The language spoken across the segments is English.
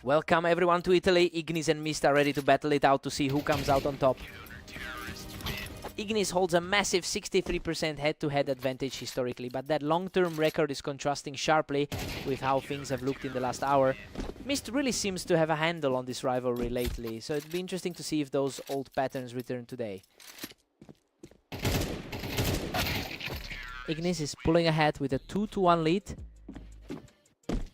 Welcome everyone to Italy. Ignis and Mist are ready to battle it out to see who comes out on top. Ignis holds a massive 63% head-to-head advantage historically, but that long-term record is contrasting sharply with how things have looked in the last hour. Mist really seems to have a handle on this rivalry lately, so it'd be interesting to see if those old patterns return today. Ignis is pulling ahead with a 2-1 lead.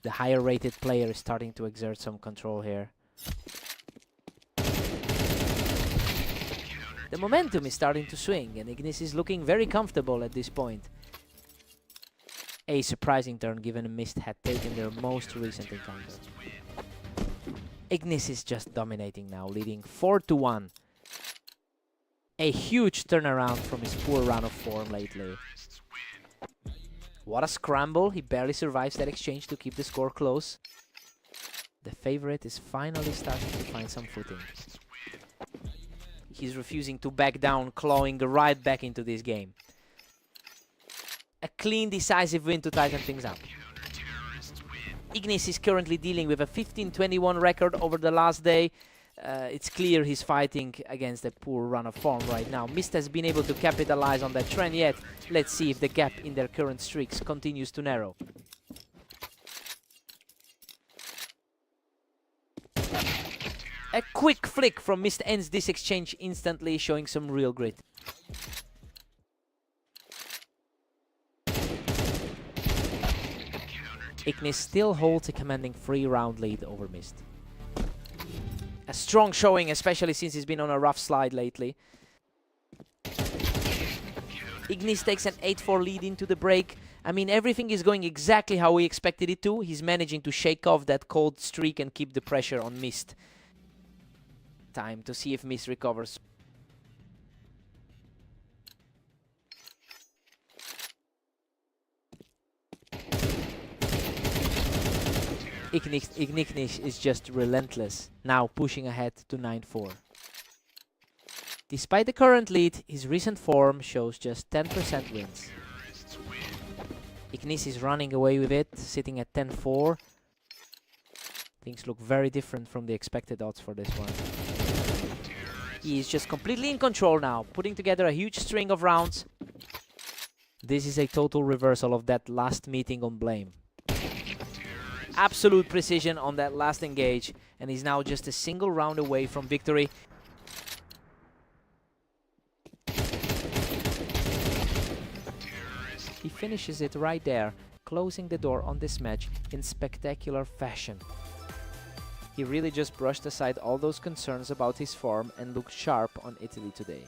The higher rated player is starting to exert some control here. The momentum is starting to swing and Ignis is looking very comfortable at this point. A surprising turn given Mist had taken their most recent encounter. Ignis is just dominating now, leading 4-1. A huge turnaround from his poor run of form lately. What a scramble, he barely survives that exchange to keep the score close. The favorite is finally starting to find some footing. He's refusing to back down, clawing right back into this game. A clean, decisive win to tighten things up. Ignis is currently dealing with a 15-21 record over the last day. It's clear he's fighting against a poor run of form right now. Mist has been able to capitalize on that trend yet. Let's see if the gap in their current streaks continues to narrow. A quick flick from Mist ends this exchange instantly, showing some real grit. Ignis still holds a commanding 3-round lead over Mist. A strong showing, especially since he's been on a rough slide lately. Ignis takes an 8-4 lead into the break. I mean, everything is going exactly how we expected it to. He's managing to shake off that cold streak and keep the pressure on Mist. Time to see if Mist recovers. Ignis is just relentless, now pushing ahead to 9-4. Despite the current lead, his recent form shows just 10% wins. Ignis is running away with it, sitting at 10-4. Things look very different from the expected odds for this one. He is just completely in control now, putting together a huge string of rounds. This is a total reversal of that last meeting on Blame. Absolute precision on that last engage, and he's now just a single round away from victory. He finishes it right there, closing the door on this match in spectacular fashion. He really just brushed aside all those concerns about his form and looked sharp on Italy today.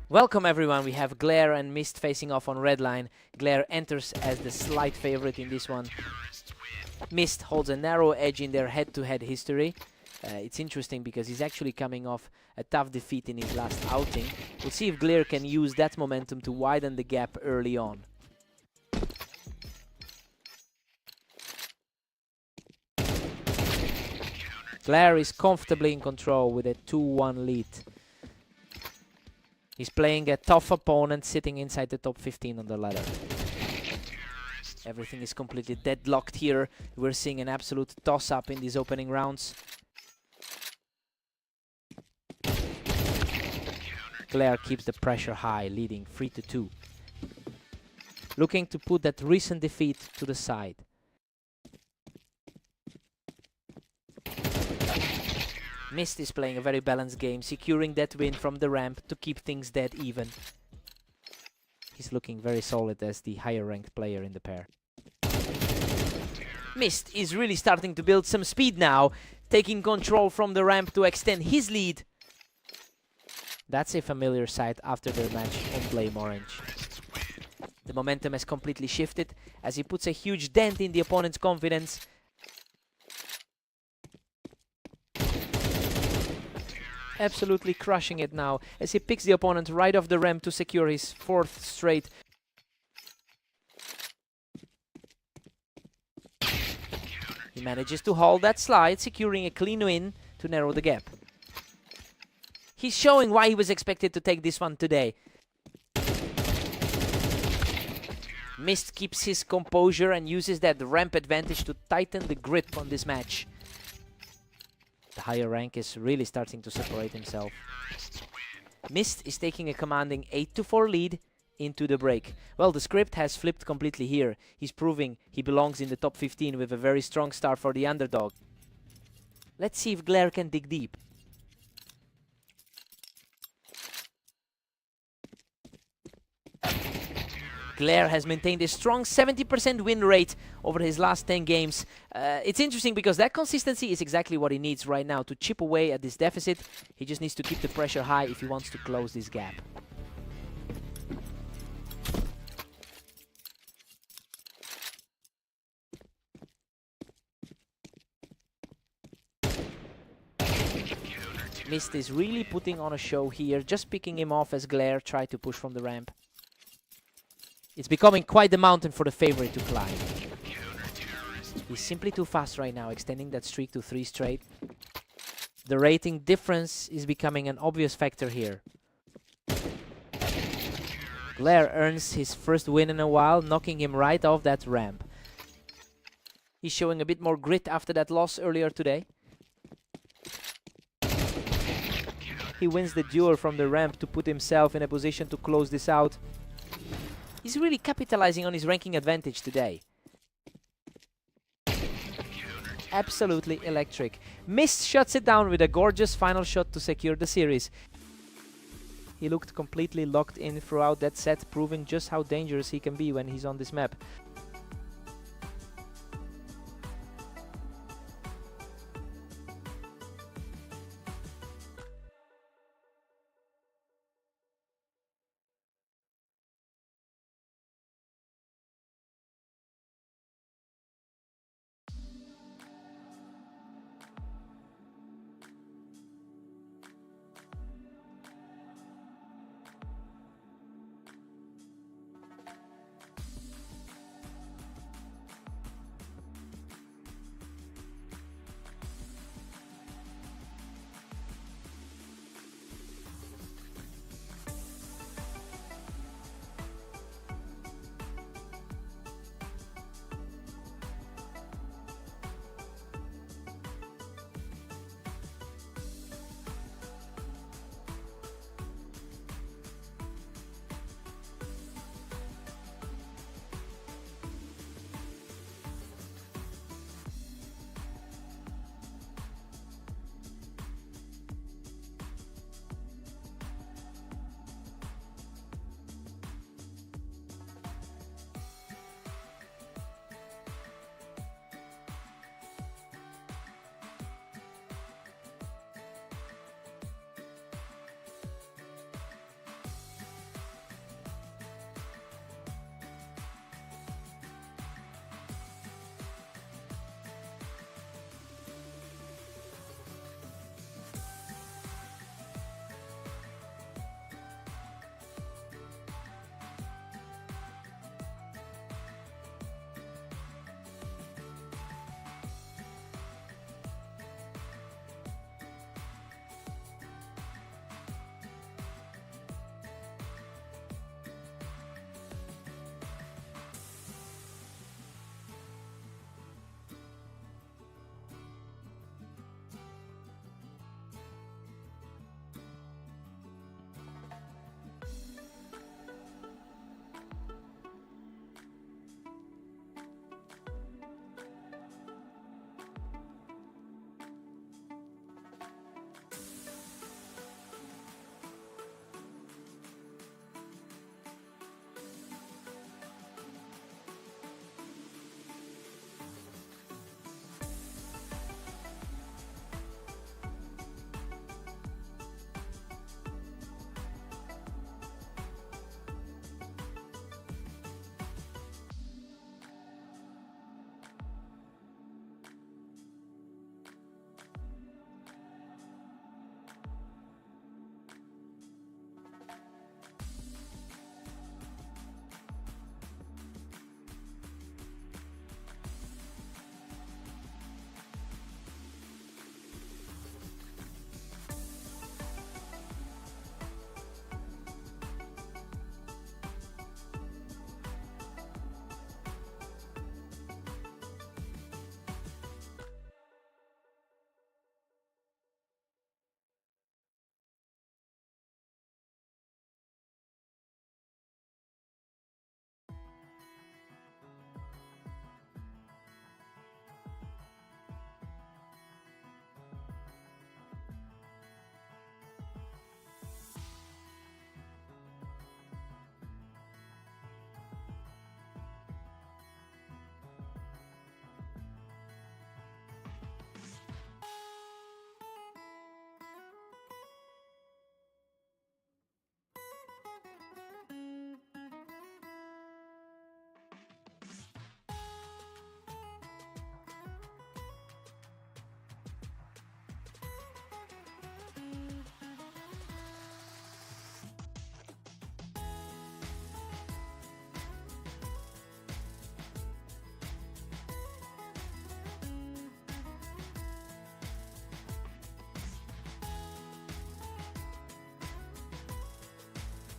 Welcome everyone, we have Glare and Mist facing off on red line. Glare enters as the slight favorite in this one. Mist holds a narrow edge in their head-to-head history. It's interesting because he's actually coming off a tough defeat in his last outing. We'll see if Glare can use that momentum to widen the gap early on. Glare is comfortably in control with a 2-1 lead. He's playing a tough opponent sitting inside the top 15 on the ladder. Everything is completely deadlocked here. We're seeing an absolute toss-up in these opening rounds. Glare keeps the pressure high, leading 3-2. Looking to put that recent defeat to the side. Mist is playing a very balanced game, securing that win from the ramp to keep things dead even. He's looking very solid as the higher ranked player in the pair. Mist is really starting to build some speed now, taking control from the ramp to extend his lead. That's a familiar sight after their match on Blame Orange. The momentum has completely shifted as he puts a huge dent in the opponent's confidence. Absolutely crushing it now as he picks the opponent right off the ramp to secure his 4th straight. He manages to hold that slide, securing a clean win to narrow the gap. He's showing why he was expected to take this one today. Mist keeps his composure and uses that ramp advantage to tighten the grip on this match. The higher rank is really starting to separate himself. Mist is taking a commanding 8-4 lead into the break. Well, the script has flipped completely here. He's proving he belongs in the top 15 with a very strong start for the underdog. Let's see if Glare can dig deep. Glare has maintained a strong 70% win rate over his last 10 games. It's interesting because that consistency is exactly what he needs right now to chip away at this deficit. He just needs to keep the pressure high if he wants to close this gap. Mist is really putting on a show here, just picking him off as Glare tried to push from the ramp. It's becoming quite the mountain for the favorite to climb. He's simply too fast right now, extending that streak to 3 straight. The rating difference is becoming an obvious factor here. Glare earns his first win in a while, knocking him right off that ramp. He's showing a bit more grit after that loss earlier today. He wins the duel from the ramp to put himself in a position to close this out. He's really capitalizing on his ranking advantage today. Absolutely electric. Mist shuts it down with a gorgeous final shot to secure the series. He looked completely locked in throughout that set, proving just how dangerous he can be when he's on this map.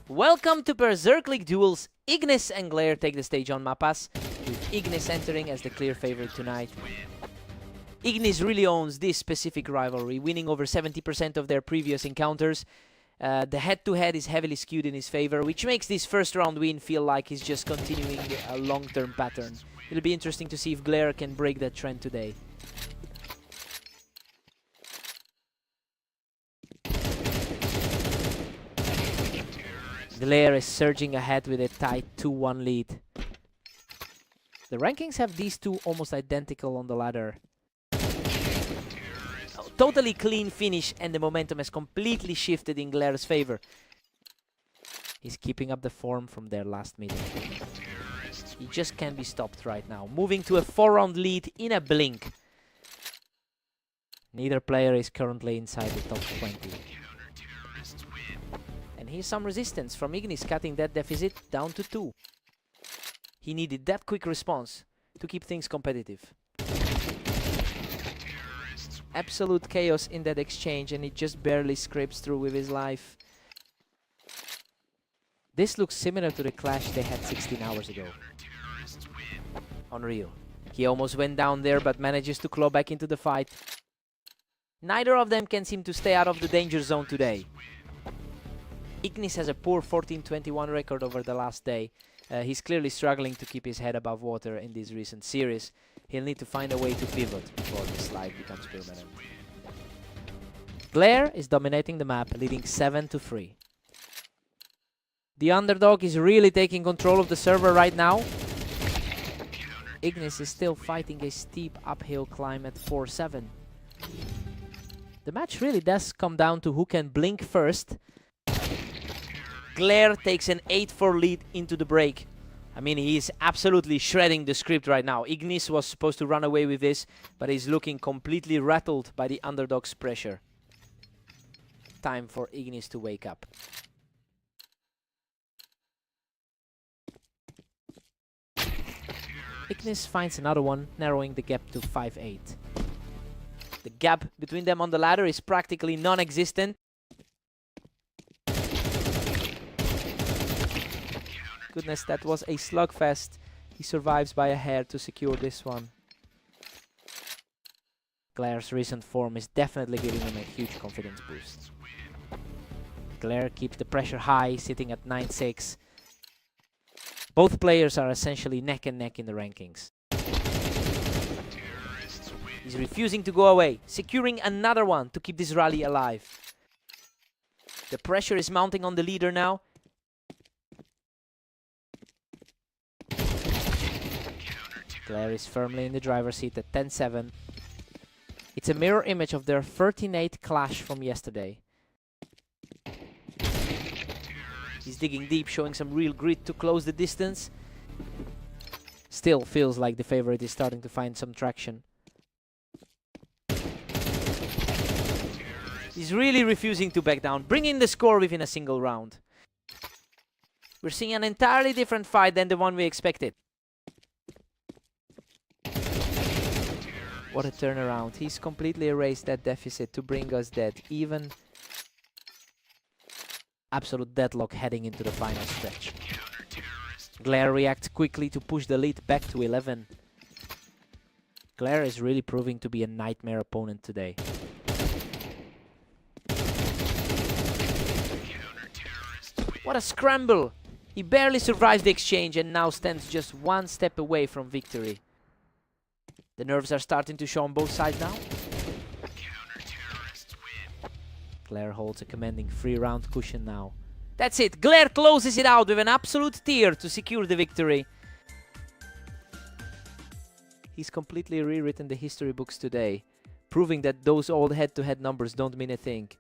Welcome to Berserk League Duels. Ignis and Glare take the stage on Mapas, with Ignis entering as the clear favorite tonight. Ignis really owns this specific rivalry, winning over 70% of their previous encounters. The head-to-head is heavily skewed in his favor, which makes this first round win feel like he's just continuing a long-term pattern. It'll be interesting to see if Glare can break that trend today. Glare is surging ahead with a tight 2-1 lead. The rankings have these two almost identical on the ladder. Totally clean finish, and the momentum has completely shifted in Glare's favor. He's keeping up the form from their last meeting. He just can't be stopped right now. Moving to a 4-round lead in a blink. Neither player is currently inside the top 20. And here's some resistance from Ignis, cutting that deficit down to 2. He needed that quick response to keep things competitive. Absolute chaos in that exchange, and he just barely scrapes through with his life. This looks similar to the clash they had 16 hours ago. Unreal. He almost went down there, but manages to claw back into the fight. Neither of them can seem to stay out of the danger zone today. Ignis has a poor 14-21 record over the last day. He's clearly struggling to keep his head above water in this recent series. He'll need to find a way to pivot before the slide becomes permanent. Glare is dominating the map, leading 7-3. The underdog is really taking control of the server right now. Ignis is still fighting a steep uphill climb at 4-7. The match really does come down to who can blink first. Glare takes an 8-4 lead into the break. I mean, he is absolutely shredding the script right now. Ignis was supposed to run away with this, but he's looking completely rattled by the underdog's pressure. Time for Ignis to wake up. Ignis finds another one, narrowing the gap to 5-8. The gap between them on the ladder is practically non-existent. Goodness, that was a slugfest. He survives by a hair to secure this one. Glare's recent form is definitely giving him a huge confidence boost. Glare keeps the pressure high, sitting at 9-6. Both players are essentially neck and neck in the rankings. He's refusing to go away, securing another one to keep this rally alive. The pressure is mounting on the leader now. Glare is firmly in the driver's seat at 10-7. It's a mirror image of their 13-8 clash from yesterday. He's digging deep, showing some real grit to close the distance. Still feels like the favorite is starting to find some traction. He's really refusing to back down, bringing the score within a single round. We're seeing an entirely different fight than the one we expected. What a turnaround. He's completely erased that deficit to bring us that even absolute deadlock heading into the final stretch. Glare reacts quickly to push the lead back to 11. Glare is really proving to be a nightmare opponent today. What a scramble! He barely survives the exchange and now stands just one step away from victory. The nerves are starting to show on both sides now. Glare holds a commanding 3-round cushion now. That's it. Glare closes it out with an absolute tear to secure the victory. He's completely rewritten the history books today, proving that those old head-to-head numbers don't mean a thing.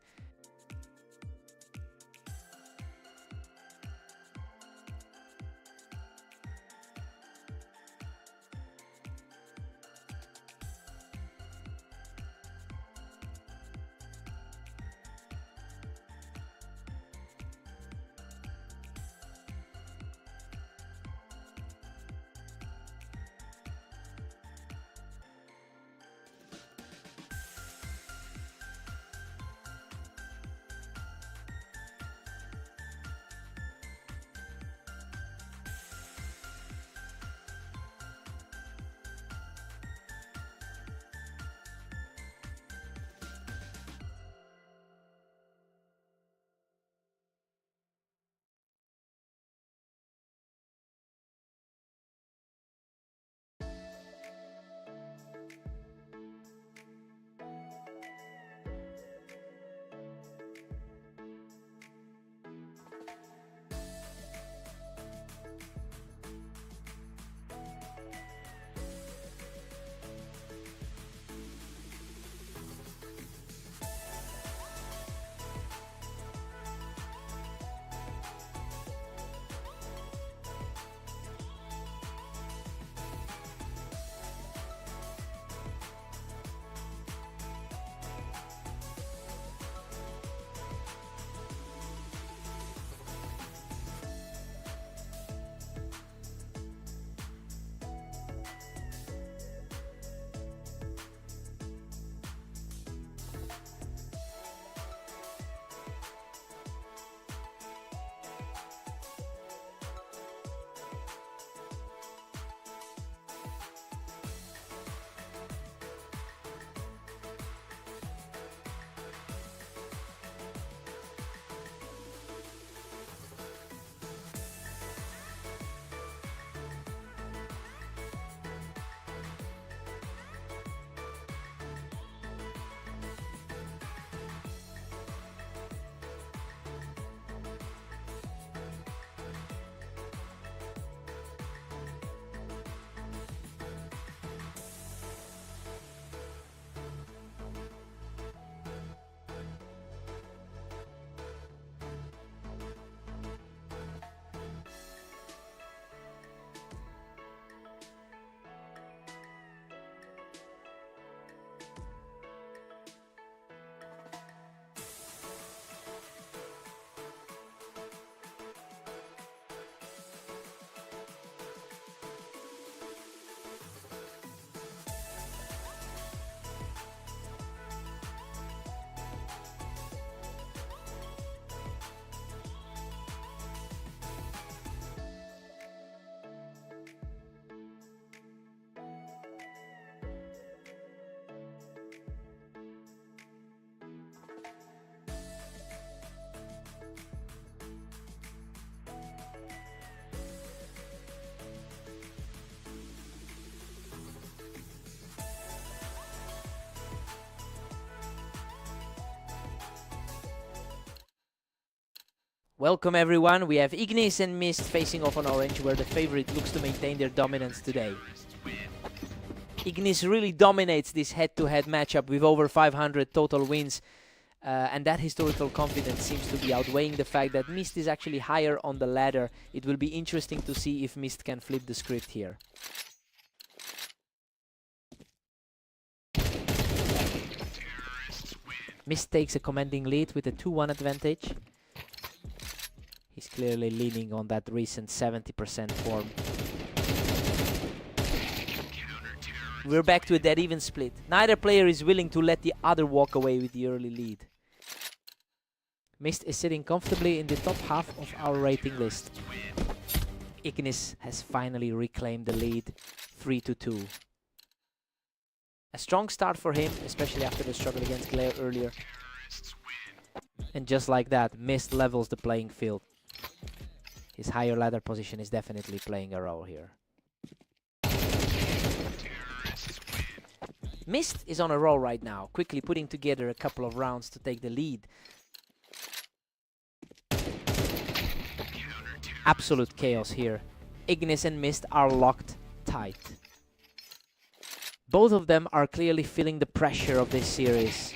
Welcome everyone, we have Ignis and Mist facing off on orange, where the favorite looks to maintain their dominance today. Ignis really dominates this head-to-head matchup with over 500 total wins, and that historical confidence seems to be outweighing the fact that Mist is actually higher on the ladder. It will be interesting to see if Mist can flip the script here. Mist takes a commanding lead with a 2-1 advantage. He's clearly leaning on that recent 70% form. We're back to a dead even split. Neither player is willing to let the other walk away with the early lead. Mist is sitting comfortably in the top half of our rating list. Ignis has finally reclaimed the lead, 3-2. A strong start for him, especially after the struggle against Glare earlier. And just like that, Mist levels the playing field. His higher ladder position is definitely playing a role here. Mist is on a roll right now, quickly putting together a couple of rounds to take the lead. Absolute chaos here. Ignis and Mist are locked tight. Both of them are clearly feeling the pressure of this series.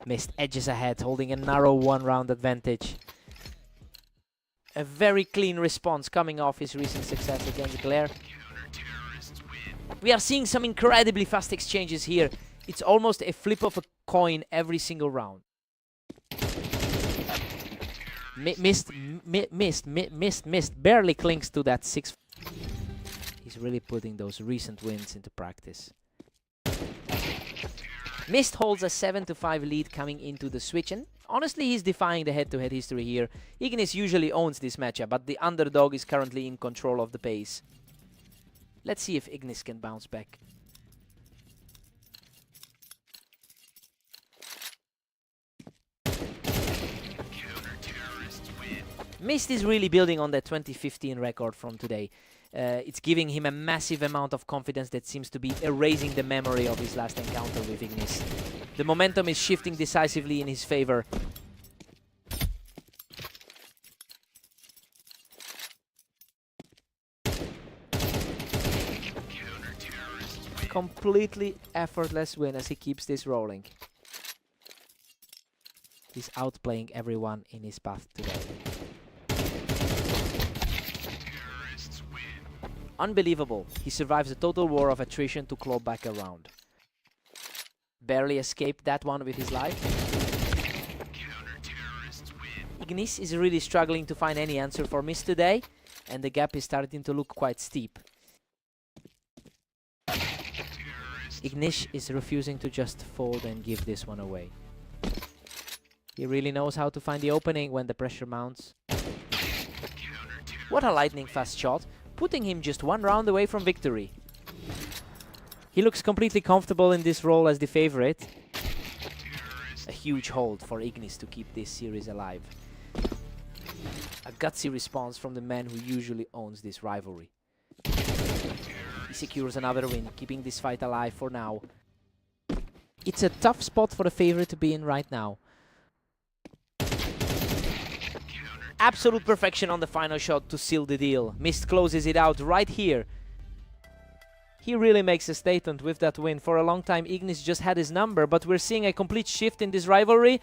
Mist edges ahead, holding a narrow one-round advantage. A very clean response coming off his recent success against Glare. We are seeing some incredibly fast exchanges here. It's almost a flip of a coin every single round. Mist barely clings to that 6. He's really putting those recent wins into practice. Mist holds a 7-5 lead coming into the switch, and honestly he's defying the head-to-head history here. Ignis usually owns this matchup, but the underdog is currently in control of the pace. Let's see if Ignis can bounce back. Mist is really building on that 2015 record from today. It's giving him a massive amount of confidence that seems to be erasing the memory of his last encounter with Ignis. The momentum is shifting decisively in his favor. Completely effortless win as he keeps this rolling. He's outplaying everyone in his path today. Unbelievable. He survives a total war of attrition to claw back around. Barely escaped that one with his life. Ignis is really struggling to find any answer for Mist today, and the gap is starting to look quite steep. Ignis is refusing to just fold and give this one away. He really knows how to find the opening when the pressure mounts. What a lightning fast shot, putting him just one round away from victory. He looks completely comfortable in this role as the favorite. A huge hold for Ignis to keep this series alive. A gutsy response from the man who usually owns this rivalry. He secures another win, keeping this fight alive for now. It's a tough spot for the favorite to be in right now. Absolute perfection on the final shot to seal the deal. Mist closes it out right here. He really makes a statement with that win. For a long time, Ignis just had his number, but we're seeing a complete shift in this rivalry.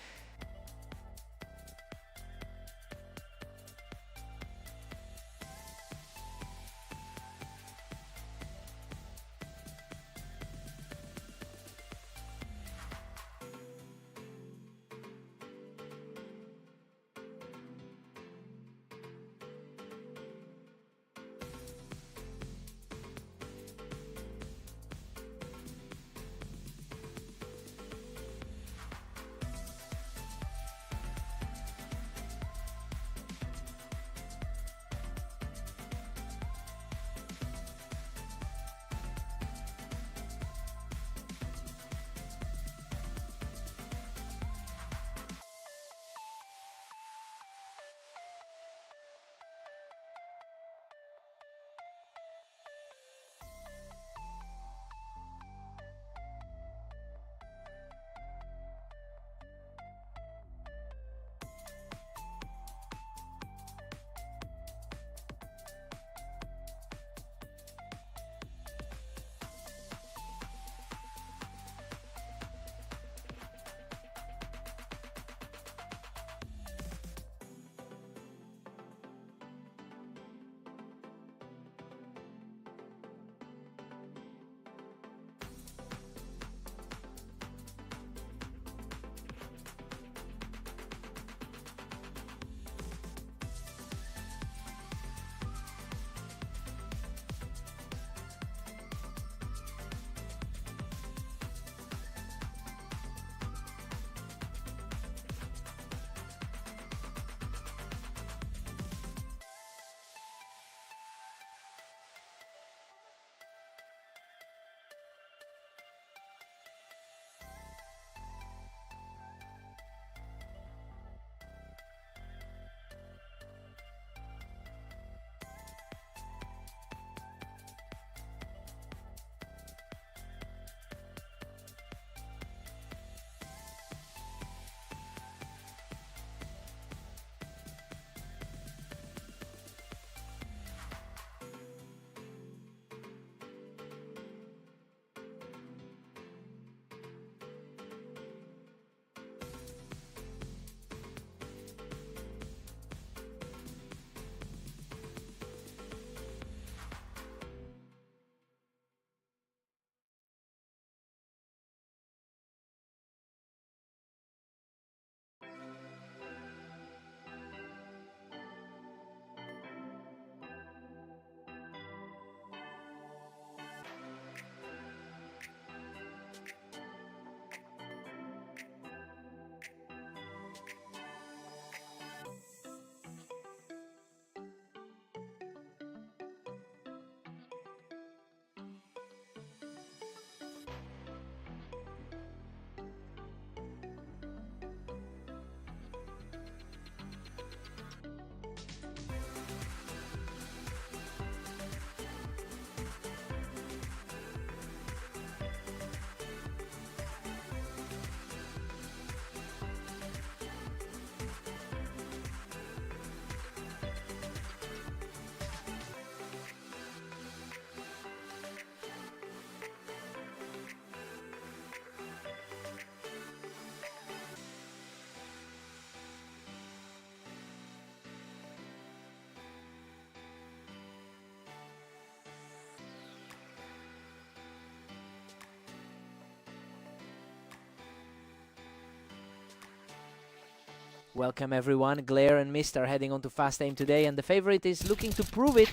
Welcome everyone. Glare and Mist are heading on to Fast Aim today, and the favorite is looking to prove it.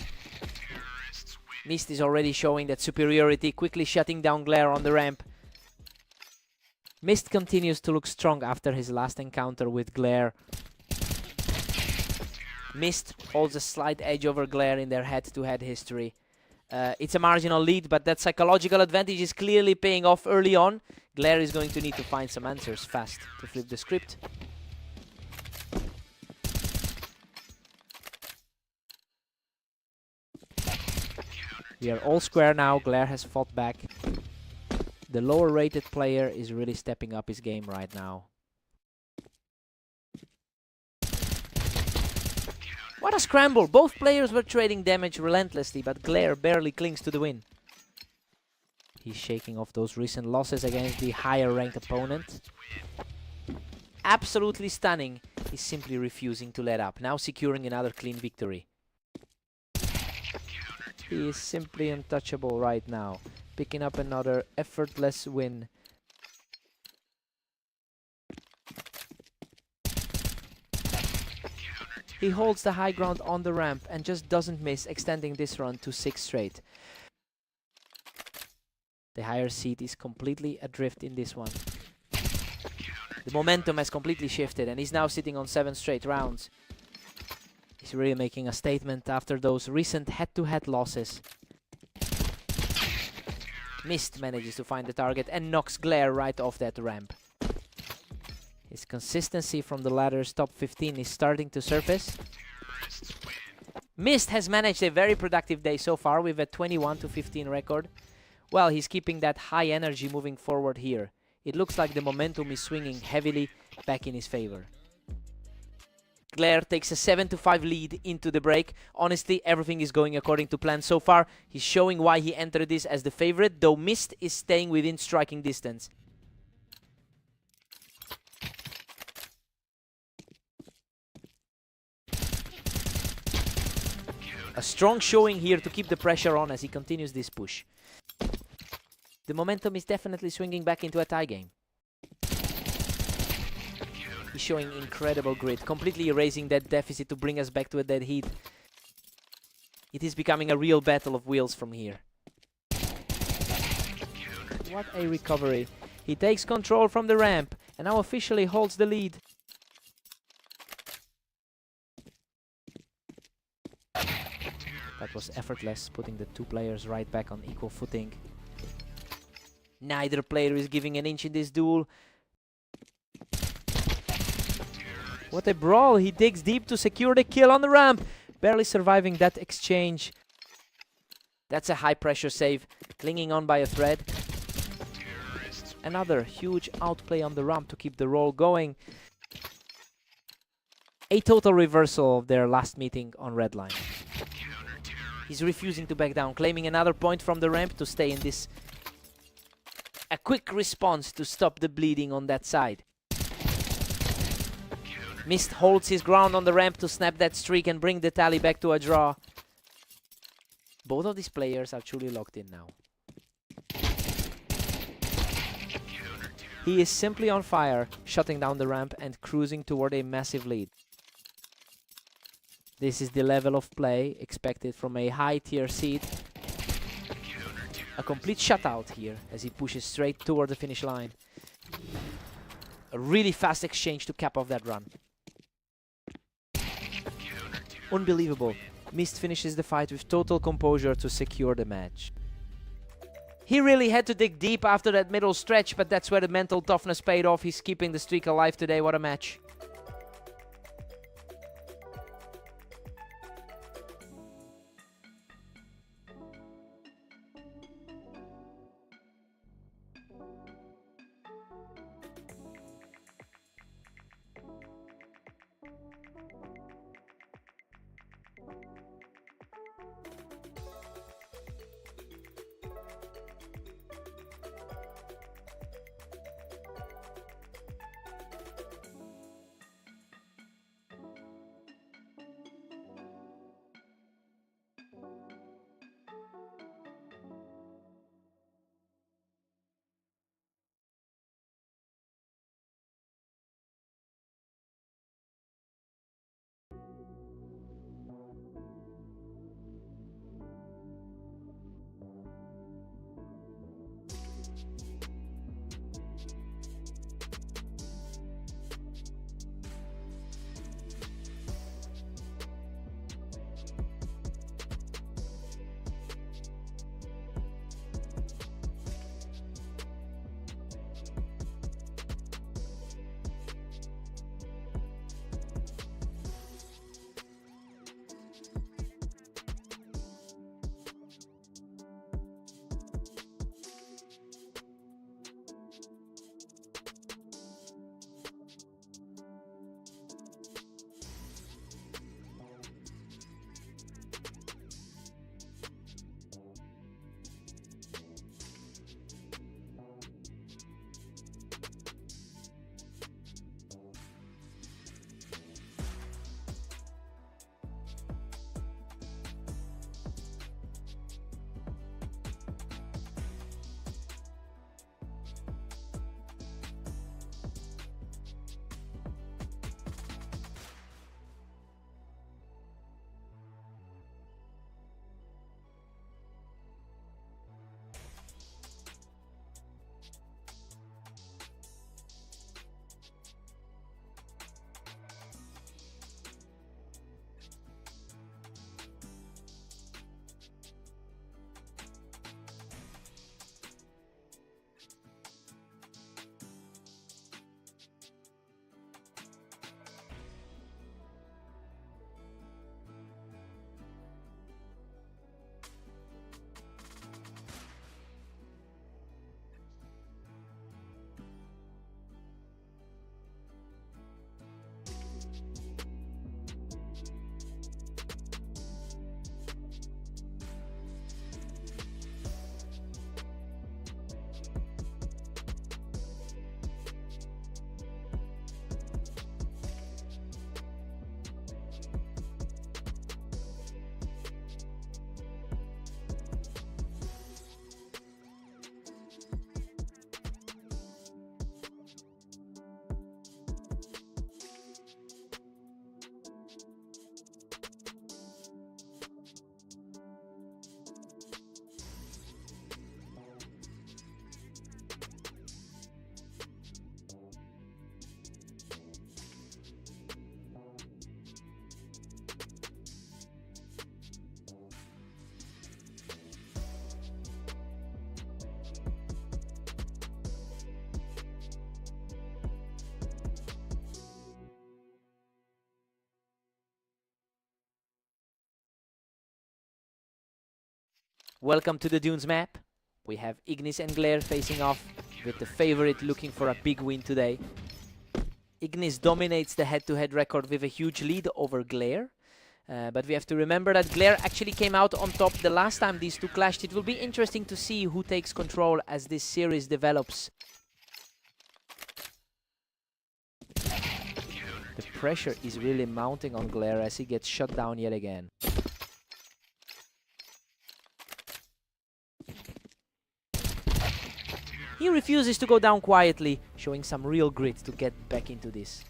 Mist is already showing that superiority, quickly shutting down Glare on the ramp. Mist continues to look strong after his last encounter with Glare. Mist holds a slight edge over Glare in their head-to-head history. It's a marginal lead, but that psychological advantage is clearly paying off early on. Glare is going to need to find some answers fast to flip the script. We are all square now. Glare has fought back. The lower rated player is really stepping up his game right now. What a scramble! Both players were trading damage relentlessly, but Glare barely clings to the win. He's shaking off those recent losses against the higher ranked opponent. Absolutely stunning. He's simply refusing to let up, now securing another clean victory. He is simply untouchable right now, picking up another effortless win. He holds the high ground on the ramp and just doesn't miss, extending this run to 6 straight. The higher seed is completely adrift in this one. The momentum has completely shifted and he's now sitting on 7 straight rounds. He's really making a statement after those recent head-to-head losses. Mist manages to find the target and knocks Glare right off that ramp. His consistency from the ladder's top 15 is starting to surface. Mist has managed a very productive day so far with a 21-15 record. Well, he's keeping that high energy moving forward here. It looks like the momentum is swinging heavily back in his favor. Glare takes a 7-5 lead into the break. Honestly, everything is going according to plan so far. He's showing why he entered this as the favorite, though Mist is staying within striking distance. A strong showing here to keep the pressure on as he continues this push. The momentum is definitely swinging back into a tie game. He's showing incredible grit, completely erasing that deficit to bring us back to a dead heat. It is becoming a real battle of wills from here. What a recovery. He takes control from the ramp and now officially holds the lead. That was effortless, putting the two players right back on equal footing. Neither player is giving an inch in this duel. What a brawl! He digs deep to secure the kill on the ramp, barely surviving that exchange. That's a high pressure save, clinging on by a thread. Another huge outplay on the ramp to keep the roll going. A total reversal of their last meeting on red line. He's refusing to back down, claiming another point from the ramp to stay in this. A quick response to stop the bleeding on that side. Mist holds his ground on the ramp to snap that streak and bring the tally back to a draw. Both of these players are truly locked in now. He is simply on fire, shutting down the ramp and cruising toward a massive lead. This is the level of play expected from a high-tier seed. A complete shutout here as he pushes straight toward the finish line. A really fast exchange to cap off that run. Unbelievable. Mist finishes the fight with total composure to secure the match. He really had to dig deep after that middle stretch, but that's where the mental toughness paid off. He's keeping the streak alive today. What a match. Welcome to the Dunes map. We have Ignis and Glare facing off, with the favorite looking for a big win today. Ignis dominates the head-to-head record with a huge lead over Glare. But we have to remember that Glare actually came out on top the last time these two clashed. It will be interesting to see who takes control as this series develops. The pressure is really mounting on Glare as he gets shut down yet again. He refuses to go down quietly, showing some real grit to get back into this.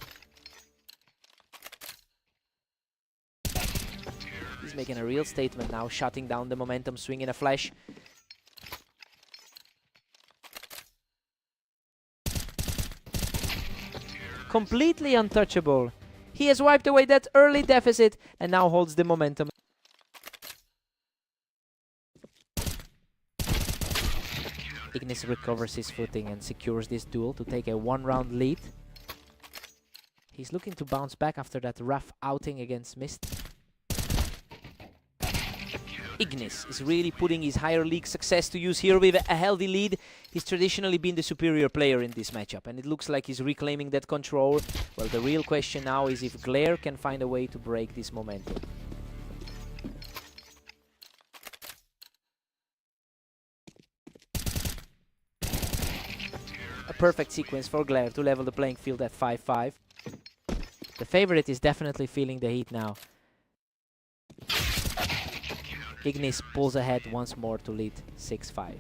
He's making a real statement now, shutting down the momentum swing in a flash. Completely untouchable. He has wiped away that early deficit and now holds the momentum. Ignis recovers his footing and secures this duel to take a one-round lead. He's looking to bounce back after that rough outing against Mist. Ignis is really putting his higher league success to use here with a healthy lead. He's traditionally been the superior player in this matchup, and it looks like he's reclaiming that control. Well, the real question now is if Glare can find a way to break this momentum. A perfect sequence for Glare to level the playing field at 5-5. The favorite is definitely feeling the heat now. Ignis pulls ahead once more to lead 6-5.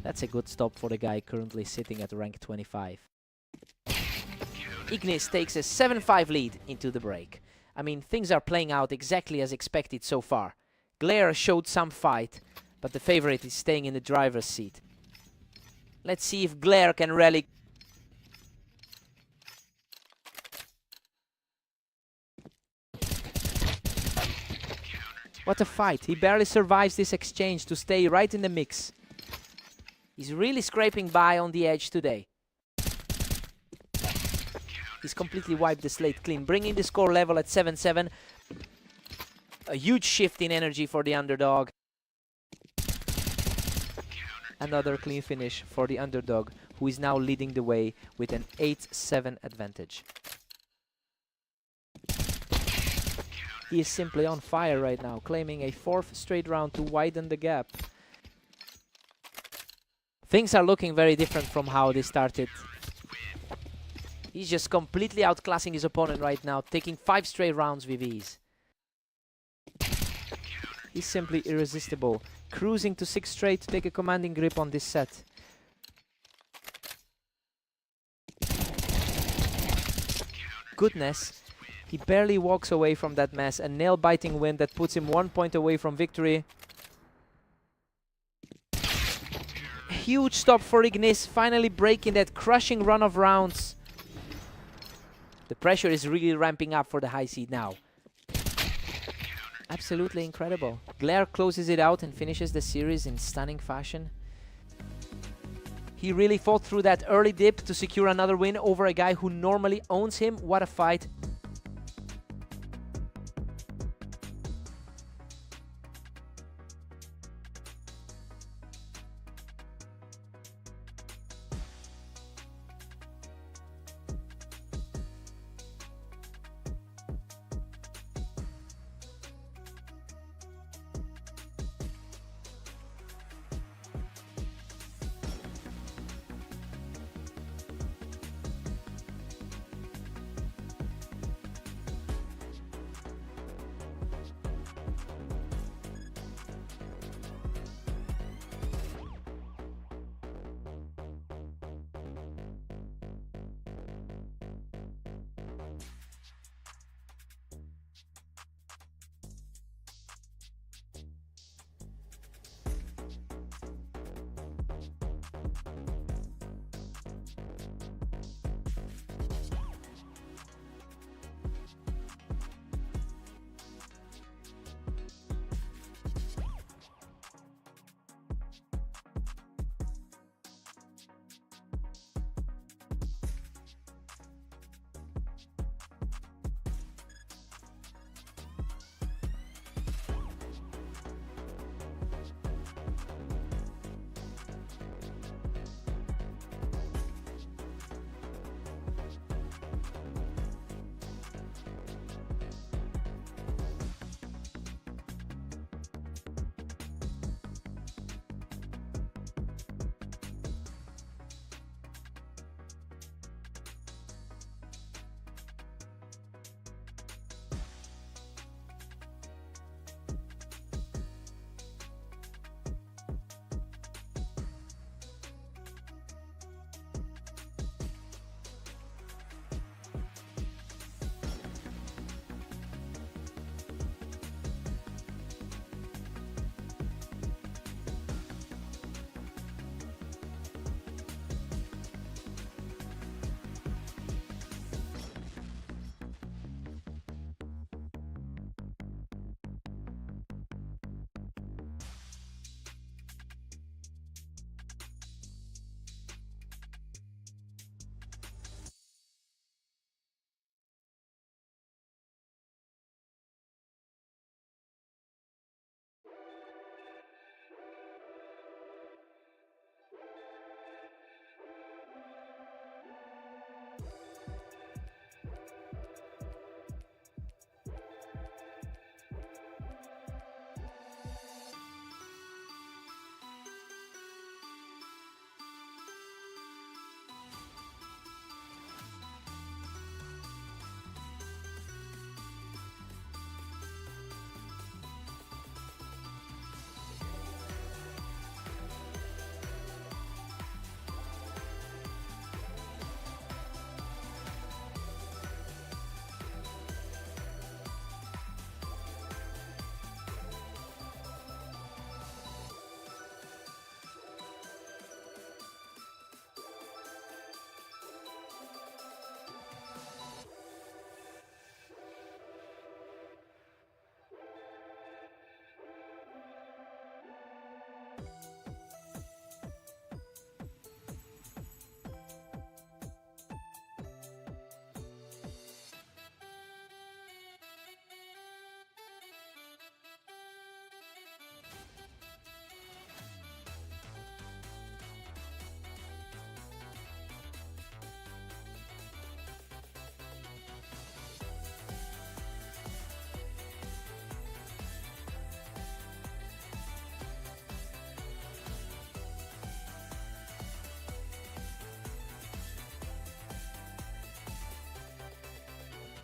That's a good stop for the guy currently sitting at rank 25. Ignis takes a 7-5 lead into the break. I mean, things are playing out exactly as expected so far. Glare showed some fight, but the favorite is staying in the driver's seat. Let's see if Glare can rally. What a fight. He barely survives this exchange to stay right in the mix. He's really scraping by on the edge today. He's completely wiped the slate clean, bringing the score level at 7-7. A huge shift in energy for the underdog. Another clean finish for the underdog, who is now leading the way with an 8-7 advantage. He is simply on fire right now, claiming a 4th straight round to widen the gap. Things are looking very different from how they started. He's just completely outclassing his opponent right now, taking 5 straight rounds with ease. He's simply irresistible, cruising to 6 straight to take a commanding grip on this set. Goodness. He barely walks away from that mess, a nail-biting win that puts him 1 point away from victory. Huge stop for Ignis, finally breaking that crushing run of rounds. The pressure is really ramping up for the high seed now. Absolutely incredible. Glare closes it out and finishes the series in stunning fashion. He really fought through that early dip to secure another win over a guy who normally owns him. What a fight.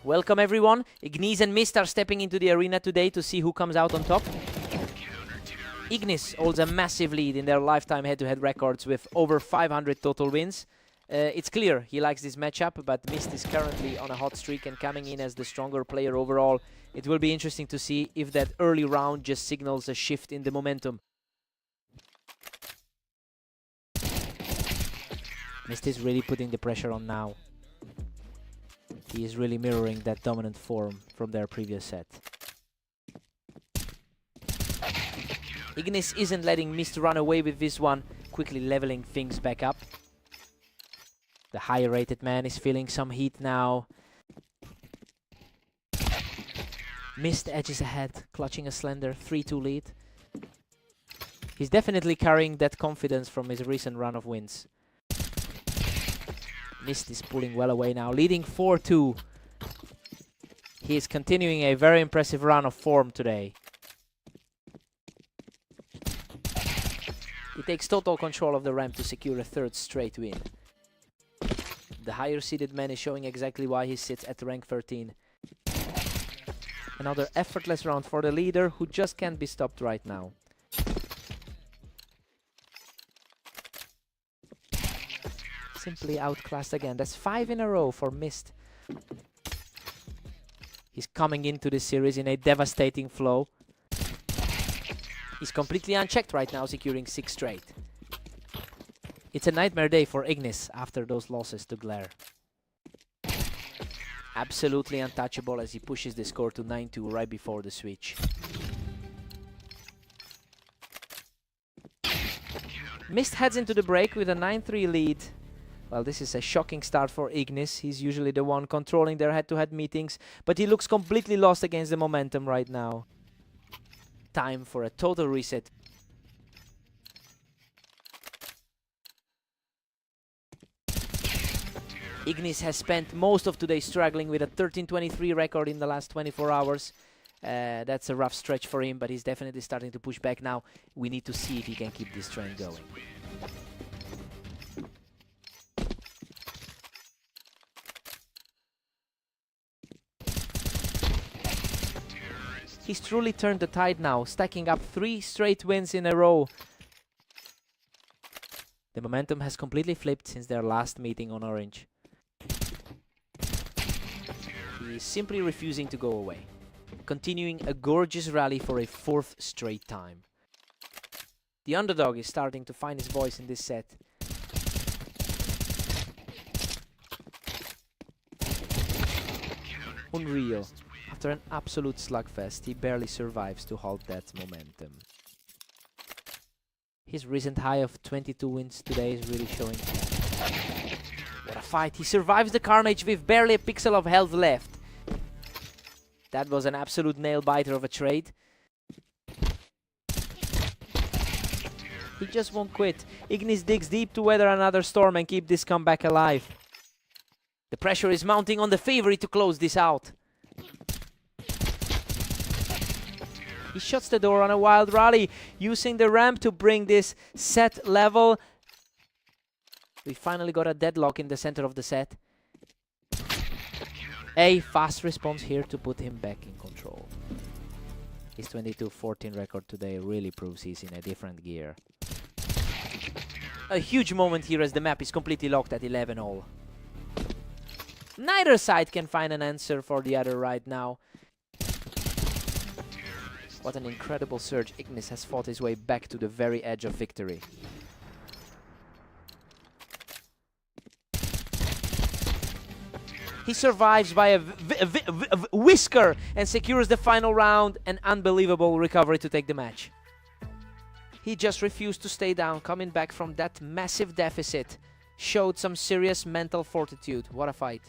Welcome everyone. Ignis and Mist are stepping into the arena today to see who comes out on top. Ignis holds a massive lead in their lifetime head-to-head records with over 500 total wins. It's clear he likes this matchup, but Mist is currently on a hot streak and coming in as the stronger player overall. It will be interesting to see if that early round just signals a shift in the momentum. Mist is really putting the pressure on now. He is really mirroring that dominant form from their previous set. Ignis isn't letting Mist run away with this one, quickly leveling things back up. The higher rated man is feeling some heat now. Mist edges ahead, clutching a slender 3-2 lead. He's definitely carrying that confidence from his recent run of wins. Mist is pulling well away now, leading 4-2. He is continuing a very impressive run of form today. He takes total control of the ramp to secure a third straight win. The higher seeded man is showing exactly why he sits at rank 13. Another effortless round for the leader, who just can't be stopped right now. Simply outclassed again. That's 5 in a row for Mist. He's coming into this series in a devastating flow. He's completely unchecked right now, securing 6 straight. It's a nightmare day for Ignis after those losses to Glare. Absolutely untouchable as he pushes the score to 9-2 right before the switch. Mist heads into the break with a 9-3 lead. Well, this is a shocking start for Ignis. He's usually the one controlling their head-to-head meetings, but he looks completely lost against the momentum right now. Time for a total reset. Ignis has spent most of today struggling with a 13-23 record in the last 24 hours. That's a rough stretch for him, but he's definitely starting to push back now. We need to see if he can keep this trend going. He's truly turned the tide now, stacking up 3 straight wins in a row. The momentum has completely flipped since their last meeting on Orange. He is simply refusing to go away, continuing a gorgeous rally for a 4th straight time. The underdog is starting to find his voice in this set. Unreal. After an absolute slugfest, he barely survives to halt that momentum. His recent high of 22 wins today is really showing. What a fight. He survives the carnage with barely a pixel of health left. That was an absolute nail-biter of a trade. He just won't quit. Ignis digs deep to weather another storm and keep this comeback alive. The pressure is mounting on the favorite to close this out. He shuts the door on a wild rally, using the ramp to bring this set level. We finally got a deadlock in the center of the set. A fast response here to put him back in control. His 22-14 record today really proves he's in a different gear. A huge moment here as the map is completely locked at 11 all. Neither side can find an answer for the other right now. What an incredible surge. Ignis has fought his way back to the very edge of victory. He survives by a whisker and secures the final round. An unbelievable recovery to take the match. He just refused to stay down, coming back from that massive deficit. Showed some serious mental fortitude. What a fight.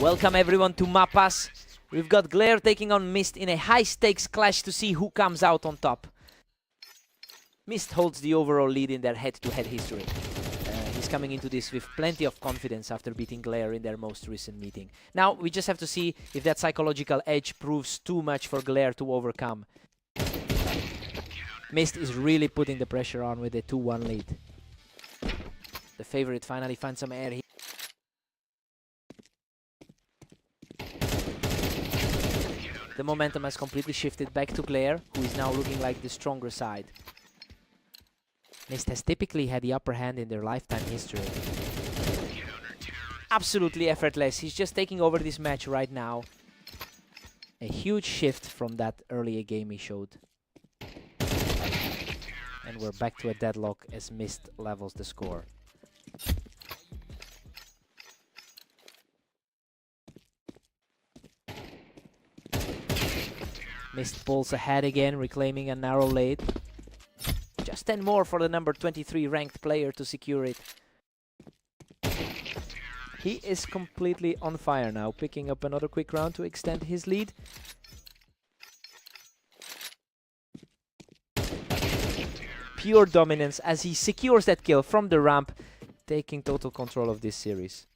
Welcome everyone to Mapas. We've got Glare taking on Mist in a high-stakes clash to see who comes out on top. Mist holds the overall lead in their head-to-head history. He's coming into this with plenty of confidence after beating Glare in their most recent meeting. Now, we just have to see if that psychological edge proves too much for Glare to overcome. Mist is really putting the pressure on with a 2-1 lead. The favorite finally finds some air here. The momentum has completely shifted back to Glare, who is now looking like the stronger side. Mist has typically had the upper hand in their lifetime history. Absolutely effortless. He's just taking over this match right now. A huge shift from that earlier game he showed. And we're back to a deadlock as Mist levels the score. Mist pulls ahead again, reclaiming a narrow lead. Just 10 more for the number 23 ranked player to secure it. He is completely on fire now, picking up another quick round to extend his lead. Pure dominance as he secures that kill from the ramp, taking total control of this series.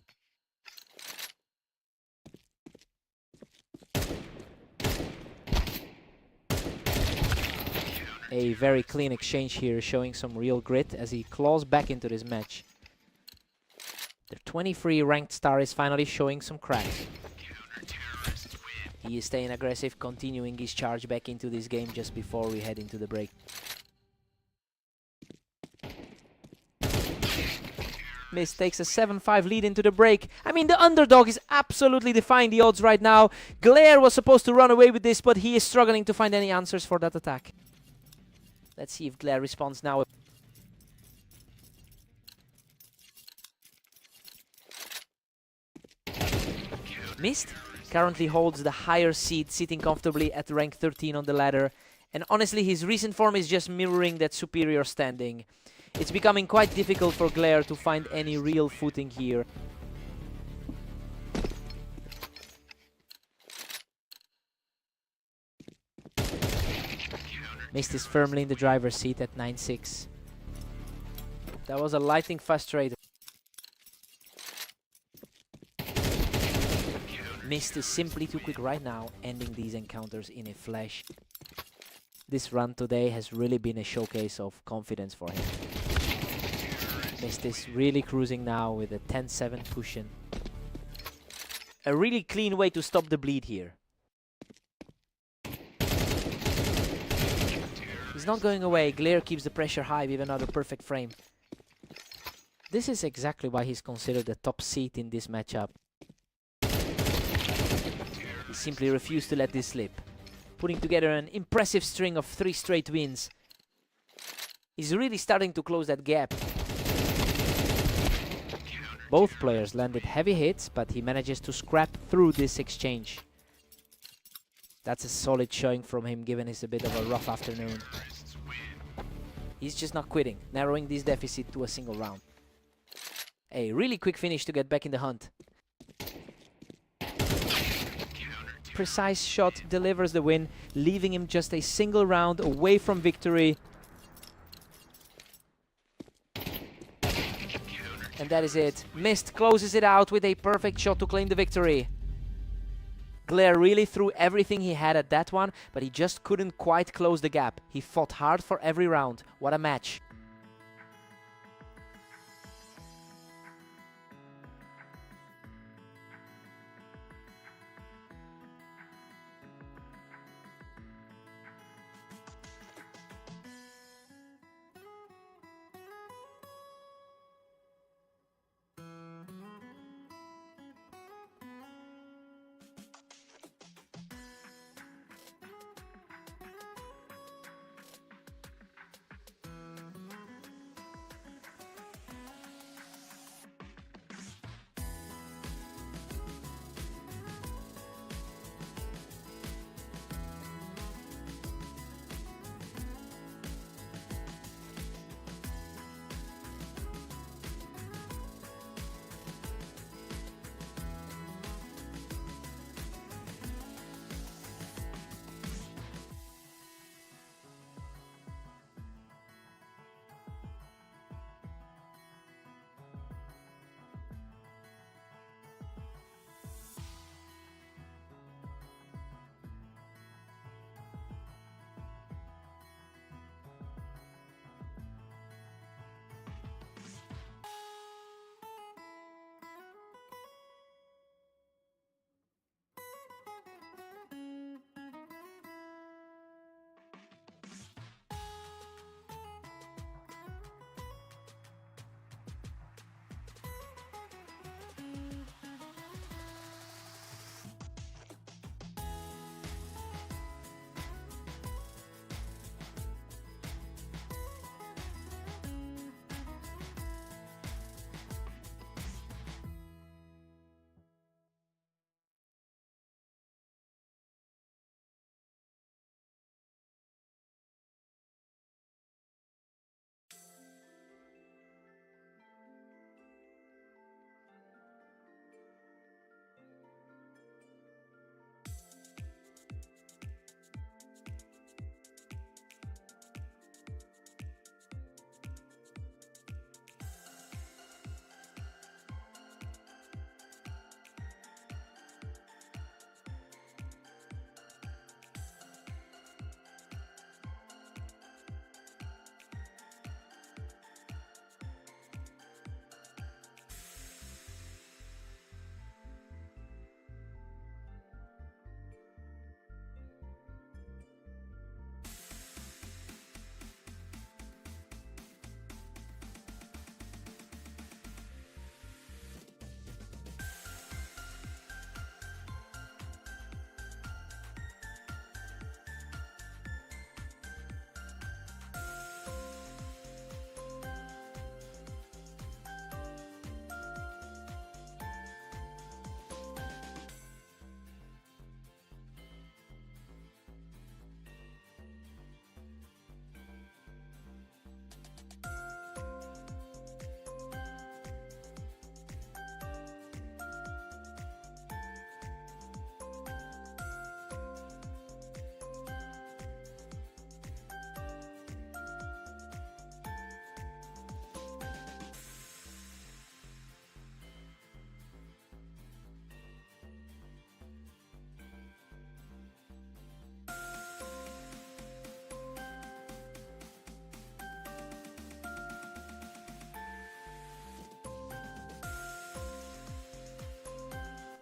A very clean exchange here, showing some real grit as he claws back into this match. The 23 ranked star is finally showing some cracks. He is staying aggressive, continuing his charge back into this game just before we head into the break. Mist takes a 7-5 lead into the break. I mean, the underdog is absolutely defying the odds right now. Glare was supposed to run away with this, but he is struggling to find any answers for that attack. Let's see if Glare responds now. Mist currently holds the higher seat, sitting comfortably at rank 13 on the ladder. And honestly, his recent form is just mirroring that superior standing. It's becoming quite difficult for Glare to find any real footing here. Mist is firmly in the driver's seat at 9-6. That was a lightning fast trade. Mist is simply too quick right now, ending these encounters in a flash. This run today has really been a showcase of confidence for him. Mist is really cruising now with a 10-7 push-in. A really clean way to stop the bleed here. He's not going away. Glare keeps the pressure high with another perfect frame. This is exactly why he's considered the top seed in this matchup. He simply refused to let this slip, putting together an impressive string of 3 straight wins. He's really starting to close that gap. Both players landed heavy hits, but he manages to scrap through this exchange. That's a solid showing from him, given it's a bit of a rough afternoon. He's just not quitting, narrowing this deficit to a single round. A really quick finish to get back in the hunt. Precise shot delivers the win, leaving him just a single round away from victory. And that is it. Mist closes it out with a perfect shot to claim the victory. Glare really threw everything he had at that one, but he just couldn't quite close the gap. He fought hard for every round. What a match.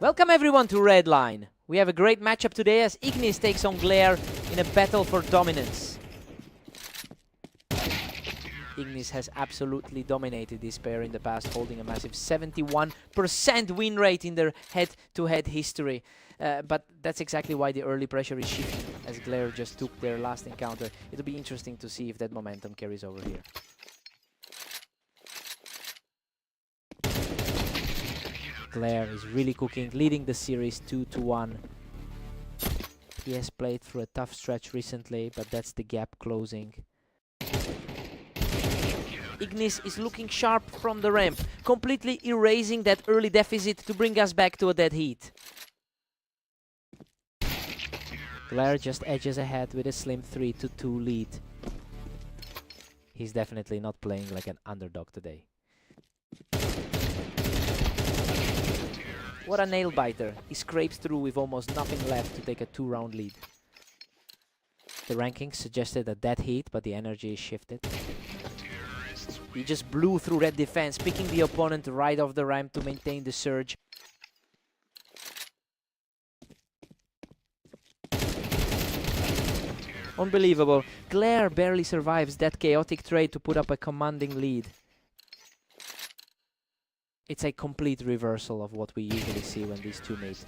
Welcome everyone to Redline. We have a great matchup today as Ignis takes on Glare in a battle for dominance. Ignis has absolutely dominated this pair in the past, holding a massive 71% win rate in their head-to-head history. But that's exactly why the early pressure is shifting, as Glare just took their last encounter. It'll be interesting to see if that momentum carries over here. Glare is really cooking, leading the series 2-1. He has played through a tough stretch recently, but that's the gap closing. Ignis is looking sharp from the ramp, completely erasing that early deficit to bring us back to a dead heat. Glare just edges ahead with a slim 3-2 lead. He's definitely not playing like an underdog today. What a nail biter. He scrapes through with almost nothing left to take a 2-round lead. The rankings suggested a dead heat, but the energy is shifted. He just blew through red defense, picking the opponent right off the ramp to maintain the surge. Unbelievable. Glare barely survives that chaotic trade to put up a commanding lead. It's a complete reversal of what we usually see when these two meet.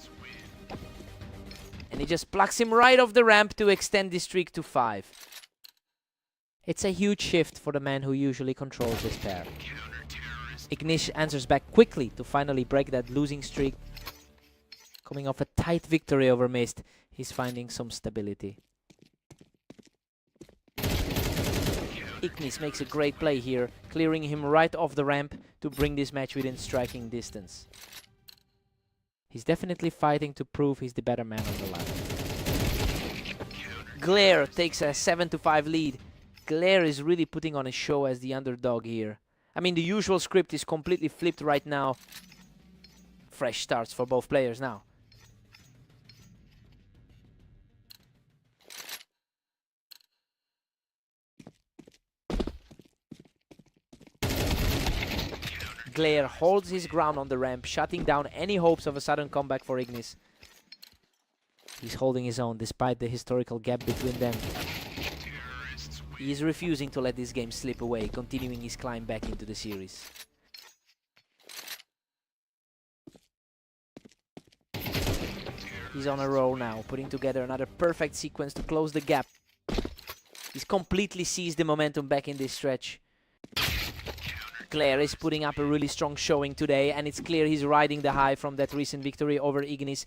And he just plucks him right off the ramp to extend the streak to 5. It's a huge shift for the man who usually controls this pair. Ignis answers back quickly to finally break that losing streak. Coming off a tight victory over Mist, he's finding some stability. Ignis makes a great play here, clearing him right off the ramp to bring this match within striking distance. He's definitely fighting to prove he's the better man on the line. Glare takes a 7-5 lead. Glare is really putting on a show as the underdog here. I mean, the usual script is completely flipped right now. Fresh starts for both players now. Glare holds his ground on the ramp, shutting down any hopes of a sudden comeback for Ignis. He's holding his own despite the historical gap between them. He is refusing to let this game slip away, continuing his climb back into the series. He's on a roll now, putting together another perfect sequence to close the gap. He's completely seized the momentum back in this stretch. Glare is putting up a really strong showing today, and it's clear he's riding the high from that recent victory over Ignis.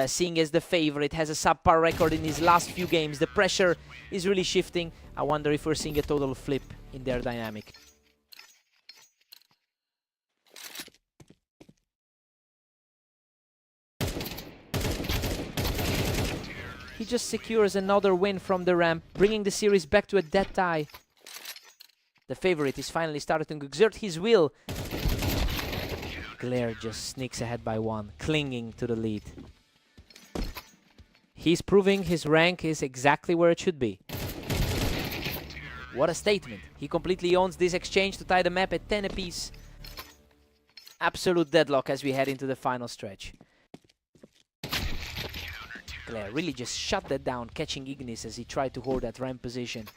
Seeing as the favorite has a subpar record in his last few games, the pressure is really shifting. I wonder if we're seeing a total flip in their dynamic. He just secures another win from the ramp, bringing the series back to a dead tie. The favorite is finally starting to exert his will. Glare just sneaks ahead by 1, clinging to the lead. He's proving his rank is exactly where it should be. What a statement. He completely owns this exchange to tie the map at 10 apiece. Absolute deadlock as we head into the final stretch. Glare really just shut that down, catching Ignis as he tried to hold that ramp position.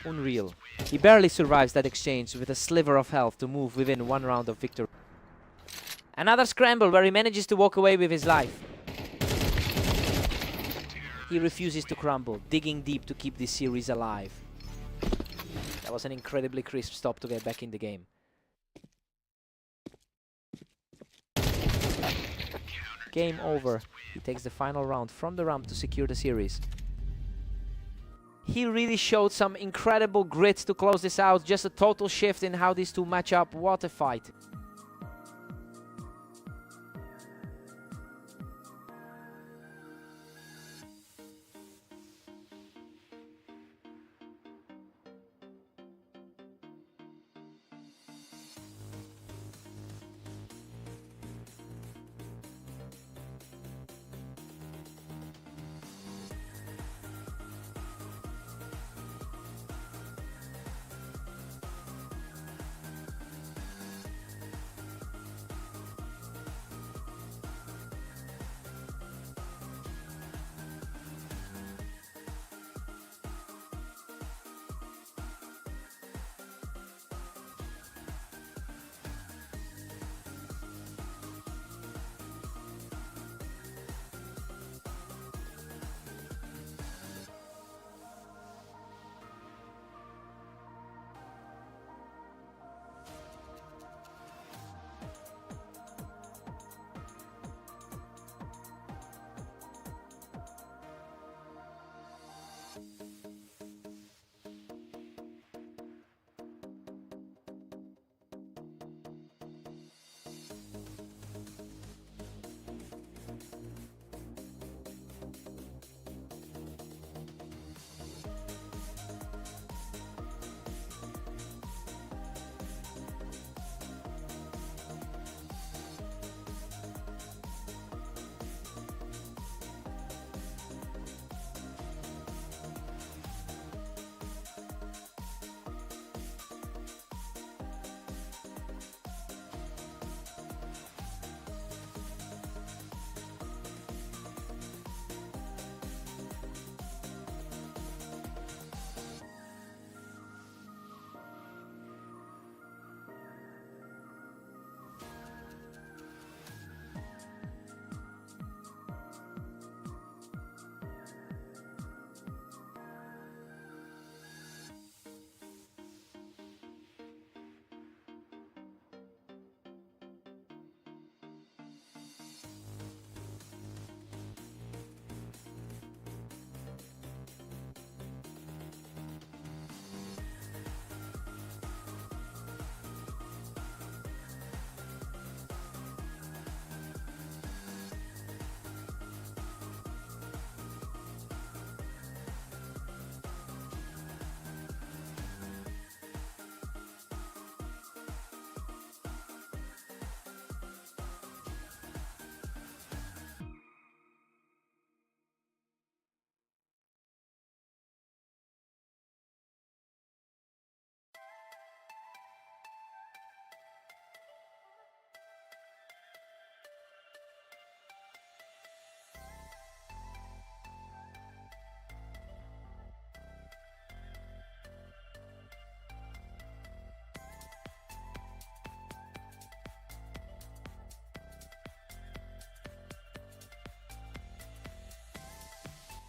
Unreal. He barely survives that exchange with a sliver of health to move within 1 round of victory. Another scramble where he manages to walk away with his life. He refuses to crumble, digging deep to keep this series alive. That was an incredibly crisp stop to get back in the game. Game over. He takes the final round from the ramp to secure the series. He really showed some incredible grit to close this out. Just a total shift in how these two match up. What a fight.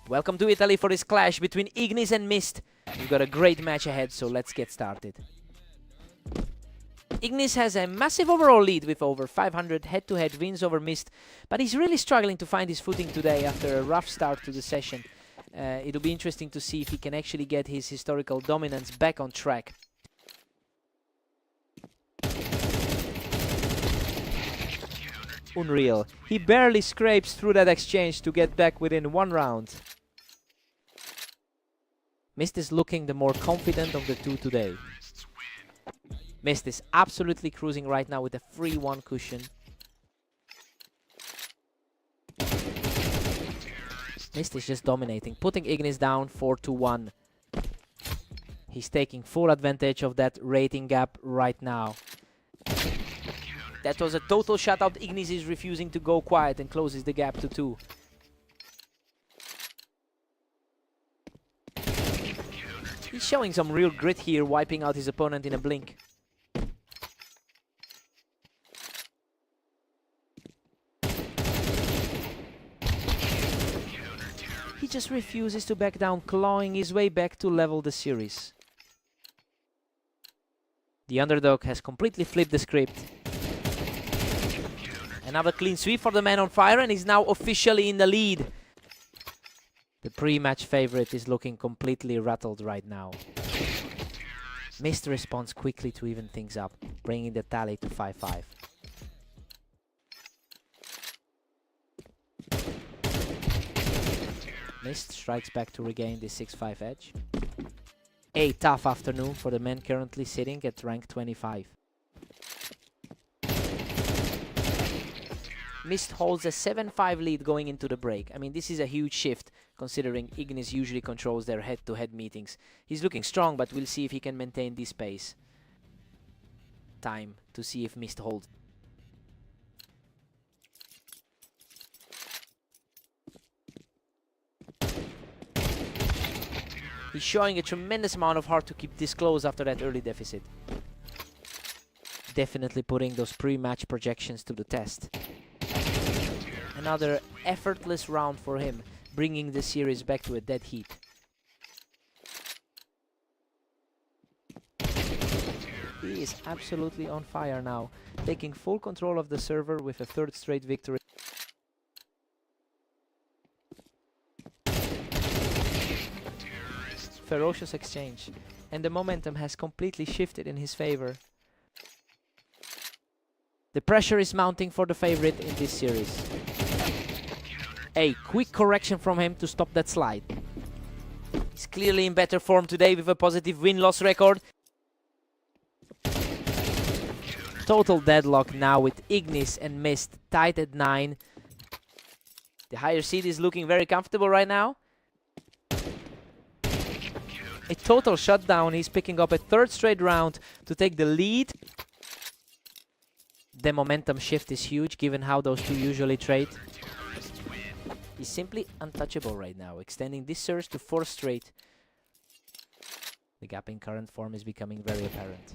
Welcome to Italy for this clash between Ignis and Mist. We've got a great match ahead, so let's get started. Ignis has a massive overall lead with over 500 head-to-head wins over Mist, but he's really struggling to find his footing today after a rough start to the session. It'll be interesting to see if he can actually get his historical dominance back on track. Unreal. He barely scrapes through that exchange to get back within one round. Mist is looking the more confident of the two today. Mist is absolutely cruising right now with a free one cushion. Mist is just dominating, putting Ignis down 4-1. He's taking full advantage of that rating gap right now. That was a total shutout. Ignis is refusing to go quiet and closes the gap to 2. He's showing some real grit here, wiping out his opponent in a blink. He just refuses to back down, clawing his way back to level the series. The underdog has completely flipped the script. Another clean sweep for the man on fire, and he's now officially in the lead. The pre-match favorite is looking completely rattled right now. Mist responds quickly to even things up, bringing the tally to 5-5. Mist strikes back to regain the 6-5 edge. A tough afternoon for the man currently sitting at rank 25. Mist holds a 7-5 lead going into the break. I mean, this is a huge shift, considering Ignis usually controls their head-to-head meetings. He's looking strong, but we'll see if he can maintain this pace. Time to see if Mist holds. He's showing a tremendous amount of heart to keep this close after that early deficit. Definitely putting those pre-match projections to the test. Another effortless round for him, bringing the series back to a dead heat. He is absolutely on fire now, taking full control of the server with a 3rd straight victory. Ferocious exchange, and the momentum has completely shifted in his favor. The pressure is mounting for the favorite in this series. A quick correction from him to stop that slide. He's clearly in better form today with a positive win-loss record. Total deadlock now with Ignis and Mist tied at 9. The higher seed is looking very comfortable right now. A total shutdown. He's picking up a 3rd straight round to take the lead. The momentum shift is huge given how those two usually trade. He's simply untouchable right now, extending this surge to 4 straight. The gap in current form is becoming very apparent.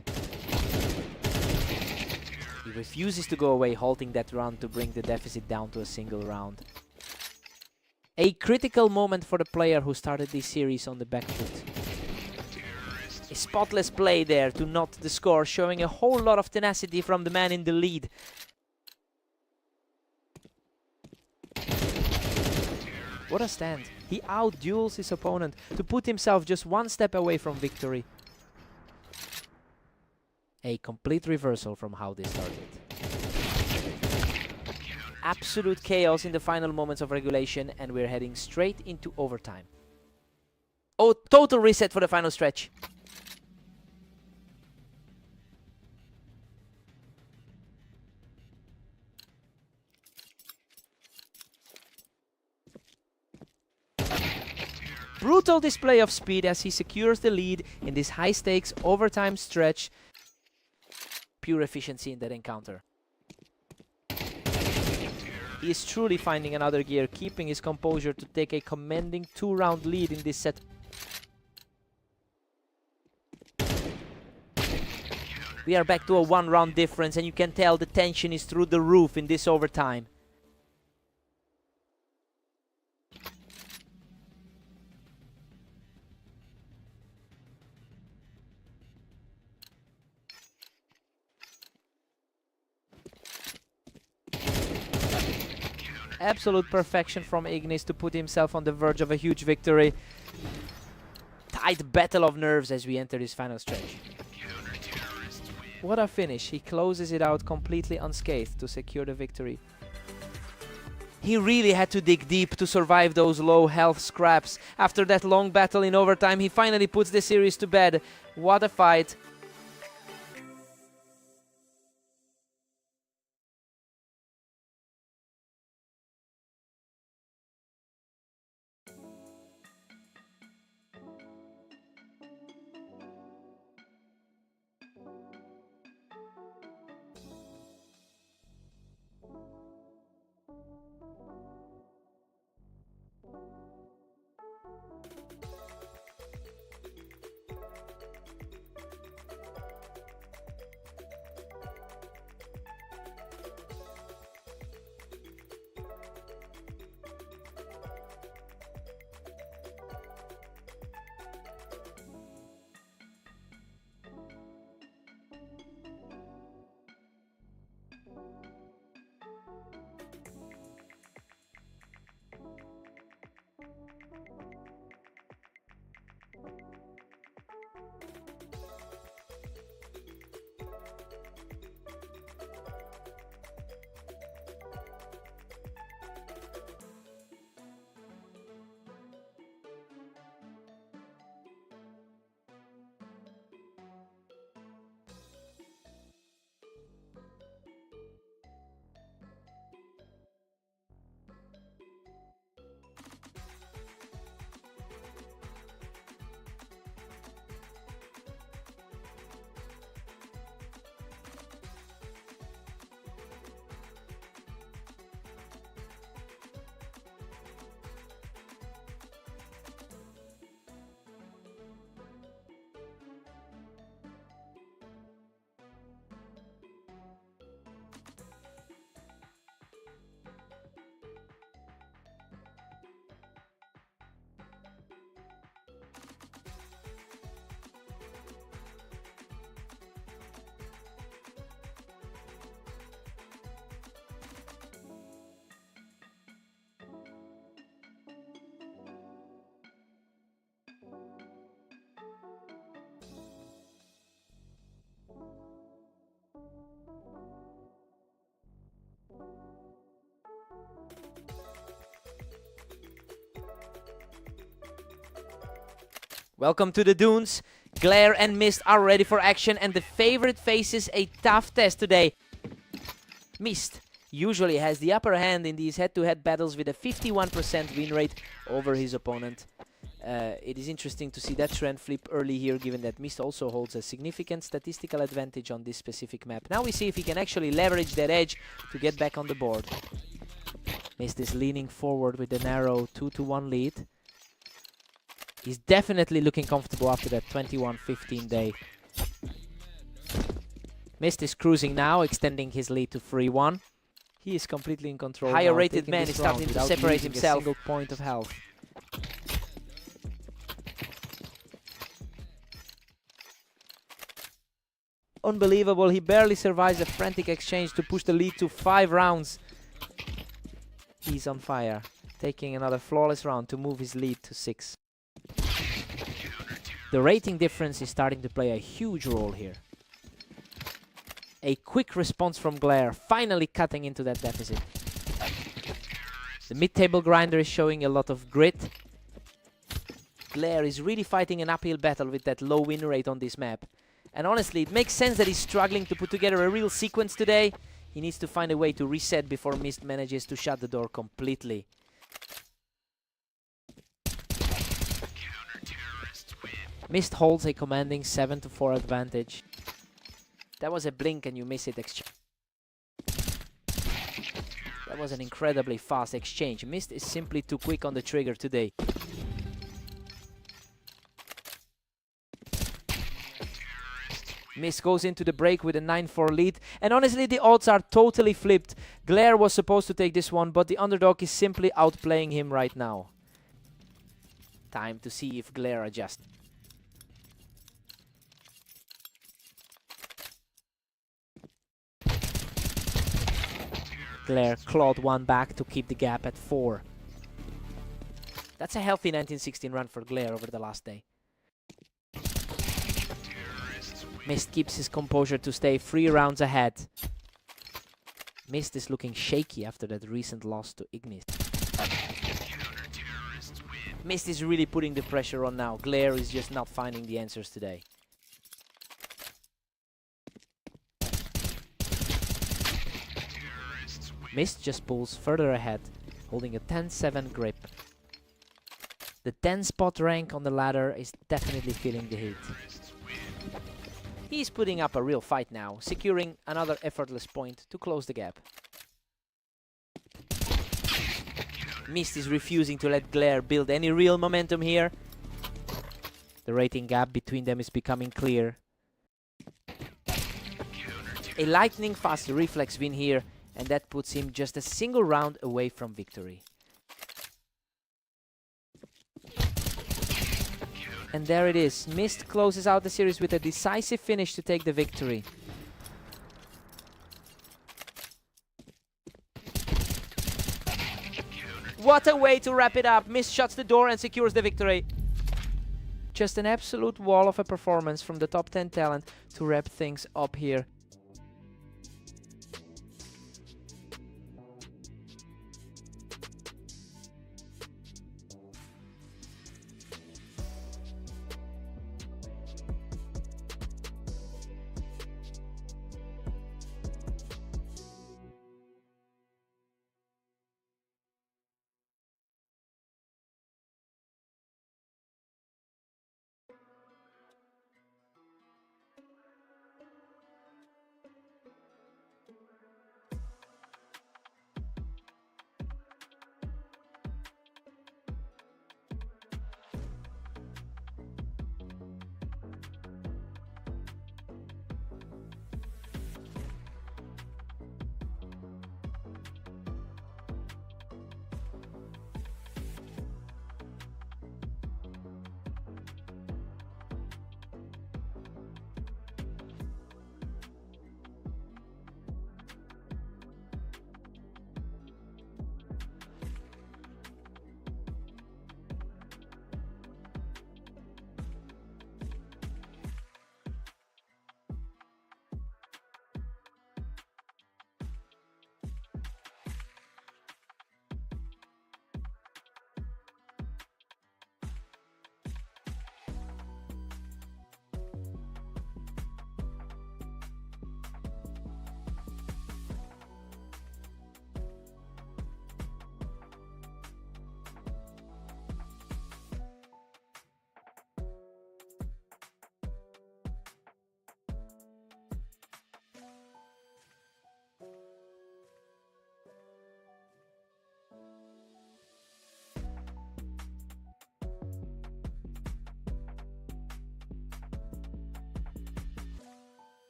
He refuses to go away, halting that round to bring the deficit down to a single round. A critical moment for the player who started this series on the back foot. A spotless play there to knot the score, showing a whole lot of tenacity from the man in the lead. What a stand. He outduels his opponent to put himself just one step away from victory. A complete reversal from how they started. Absolute chaos in the final moments of regulation, and we're heading straight into overtime. Oh, total reset for the final stretch. Brutal display of speed as he secures the lead in this high-stakes overtime stretch. Pure efficiency in that encounter. He is truly finding another gear, keeping his composure to take a commanding 2-round lead in this set. We are back to a 1-round difference, and you can tell the tension is through the roof in this overtime. Absolute perfection from Ignis to put himself on the verge of a huge victory. Tight battle of nerves as we enter this final stretch. What a finish. He closes it out completely unscathed to secure the victory. He really had to dig deep to survive those low health scraps. After that long battle in overtime, he finally puts the series to bed. What a fight. Welcome to the Dunes. Glare and Mist are ready for action, and the favorite faces a tough test today. Mist usually has the upper hand in these head-to-head battles with a 51% win rate over his opponent. It is interesting to see that trend flip early here, given that Mist also holds a significant statistical advantage on this specific map. Now we see if he can actually leverage that edge to get back on the board. Mist is leaning forward with a narrow 2-1 lead. He's definitely looking comfortable after that 21-15 day. Mist is cruising now, extending his lead to 3-1. He is completely in control. Higher rated man is starting to separate himself. A single point of health. Unbelievable, he barely survives a frantic exchange to push the lead to 5 rounds. He's on fire, taking another flawless round to move his lead to 6. The rating difference is starting to play a huge role here. A quick response from Glare, finally cutting into that deficit. The mid-table grinder is showing a lot of grit. Glare is really fighting an uphill battle with that low win rate on this map. And honestly, it makes sense that he's struggling to put together a real sequence today. He needs to find a way to reset before Mist manages to shut the door completely. Mist holds a commanding 7-4 advantage. That was a blink and you miss it exchange. That was an incredibly fast exchange. Mist is simply too quick on the trigger today. Mist goes into the break with a 9-4 lead. And honestly, the odds are totally flipped. Glare was supposed to take this one, but the underdog is simply outplaying him right now. Time to see if Glare adjusts. Glare clawed one back to keep the gap at 4. That's a healthy 1916 run for Glare over the last day. Mist keeps his composure to stay 3 rounds ahead. Mist is looking shaky after that recent loss to Ignis. Mist is really putting the pressure on now. Glare is just not finding the answers today. Mist just pulls further ahead, holding a 10-7 grip. The 10-spot rank on the ladder is definitely feeling the heat. He's putting up a real fight now, securing another effortless point to close the gap. Mist is refusing to let Glare build any real momentum here. The rating gap between them is becoming clear. A lightning-fast reflex win here, and that puts him just a single round away from victory. And there it is. Mist closes out the series with a decisive finish to take the victory. What a way to wrap it up. Mist shuts the door and secures the victory. Just an absolute wall of a performance from the top 10 talent to wrap things up here.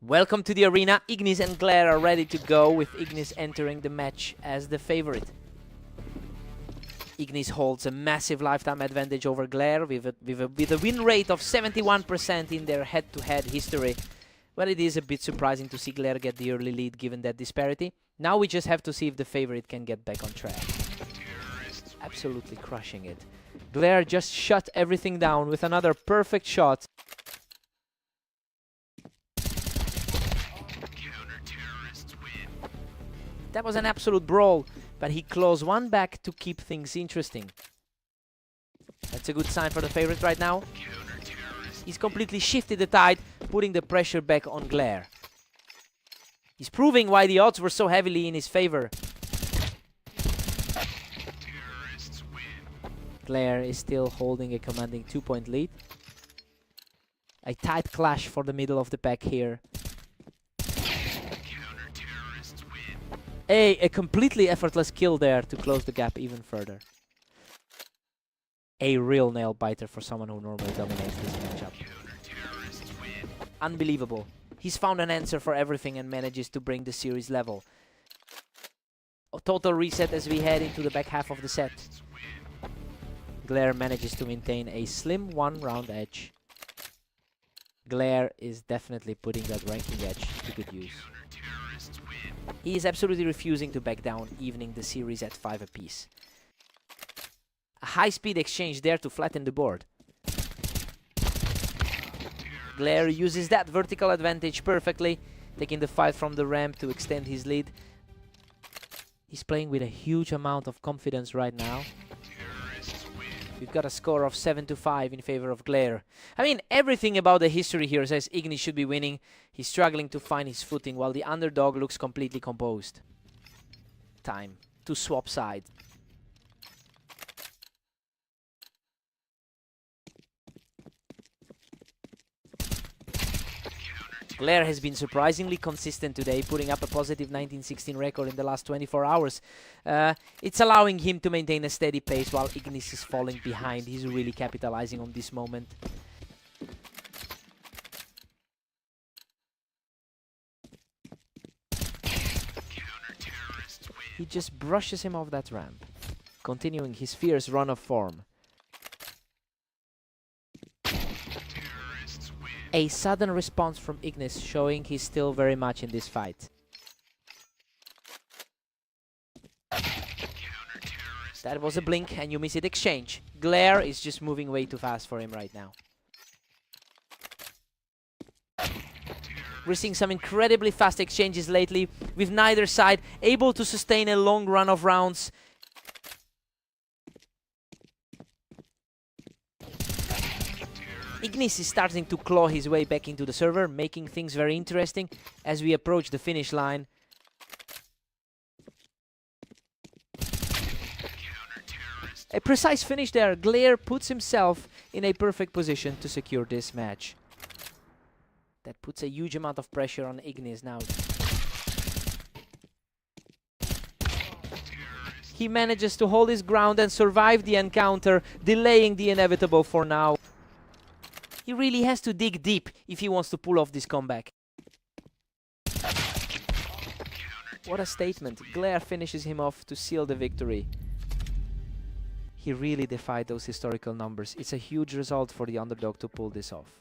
Welcome to the arena. Ignis and Glare are ready to go, with Ignis entering the match as the favorite. Ignis holds a massive lifetime advantage over Glare with a win rate of 71% in their head-to-head history. Well, it is a bit surprising to see Glare get the early lead given that disparity. Now we just have to see if the favorite can get back on track. Absolutely crushing it. Glare just shut everything down with another perfect shot. That was an absolute brawl, but he closed one back to keep things interesting. That's a good sign for the favorite right now. He's completely shifted the tide, putting the pressure back on Glare. He's proving why the odds were so heavily in his favor. Glare is still holding a commanding 2-point lead. A tight clash for the middle of the pack here. A completely effortless kill there to close the gap even further. A real nail biter for someone who normally dominates this matchup. Unbelievable. He's found an answer for everything and manages to bring the series level. A total reset as we head into the back half of the set. Glare manages to maintain a slim one-round edge. Glare is definitely putting that ranking edge to good use. He is absolutely refusing to back down, evening the series at 5 apiece. A high-speed exchange there to flatten the board. Glare uses that vertical advantage perfectly, taking the fight from the ramp to extend his lead. He's playing with a huge amount of confidence right now. We've got a score of 7-5 in favor of Glare. I mean, everything about the history here says Ignis should be winning. He's struggling to find his footing while the underdog looks completely composed. Time to swap sides. Glare has been surprisingly consistent today, putting up a positive 19-16 record in the last 24 hours. It's allowing him to maintain a steady pace while Ignis is falling behind. He's really capitalizing on this moment. He just brushes him off that ramp, continuing his fierce run of form. A sudden response from Ignis, showing he's still very much in this fight. That was a blink and you miss it exchange. Glare is just moving way too fast for him right now. We're seeing some incredibly fast exchanges lately, with neither side able to sustain a long run of rounds. Ignis is starting to claw his way back into the server, making things very interesting as we approach the finish line. A precise finish there. Glare puts himself in a perfect position to secure this match. That puts a huge amount of pressure on Ignis now. He manages to hold his ground and survive the encounter, delaying the inevitable for now. He really has to dig deep if he wants to pull off this comeback. What a statement. Glare finishes him off to seal the victory. He really defied those historical numbers. It's a huge result for the underdog to pull this off.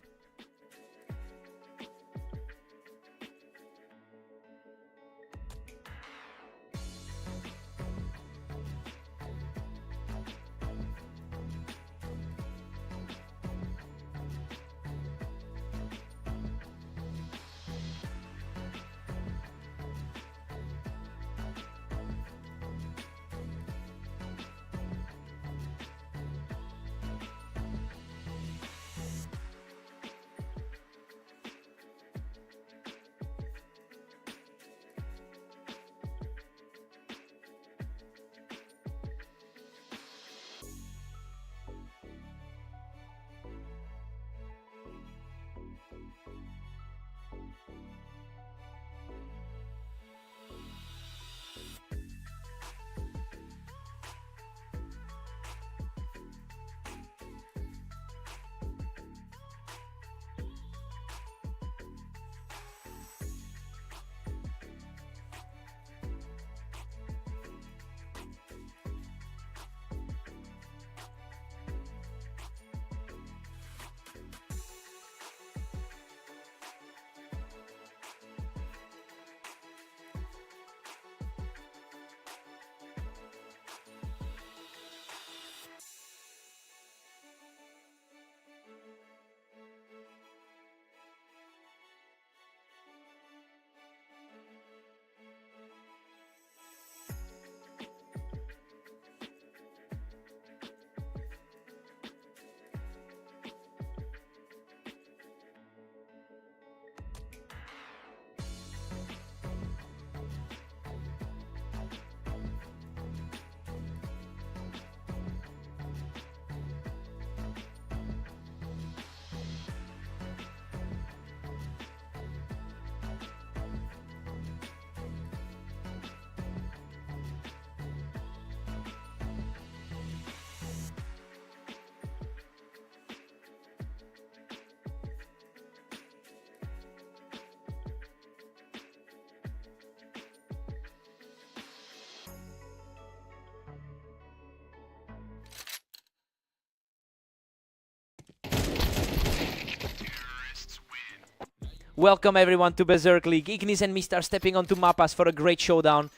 Welcome everyone to Berserk League. Ignis and Mist are stepping onto Mapas for a great showdown.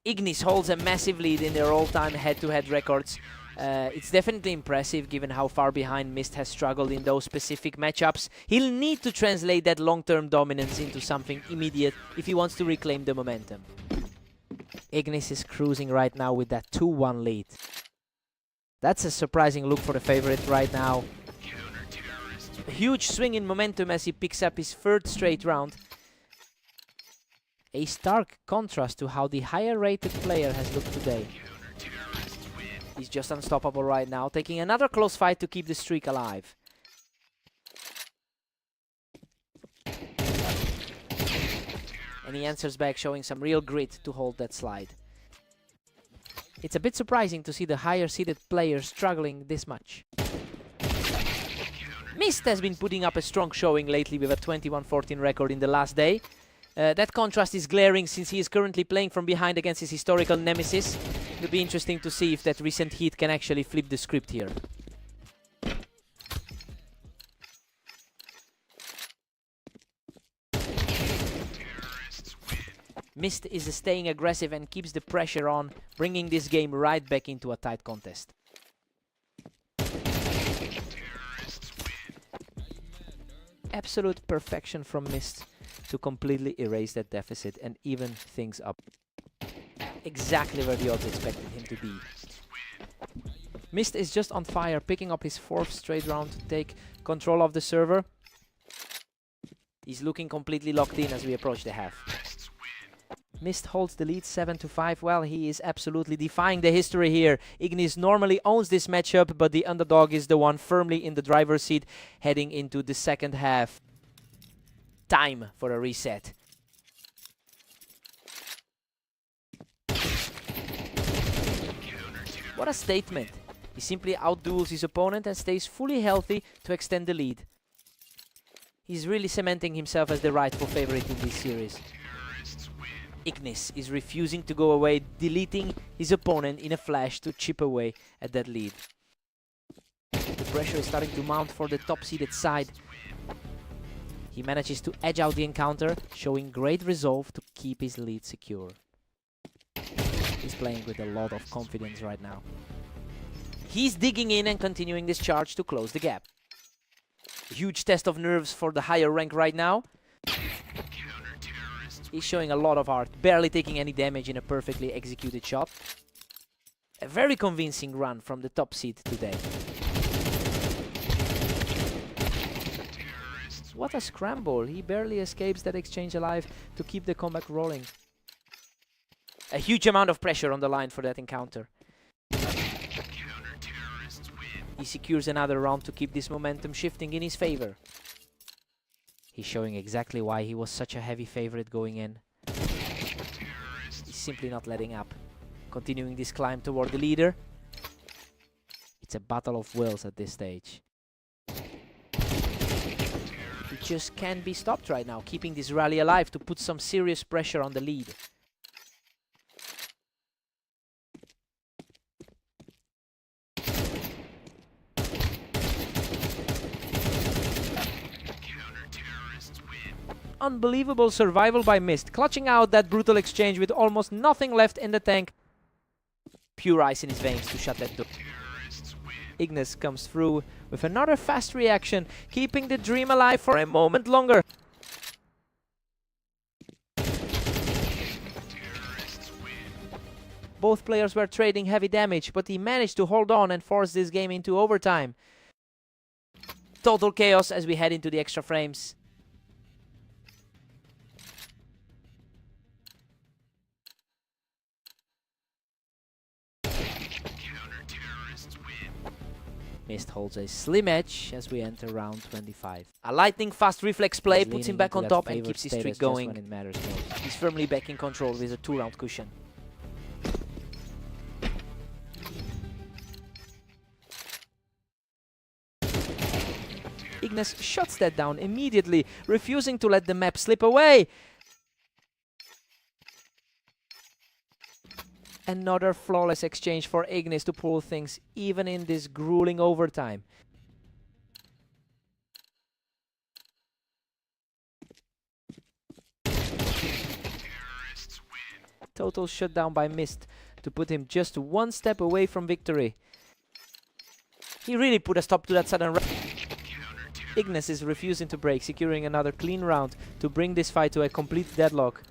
Ignis holds a massive lead in their all-time head-to-head records. It's definitely impressive given how far behind Mist has struggled in those specific matchups. He'll need to translate that long-term dominance into something immediate if he wants to reclaim the momentum. Ignis is cruising right now with that 2-1 lead. That's a surprising look for the favorite right now. A huge swing in momentum as he picks up his third straight round. A stark contrast to how the higher rated player has looked today. He's just unstoppable right now, taking another close fight to keep the streak alive. And he answers back, showing some real grit to hold that slide. It's a bit surprising to see the higher seeded player struggling this much. Mist has been putting up a strong showing lately with a 21-14 record in the last day. That contrast is glaring since he is currently playing from behind against his historical nemesis. It'll be interesting to see if that recent heat can actually flip the script here. Mist is staying aggressive and keeps the pressure on, bringing this game right back into a tight contest. Absolute perfection from Mist to completely erase that deficit and even things up. Exactly where the odds expected him to be. Mist is just on fire, picking up his fourth straight round to take control of the server. He's looking completely locked in as we approach the half. Mist holds the lead 7-5. Well, he is absolutely defying the history here. Ignis normally owns this matchup, but the underdog is the one firmly in the driver's seat heading into the second half. Time for a reset. What a statement. He simply outduels his opponent and stays fully healthy to extend the lead. He's really cementing himself as the rightful favorite in this series. Ignis is refusing to go away, deleting his opponent in a flash to chip away at that lead. The pressure is starting to mount for the top-seeded side. He manages to edge out the encounter, showing great resolve to keep his lead secure. He's playing with a lot of confidence right now. He's digging in and continuing this charge to close the gap. A huge test of nerves for the higher rank right now. He's showing a lot of heart, barely taking any damage in a perfectly executed shot. A very convincing run from the top seed today. What a scramble. He barely escapes that exchange alive to keep the comeback rolling. A huge amount of pressure on the line for that encounter. He secures another round to keep this momentum shifting in his favor. He's showing exactly why he was such a heavy favorite going in. He's simply not letting up. Continuing this climb toward the leader. It's a battle of wills at this stage. He just can't be stopped right now, keeping this rally alive to put some serious pressure on the lead. Unbelievable survival by Mist, clutching out that brutal exchange with almost nothing left in the tank. Pure ice in his veins to shut that door. Ignis comes through with another fast reaction, keeping the dream alive for a moment longer. Both players were trading heavy damage, but he managed to hold on and force this game into overtime. Total chaos as we head into the extra frames. Mist holds a slim edge as we enter round 25. A lightning fast reflex play puts him back on top and keeps his streak going. He's firmly back in control with a 2-round cushion. Ignis shuts that down immediately, refusing to let the map slip away. Another flawless exchange for Ignis to pull things even in this grueling overtime. Total shutdown by Mist to put him just one step away from victory. He really put a stop to that sudden rush. Ignis is refusing to break, securing another clean round to bring this fight to a complete deadlock.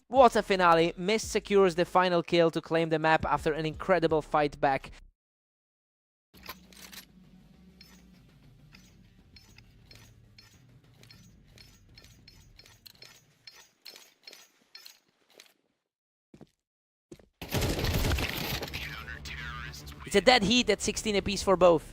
What a finale! Mist secures the final kill to claim the map after an incredible fight back. It's a dead heat at 16 apiece for both.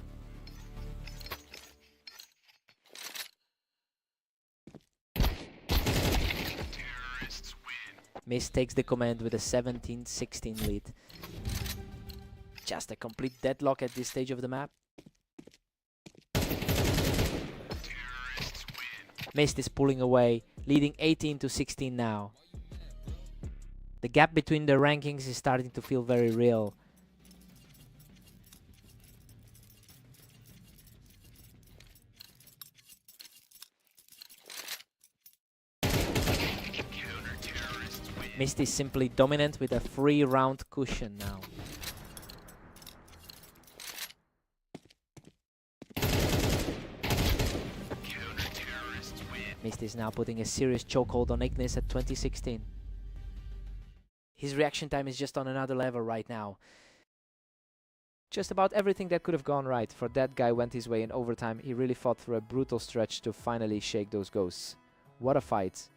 Mist takes the command with a 17-16 lead. Just a complete deadlock at this stage of the map. Mist is pulling away, leading 18-16 now. The gap between the rankings is starting to feel very real. Mist is simply dominant with a 3-round cushion now. Mist is now putting a serious chokehold on Ignis at 2016. His reaction time is just on another level right now. Just about everything that could have gone right for that guy went his way in overtime. He really fought through a brutal stretch to finally shake those ghosts. What a fight.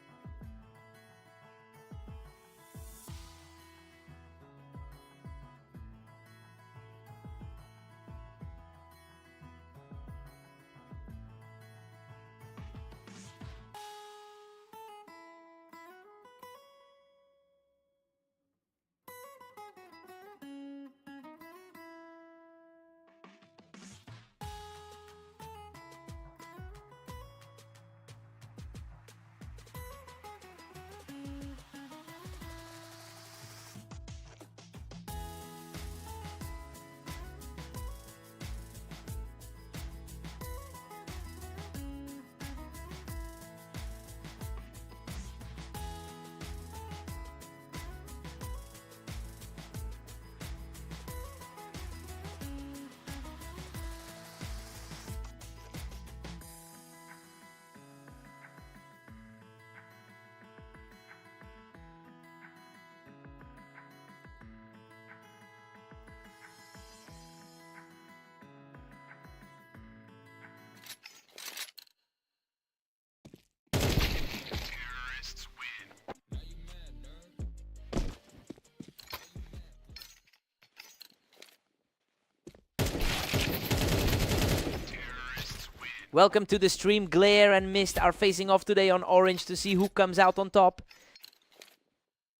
Welcome to the stream. Glare and Mist are facing off today on Orange to see who comes out on top.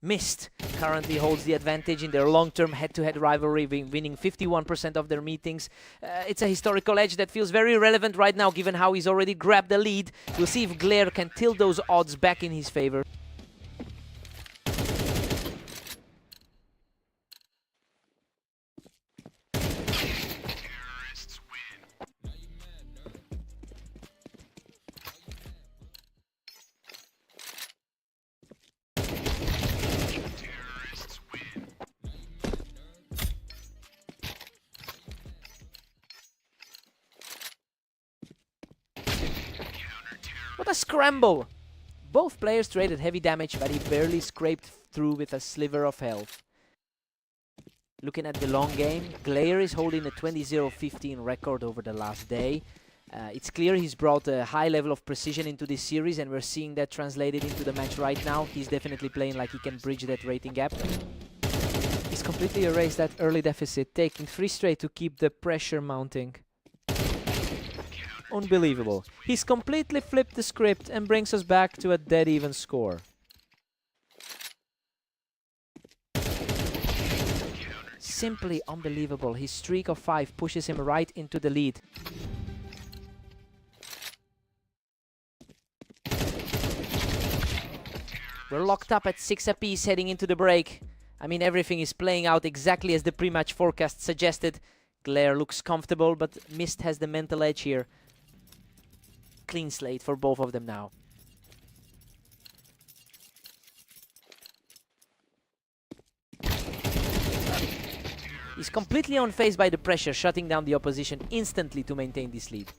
Mist currently holds the advantage in their long-term head-to-head rivalry, winning 51% of their meetings. It's a historical edge that feels very relevant right now, given how he's already grabbed the lead. We'll see if Glare can tilt those odds back in his favor. What a scramble! Both players traded heavy damage, but he barely scraped through with a sliver of health. Looking at the long game, Glare is holding a 20-0-15 record over the last day. It's clear he's brought a high level of precision into this series, and we're seeing that translated into the match right now. He's definitely playing like he can bridge that rating gap. He's completely erased that early deficit, taking 3 straight to keep the pressure mounting. Unbelievable. He's completely flipped the script and brings us back to a dead even score. Simply unbelievable. His streak of 5 pushes him right into the lead. We're locked up at 6 apiece heading into the break. I mean, everything is playing out exactly as the pre-match forecast suggested. Glare looks comfortable, but Mist has the mental edge here. Clean slate for both of them now. He's completely unfazed by the pressure, shutting down the opposition instantly to maintain this lead.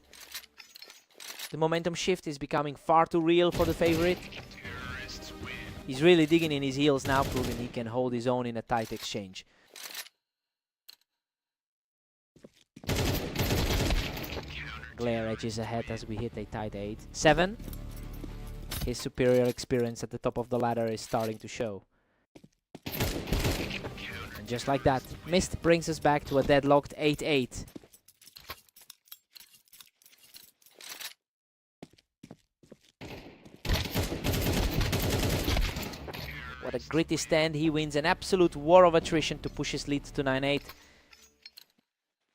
The momentum shift is becoming far too real for the favorite. He's really digging in his heels now, proving he can hold his own in a tight exchange. Glare edges ahead as we hit a tight 8-7. His superior experience at the top of the ladder is starting to show. And just like that, Mist brings us back to a deadlocked 8-8. What a gritty stand. He wins an absolute war of attrition to push his lead to 9-8.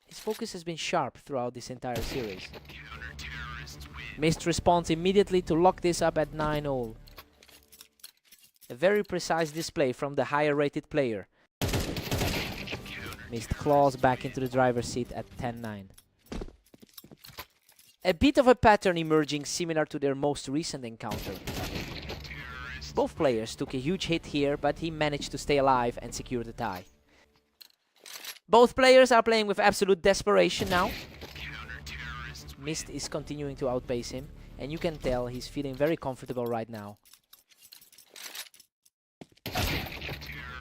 His focus has been sharp throughout this entire series. Mist responds immediately to lock this up at 9-all. A very precise display from the higher rated player. Mist claws back into the driver's seat at 10-9. A bit of a pattern emerging similar to their most recent encounter. Both players took a huge hit here, but he managed to stay alive and secure the tie. Both players are playing with absolute desperation now. Mist is continuing to outpace him, and you can tell he's feeling very comfortable right now.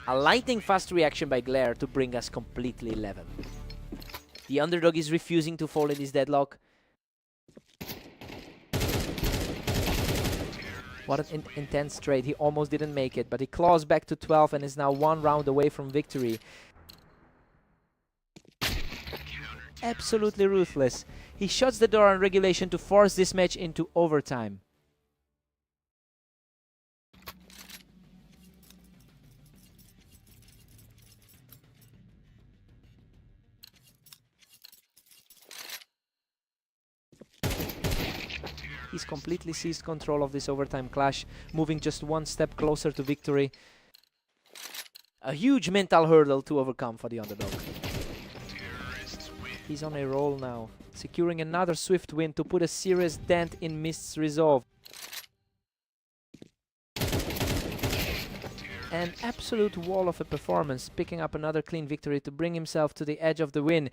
A lightning fast reaction by Glare to bring us completely level. The underdog is refusing to fall in this deadlock. What an intense trade. He almost didn't make it, but he claws back to 12 and is now 1 round away from victory. Absolutely ruthless. He shuts the door on regulation to force this match into overtime. He's completely seized control of this overtime clash, moving just 1 step closer to victory. A huge mental hurdle to overcome for the underdog. He's on a roll now, securing another swift win to put a serious dent in Mist's resolve. An absolute wall of a performance, picking up another clean victory to bring himself to the edge of the win.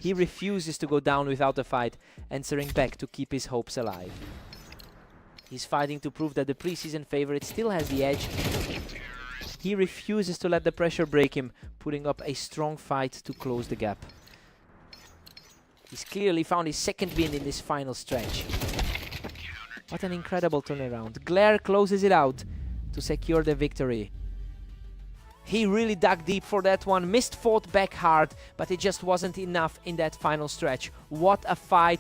He refuses to go down without a fight, answering back to keep his hopes alive. He's fighting to prove that the preseason favorite still has the edge. He refuses to let the pressure break him, putting up a strong fight to close the gap. He's clearly found his second win in this final stretch. What an incredible turnaround. Glare closes it out to secure the victory. He really dug deep for that one. Mist fought back hard, but it just wasn't enough in that final stretch. What a fight.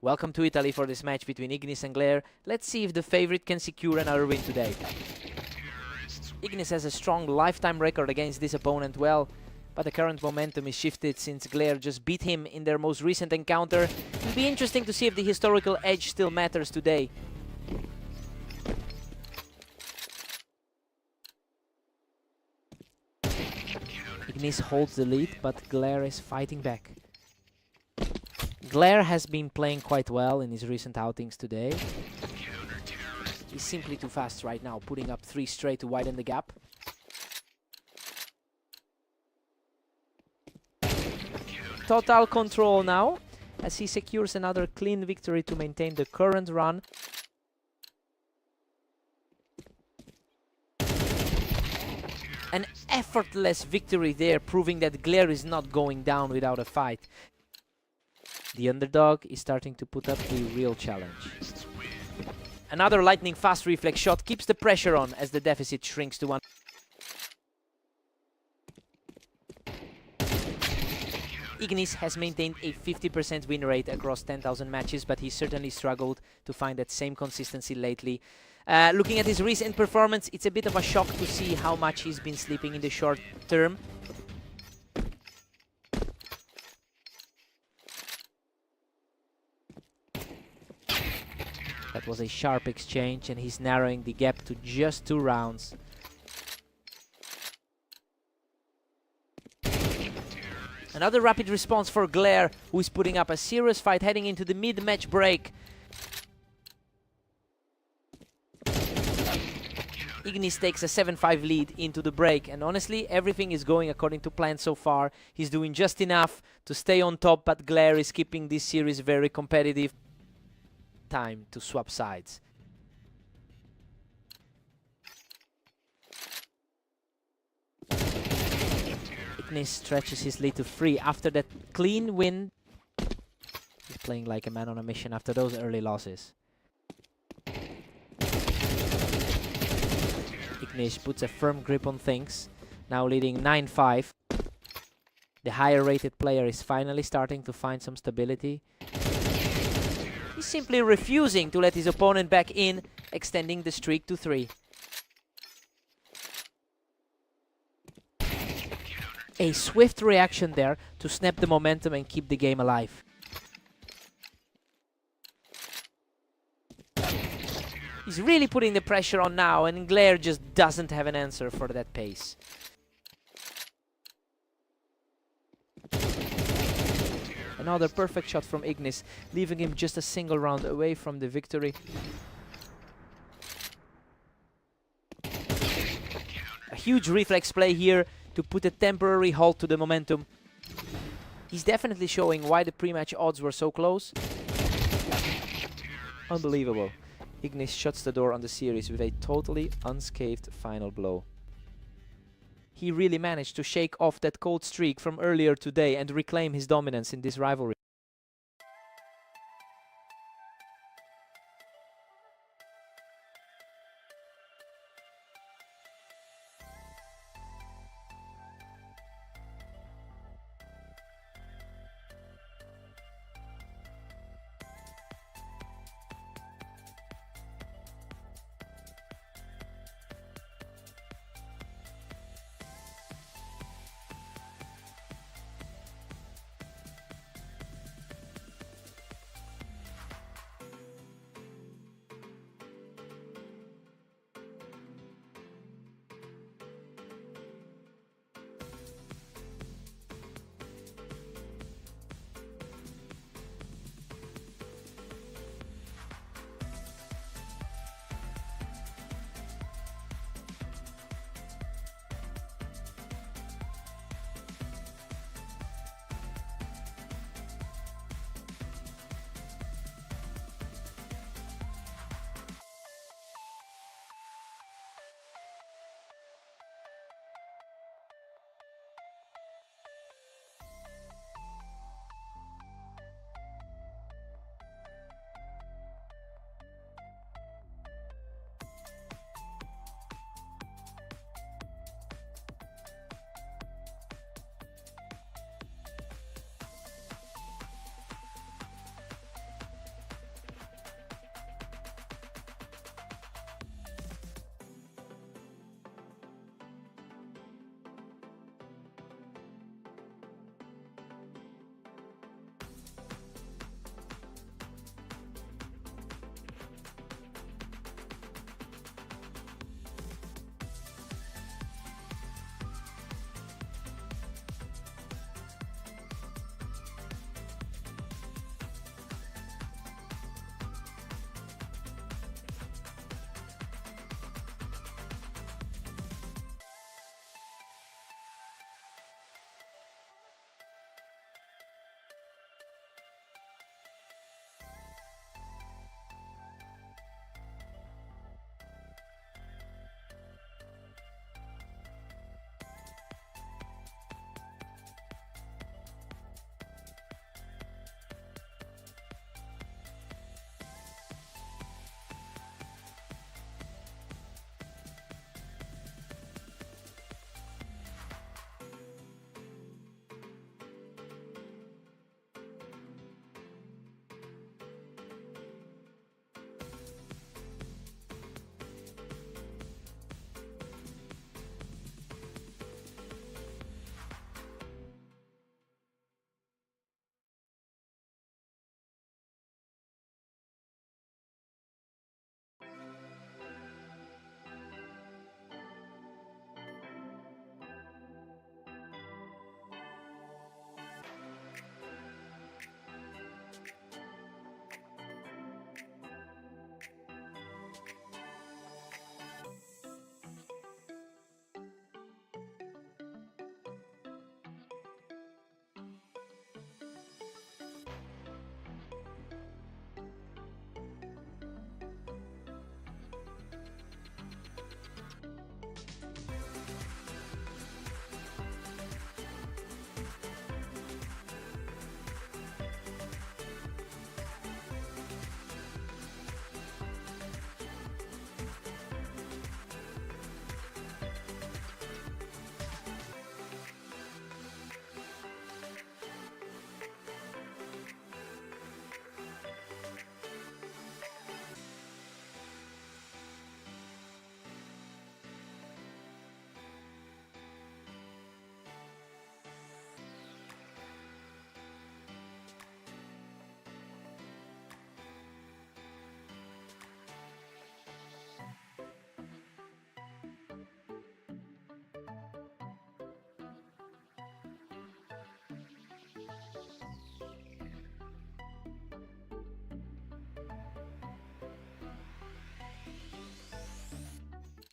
Welcome to Italy for this match between Ignis and Glare. Let's see if the favorite can secure another win today. Ignis has a strong lifetime record against this opponent, but the current momentum is shifted since Glare just beat him in their most recent encounter. It'll be interesting to see if the historical edge still matters today. Ignis holds the lead, but Glare is fighting back. Glare has been playing quite well in his recent outings today. He's simply too fast right now, putting up 3 straight to widen the gap. Total control now, as he secures another clean victory to maintain the current run. An effortless victory there, proving that Glare is not going down without a fight. The underdog is starting to put up a real challenge. Another lightning fast reflex shot keeps the pressure on as the deficit shrinks to 1. Ignis has maintained a 50% win rate across 10,000 matches, but he certainly struggled to find that same consistency lately. Looking at his recent performance, it's a bit of a shock to see how much he's been sleeping in the short term. That was a sharp exchange, and he's narrowing the gap to just 2 rounds. Another rapid response for Glare, who is putting up a serious fight heading into the mid-match break. Ignis takes a 7-5 lead into the break, and honestly, everything is going according to plan so far. He's doing just enough to stay on top, but Glare is keeping this series very competitive. Time to swap sides. Ignis stretches his lead to 3 after that clean win. He's playing like a man on a mission after those early losses. Ignis puts a firm grip on things, now leading 9-5. The higher rated player is finally starting to find some stability. He's simply refusing to let his opponent back in, extending the streak to 3. A swift reaction there to snap the momentum and keep the game alive. He's really putting the pressure on now, and Glare just doesn't have an answer for that pace. Another perfect shot from Ignis, leaving him just a single round away from the victory. A huge reflex play here to put a temporary halt to the momentum. He's definitely showing why the pre-match odds were so close. Unbelievable. Ignis shuts the door on the series with a totally unscathed final blow. He really managed to shake off that cold streak from earlier today and reclaim his dominance in this rivalry.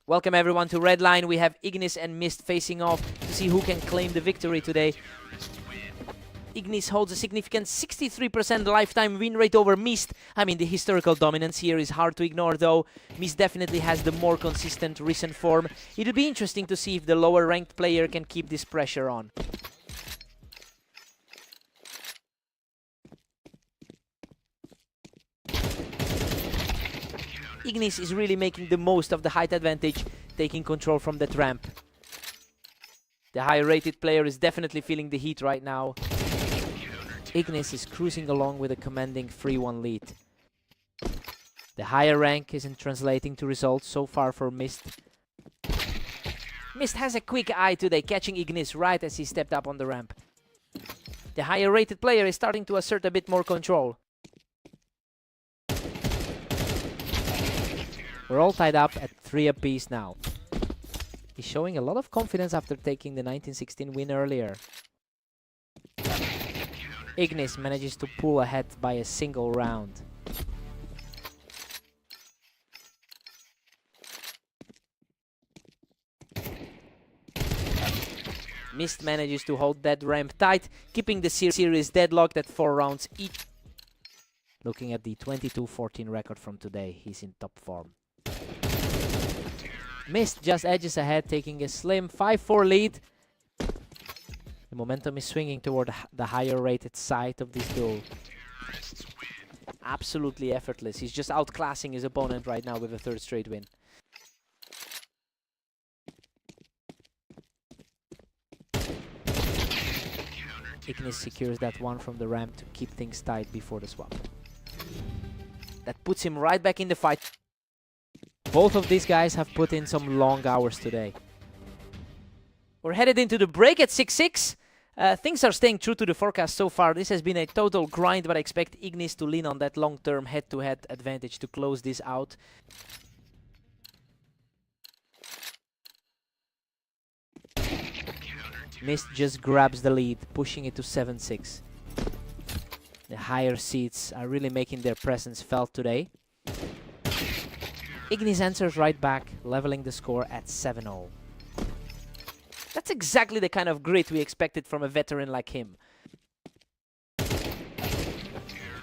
Welcome everyone to Red Line. We have Ignis and Mist facing off to see who can claim the victory today. Ignis holds a significant 63% lifetime win rate over Mist. I mean, the historical dominance here is hard to ignore though. Mist definitely has the more consistent recent form. It'll be interesting to see if the lower ranked player can keep this pressure on. Ignis is really making the most of the height advantage, taking control from that ramp. The higher rated player is definitely feeling the heat right now. Ignis is cruising along with a commanding 3-1 lead. The higher rank isn't translating to results so far for Mist. Mist has a quick eye today, catching Ignis right as he stepped up on the ramp. The higher rated player is starting to assert a bit more control. We're all tied up at 3 apiece now. He's showing a lot of confidence after taking the 1916 win earlier. Ignis manages to pull ahead by a single round. Mist manages to hold that ramp tight, keeping the series deadlocked at 4 rounds each. Looking at the 22-14 record from today, he's in top form. Mist just edges ahead, taking a slim 5-4 lead. The momentum is swinging toward the higher rated side of this duel. Absolutely effortless. He's just outclassing his opponent right now with a 3rd straight win. Ignis secures that one from the ramp to keep things tight before the swap. That puts him right back in the fight. Both of these guys have put in some long hours today. We're headed into the break at 6-6. Things are staying true to the forecast so far. This has been a total grind, but I expect Ignis to lean on that long-term head-to-head advantage to close this out. Mist just grabs the lead, pushing it to 7-6. The higher seeds are really making their presence felt today. Ignis answers right back, leveling the score at 7-0. That's exactly the kind of grit we expected from a veteran like him.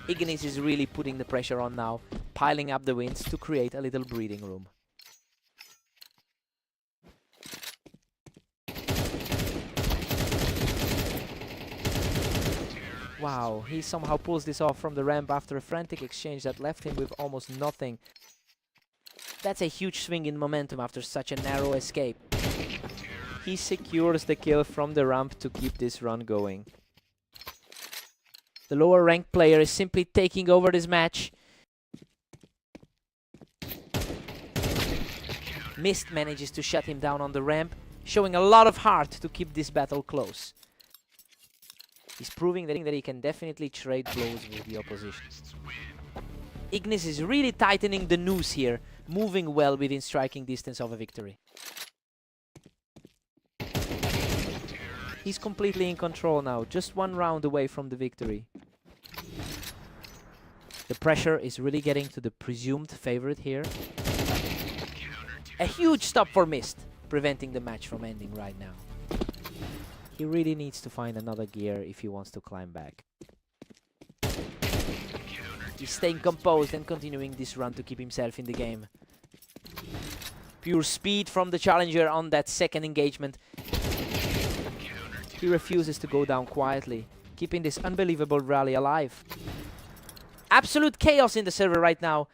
Ignis is really putting the pressure on now, piling up the wins to create a little breathing room. Wow, he somehow pulls this off from the ramp after a frantic exchange that left him with almost nothing. That's a huge swing in momentum after such a narrow escape. He secures the kill from the ramp to keep this run going. The lower ranked player is simply taking over this match. Mist manages to shut him down on the ramp, showing a lot of heart to keep this battle close. He's proving that he can definitely trade blows with the opposition. Ignis is really tightening the noose here, moving well within striking distance of a victory. He's completely in control now, just 1 round away from the victory. The pressure is really getting to the presumed favorite here. A huge stop for Mist, preventing the match from ending right now. He really needs to find another gear if he wants to climb back. He's staying composed and continuing this run to keep himself in the game. Pure speed from the challenger on that second engagement. He refuses to go down quietly, keeping this unbelievable rally alive. Absolute chaos in the server right now.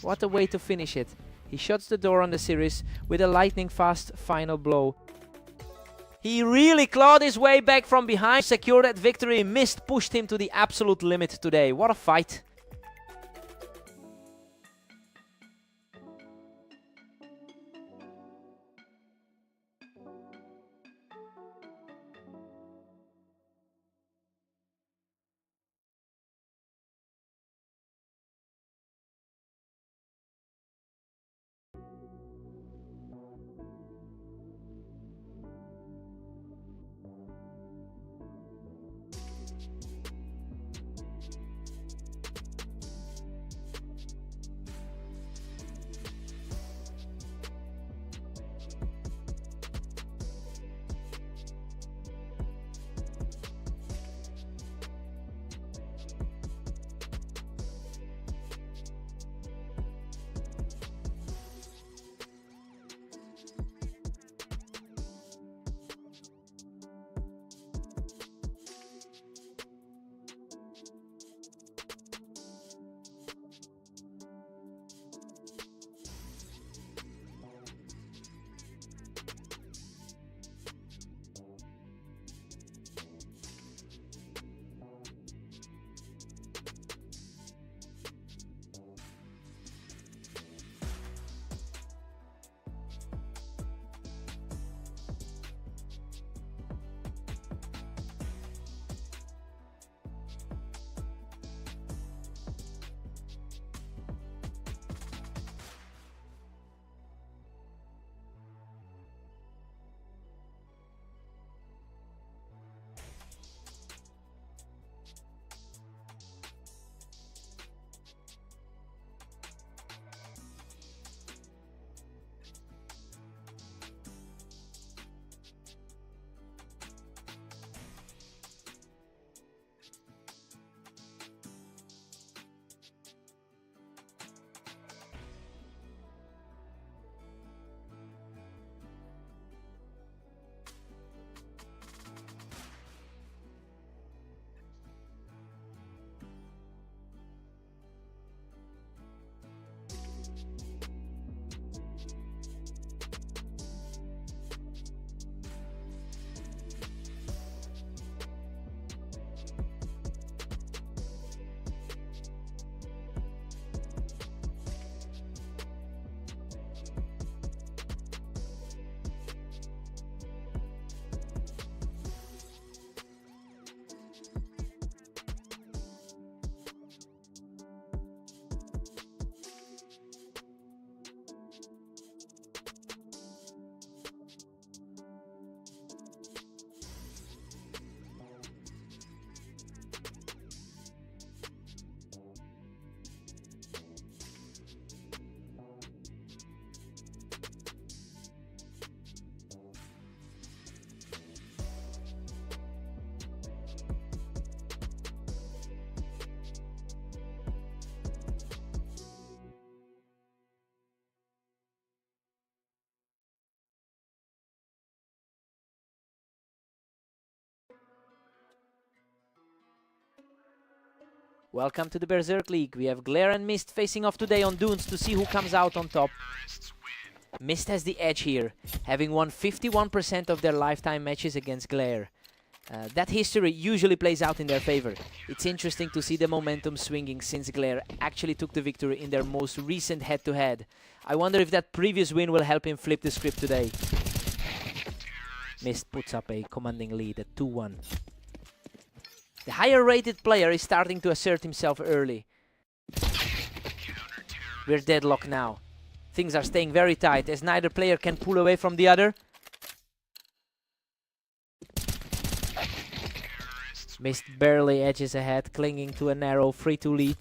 What a way to finish it. He shuts the door on the series with a lightning fast final blow. He really clawed his way back from behind, secured that victory. Mist pushed him to the absolute limit today. What a fight. Welcome to the Berserk League. We have Glare and Mist facing off today on Dunes to see who comes out on top. Mist has the edge here, having won 51% of their lifetime matches against Glare. That history usually plays out in their favor. It's interesting to see the momentum swinging since Glare actually took the victory in their most recent head-to-head. I wonder if that previous win will help him flip the script today. Mist puts up a commanding lead at 2-1. The higher rated player is starting to assert himself early. We're deadlocked now. Things are staying very tight as neither player can pull away from the other. Mist barely edges ahead, clinging to a narrow 3-2 lead.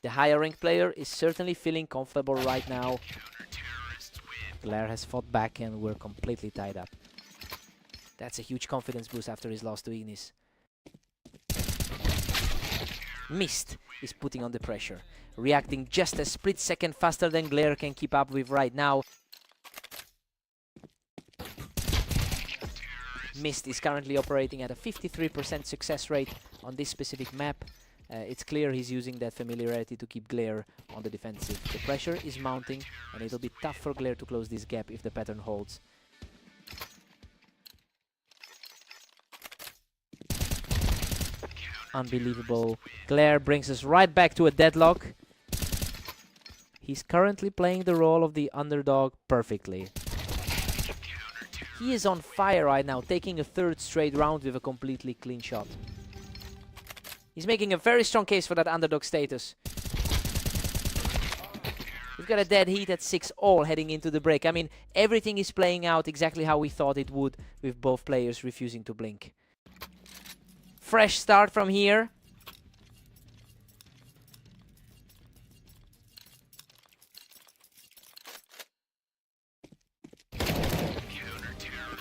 The higher ranked player is certainly feeling comfortable right now. Glare has fought back and we're completely tied up. That's a huge confidence boost after his loss to Ignis. Mist is putting on the pressure, reacting just a split second faster than Glare can keep up with right now. Mist is currently operating at a 53% success rate on this specific map. It's clear he's using that familiarity to keep Glare on the defensive. The pressure is mounting and it'll be tough for Glare to close this gap if the pattern holds. Unbelievable. Glare brings us right back to a deadlock. He's currently playing the role of the underdog perfectly. He is on fire right now, taking a third straight round with a completely clean shot. He's making a very strong case for that underdog status. We've got a dead heat at 6-all heading into the break. I mean, everything is playing out exactly how we thought it would, with both players refusing to blink. Fresh start from here.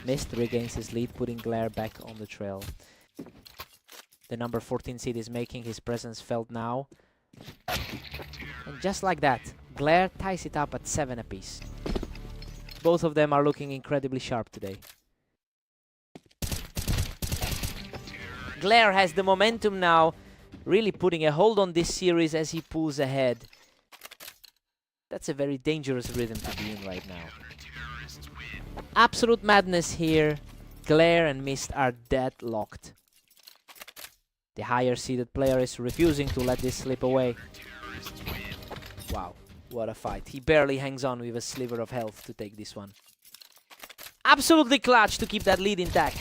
Mist regains his lead, putting Glare back on the trail. The number 14 seed is making his presence felt now. And just like that, Glare ties it up at 7 apiece. Both of them are looking incredibly sharp today. Glare has the momentum now, really putting a hold on this series as he pulls ahead. That's a very dangerous rhythm to be in right now. Absolute madness here. Glare and Mist are deadlocked. The higher seeded player is refusing to let this slip away. Wow, what a fight. He barely hangs on with a sliver of health to take this one. Absolutely clutch to keep that lead intact.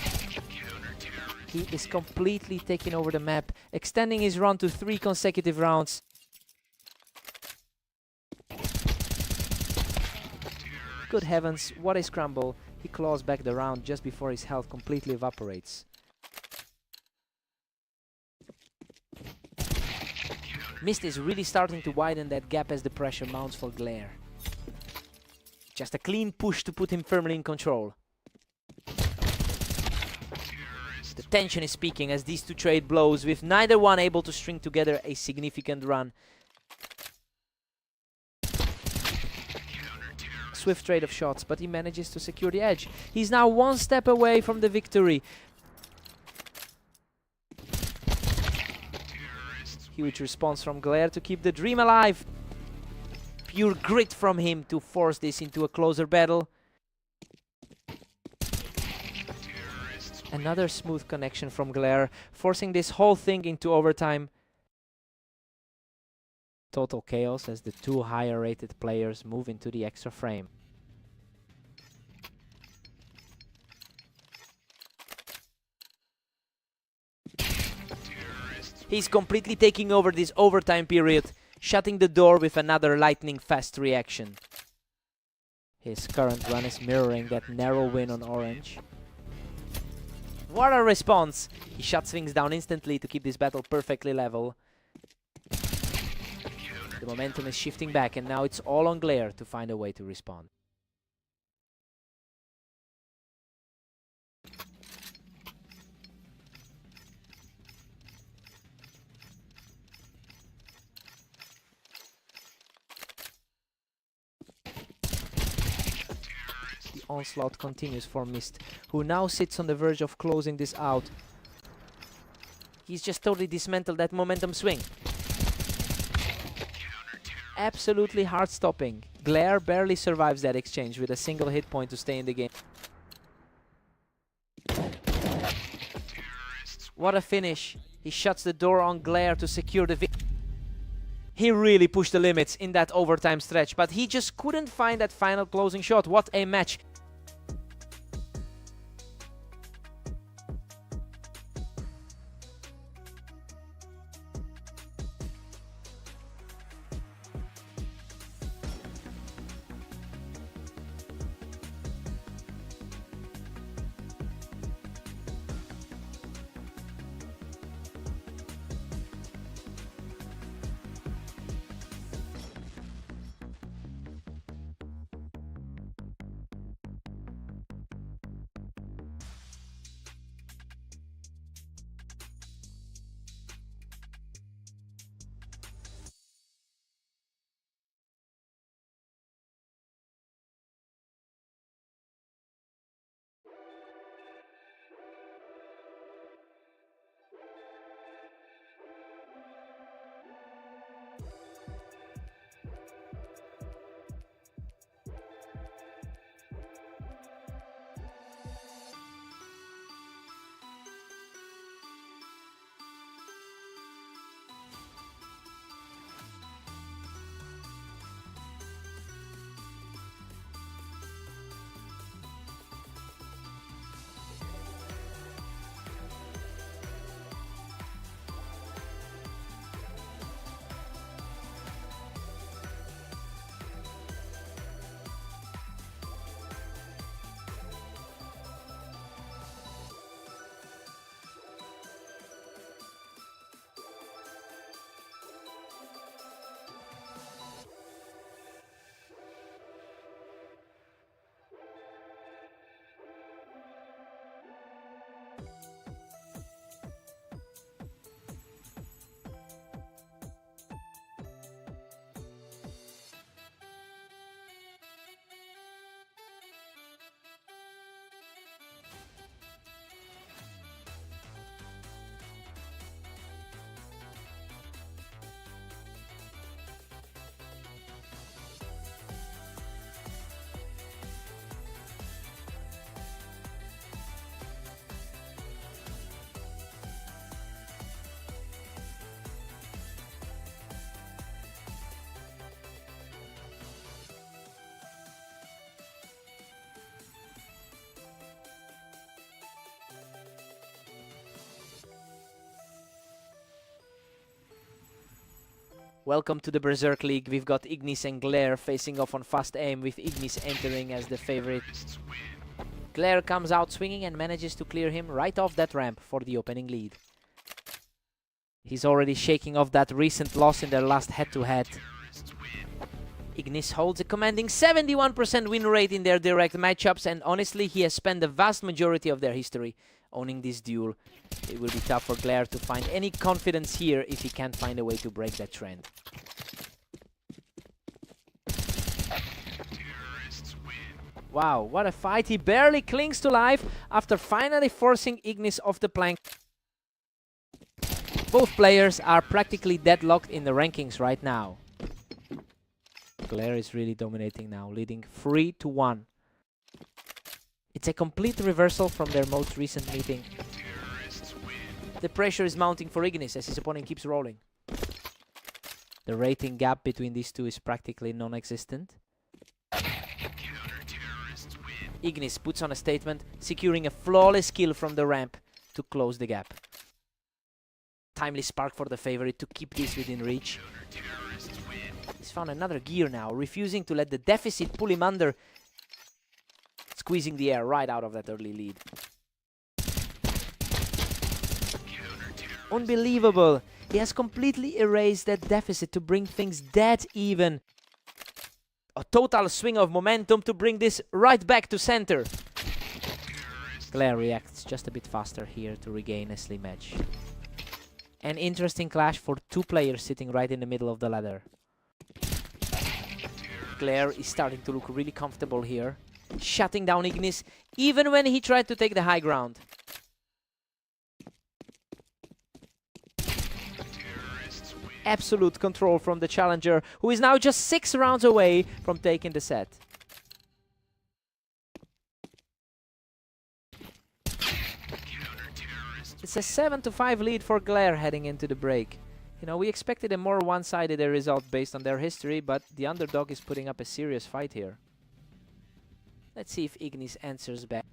He is completely taking over the map, extending his run to 3 consecutive rounds. Good heavens, what a scramble. He claws back the round just before his health completely evaporates. Mist is really starting to widen that gap as the pressure mounts for Glare. Just a clean push to put him firmly in control. The tension is peaking as these two trade blows, with neither one able to string together a significant run. Swift trade of shots, but he manages to secure the edge. He's now 1 step away from the victory. Huge response from Glare to keep the dream alive. Pure grit from him to force this into a closer battle. Another smooth connection from Glare, forcing this whole thing into overtime. Total chaos as the 2 higher rated players move into the extra frame. He's completely taking over this overtime period, shutting the door with another lightning fast reaction. His current run is mirroring that narrow win on Orange. What a response! He shuts things down instantly to keep this battle perfectly level. The momentum is shifting back and now it's all on Glare to find a way to respond. The onslaught continues for Mist, who now sits on the verge of closing this out. He's just totally dismantled that momentum swing. Absolutely heart-stopping. Glare barely survives that exchange with a single hit point to stay in the game. What a finish. He shuts the door on Glare to secure the victory. He really pushed the limits in that overtime stretch, but he just couldn't find that final closing shot. What a match. Welcome to the Berserk League. We've got Ignis and Glare facing off on fast aim, with Ignis entering as the favorite. Glare comes out swinging and manages to clear him right off that ramp for the opening lead. He's already shaking off that recent loss in their last head-to-head. Ignis holds a commanding 71% win rate in their direct matchups, and honestly, he has spent the vast majority of their history owning this duel. It will be tough for Glare to find any confidence here if he can't find a way to break that trend. Wow, what a fight. He barely clings to life after finally forcing Ignis off the plank. Both players are practically deadlocked in the rankings right now. Glare is really dominating now, leading 3-1. It's a complete reversal from their most recent meeting. The pressure is mounting for Ignis as his opponent keeps rolling. The rating gap between these two is practically non-existent. Ignis puts on a statement, securing a flawless kill from the ramp to close the gap. Timely spark for the favorite to keep this within reach. He's found another gear now, refusing to let the deficit pull him under, squeezing the air right out of that early lead. Unbelievable! He has completely erased that deficit to bring things dead even. A total swing of momentum to bring this right back to center. Glare reacts just a bit faster here to regain a slim edge. An interesting clash for two players sitting right in the middle of the ladder. Glare is starting to look really comfortable here, shutting down Ignis even when he tried to take the high ground. absolute control from the challenger, who is now just 6 rounds away from taking the set. It's a 7-5 lead for Glare heading into the break. You know, we expected a more one-sided result based on their history, but the underdog is putting up a serious fight here. Let's see if Ignis answers back.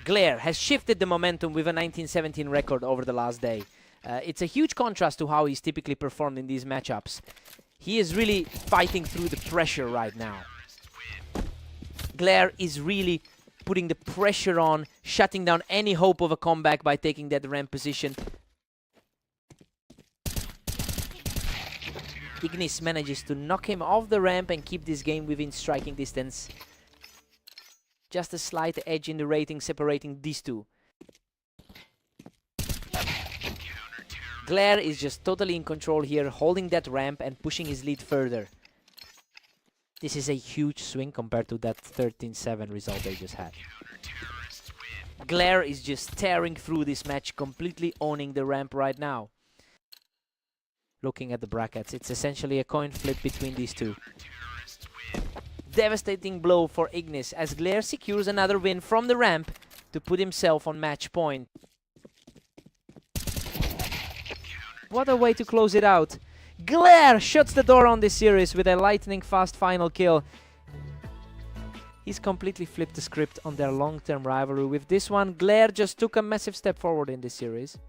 Glare has shifted the momentum with a 1917 record over the last day. It's a huge contrast to how he's typically performed in these matchups. He is really fighting through the pressure right now. Glare is really putting the pressure on, shutting down any hope of a comeback by taking that ramp position. Ignis manages to knock him off the ramp and keep this game within striking distance. Just a slight edge in the rating separating these two. Glare is just totally in control here, holding that ramp and pushing his lead further. This is a huge swing compared to that 13-7 result they just had. Glare is just tearing through this match, completely owning the ramp right now. Looking at the brackets, it's essentially a coin flip between these two. Devastating blow for Ignis as Glare secures another win from the ramp to put himself on match point. What a way to close it out. Glare shuts the door on this series with a lightning fast final kill. He's completely flipped the script on their long-term rivalry. With this one, Glare just took a massive step forward in this series.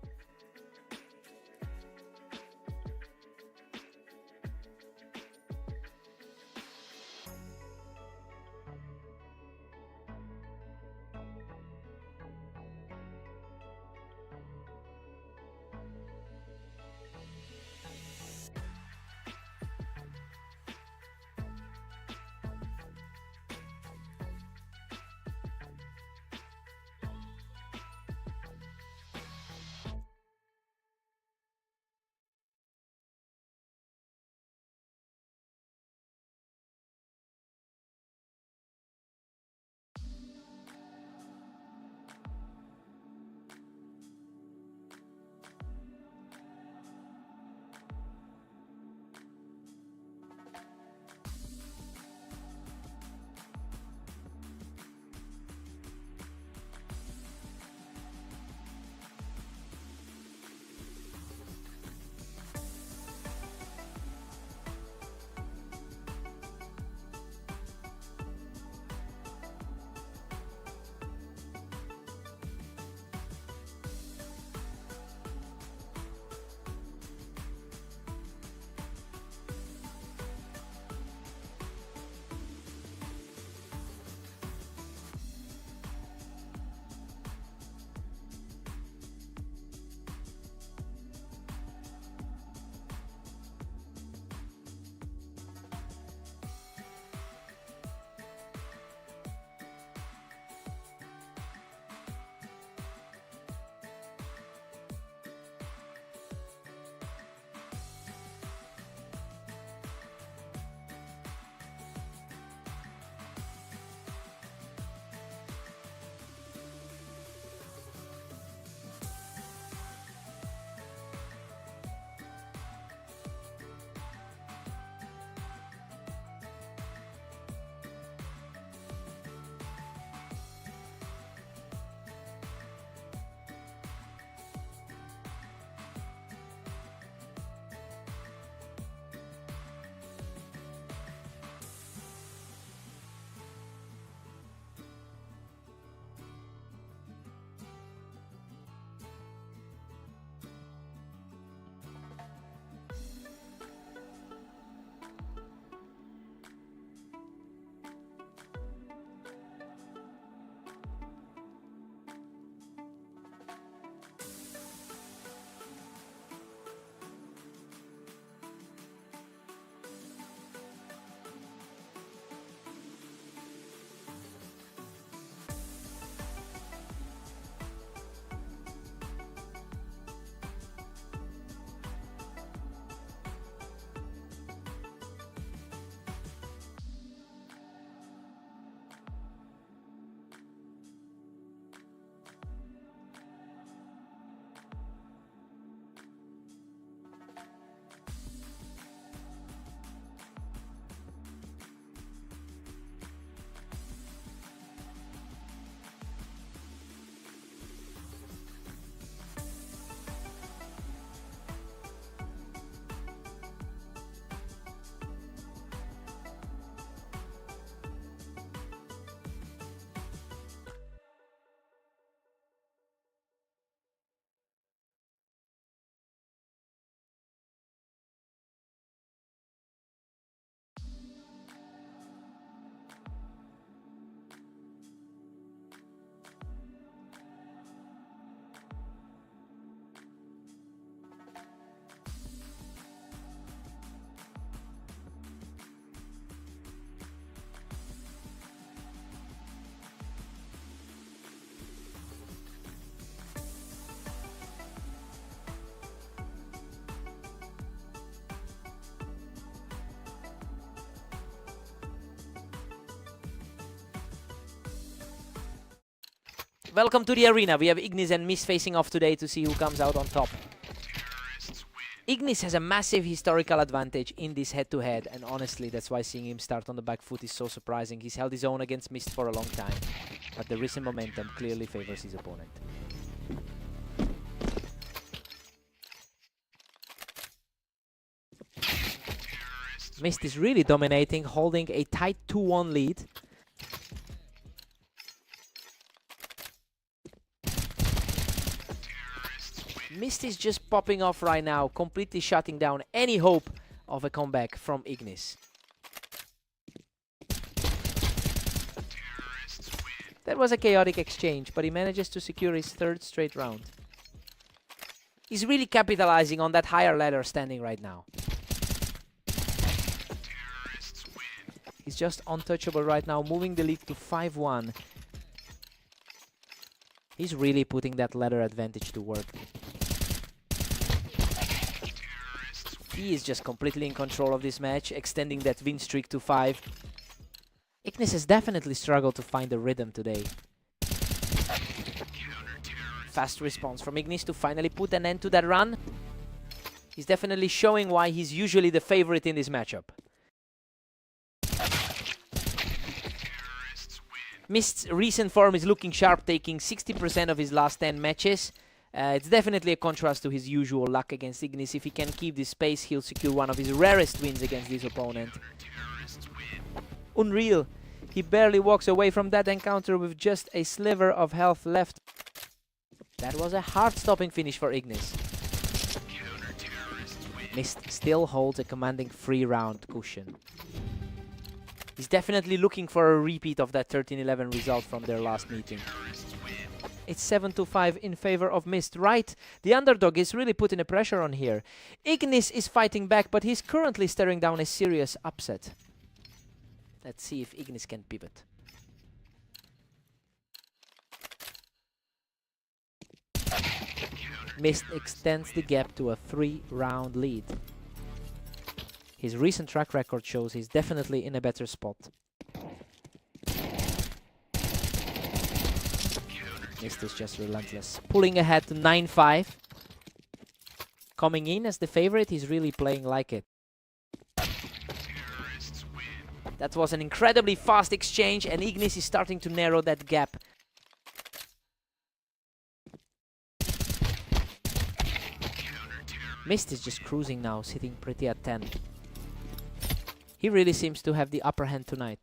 Welcome to the arena. We have Ignis and Mist facing off today to see who comes out on top. Ignis has a massive historical advantage in this head-to-head, and honestly, that's why seeing him start on the back foot is so surprising. He's held his own against Mist for a long time, but the recent momentum clearly favors his opponent. Mist is really dominating, holding a tight 2-1 lead. Mist is just popping off right now, completely shutting down any hope of a comeback from Ignis. That was a chaotic exchange, but he manages to secure his third straight round. He's really capitalizing on that higher ladder standing right now. He's just untouchable right now, moving the lead to 5-1. He's really putting that ladder advantage to work. He is just completely in control of this match, extending that win streak to 5. Ignis has definitely struggled to find the rhythm today. Fast response from Ignis to finally put an end to that run. He's definitely showing why he's usually the favorite in this matchup. Mist's recent form is looking sharp, taking 60% of his last 10 matches. It's definitely a contrast to his usual luck against Ignis. If he can keep this pace, he'll secure one of his rarest wins against this opponent. Unreal. He barely walks away from that encounter with just a sliver of health left. That was a heart-stopping finish for Ignis. Mist still holds a commanding 3-round cushion. He's definitely looking for a repeat of that 13-11 result from their last meeting. It's 7-5 in favor of Mist, right? The underdog is really putting a pressure on here. Ignis is fighting back, but he's currently staring down a serious upset. Let's see if Ignis can pivot. Mist extends the gap to a 3-round lead. His recent track record shows he's definitely in a better spot. Mist is just relentless, pulling ahead to 9-5. Coming in as the favorite, he's really playing like it. That was an incredibly fast exchange, and Ignis is starting to narrow that gap. Mist is just cruising now, sitting pretty at 10. He really seems to have the upper hand tonight.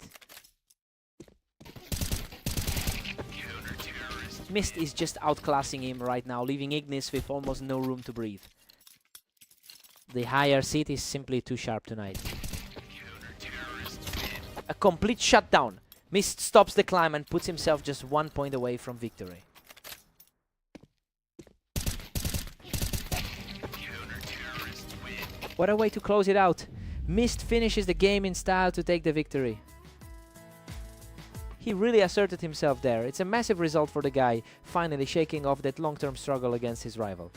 Mist is just outclassing him right now, leaving Ignis with almost no room to breathe. The higher seat is simply too sharp tonight. A complete shutdown. Mist stops the climb and puts himself just 1 point away from victory. What a way to close it out. Mist finishes the game in style to take the victory. He really asserted himself there. It's a massive result for the guy, finally shaking off that long-term struggle against his rival.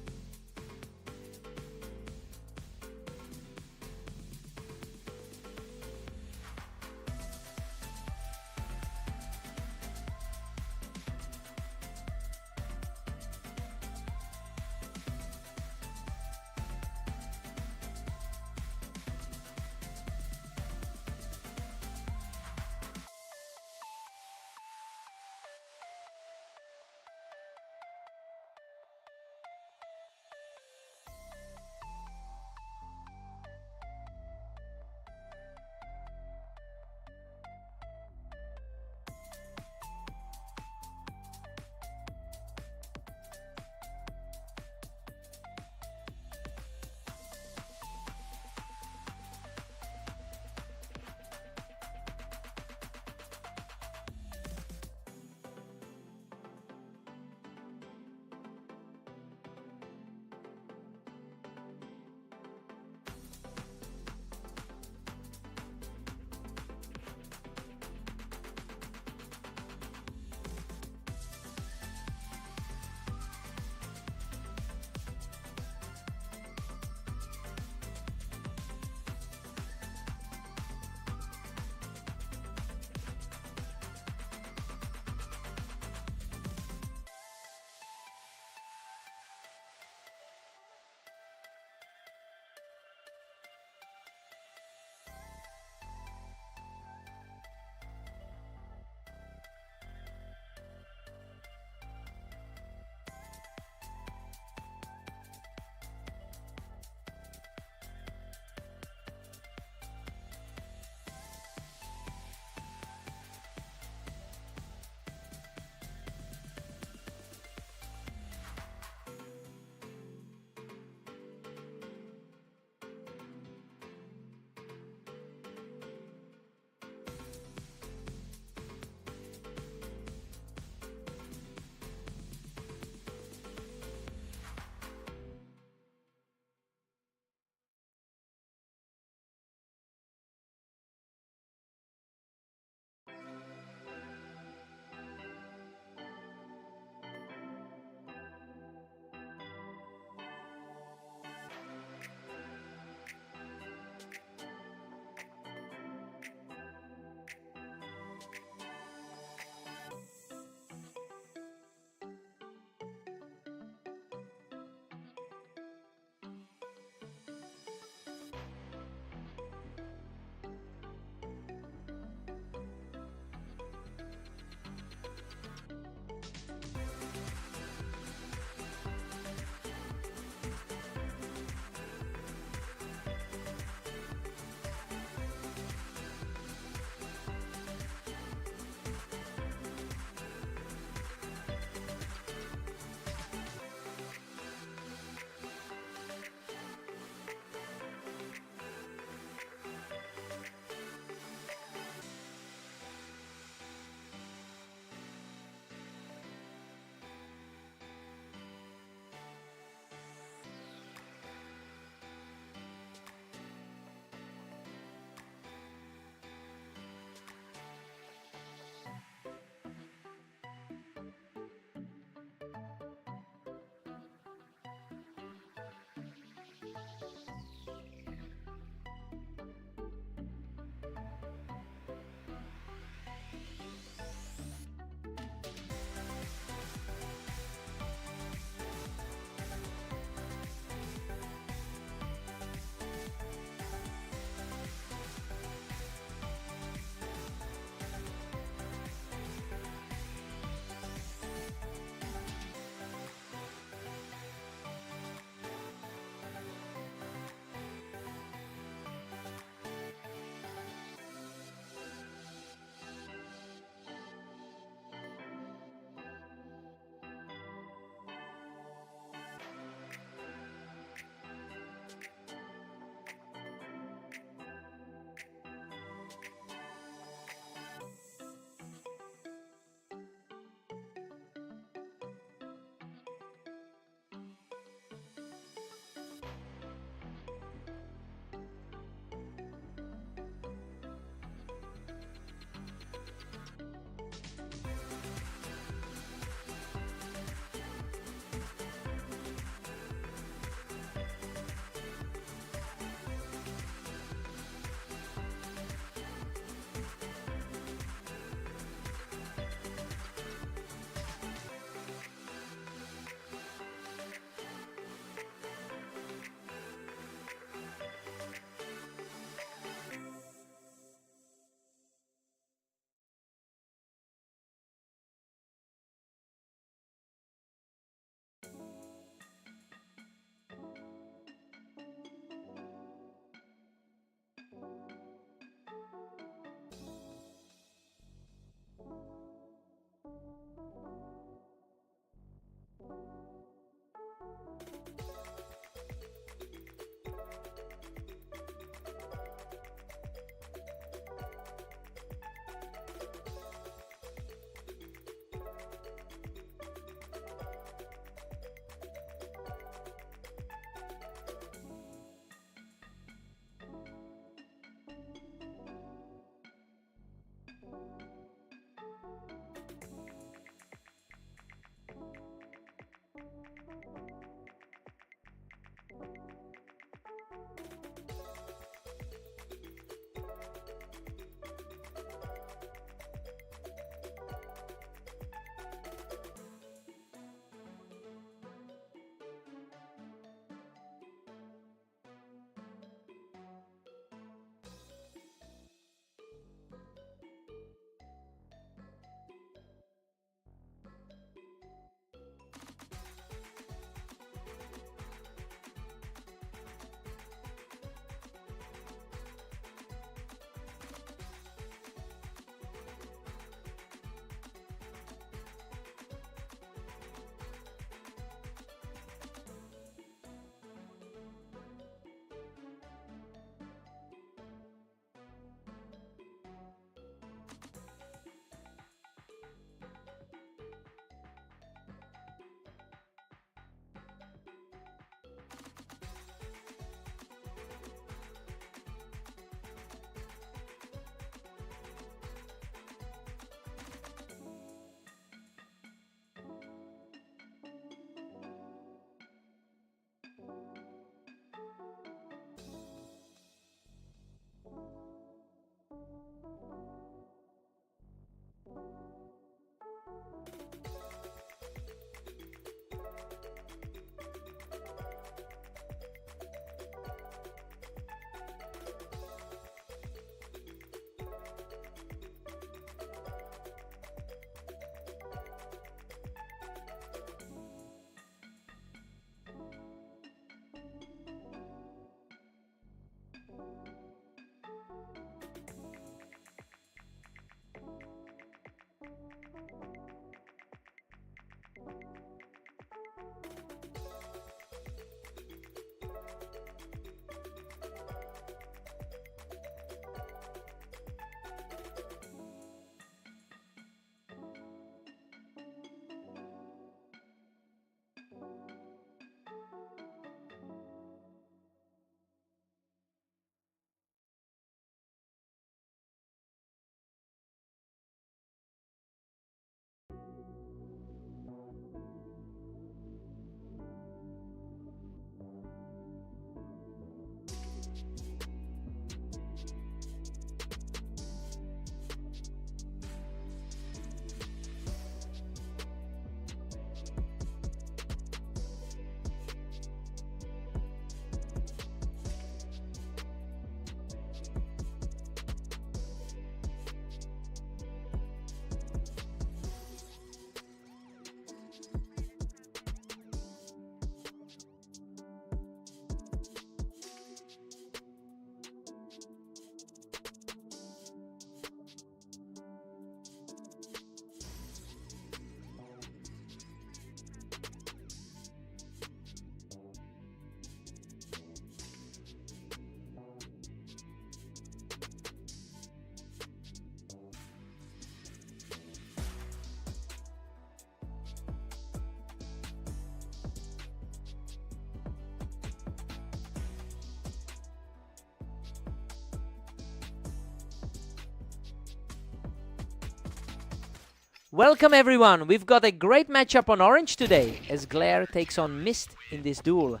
Welcome everyone, we've got a great matchup on Orange today, as Glare takes on Mist in this duel.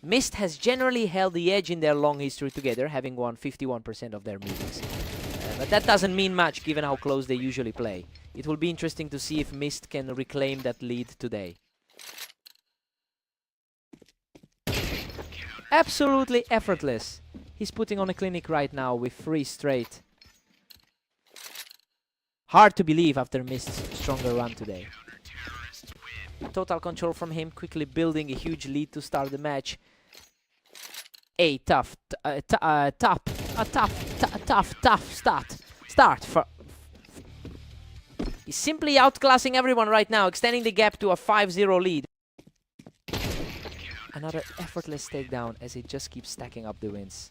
Mist has generally held the edge in their long history together, having won 51% of their meetings. But that doesn't mean much given how close they usually play. It will be interesting to see if Mist can reclaim that lead today. Absolutely effortless. He's putting on a clinic right now with 3 straight. Hard to believe after Mist's stronger run today. Total control from him, quickly building a huge lead to start the match. A tough start for... He's simply outclassing everyone right now, extending the gap to a 5-0 lead. Another effortless takedown as he just keeps stacking up the wins.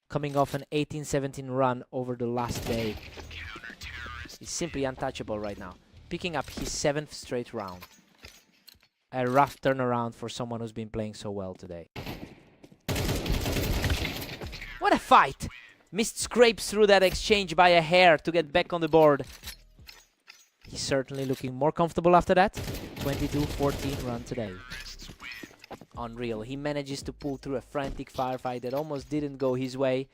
Coming off an 18-17 run over the last day. He's simply untouchable right now. Picking up his 7th straight round. A rough turnaround for someone who's been playing so well today. What a fight! Mist scrapes through that exchange by a hair to get back on the board. He's certainly looking more comfortable after that. 22-14 run today. Unreal. He manages to pull through a frantic firefight that almost didn't go his way.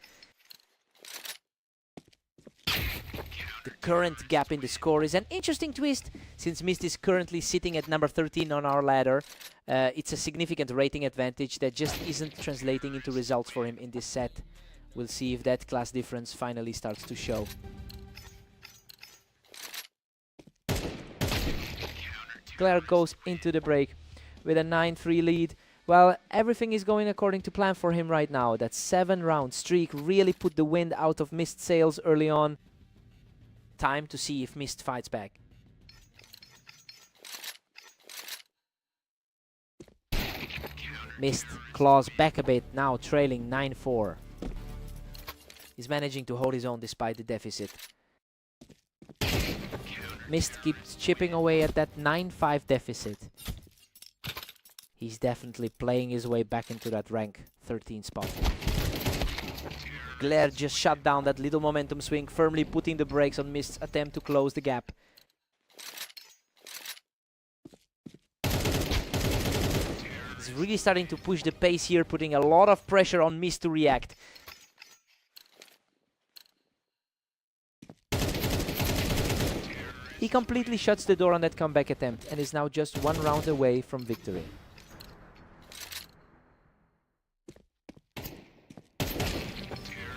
The current gap in the score is an interesting twist, since Mist is currently sitting at number 13 on our ladder. It's a significant rating advantage that just isn't translating into results for him in this set. We'll see if that class difference finally starts to show. Claire goes into the break with a 9-3 lead. Well, everything is going according to plan for him right now. That 7-round streak really put the wind out of Mist's sails early on. Time to see if Mist fights back. Mist claws back a bit, now trailing 9-4. He's managing to hold his own despite the deficit. Mist keeps chipping away at that 9-5 deficit. He's definitely playing his way back into that rank 13 spot. Glare just shut down that little momentum swing, firmly putting the brakes on Mist's attempt to close the gap. He's really starting to push the pace here, putting a lot of pressure on Mist to react. He completely shuts the door on that comeback attempt and is now just 1 round away from victory.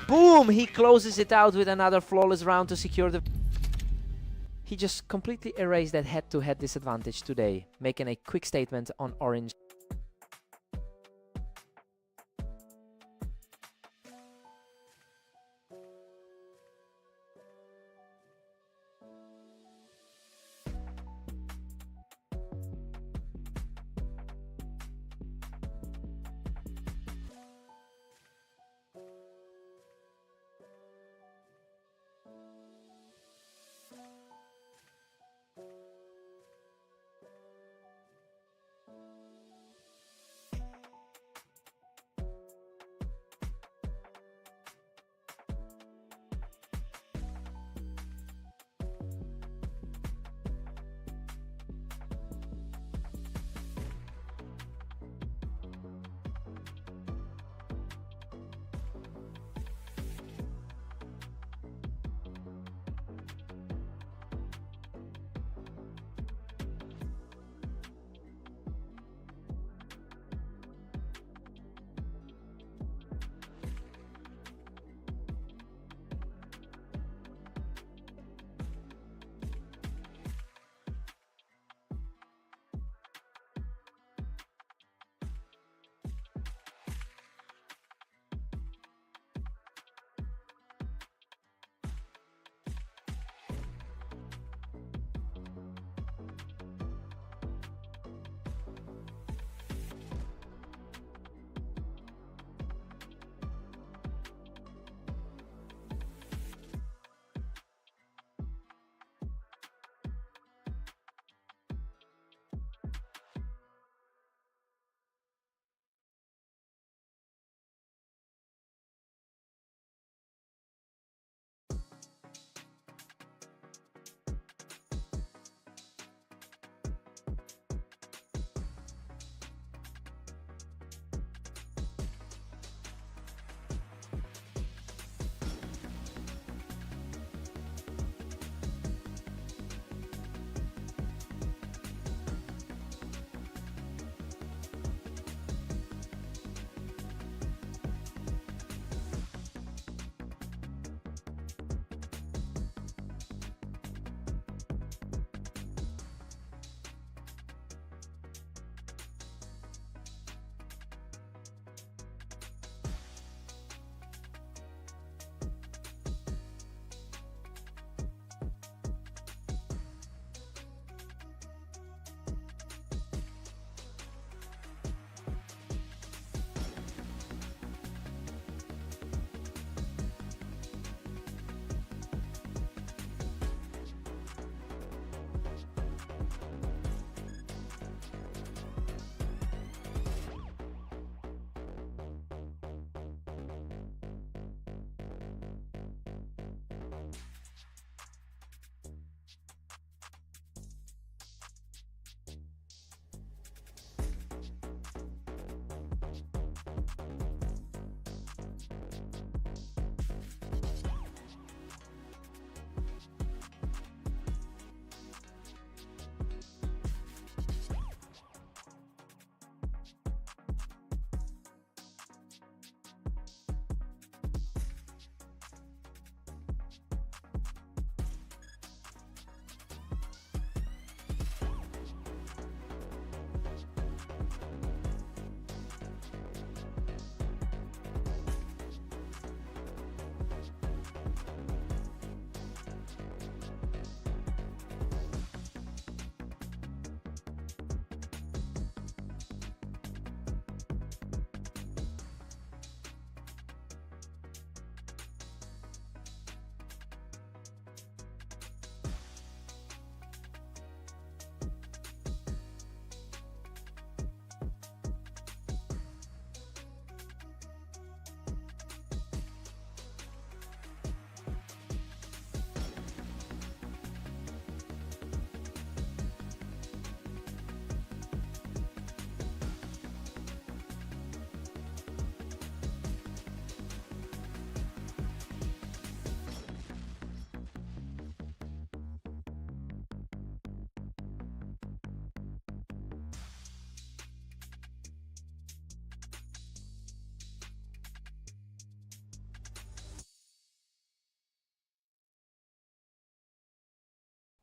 Boom! He closes it out with another flawless round to secure the... He just completely erased that head-to-head disadvantage today, making a quick statement on Orange.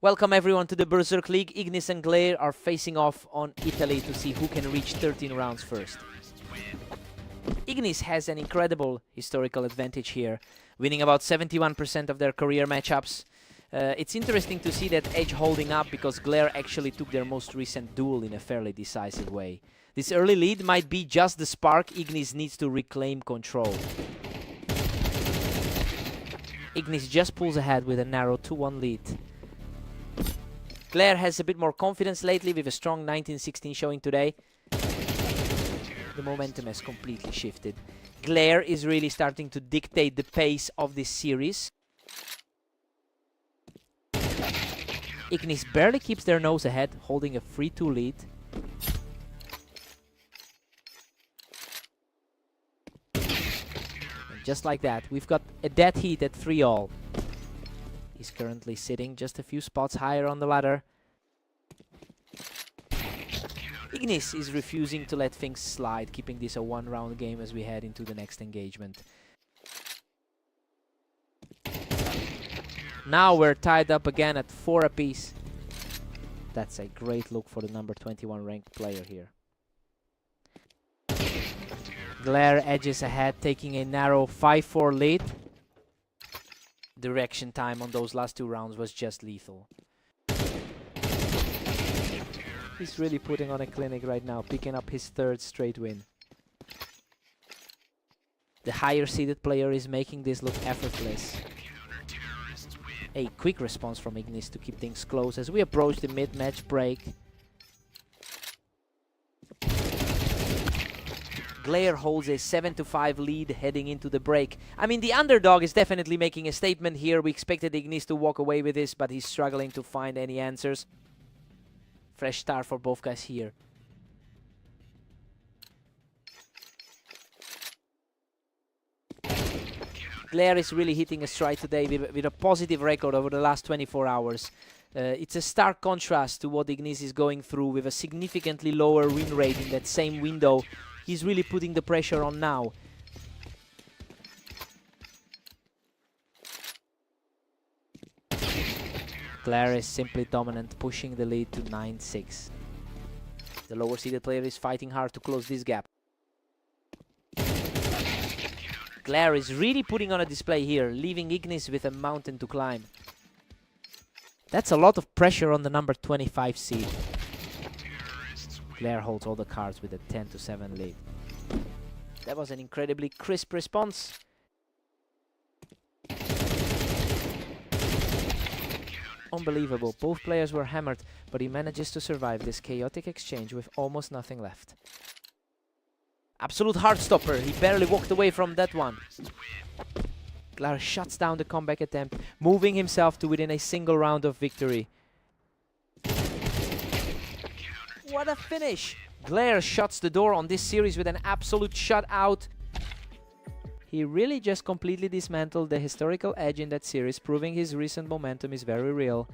Welcome everyone to the Berserk League. Ignis and Glare are facing off on Italy to see who can reach 13 rounds first. Ignis has an incredible historical advantage here, winning about 71% of their career matchups. It's interesting to see that edge holding up because Glare actually took their most recent duel in a fairly decisive way. This early lead might be just the spark Ignis needs to reclaim control. Ignis just pulls ahead with a narrow 2-1 lead. Glare has a bit more confidence lately with a strong 19-16 showing today. The momentum has completely shifted. Glare is really starting to dictate the pace of this series. Ignis barely keeps their nose ahead, holding a 3-2 lead. And just like that, we've got a dead heat at 3-all. He's currently sitting just a few spots higher on the ladder. Ignis is refusing to let things slide, keeping this a one-round game as we head into the next engagement. Now we're tied up again at 4 apiece. That's a great look for the number 21 ranked player here. Glare edges ahead, taking a narrow 5-4 lead. Direction time on those last 2 rounds was just lethal. He's really putting on a clinic right now, picking up his 3rd straight win. The higher seeded player is making this look effortless. A quick response from Ignis to keep things close as we approach the mid-match break. Glare holds a 7-5 lead heading into the break. I mean, the underdog is definitely making a statement here. We expected Ignis to walk away with this, but he's struggling to find any answers. Fresh start for both guys here. Glare is really hitting a stride today with a positive record over the last 24 hours. It's a stark contrast to what Ignis is going through with a significantly lower win rate in that same window. He's really putting the pressure on now. Glare is simply dominant, pushing the lead to 9-6. The lower seeded player is fighting hard to close this gap. Glare is really putting on a display here, leaving Ignis with a mountain to climb. That's a lot of pressure on the number 25 seed. Glare holds all the cards with a 10-7 lead. That was an incredibly crisp response. Unbelievable. Both players were hammered, but he manages to survive this chaotic exchange with almost nothing left. Absolute heartstopper. He barely walked away from that one. Glare shuts down the comeback attempt, moving himself to within a single round of victory. What a finish! Glare shuts the door on this series with an absolute shutout. He really just completely dismantled the historical edge in that series, proving his recent momentum is very real.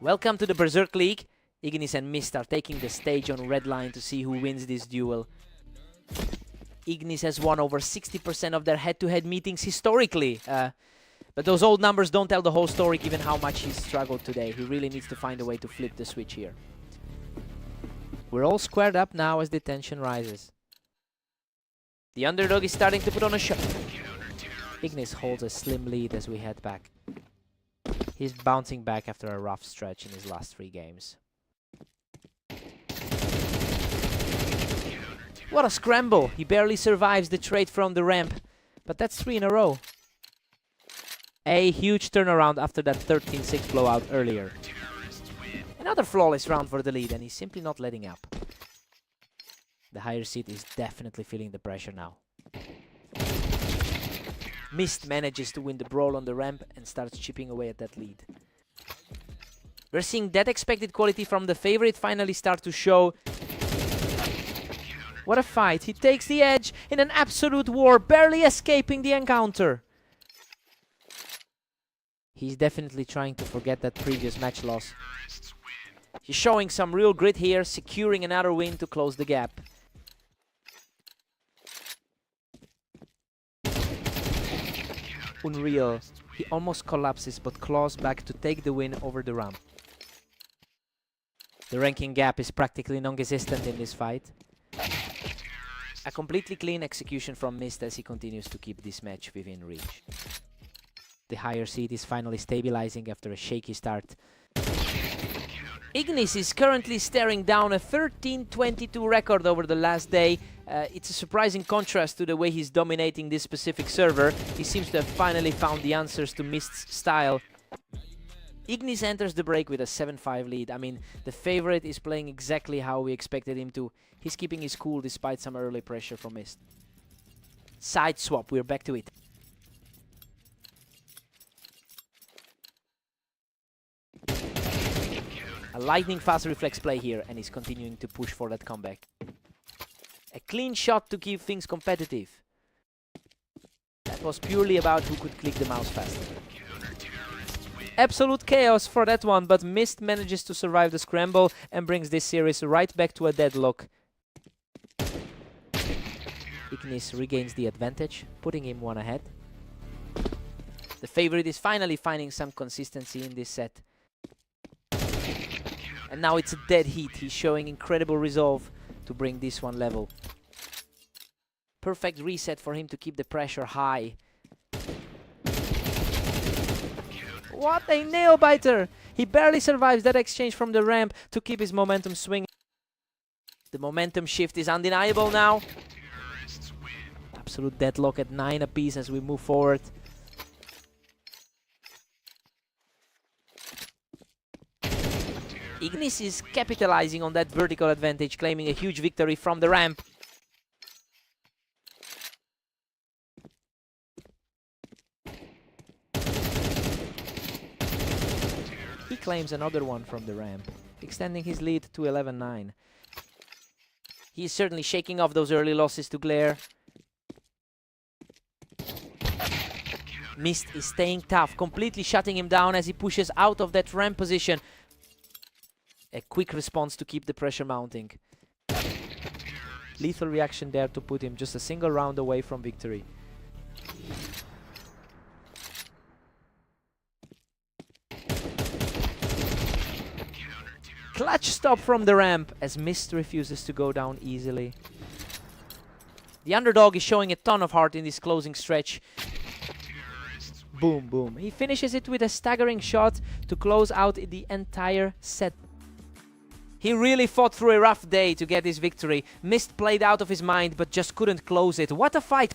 Welcome to the Berserk League. Ignis and Mist are taking the stage on red line to see who wins this duel. Ignis has won over 60% of their head-to-head meetings historically. But those old numbers don't tell the whole story given how much he's struggled today. He really needs to find a way to flip the switch here. We're all squared up now as the tension rises. The underdog is starting to put on a show. Ignis holds a slim lead as we head back. He's bouncing back after a rough stretch in his last 3 games. What a scramble! He barely survives the trade from the ramp, but that's 3 in a row. A huge turnaround after that 13-6 blowout earlier. Another flawless round for the lead, and he's simply not letting up. The higher seed is definitely feeling the pressure now. Mist manages to win the brawl on the ramp and starts chipping away at that lead. We're seeing that expected quality from the favorite finally start to show. What a fight! He takes the edge in an absolute war, barely escaping the encounter. He's definitely trying to forget that previous match loss. He's showing some real grit here, securing another win to close the gap. Unreal. He almost collapses but claws back to take the win over the ramp. The ranking gap is practically non-existent in this fight. A completely clean execution from Mist as he continues to keep this match within reach. The higher seed is finally stabilizing after a shaky start. Ignis is currently staring down a 13-22 record over the last day. It's a surprising contrast to the way he's dominating this specific server. He seems to have finally found the answers to Mist's style. Ignis enters the break with a 7-5 lead. I mean, the favorite is playing exactly how we expected him to. He's keeping his cool despite some early pressure from Mist. Side swap, we're back to it. A lightning fast reflex play here, and he's continuing to push for that comeback. A clean shot to keep things competitive. That was purely about who could click the mouse faster. Absolute chaos for that one, but Mist manages to survive the scramble and brings this series right back to a deadlock. Ignis regains the advantage, putting him 1 ahead. The favorite is finally finding some consistency in this set. And now it's a dead heat. He's showing incredible resolve to bring this one level. Perfect reset for him to keep the pressure high. What a nail biter! He barely survives that exchange from the ramp to keep his momentum swinging. The momentum shift is undeniable now. Absolute deadlock at 9 apiece as we move forward. Ignis is capitalizing on that vertical advantage, claiming a huge victory from the ramp. He claims another one from the ramp, extending his lead to 11-9. He is certainly shaking off those early losses to Glare. Mist is staying tough, completely shutting him down as he pushes out of that ramp position. A quick response to keep the pressure mounting. Lethal reaction there to put him just a single round away from victory. Clutch stop from the ramp as Mist refuses to go down easily. The underdog is showing a ton of heart in this closing stretch. Boom, boom. He finishes it with a staggering shot to close out the entire set. He really fought through a rough day to get his victory. Mist played out of his mind, but just couldn't close it. What a fight!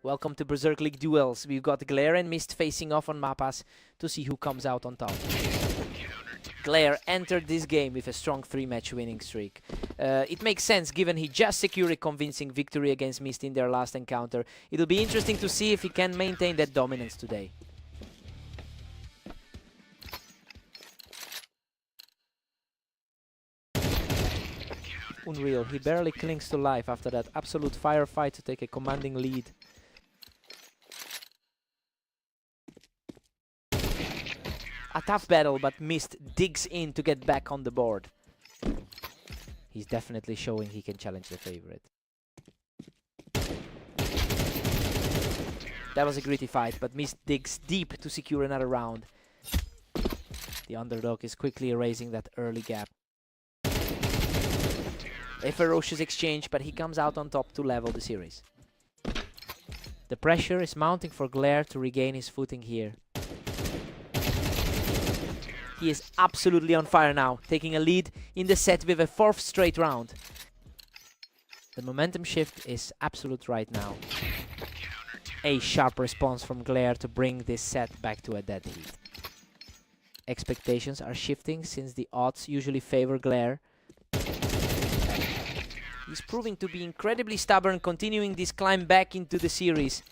Welcome to Berserk League Duels. We've got Glare and Mist facing off on Mapas to see who comes out on top. Glare entered this game with a strong 3-match winning streak. It makes sense given he just secured a convincing victory against Mist in their last encounter. It'll be interesting to see if he can maintain that dominance today. Unreal, he barely clings to life after that absolute firefight to take a commanding lead. A tough battle, but Mist digs in to get back on the board. He's definitely showing he can challenge the favorite. That was a gritty fight, but Mist digs deep to secure another round. The underdog is quickly erasing that early gap. A ferocious exchange, but he comes out on top to level the series. The pressure is mounting for Glare to regain his footing here. He is absolutely on fire now, taking a lead in the set with a 4th straight round. The momentum shift is absolute right now. A sharp response from Glare to bring this set back to a dead heat. Expectations are shifting since the odds usually favor Glare. He's proving to be incredibly stubborn, continuing this climb back into the series.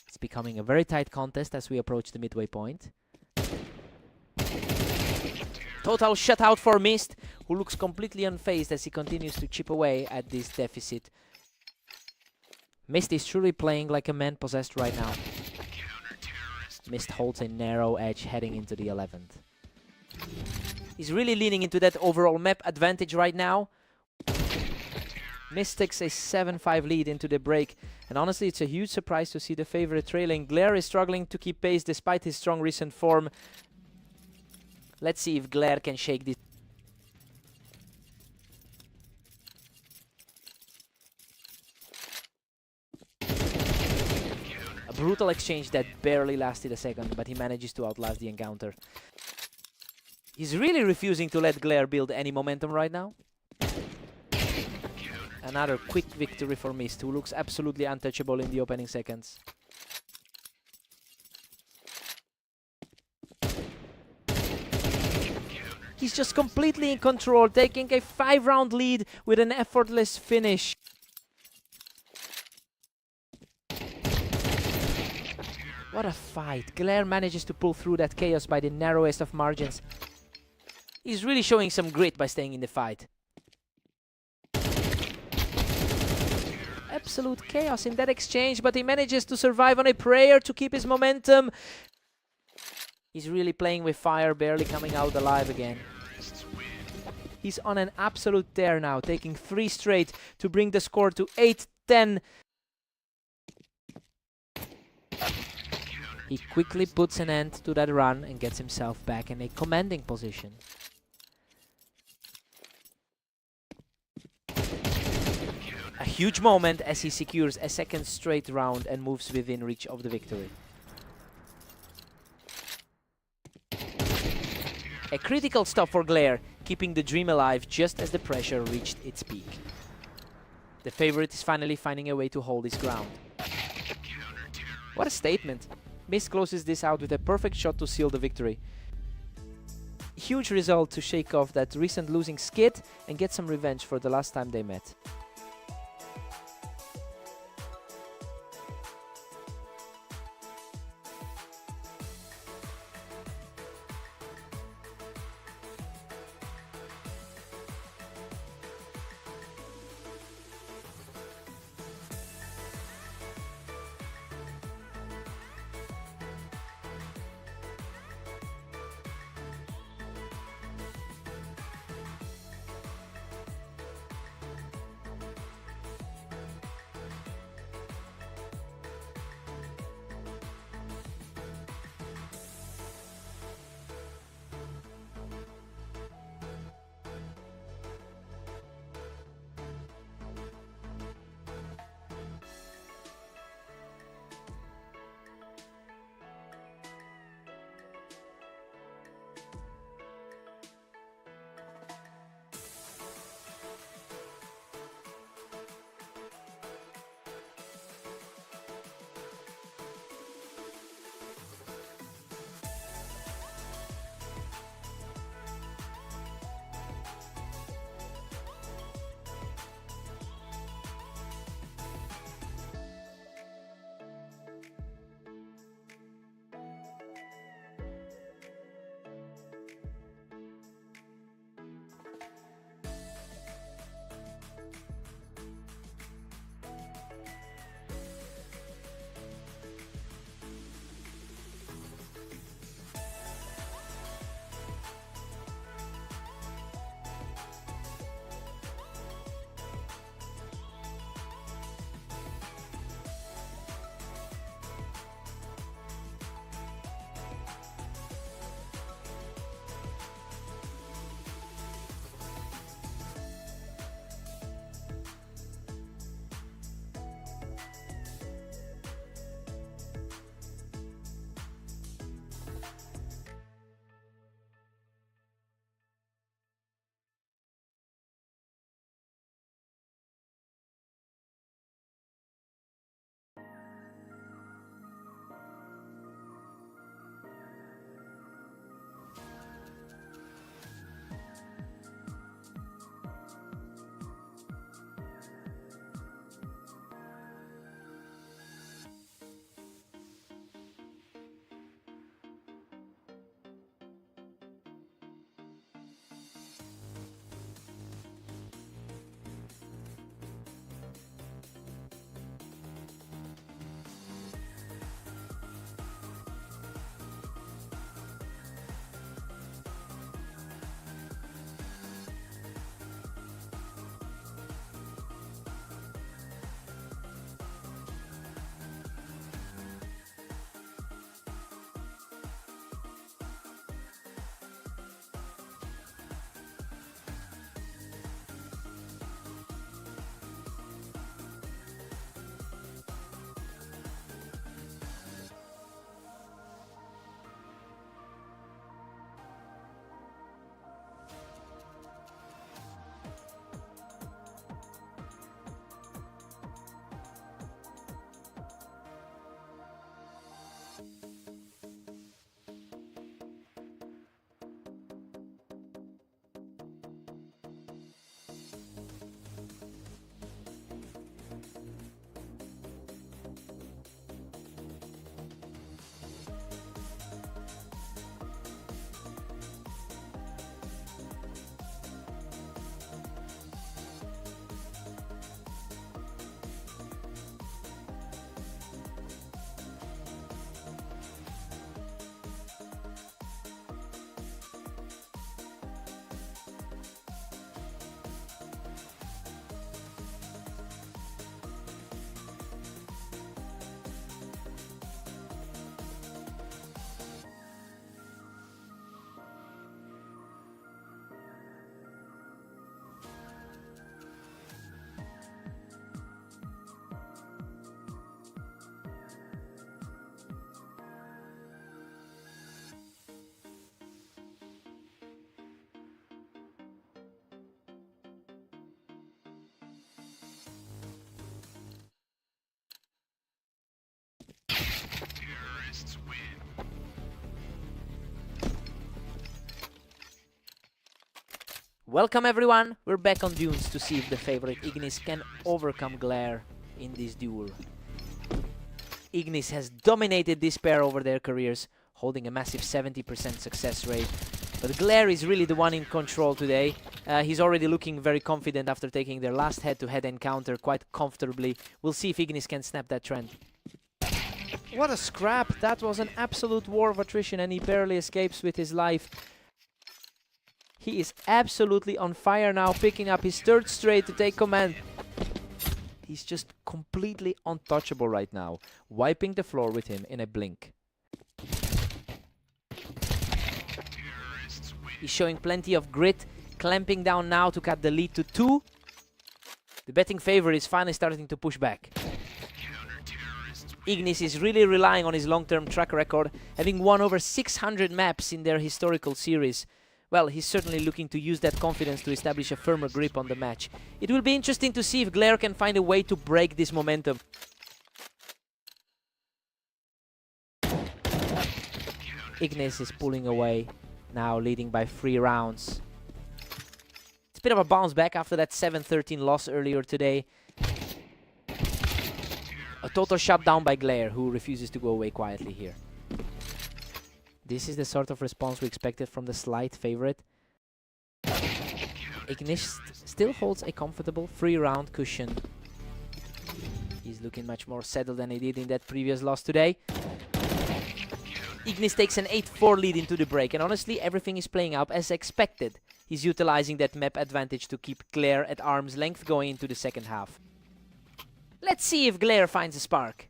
It's becoming a very tight contest as we approach the midway point. Total shutout for Mist, who looks completely unfazed as he continues to chip away at this deficit. Mist is truly playing like a man possessed right now. Mist holds a narrow edge heading into the 11th. He's really leaning into that overall map advantage right now. Mist takes a 7-5 lead into the break, and honestly it's a huge surprise to see the favorite trailing. Glare is struggling to keep pace despite his strong recent form. Let's see if Glare can shake this. A brutal exchange that barely lasted a second, but he manages to outlast the encounter. He's really refusing to let Glare build any momentum right now. Another quick victory for Mist, who looks absolutely untouchable in the opening seconds. He's just completely in control, taking a 5-round lead with an effortless finish. What a fight. Glare manages to pull through that chaos by the narrowest of margins. He's really showing some grit by staying in the fight. Absolute chaos in that exchange, but he manages to survive on a prayer to keep his momentum. He's really playing with fire, barely coming out alive again. He's on an absolute tear now, taking 3 straight to bring the score to 8-10. He quickly puts an end to that run and gets himself back in a commanding position. A huge moment as he secures a 2nd straight round and moves within reach of the victory. A critical stop for Glare, keeping the dream alive just as the pressure reached its peak. The favorite is finally finding a way to hold his ground. What a statement! Mist closes this out with a perfect shot to seal the victory. Huge result to shake off that recent losing skid and get some revenge for the last time they met. Welcome everyone, we're back on Dunes to see if the favorite Ignis can overcome Glare in this duel. Ignis has dominated this pair over their careers, holding a massive 70% success rate. But Glare is really the one in control today. He's already looking very confident after taking their last head-to-head encounter quite comfortably. We'll see if Ignis can snap that trend. What a scrap! That was an absolute war of attrition and he barely escapes with his life. He is absolutely on fire now, picking up his third straight to take command. He's just completely untouchable right now, wiping the floor with him in a blink. He's showing plenty of grit, clamping down now to cut the lead to 2. The betting favorite is finally starting to push back. Ignis is really relying on his long-term track record, having won over 600 maps in their historical series. Well, he's certainly looking to use that confidence to establish a firmer grip on the match. It will be interesting to see if Glare can find a way to break this momentum. Ignis is pulling away, now leading by 3 rounds. It's a bit of a bounce back after that 7-13 loss earlier today. A total shutdown by Glare, who refuses to go away quietly here. This is the sort of response we expected from the slight favorite. Ignis still holds a comfortable 3-round cushion. He's looking much more settled than he did in that previous loss today. Ignis takes an 8-4 lead into the break, and honestly, everything is playing out as expected. He's utilizing that map advantage to keep Glare at arm's length going into the second half. Let's see if Glare finds a spark.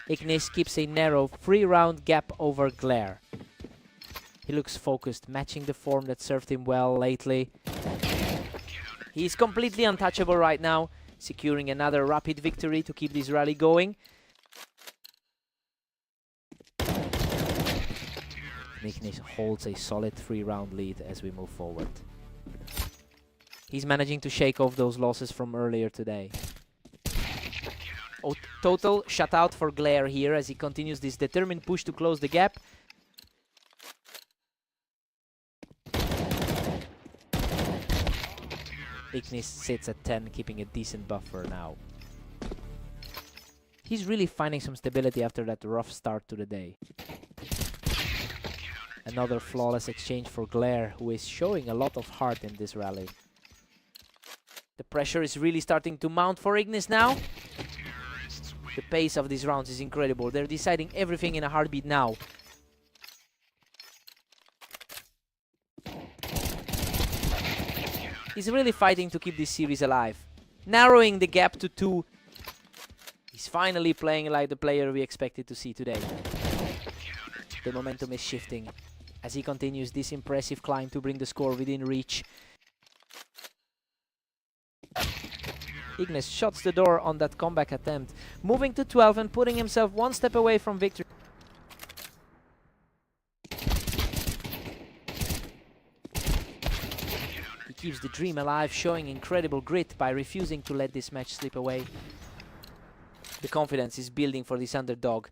Ignis keeps a narrow 3-round gap over Glare. He looks focused, matching the form that served him well lately. He's completely untouchable right now, securing another rapid victory to keep this rally going. Ignis holds a solid 3-round lead as we move forward. He's managing to shake off those losses from earlier today. Total shutout for Glare here as he continues this determined push to close the gap. Ignis sits at 10, keeping a decent buffer now. He's really finding some stability after that rough start to the day. Another flawless exchange for Glare, who is showing a lot of heart in this rally. The pressure is really starting to mount for Ignis now. The pace of these rounds is incredible. They're deciding everything in a heartbeat now. He's really fighting to keep this series alive. Narrowing the gap to 2. He's finally playing like the player we expected to see today. The momentum is shifting as he continues this impressive climb to bring the score within reach. Ignis shuts the door on that comeback attempt, moving to 12 and putting himself one step away from victory. He keeps the dream alive, showing incredible grit by refusing to let this match slip away. The confidence is building for this underdog.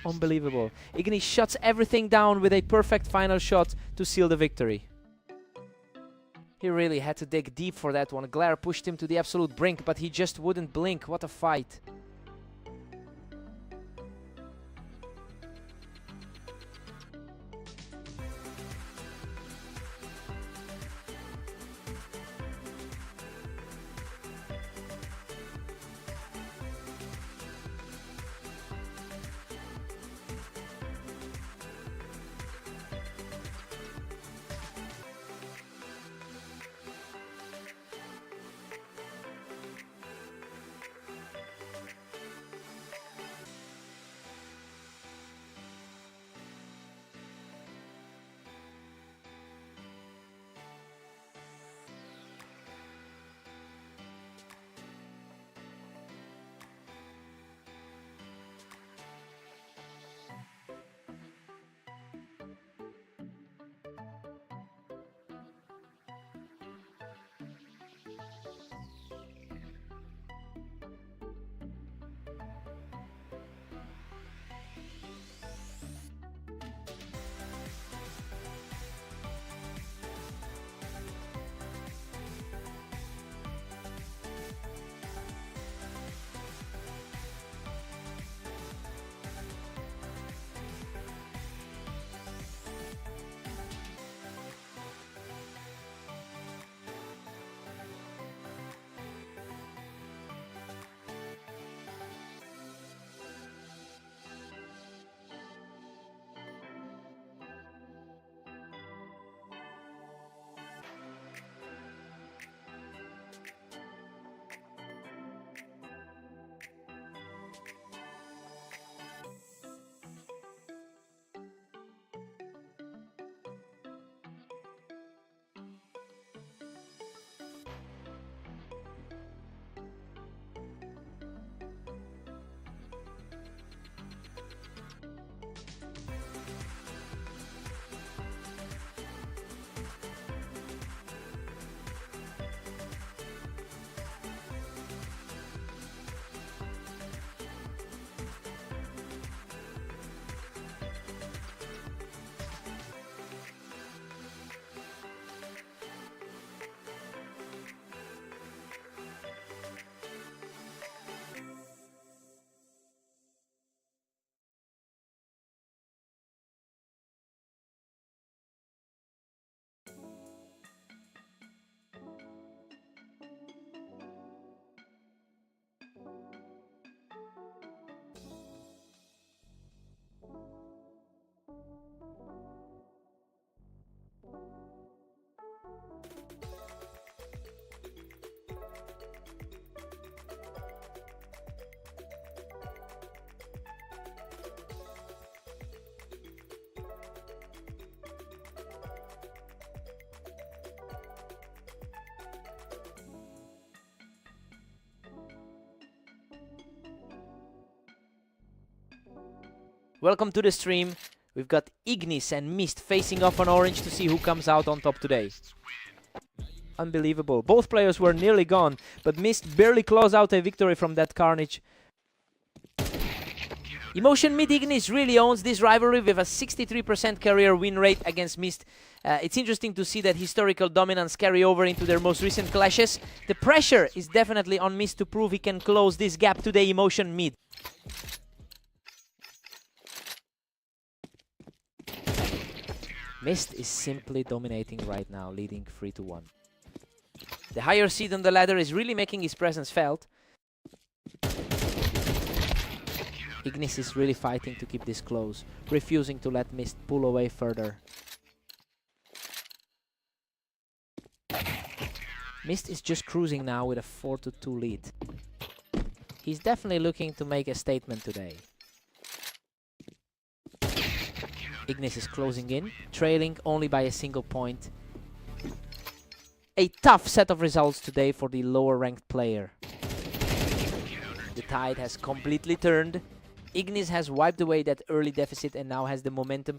Unbelievable. Ignis shuts everything down with a perfect final shot to seal the victory. He really had to dig deep for that one. Glare pushed him to the absolute brink, but he just wouldn't blink. What a fight. Welcome to the stream. We've got Ignis and Mist facing off on Orange to see who comes out on top today. Unbelievable. Both players were nearly gone, but Mist barely claws out a victory from that carnage. Emotion Mid Ignis really owns this rivalry with a 63% career win rate against Mist. It's interesting to see that historical dominance carry over into their most recent clashes. The pressure is definitely on Mist to prove he can close this gap today. Emotion Mid. Mist is simply dominating right now, leading 3-1. The higher seed on the ladder is really making his presence felt. Ignis is really fighting to keep this close, refusing to let Mist pull away further. Mist is just cruising now with a 4-2 lead. He's definitely looking to make a statement today. Ignis is closing in, trailing only by a single point. A tough set of results today for the lower ranked player. The tide has completely turned. Ignis has wiped away that early deficit and now has the momentum.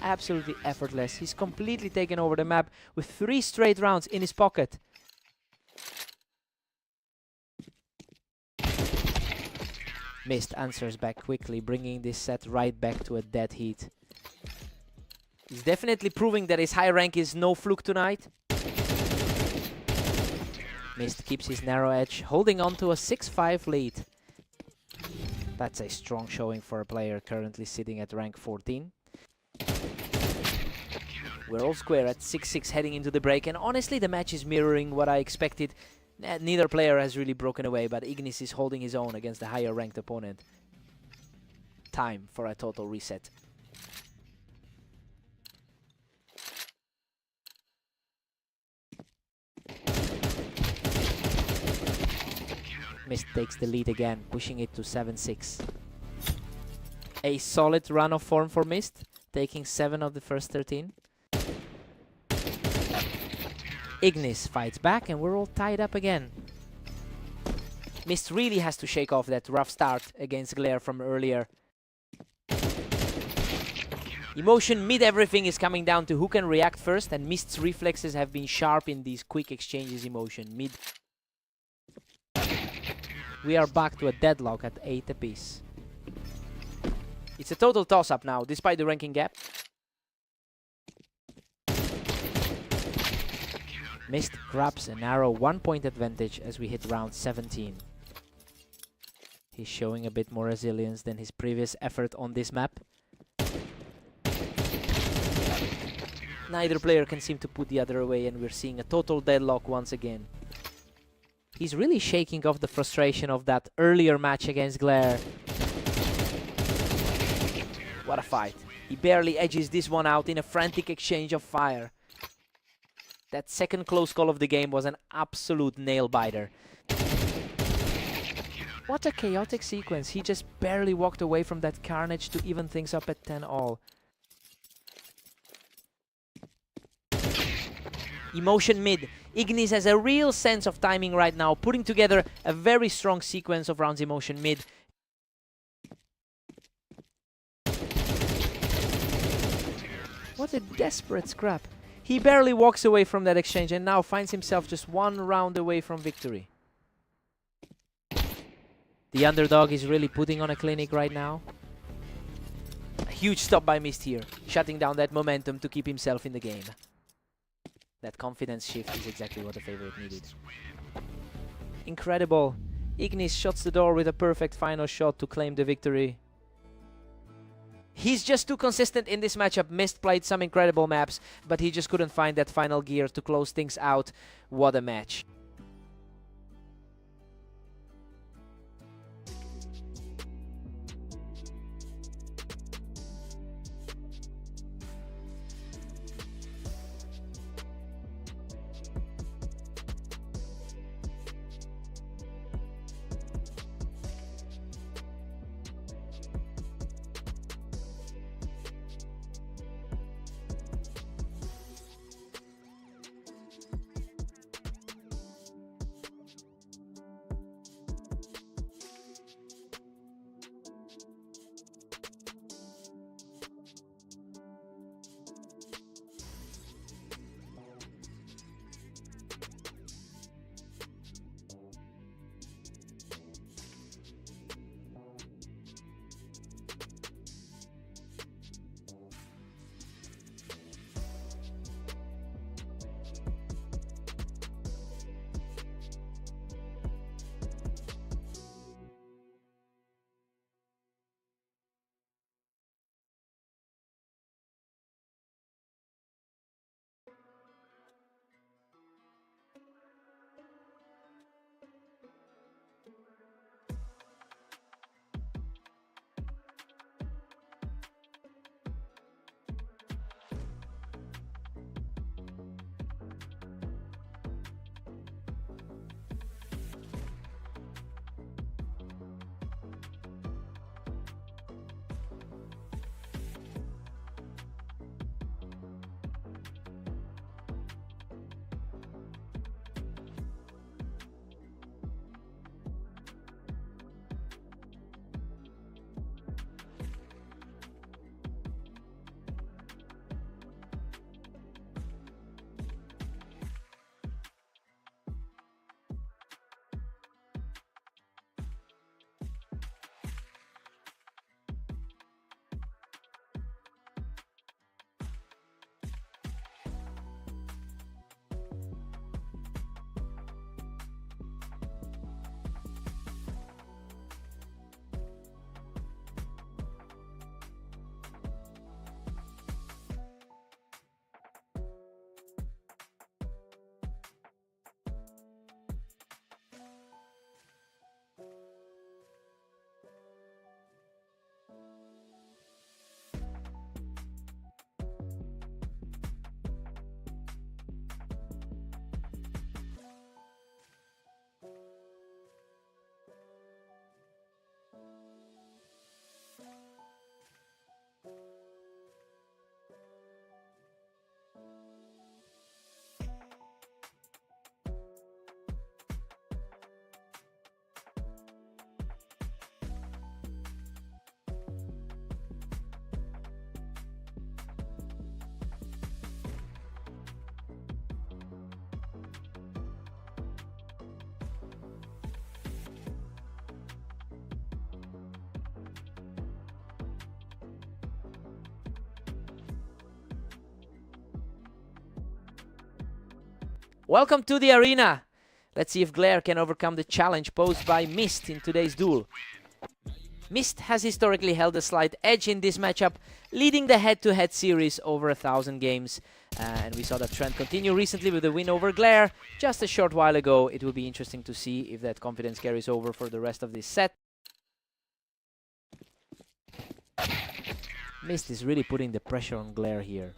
Absolutely effortless. He's completely taken over the map with 3 straight rounds in his pocket. Mist answers back quickly, bringing this set right back to a dead heat. He's definitely proving that his high rank is no fluke tonight. Mist keeps his narrow edge, holding on to a 6-5 lead. That's a strong showing for a player currently sitting at rank 14. We're all square at 6-6 heading into the break, and honestly the match is mirroring what I expected. Neither player has really broken away, but Ignis is holding his own against the higher ranked opponent. Time for a total reset. Mist takes the lead again, pushing it to 7-6. A solid run of form for Mist, taking 7 of the first 13. Ignis fights back and we're all tied up again. Mist really has to shake off that rough start against Glare from earlier. Emotion Mid everything is coming down to who can react first, and Mist's reflexes have been sharp in these quick exchanges. Emotion Mid. We are back to a deadlock at 8 apiece. It's a total toss-up now, despite the ranking gap. Mist grabs a narrow 1-point advantage as we hit round 17. He's showing a bit more resilience than his previous effort on this map. Neither player can seem to put the other away, and we're seeing a total deadlock once again. He's really shaking off the frustration of that earlier match against Glare. What a fight. He barely edges this one out in a frantic exchange of fire. That second close call of the game was an absolute nail-biter. What a chaotic sequence. He just barely walked away from that carnage to even things up at 10-all. Emotion Mid. Ignis has a real sense of timing right now, putting together a very strong sequence of rounds. Emotion Mid. What a desperate scrap. He barely walks away from that exchange and now finds himself just 1 round away from victory. The underdog is really putting on a clinic right now. A huge stop by Mist here, shutting down that momentum to keep himself in the game. That confidence shift is exactly what the favorite needed. Incredible. Ignis shuts the door with a perfect final shot to claim the victory. He's just too consistent in this matchup. Mist played some incredible maps, but he just couldn't find that final gear to close things out. What a match. Welcome to the arena. Let's see if Glare can overcome the challenge posed by Mist in today's duel. Mist has historically held a slight edge in this matchup, leading the head-to-head series over 1,000 games. And we saw that trend continue recently with a win over Glare just a short while ago. It will be interesting to see if that confidence carries over for the rest of this set. Mist is really putting the pressure on Glare here.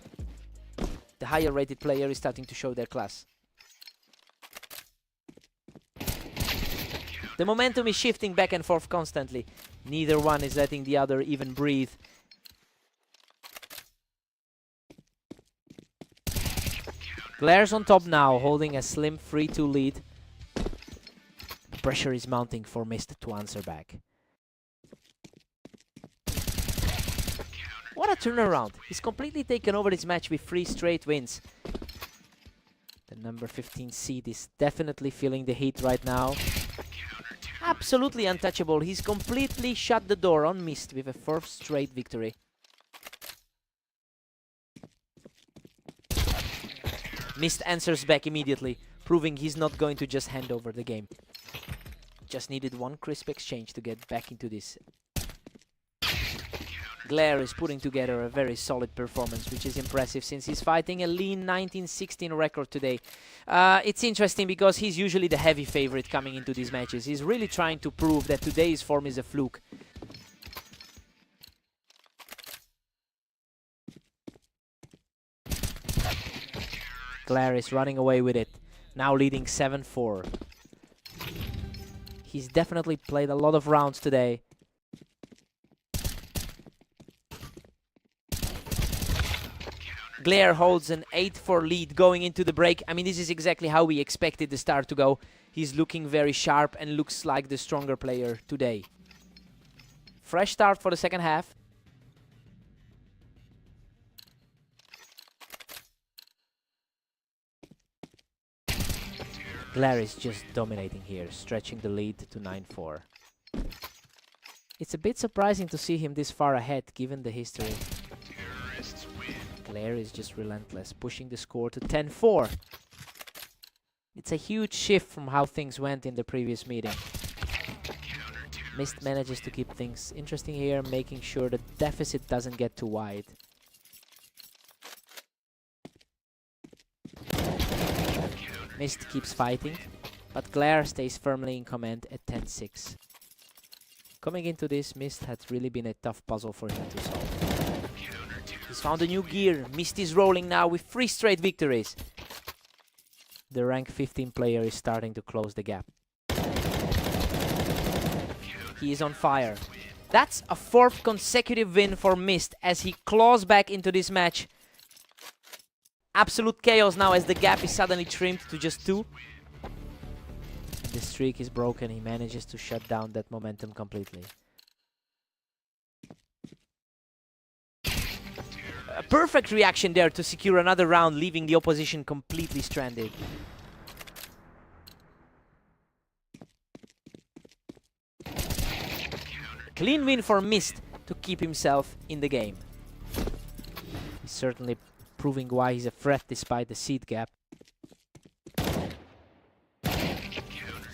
The higher rated player is starting to show their class. The momentum is shifting back and forth constantly. Neither one is letting the other even breathe. Glare's on top now, holding a slim 3-2 lead. The pressure is mounting for Mist to answer back. What a turnaround! He's completely taken over this match with 3 straight wins. The number 15 seed is definitely feeling the heat right now. Absolutely untouchable. He's completely shut the door on Mist with a 4th straight victory. Mist answers back immediately, proving he's not going to just hand over the game. Just needed one crisp exchange to get back into this. Glare is putting together a very solid performance, which is impressive since he's fighting a lean 19-16 record today. It's interesting because he's usually the heavy favorite coming into these matches. He's really trying to prove that today's form is a fluke. Glare is running away with it, now leading 7-4. He's definitely played a lot of rounds today. Glare holds an 8-4 lead going into the break. I mean, this is exactly how we expected the start to go. He's looking very sharp and looks like the stronger player today. Fresh start for the second half. Glare is just dominating here, stretching the lead to 9-4. It's a bit surprising to see him this far ahead, given the history. Glare is just relentless, pushing the score to 10-4. It's a huge shift from how things went in the previous meeting. Mist manages to keep things interesting here, making sure the deficit doesn't get too wide. Mist keeps fighting, but Glare stays firmly in command at 10-6. Coming into this, Mist had really been a tough puzzle for him to solve. He's found a new gear. Mist is rolling now with 3 straight victories. The rank 15 player is starting to close the gap. He is on fire. That's a 4th consecutive win for Mist as he claws back into this match. Absolute chaos now as the gap is suddenly trimmed to just 2. The streak is broken. He manages to shut down that momentum completely. A perfect reaction there to secure another round, leaving the opposition completely stranded. Clean win for Mist to keep himself in the game. He's certainly proving why he's a threat despite the seed gap.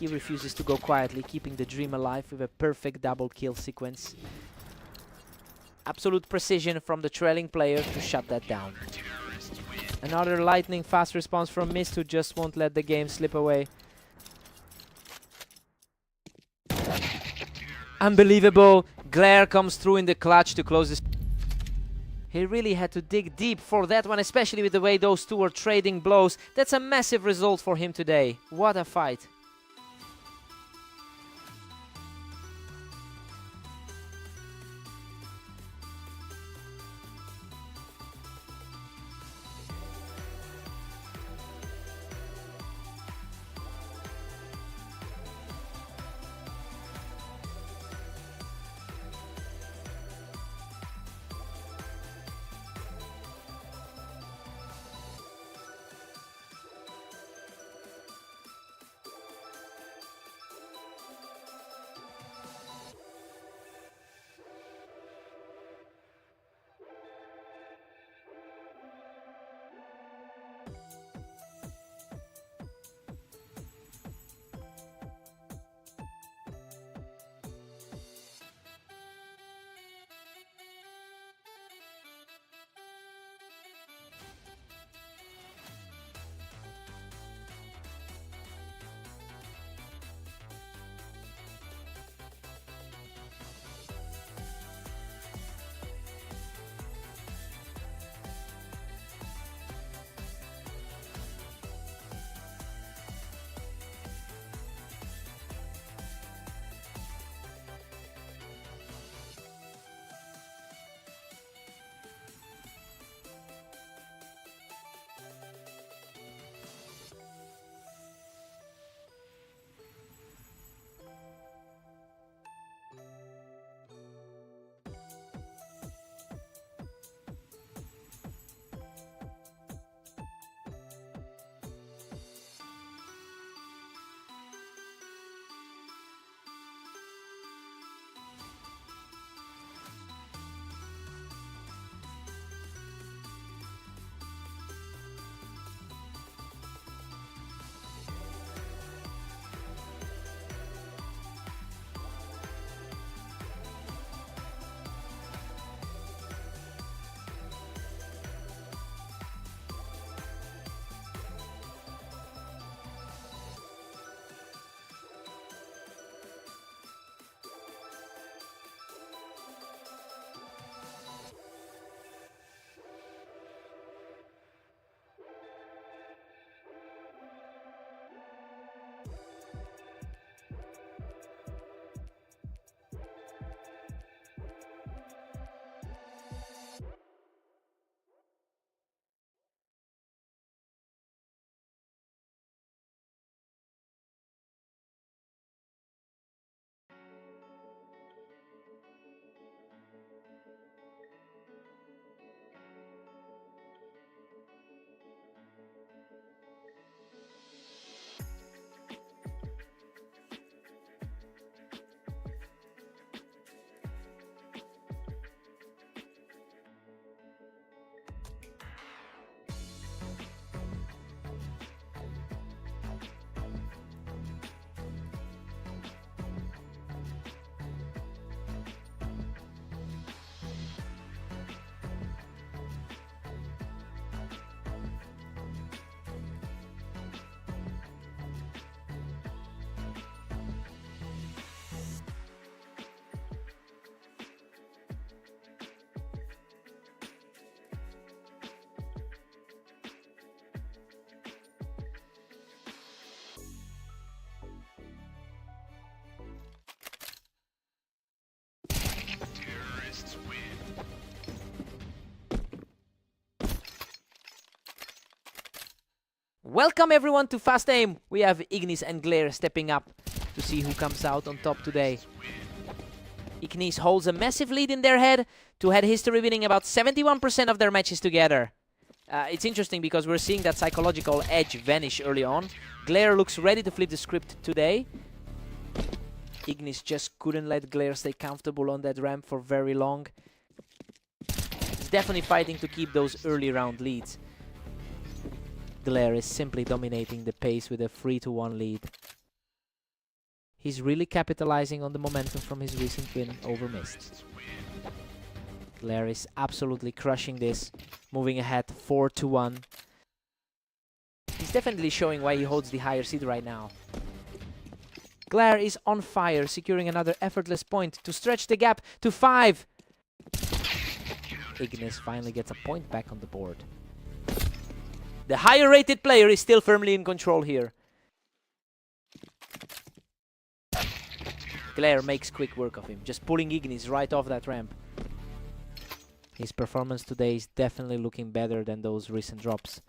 He refuses to go quietly, keeping the dream alive with a perfect double kill sequence. Absolute precision from the trailing player to shut that down. Another lightning fast response from Mist, who just won't let the game slip away. Unbelievable. Glare comes through in the clutch to close this. He really had to dig deep for that one, especially with the way those two were trading blows. That's a massive result for him today. What a fight. Welcome everyone to Fast Aim. We have Ignis and Glare stepping up to see who comes out on top today. Ignis holds a massive lead in their head to head history, winning about 71% of their matches together. It's interesting because we're seeing that psychological edge vanish early on. Glare looks ready to flip the script today. Ignis just couldn't let Glare stay comfortable on that ramp for very long. He's definitely fighting to keep those early round leads. Glare is simply dominating the pace with a 3-1 lead. He's really capitalizing on the momentum from his recent win over Mist. Glare is absolutely crushing this, moving ahead 4-1. He's definitely showing why he holds the higher seed right now. Glare is on fire, securing another effortless point to stretch the gap to 5. Ignis finally gets a point back on the board. The higher rated player is still firmly in control here. Glare makes quick work of him, just pulling Ignis right off that ramp. His performance today is definitely looking better than those recent drops.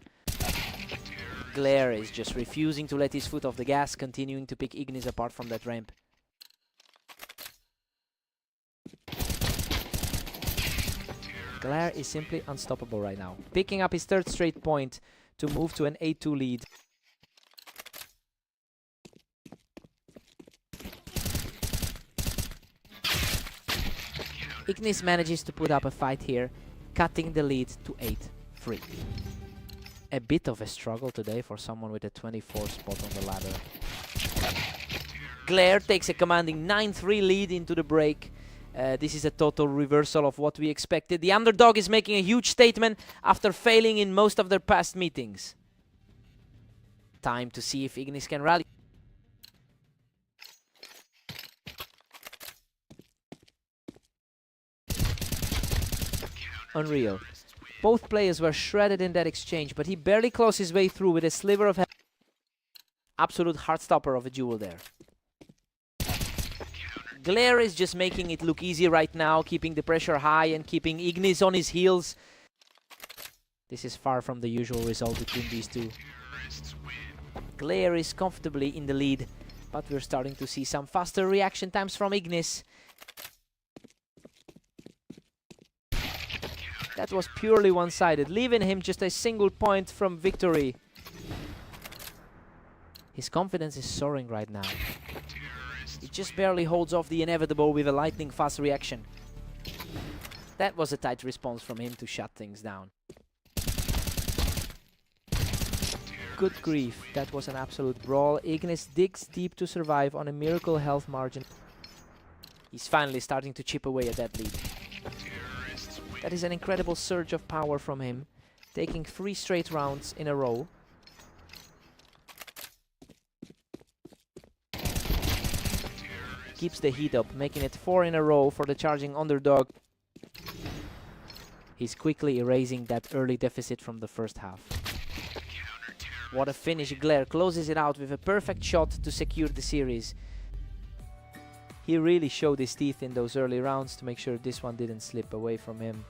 Glare is just refusing to let his foot off the gas, continuing to pick Ignis apart from that ramp. Glare is simply unstoppable right now, picking up his 3rd straight point to move to an 8-2 lead. Ignis manages to put up a fight here, cutting the lead to 8-3. A bit of a struggle today for someone with a 24th spot on the ladder. Glare takes a commanding 9-3 lead into the break. This is a total reversal of what we expected. The underdog is making a huge statement after failing in most of their past meetings. Time to see if Ignis can rally. Unreal. Both players were shredded in that exchange, but he barely closed his way through with a sliver of health. Absolute heartstopper of a duel there. Glare is just making it look easy right now, keeping the pressure high and keeping Ignis on his heels. This is far from the usual result between these two. Glare is comfortably in the lead, but we're starting to see some faster reaction times from Ignis. That was purely one-sided, leaving him just a single point from victory. His confidence is soaring right now. He just barely holds off the inevitable with a lightning-fast reaction. That was a tight response from him to shut things down. Good grief, that was an absolute brawl. Ignis digs deep to survive on a miracle health margin. He's finally starting to chip away at that lead. That is an incredible surge of power from him, taking 3 straight rounds in a row. Keeps the heat up, making it 4 in a row for the charging underdog. He's quickly erasing that early deficit from the first half. What a finish. Glare closes it out with a perfect shot to secure the series. He really showed his teeth in those early rounds to make sure this one didn't slip away from him.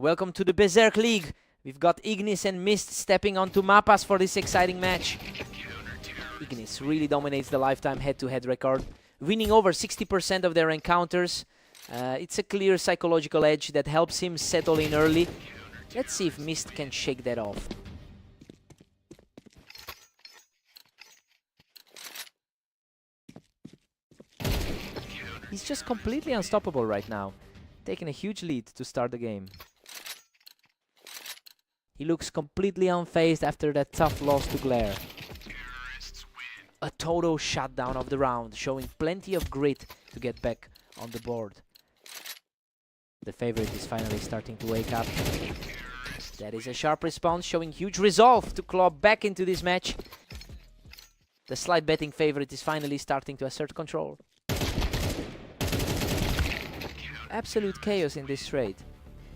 Welcome to the Berserk League. We've got Ignis and Mist stepping onto Mapas for this exciting match. Ignis really dominates the lifetime head-to-head record, winning over 60% of their encounters. It's a clear psychological edge that helps him settle in early. Let's see if Mist can shake that off. He's just completely unstoppable right now, taking a huge lead to start the game. He looks completely unfazed after that tough loss to Glare. A total shutdown of the round, showing plenty of grit to get back on the board. The favorite is finally starting to wake up. That is a sharp response, showing huge resolve to claw back into this match. The slight betting favorite is finally starting to assert control. Absolute chaos in this trade.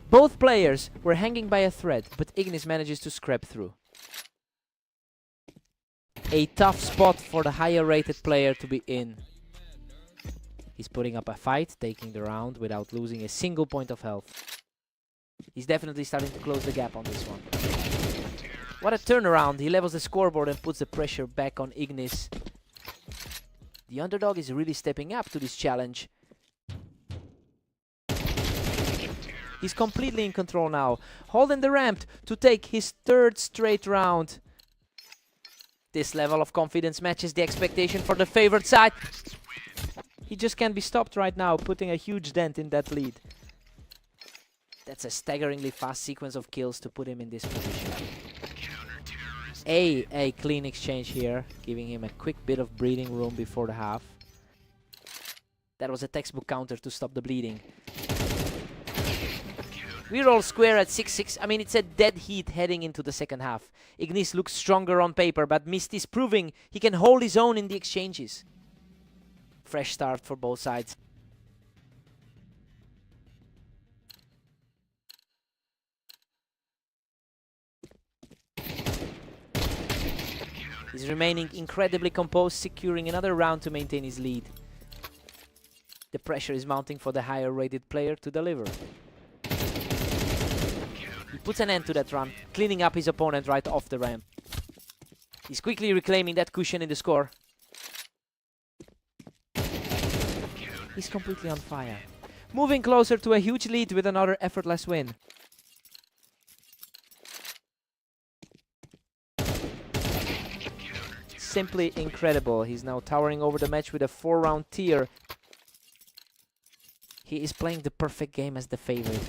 Both players were hanging by a thread, but Ignis manages to scrap through. A tough spot for the higher rated player to be in. He's putting up a fight, taking the round without losing a single point of health. He's definitely starting to close the gap on this one. What a turnaround. He levels the scoreboard and puts the pressure back on Ignis. The underdog is really stepping up to this challenge. He's completely in control now, holding the ramp to take his third straight round. This level of confidence matches the expectation for the favored side. He just can't be stopped right now, putting a huge dent in that lead. That's a staggeringly fast sequence of kills to put him in this position. A clean exchange here, giving him a quick bit of breathing room before the half. That was a textbook counter to stop the bleeding. We roll square at 6-6. I mean, it's a dead heat heading into the second half. Ignis looks stronger on paper, but Mist is proving he can hold his own in the exchanges. Fresh start for both sides. He's remaining incredibly composed, securing another round to maintain his lead. The pressure is mounting for the higher rated player to deliver. He puts an end to that run, cleaning up his opponent right off the ramp. He's quickly reclaiming that cushion in the score. He's completely on fire. Moving closer to a huge lead with another effortless win. Simply incredible. He's now towering over the match with a 4-round tier. He is playing the perfect game as the favorite.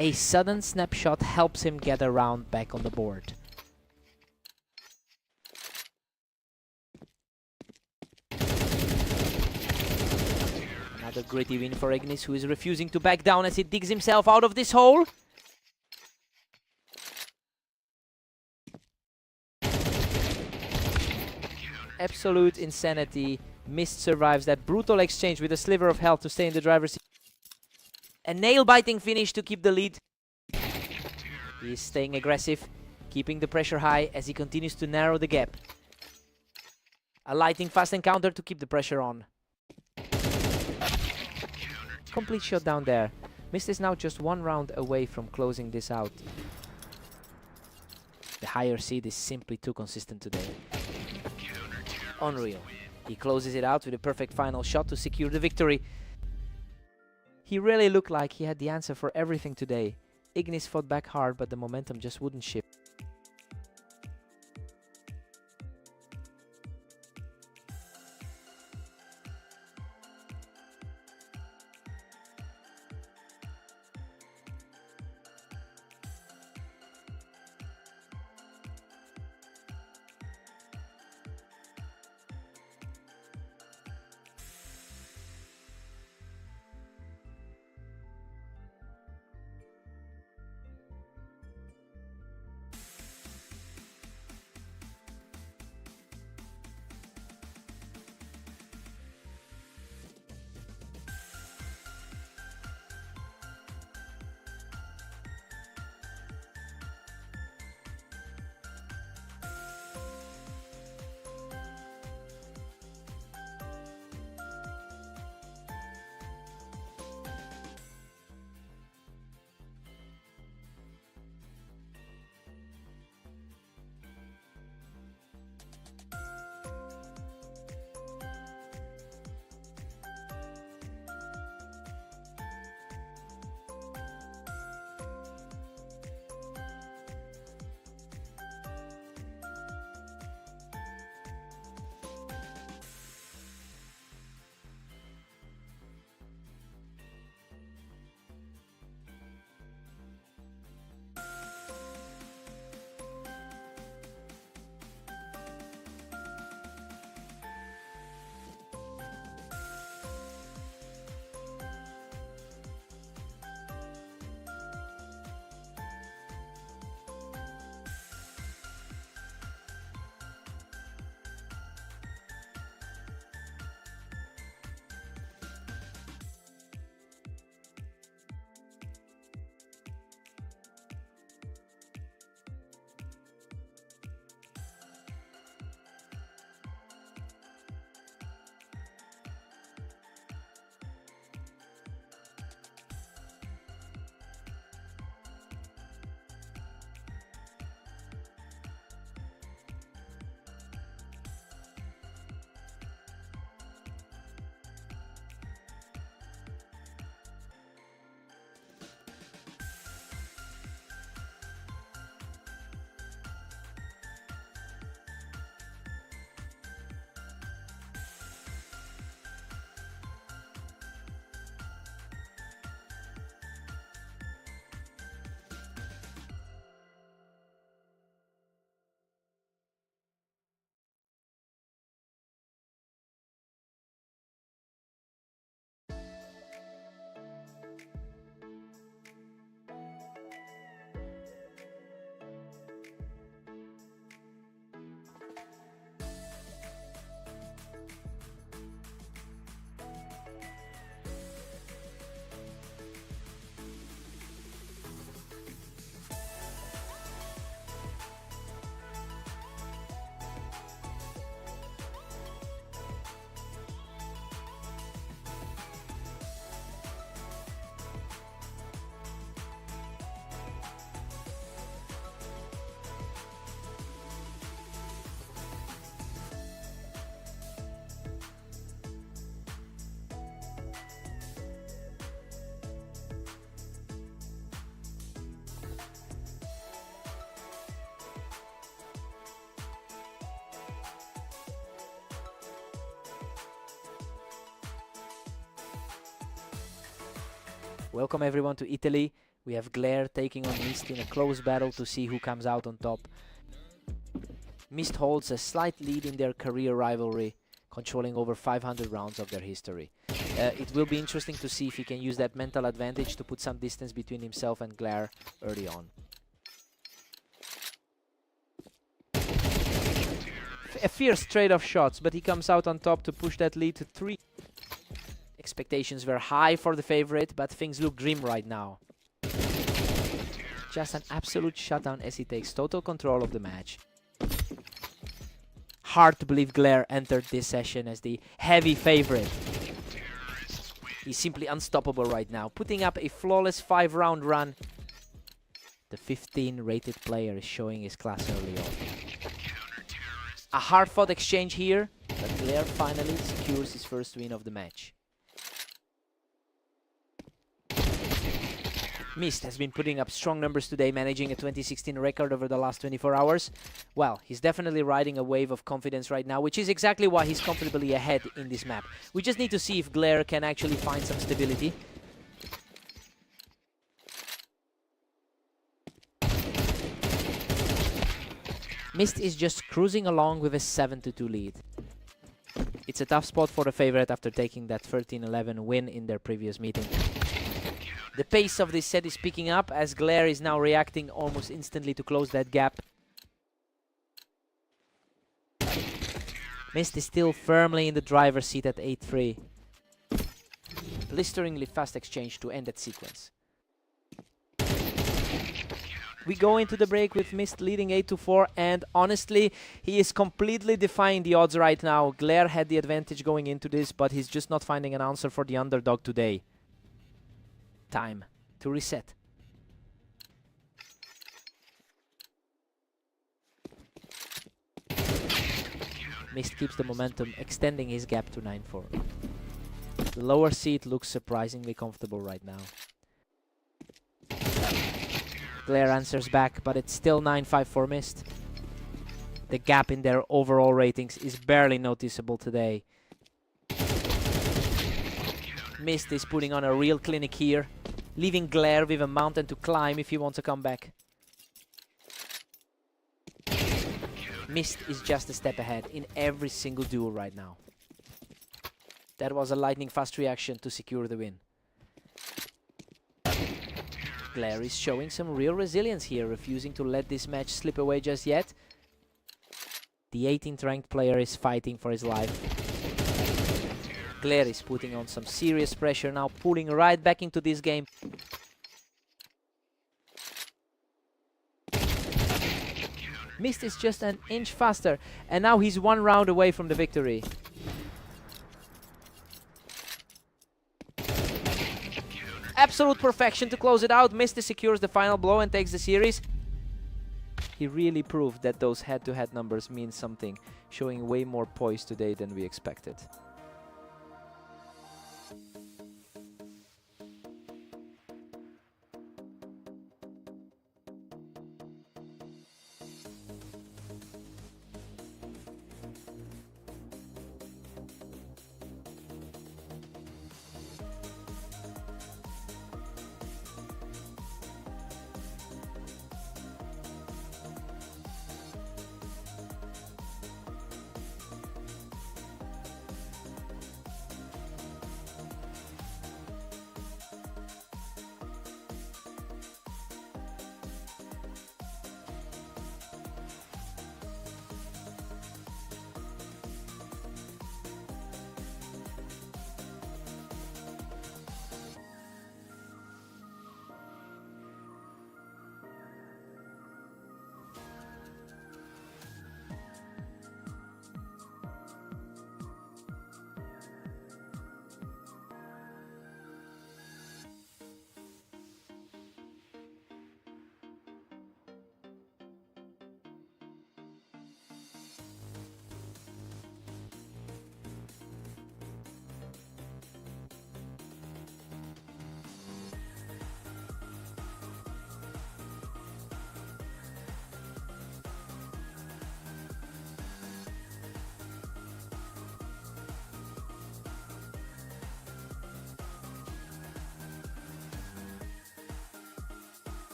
A sudden snapshot helps him get a round back on the board. Another gritty win for Ignis, who is refusing to back down as he digs himself out of this hole. Absolute insanity. Mist survives that brutal exchange with a sliver of health to stay in the driver's seat. A nail-biting finish to keep the lead. He is staying aggressive, keeping the pressure high as he continues to narrow the gap. A lightning fast encounter to keep the pressure on. Complete shutdown there. Mist is now just one round away from closing this out. The higher seed is simply too consistent today. Unreal. He closes it out with a perfect final shot to secure the victory. He really looked like he had the answer for everything today. Ignis fought back hard, but the momentum just wouldn't shift. Welcome everyone to Italy. We have Glare taking on Mist in a close battle to see who comes out on top. Mist holds a slight lead in their career rivalry, controlling over 500 rounds of their history. It will be interesting to see if he can use that mental advantage to put some distance between himself and Glare early on. A fierce trade of shots, but he comes out on top to push that lead to 3. Expectations were high for the favorite, but things look grim right now. Just an absolute shutdown as he takes total control of the match. Hard to believe Glare entered this session as the heavy favorite. He's simply unstoppable right now, putting up a flawless 5-round run. The 15 rated player is showing his class early on. A hard-fought exchange here, but Glare finally secures his first win of the match. Mist has been putting up strong numbers today, managing a 2016 record over the last 24 hours. Well, he's definitely riding a wave of confidence right now, which is exactly why he's comfortably ahead in this map. We just need to see if Glare can actually find some stability. Mist is just cruising along with a 7-2 lead. It's a tough spot for the favorite after taking that 13-11 win in their previous meeting. The pace of this set is picking up as Glare is now reacting almost instantly to close that gap. Mist is still firmly in the driver's seat at 8-3. Blisteringly fast exchange to end that sequence. We go into the break with Mist leading 8-4, and honestly, he is completely defying the odds right now. Glare had the advantage going into this, but he's just not finding an answer for the underdog today. Time to reset. Mist keeps the momentum, extending his gap to 9-4. The lower seat looks surprisingly comfortable right now. Glare answers back, but it's still 9-5 for Mist. The gap in their overall ratings is barely noticeable today. Mist is putting on a real clinic here, leaving Glare with a mountain to climb if he wants to come back. Mist is just a step ahead in every single duel right now. That was a lightning fast reaction to secure the win. Glare is showing some real resilience here, refusing to let this match slip away just yet. The 18th ranked player is fighting for his life. Glare is putting on some serious pressure now, pulling right back into this game. Mist is just an inch faster, and now he's 1 round away from the victory. Absolute perfection to close it out. Mist secures the final blow and takes the series. He really proved that those head-to-head numbers mean something, showing way more poise today than we expected.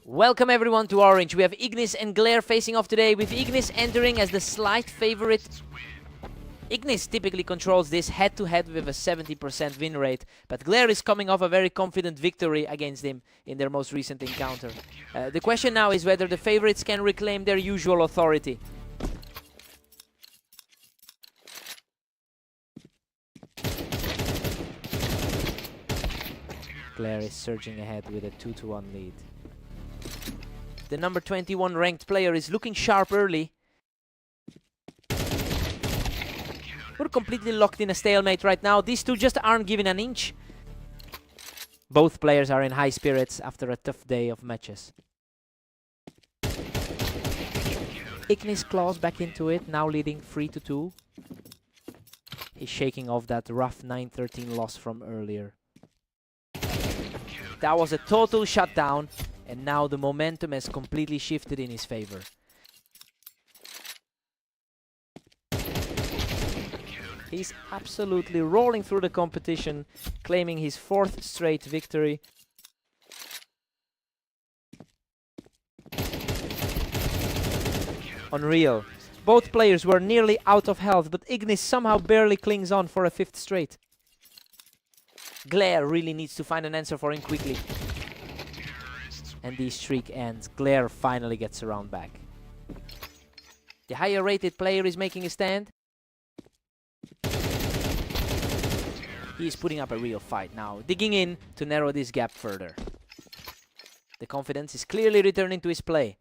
Welcome everyone to Orange. We have Ignis and Glare facing off today, with Ignis entering as the slight favorite. Ignis typically controls this head-to-head with a 70% win rate, but Glare is coming off a very confident victory against him in their most recent encounter. The question now is whether the favorites can reclaim their usual authority. Glare is surging ahead with a 2-1 lead. The number 21 ranked player is looking sharp early. We're completely locked in a stalemate right now. These two just aren't giving an inch. Both players are in high spirits after a tough day of matches. Ignis claws back into it, now leading 3-2. He's shaking off that rough 9-13 loss from earlier. That was a total shutdown, and now the momentum has completely shifted in his favor. He's absolutely rolling through the competition, claiming his 4th straight victory. Unreal. Both players were nearly out of health, but Ignis somehow barely clings on for a 5th straight. Glare really needs to find an answer for him quickly. And the streak ends. Glare finally gets a round back. The higher rated player is making a stand. He is putting up a real fight now, digging in to narrow this gap further. The confidence is clearly returning to his play.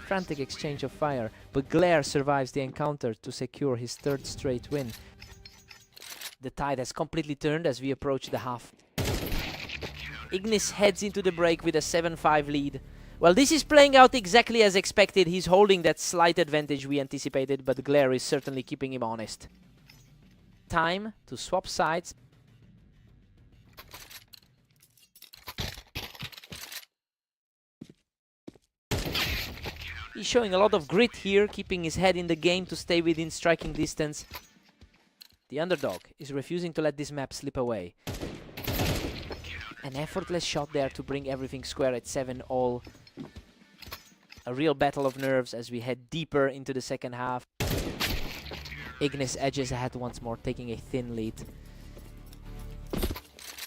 Frantic exchange of fire, but Glare survives the encounter to secure his 3rd straight win. The tide has completely turned as we approach the half. Ignis heads into the break with a 7-5 lead. Well, this is playing out exactly as expected. He's holding that slight advantage we anticipated, but Glare is certainly keeping him honest. Time to swap sides. He's showing a lot of grit here, keeping his head in the game to stay within striking distance. The underdog is refusing to let this map slip away. An effortless shot there to bring everything square at 7-all. A real battle of nerves as we head deeper into the second half. Ignis edges ahead once more, taking a thin lead.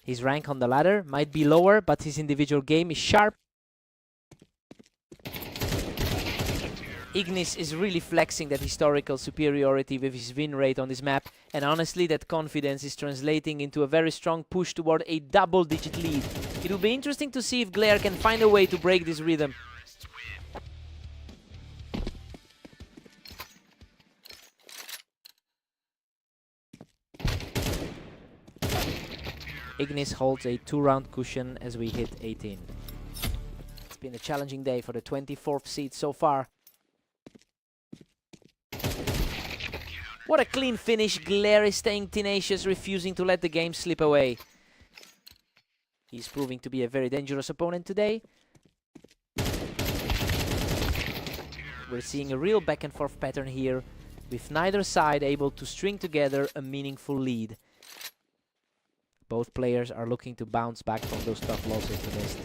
His rank on the ladder might be lower, but his individual game is sharp. Ignis is really flexing that historical superiority with his win rate on this map, and honestly that confidence is translating into a very strong push toward a double-digit lead. It will be interesting to see if Glare can find a way to break this rhythm. Ignis holds a 2-round cushion as we hit 18. It's been a challenging day for the 24th seed so far. What a clean finish. Glare is staying tenacious, refusing to let the game slip away. He's proving to be a very dangerous opponent today. We're seeing a real back and forth pattern here, with neither side able to string together a meaningful lead. Both players are looking to bounce back from those tough losses they missed.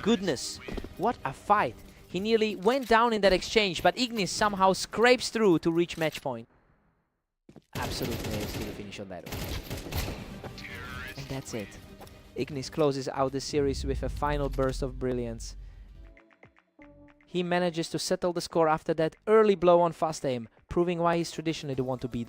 Goodness, what a fight! He nearly went down in that exchange, but Ignis somehow scrapes through to reach match point. Absolute nails to the finish on that one. And that's it. Ignis closes out the series with a final burst of brilliance. He manages to settle the score after that early blow on fast aim, proving why he's traditionally the one to beat.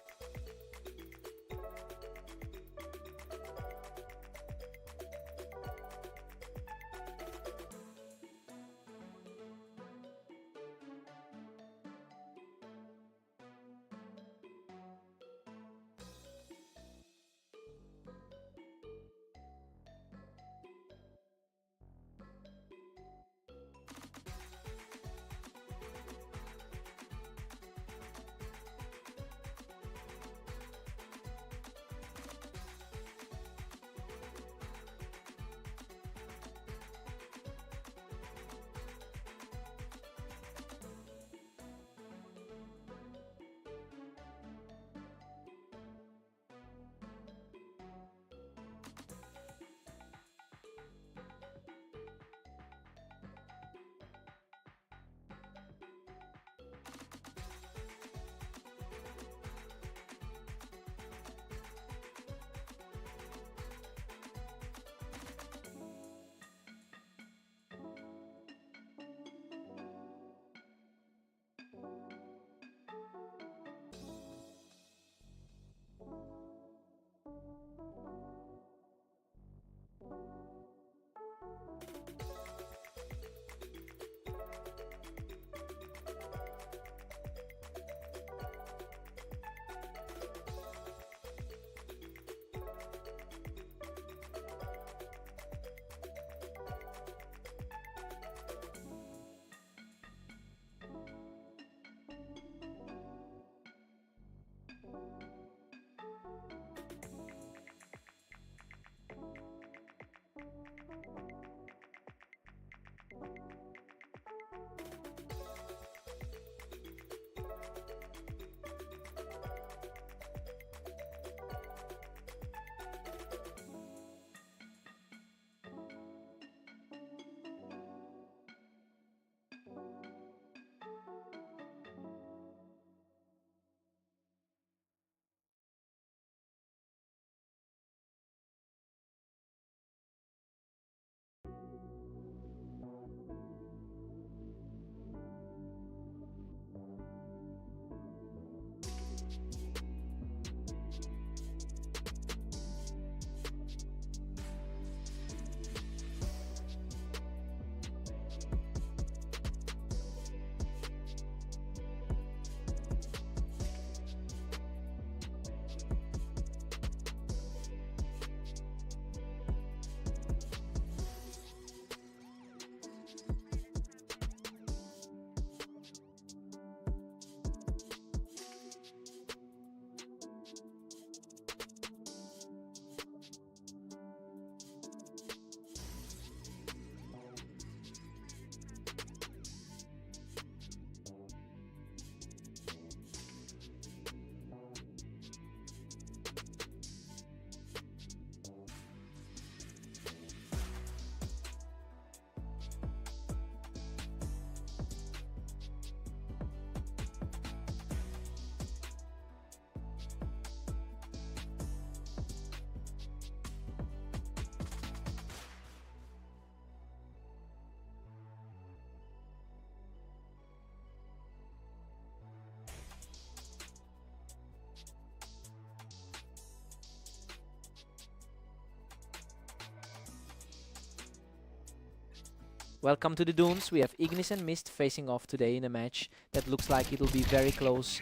Welcome to the Dunes. We have Ignis and Mist facing off today in a match that looks like it'll be very close.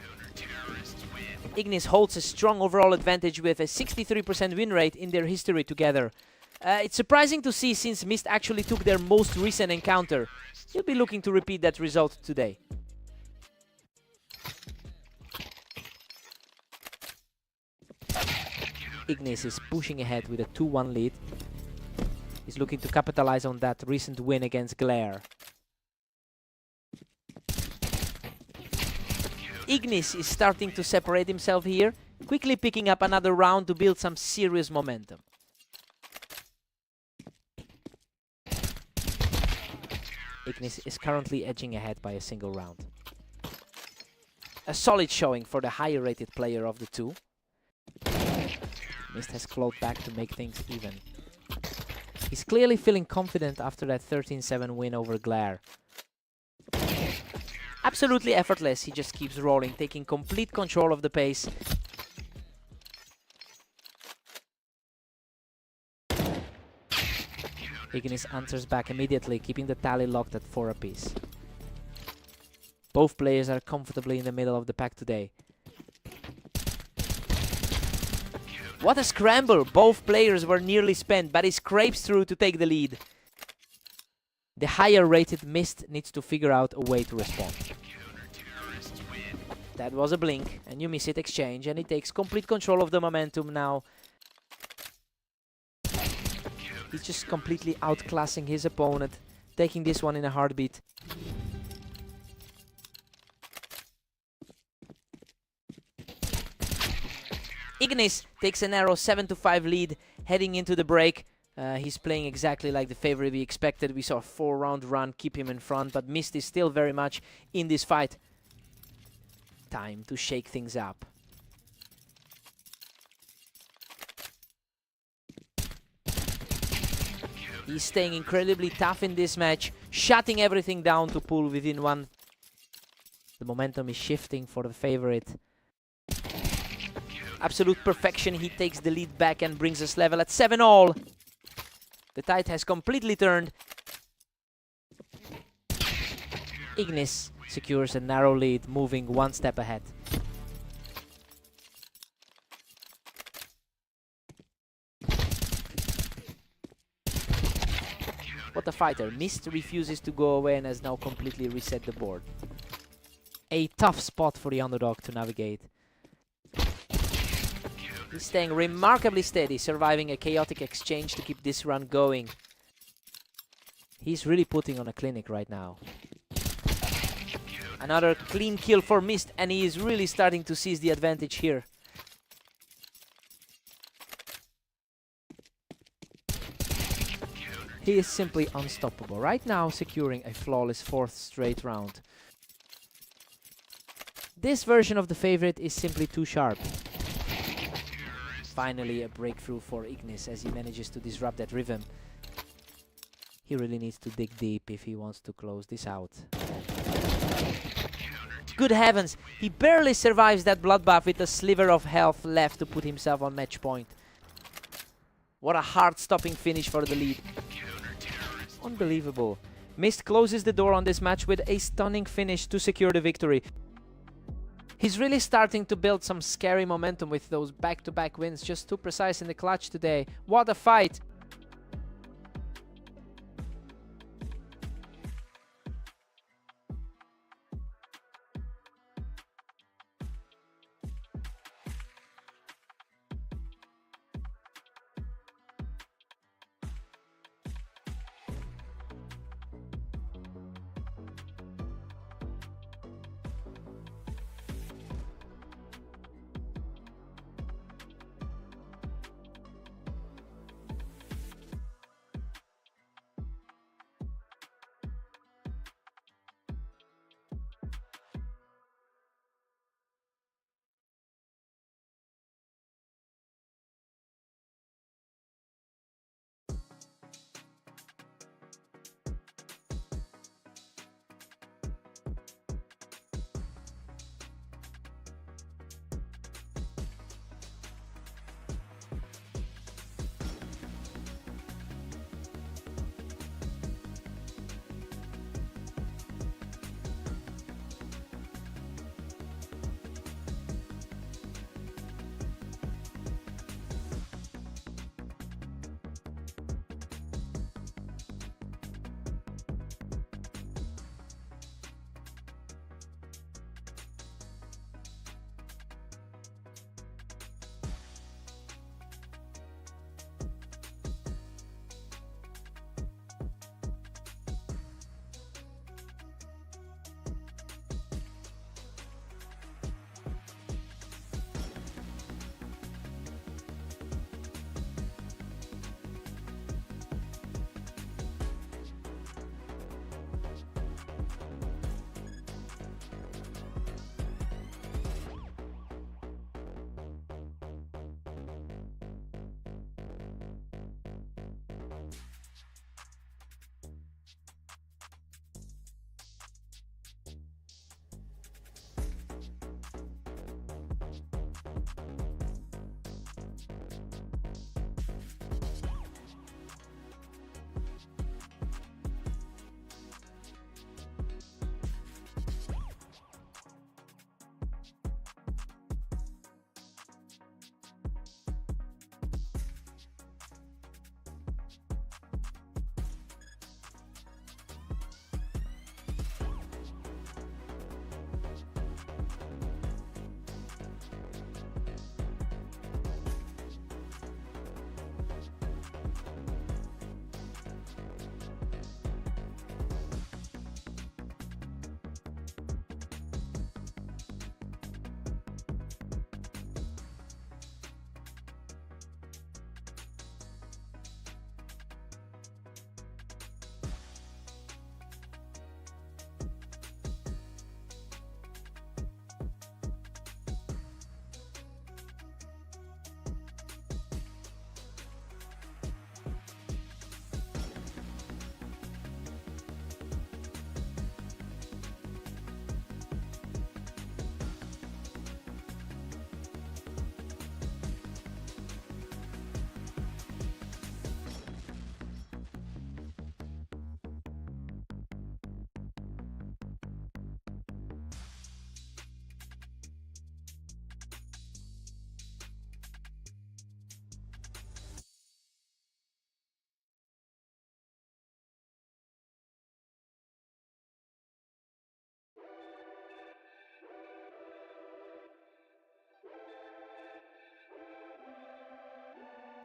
Ignis holds a strong overall advantage with a 63% win rate in their history together. It's surprising to see since Mist actually took their most recent encounter. He'll be looking to repeat that result today. Ignis is pushing ahead with a 2-1 lead. He's looking to capitalize on that recent win against Glare. Ignis is starting to separate himself here, quickly picking up another round to build some serious momentum. Ignis is currently edging ahead by a single round. A solid showing for the higher rated player of the two. Mist has clawed back to make things even. He's clearly feeling confident after that 13-7 win over Glare. Absolutely effortless, he just keeps rolling, taking complete control of the pace. Ignis answers back immediately, keeping the tally locked at 4 apiece. Both players are comfortably in the middle of the pack today. What a scramble! Both players were nearly spent, but he scrapes through to take the lead. The higher rated Mist needs to figure out a way to respond. That was a blink, and you miss it exchange, and he takes complete control of the momentum now. He's just completely outclassing his opponent, taking this one in a heartbeat. Ignis takes a narrow 7-5 lead heading into the break. He's playing exactly like the favorite we expected. We saw a 4-round run keep him in front, but Mist is still very much in this fight. Time to shake things up. He's staying incredibly tough in this match, shutting everything down to pull within one. The momentum is shifting for the favorite. Absolute perfection, he takes the lead back and brings us level at 7-all. The tide has completely turned. Ignis secures a narrow lead, moving one step ahead. What a fighter. Mist refuses to go away and has now completely reset the board. A tough spot for the underdog to navigate. He's staying remarkably steady, surviving a chaotic exchange to keep this run going. He's really putting on a clinic right now. Another clean kill for Mist, and he is really starting to seize the advantage here. He is simply unstoppable, right now securing a flawless 4th straight round. This version of the favorite is simply too sharp. Finally a breakthrough for Ignis as he manages to disrupt that rhythm. He really needs to dig deep if he wants to close this out. Good heavens, he barely survives that bloodbath with a sliver of health left to put himself on match point. What a heart-stopping finish for the lead. Unbelievable. Mist closes the door on this match with a stunning finish to secure the victory. He's really starting to build some scary momentum with those back-to-back wins, just too precise in the clutch today. What a fight!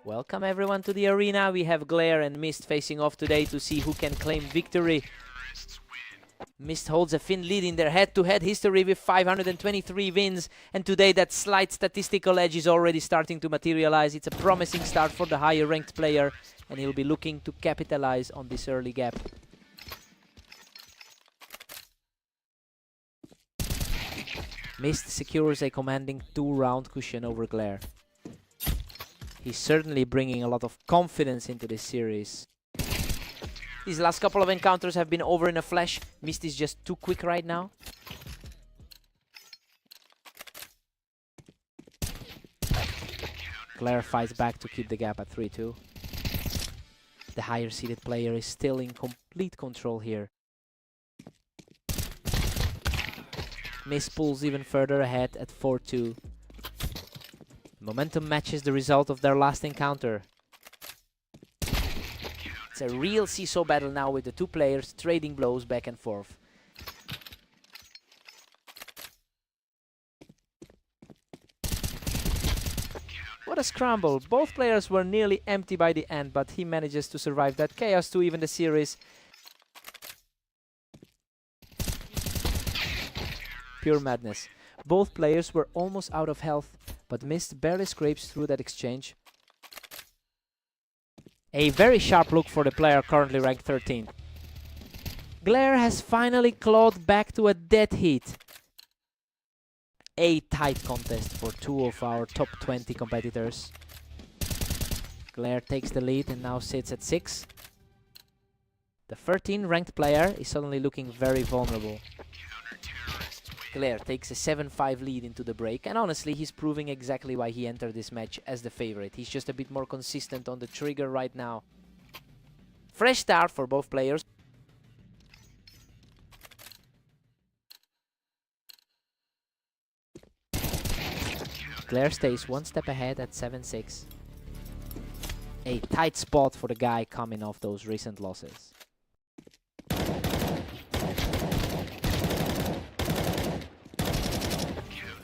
Welcome everyone to the arena. We have Glare and Mist facing off today to see who can claim victory. Mist holds a thin lead in their head-to-head history with 523 wins, and today that slight statistical edge is already starting to materialize. It's a promising start for the higher ranked player, and he'll be looking to capitalize on this early gap. Mist secures a commanding 2-round cushion over Glare. He's certainly bringing a lot of confidence into this series. These last couple of encounters have been over in a flash. Mist is just too quick right now. Glare fights back to keep the gap at 3-2. The higher seeded player is still in complete control here. Mist pulls even further ahead at 4-2. Momentum matches the result of their last encounter. It's a real seesaw battle now with the two players trading blows back and forth. What a scramble. Both players were nearly empty by the end, but he manages to survive that chaos to even the series. Pure madness. Both players were almost out of health, but Mist barely scrapes through that exchange. A very sharp look for the player currently ranked 13th. Glare has finally clawed back to a dead heat. A tight contest for two of our top 20 competitors. Glare takes the lead and now sits at 6. The 13th ranked player is suddenly looking very vulnerable. Glare takes a 7-5 lead into the break, and honestly he's proving exactly why he entered this match as the favorite. He's just a bit more consistent on the trigger right now. Fresh start for both players. Glare stays one step ahead at 7-6. A tight spot for the guy coming off those recent losses.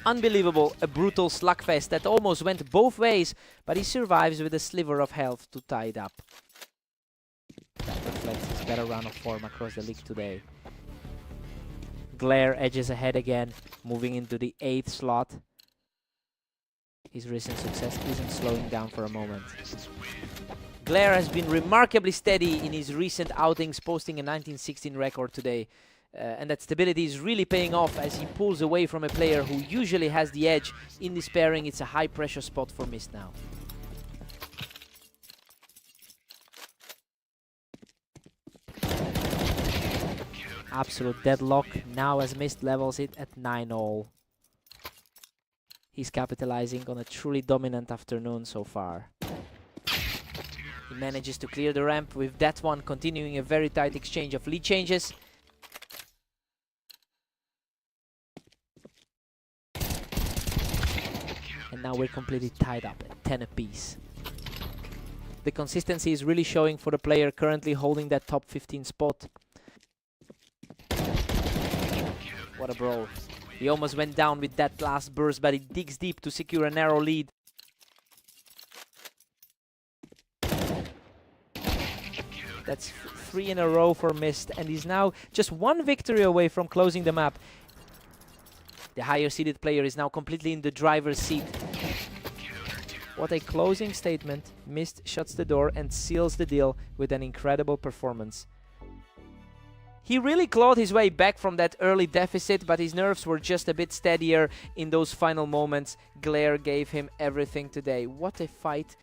Unbelievable, a brutal slugfest that almost went both ways, but he survives with a sliver of health to tie it up. That reflects his better run of form across the league today. Glare edges ahead again, moving into the 8th slot. His recent success isn't slowing down for a moment. Glare has been remarkably steady in his recent outings, posting a 1916 record today. And that stability is really paying off as he pulls away from a player who usually has the edge. In this pairing, it's a high pressure spot for Mist now. Absolute deadlock now as Mist levels it at 9-all. He's capitalizing on a truly dominant afternoon so far. He manages to clear the ramp with that one, continuing a very tight exchange of lead changes. And now we're completely tied up at 10 apiece. The consistency is really showing for the player currently holding that top 15 spot. What a brawl. He almost went down with that last burst, but he digs deep to secure a narrow lead. That's 3 in a row for Mist, and he's now just one victory away from closing the map. The higher seeded player is now completely in the driver's seat. What a closing statement. Mist shuts the door and seals the deal with an incredible performance. He really clawed his way back from that early deficit, but his nerves were just a bit steadier in those final moments. Glare gave him everything today. What a fight.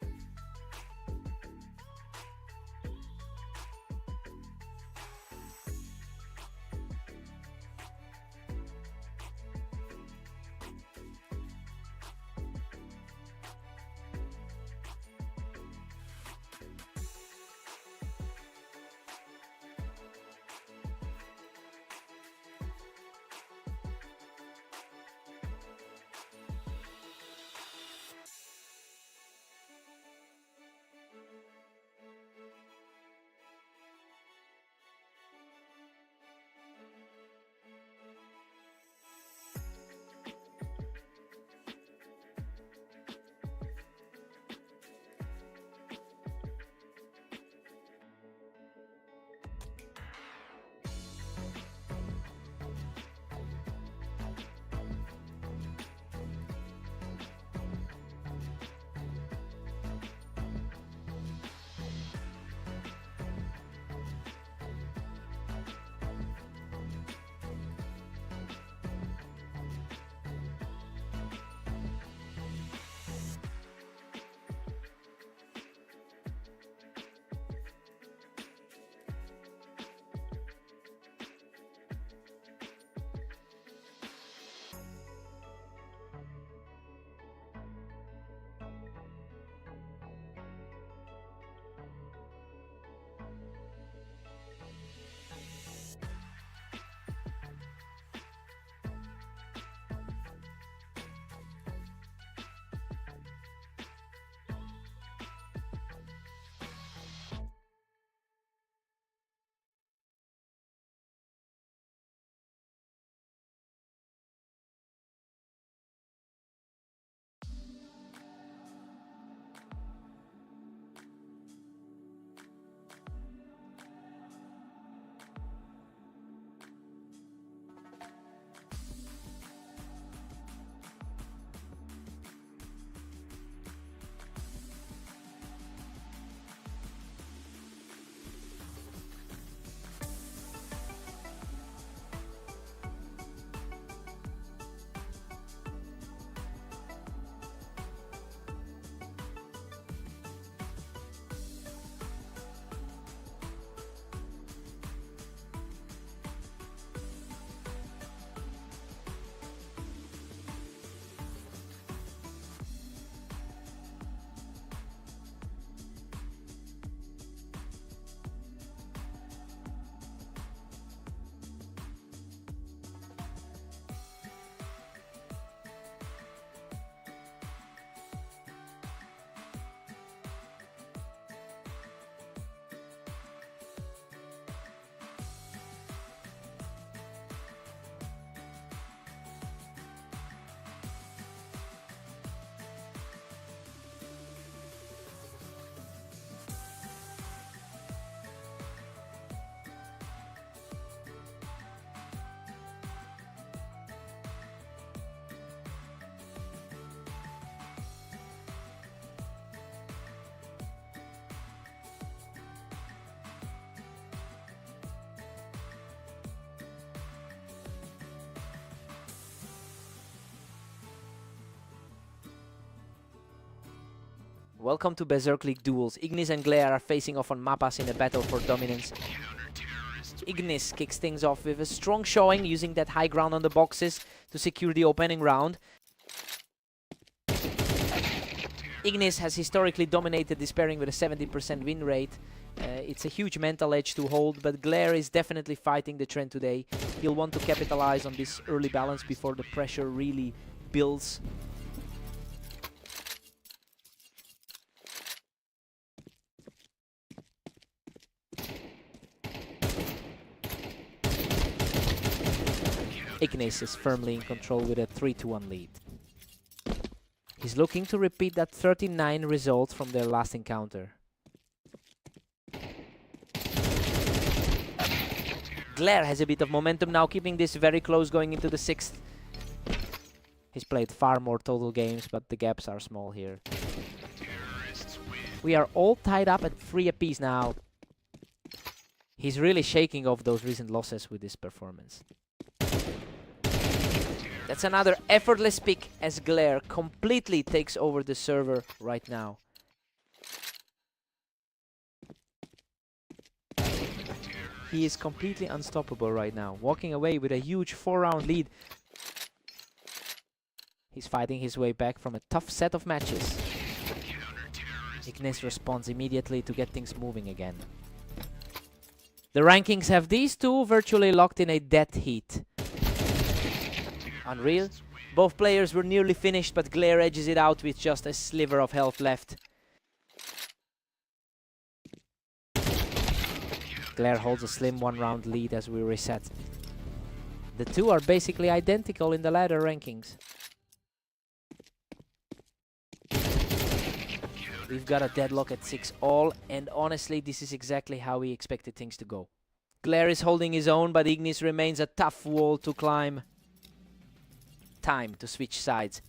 Welcome to Berserk League duels. Ignis and Glare are facing off on Mapas in a battle for dominance. Ignis kicks things off with a strong showing, using that high ground on the boxes to secure the opening round. Ignis has historically dominated this pairing with a 70% win rate. It's a huge mental edge to hold, but Glare is definitely fighting the trend today. He'll want to capitalize on this early balance before the pressure really builds. Ignis is firmly in control with a 3-1 lead. He's looking to repeat that 39 result from their last encounter. Glare has a bit of momentum now, keeping this very close going into the 6th. He's played far more total games, but the gaps are small here. We are all tied up at 3 apiece now. He's really shaking off those recent losses with this performance. That's another effortless pick as Glare completely takes over the server right now. He is completely unstoppable right now, walking away with a huge 4-round lead. He's fighting his way back from a tough set of matches. Ignis responds immediately to get things moving again. The rankings have these two virtually locked in a dead heat. Unreal. Both players were nearly finished, but Glare edges it out with just a sliver of health left. Glare holds a slim 1-round lead as we reset. The two are basically identical in the ladder rankings. We've got a deadlock at 6-all, and honestly, this is exactly how we expected things to go. Glare is holding his own, but Ignis remains a tough wall to climb. Time to switch sides.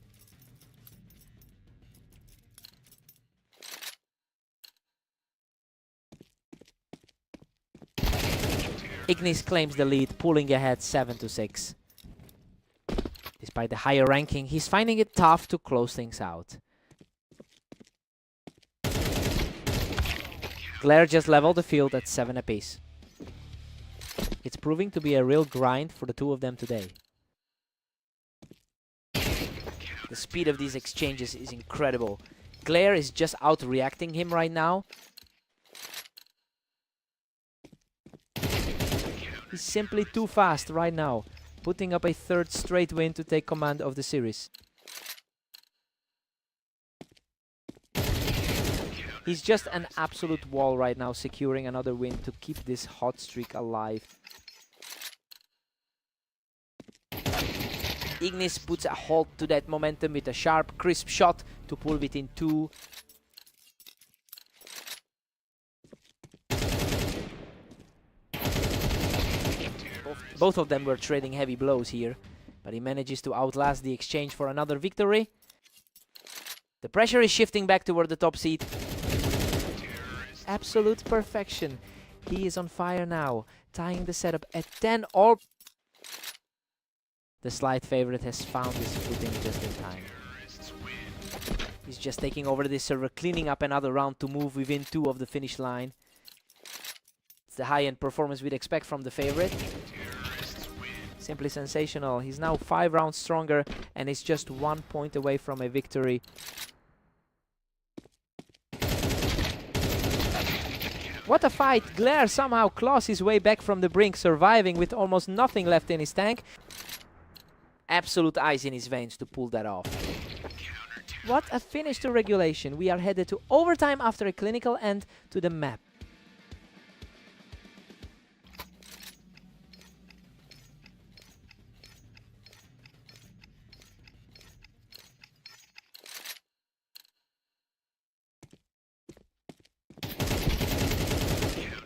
Ignis claims the lead, pulling ahead 7-6. Despite the higher ranking, he's finding it tough to close things out. Glare just leveled the field at 7 apiece. It's proving to be a real grind for the two of them today. The speed of these exchanges is incredible. Glare is just out-reacting him right now. He's simply too fast right now, putting up a 3rd straight win to take command of the series. He's just an absolute wall right now, securing another win to keep this hot streak alive. Ignis puts a halt to that momentum with a sharp, crisp shot to pull within 2. Both of them were trading heavy blows here, but he manages to outlast the exchange for another victory. The pressure is shifting back toward the top seed. Absolute perfection. He is on fire now, tying the setup at 10-all. The slight favorite has found his footing just in time. He's just taking over this server, cleaning up another round to move within 2 of the finish line. It's the high-end performance we'd expect from the favorite. Simply sensational. He's now 5 rounds stronger and is just 1 point away from a victory. What a fight! Glare somehow claws his way back from the brink, surviving with almost nothing left in his tank. Absolute ice in his veins to pull that off. What a finish to regulation. We are headed to overtime after a clinical end to the map.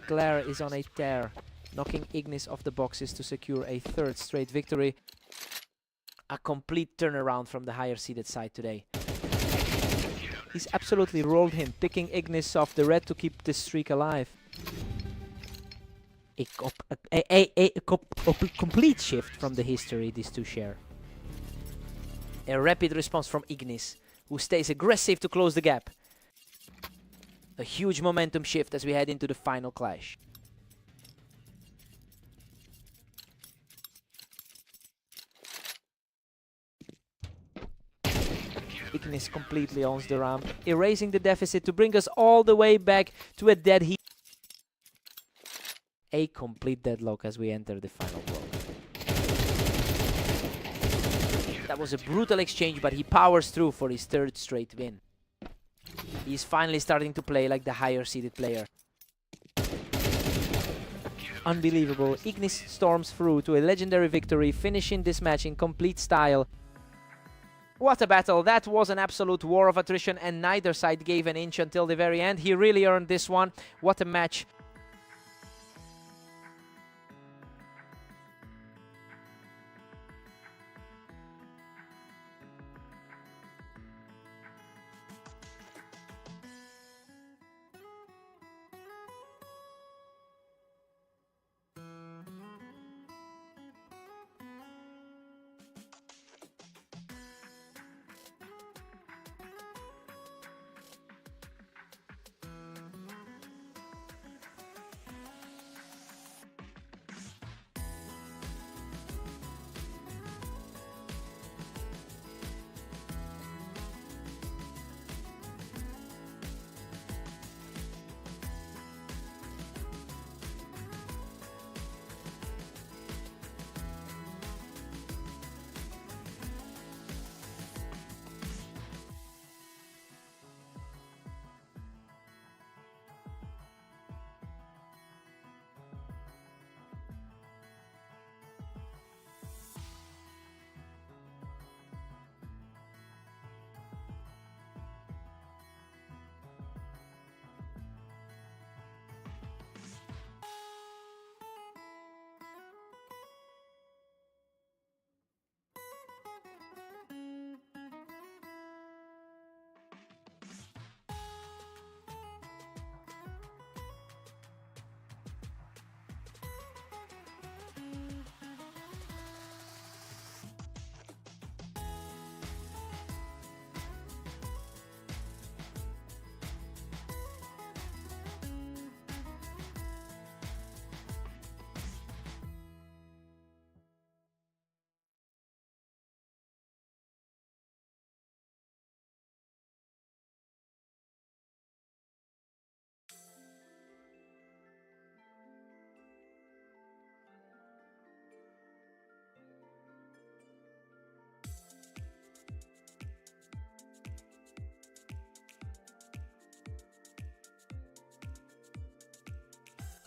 Glare is on a tear, knocking Ignis off the boxes to secure a 3rd straight victory. A complete turnaround from the higher seeded side today. He's absolutely rolled him, picking Ignis off the red to keep this streak alive. A complete shift from the history these two share. A rapid response from Ignis, who stays aggressive to close the gap. A huge momentum shift as we head into the final clash. Ignis completely owns the ramp, erasing the deficit to bring us all the way back to a dead heat. A complete deadlock as we enter the final block. That was a brutal exchange, but he powers through for his third straight win. He's finally starting to play like the higher seeded player. Unbelievable. Ignis storms through to a legendary victory, finishing this match in complete style. What a battle. That was an absolute war of attrition, and neither side gave an inch until the very end. He really earned this one. What a match.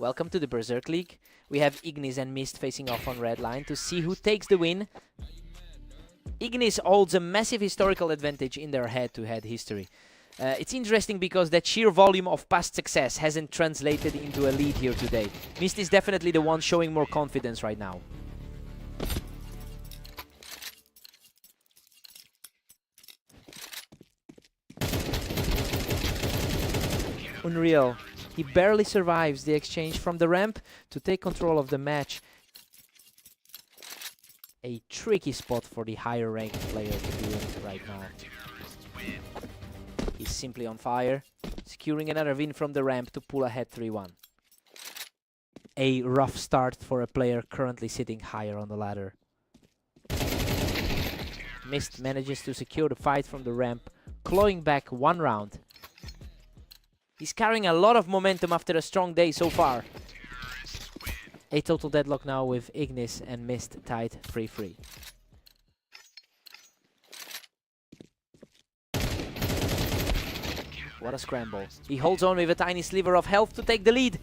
Welcome to the Berserk League. We have Ignis and Mist facing off on red line to see who takes the win. Ignis holds a massive historical advantage in their head-to-head history. It's interesting because that sheer volume of past success hasn't translated into a lead here today. Mist is definitely the one showing more confidence right now. Unreal. He barely survives the exchange from the ramp to take control of the match. A tricky spot for the higher ranked player to be in right now. He's simply on fire, securing another win from the ramp to pull ahead 3-1. A rough start for a player currently sitting higher on the ladder. Mist manages to secure the fight from the ramp, clawing back one round. He's carrying a lot of momentum after a strong day so far. A total deadlock now with Ignis and Mist tied 3-3. What a scramble. He holds on with a tiny sliver of health to take the lead.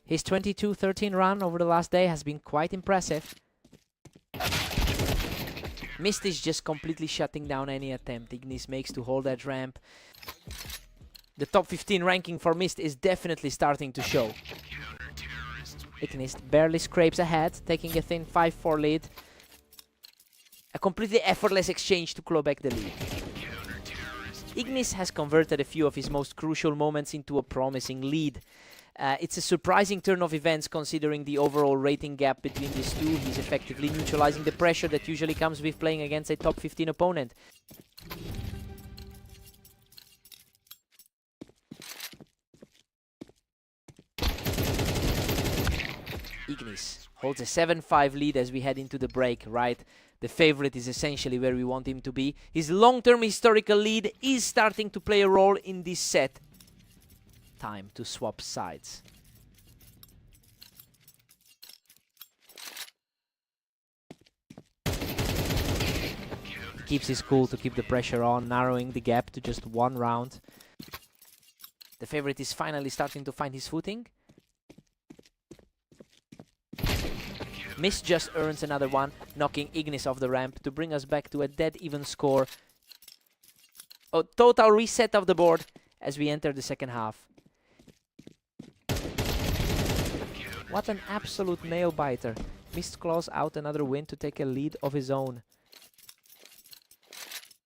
His 22-13 run over the last day has been quite impressive. Mist is just completely shutting down any attempt Ignis makes to hold that ramp. The top 15 ranking for Mist is definitely starting to show. Ignis barely scrapes ahead, taking a thin 5-4 lead. A completely effortless exchange to claw back the lead. Ignis has converted a few of his most crucial moments into a promising lead. It's a surprising turn of events considering the overall rating gap between these two. He's effectively neutralizing the pressure that usually comes with playing against a top 15 opponent. Ignis holds a 7-5 lead as we head into the break, right? The favorite is essentially where we want him to be. His long-term historical lead is starting to play a role in this set. Time to swap sides. He keeps his cool to keep the pressure on, narrowing the gap to just 1 round. The favorite is finally starting to find his footing. Mist just earns another one, knocking Ignis off the ramp to bring us back to a dead even score. A total reset of the board as we enter the second half. What an absolute nail-biter. Mist claws out another win to take a lead of his own.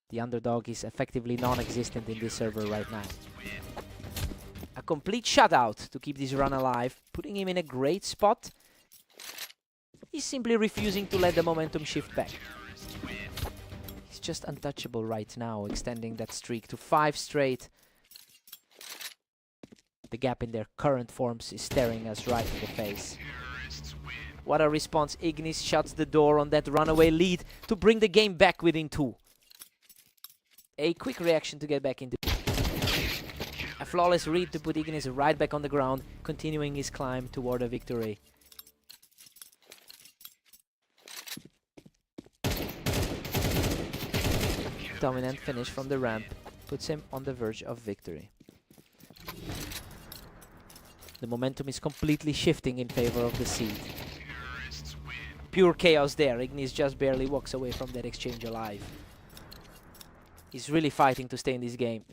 The underdog is effectively non-existent in this server right now. A complete shutout to keep this run alive, putting him in a great spot. He's simply refusing to let the momentum shift back. He's just untouchable right now, extending that streak to 5 straight. The gap in their current forms is staring us right in the face. What a response. Ignis shuts the door on that runaway lead to bring the game back within 2. A quick reaction to get back into... A flawless read to put Ignis right back on the ground, continuing his climb toward a victory. Dominant finish from the ramp puts him on the verge of victory. The momentum is completely shifting in favor of the seed. Pure chaos there. Ignis just barely walks away from that exchange alive. He's really fighting to stay in this game.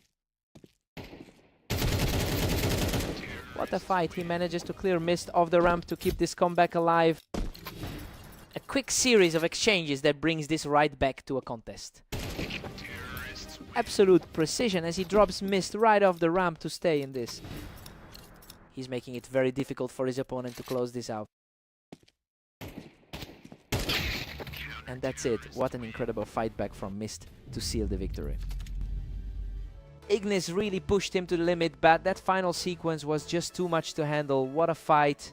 What a fight. He manages to clear Mist off the ramp to keep this comeback alive. A quick series of exchanges that brings this right back to a contest. Absolute precision as he drops Mist right off the ramp to stay in this. He's making it very difficult for his opponent to close this out. And that's it. What an incredible fight back from Mist to seal the victory. Ignis really pushed him to the limit, but that final sequence was just too much to handle. What a fight.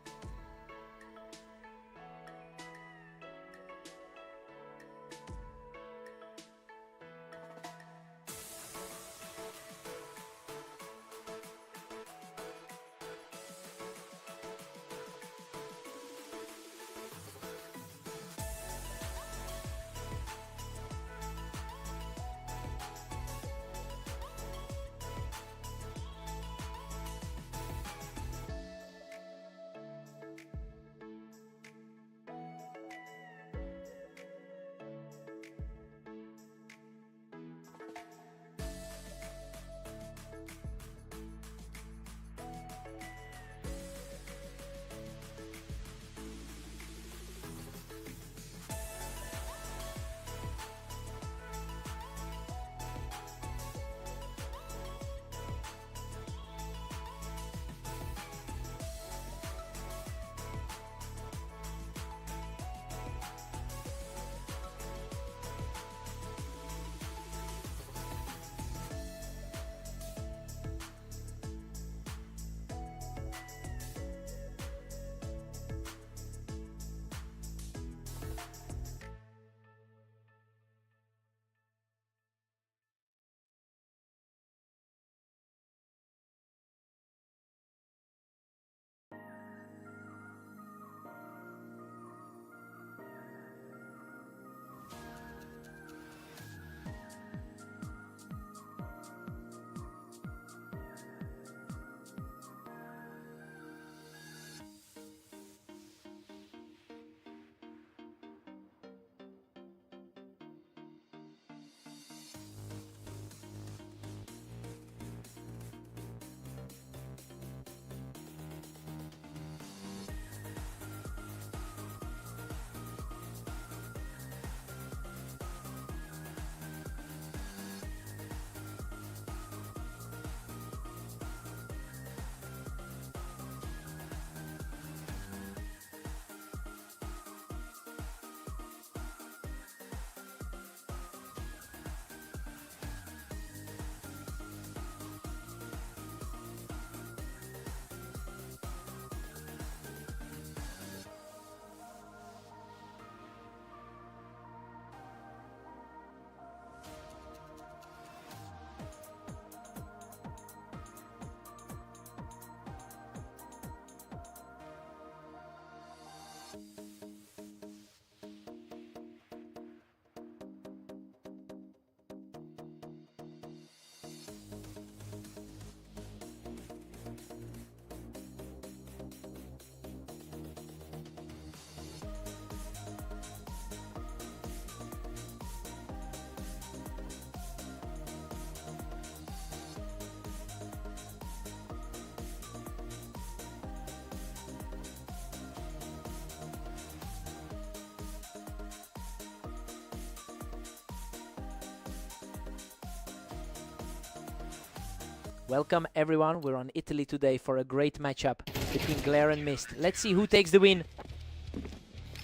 Welcome everyone, we're on Italy today for a great matchup between Glare and Mist. Let's see who takes the win.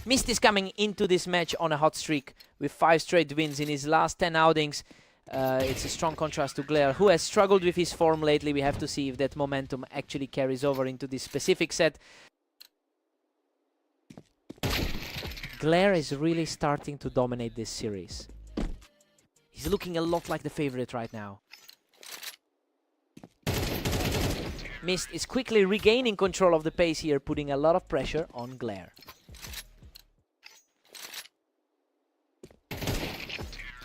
Mist is coming into this match on a hot streak with 5 straight wins in his last 10 outings. It's a strong contrast to Glare, who has struggled with his form lately. We have to see if that momentum actually carries over into this specific set. Glare is really starting to dominate this series. He's looking a lot like the favorite right now. Mist is quickly regaining control of the pace here, putting a lot of pressure on Glare.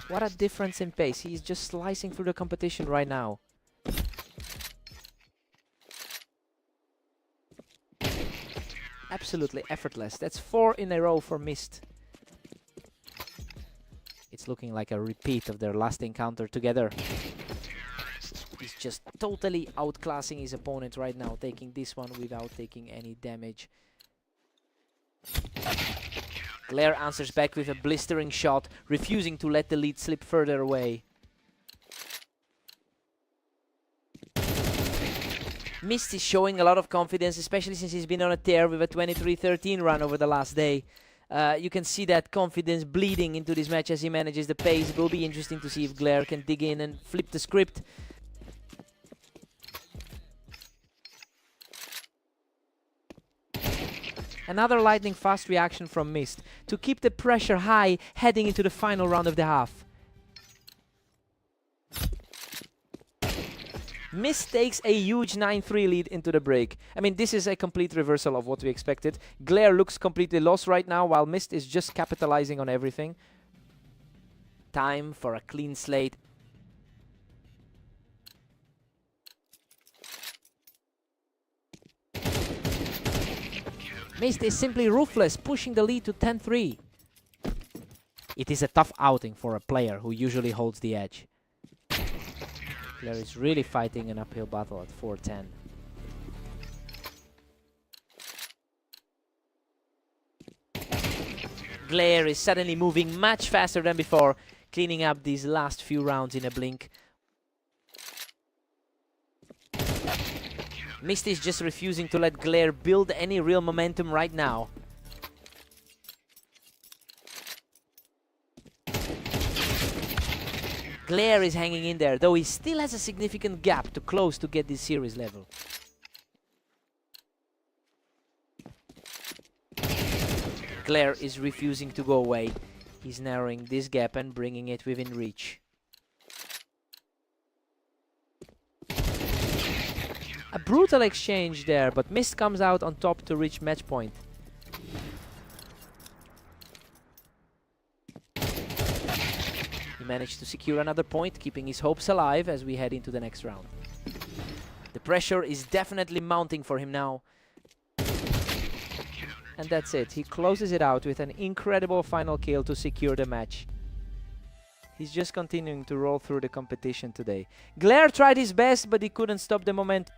What a difference in pace. He's just slicing through the competition right now. Absolutely effortless. That's 4 in a row for Mist. It's looking like a repeat of their last encounter together. He's just totally outclassing his opponent right now, taking this one without taking any damage. Glare answers back with a blistering shot, refusing to let the lead slip further away. Mist is showing a lot of confidence, especially since he's been on a tear with a 23-13 run over the last day. You can see that confidence bleeding into this match as he manages the pace. It will be interesting to see if Glare can dig in and flip the script. Another lightning fast reaction from Mist to keep the pressure high heading into the final round of the half. Mist takes a huge 9-3 lead into the break. I mean, this is a complete reversal of what we expected. Glare looks completely lost right now, while Mist is just capitalizing on everything. Time for a clean slate. Mist is simply ruthless, pushing the lead to 10-3. It is a tough outing for a player who usually holds the edge. Glare is really fighting an uphill battle at 4-10. Glare is suddenly moving much faster than before, cleaning up these last few rounds in a blink. Mist is just refusing to let Glare build any real momentum right now. Glare is hanging in there, though he still has a significant gap to close to get this series level. Glare is refusing to go away. He's narrowing this gap and bringing it within reach. A brutal exchange there, but Mist comes out on top to reach match point. He managed to secure another point, keeping his hopes alive as we head into the next round. The pressure is definitely mounting for him now. And that's it. He closes it out with an incredible final kill to secure the match. He's just continuing to roll through the competition today. Glare tried his best, but he couldn't stop the momentum.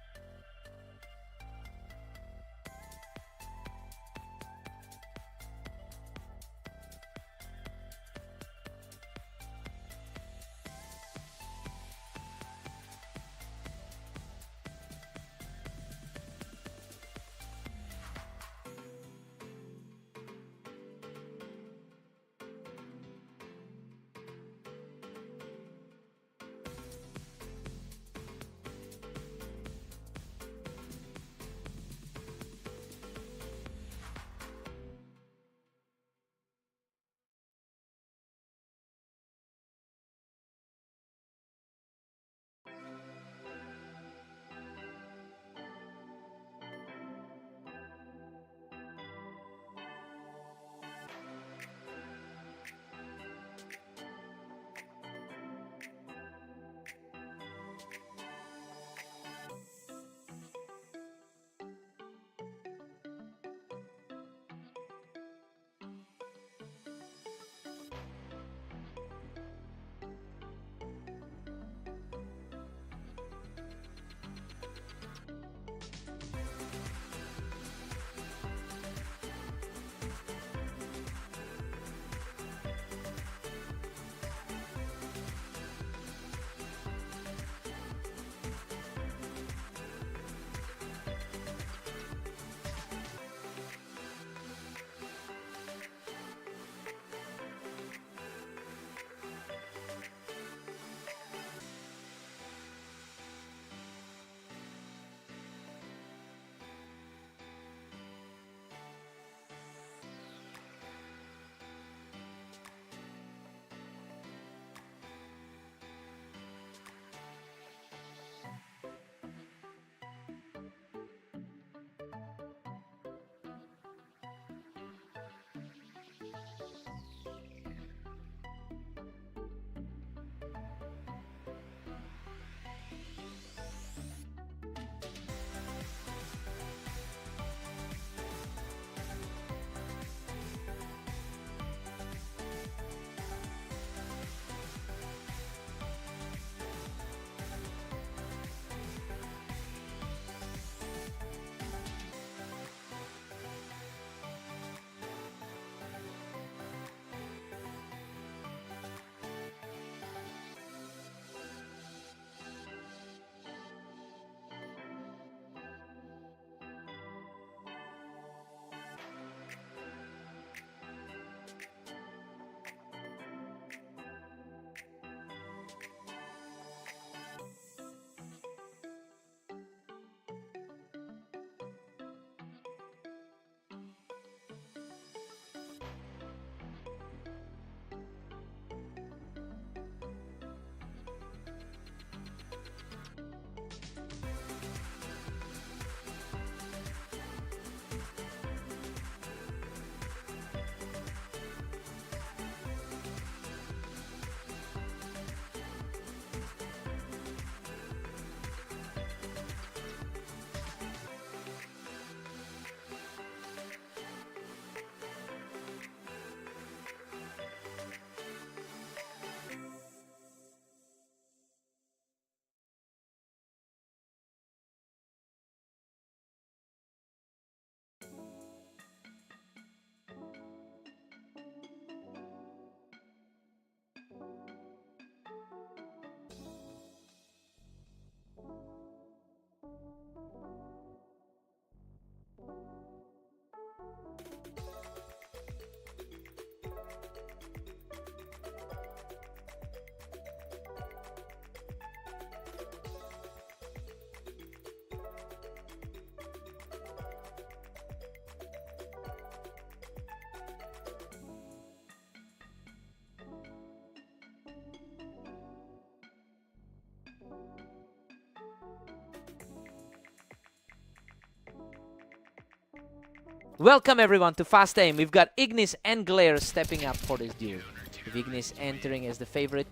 Welcome everyone to Fast Aim. We've got Ignis and Glare stepping up for this duel. With Ignis entering as the favorite.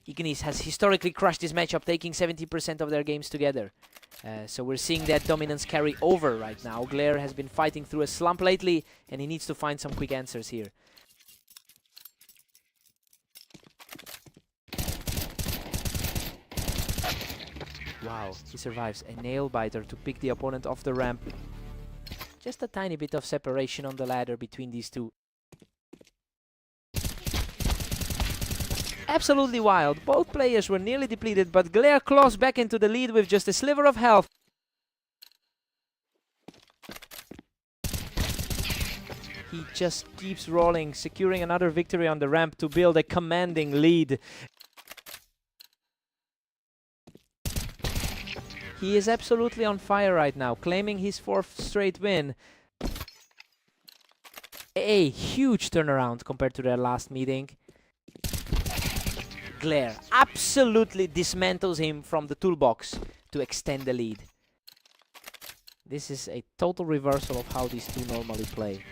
Ignis has historically crushed this matchup, taking 70% of their games together. So we're seeing that dominance carry over right now. Glare has been fighting through a slump lately, and he needs to find some quick answers here. Wow, he survives a nail biter to pick the opponent off the ramp. Just a tiny bit of separation on the ladder between these two. Absolutely wild. Both players were nearly depleted, but Glare claws back into the lead with just a sliver of health. He just keeps rolling, securing another victory on the ramp to build a commanding lead. He is absolutely on fire right now, claiming his 4th straight win. A huge turnaround compared to their last meeting. Glare absolutely dismantles him from the toolbox to extend the lead. This is a total reversal of how these two normally play.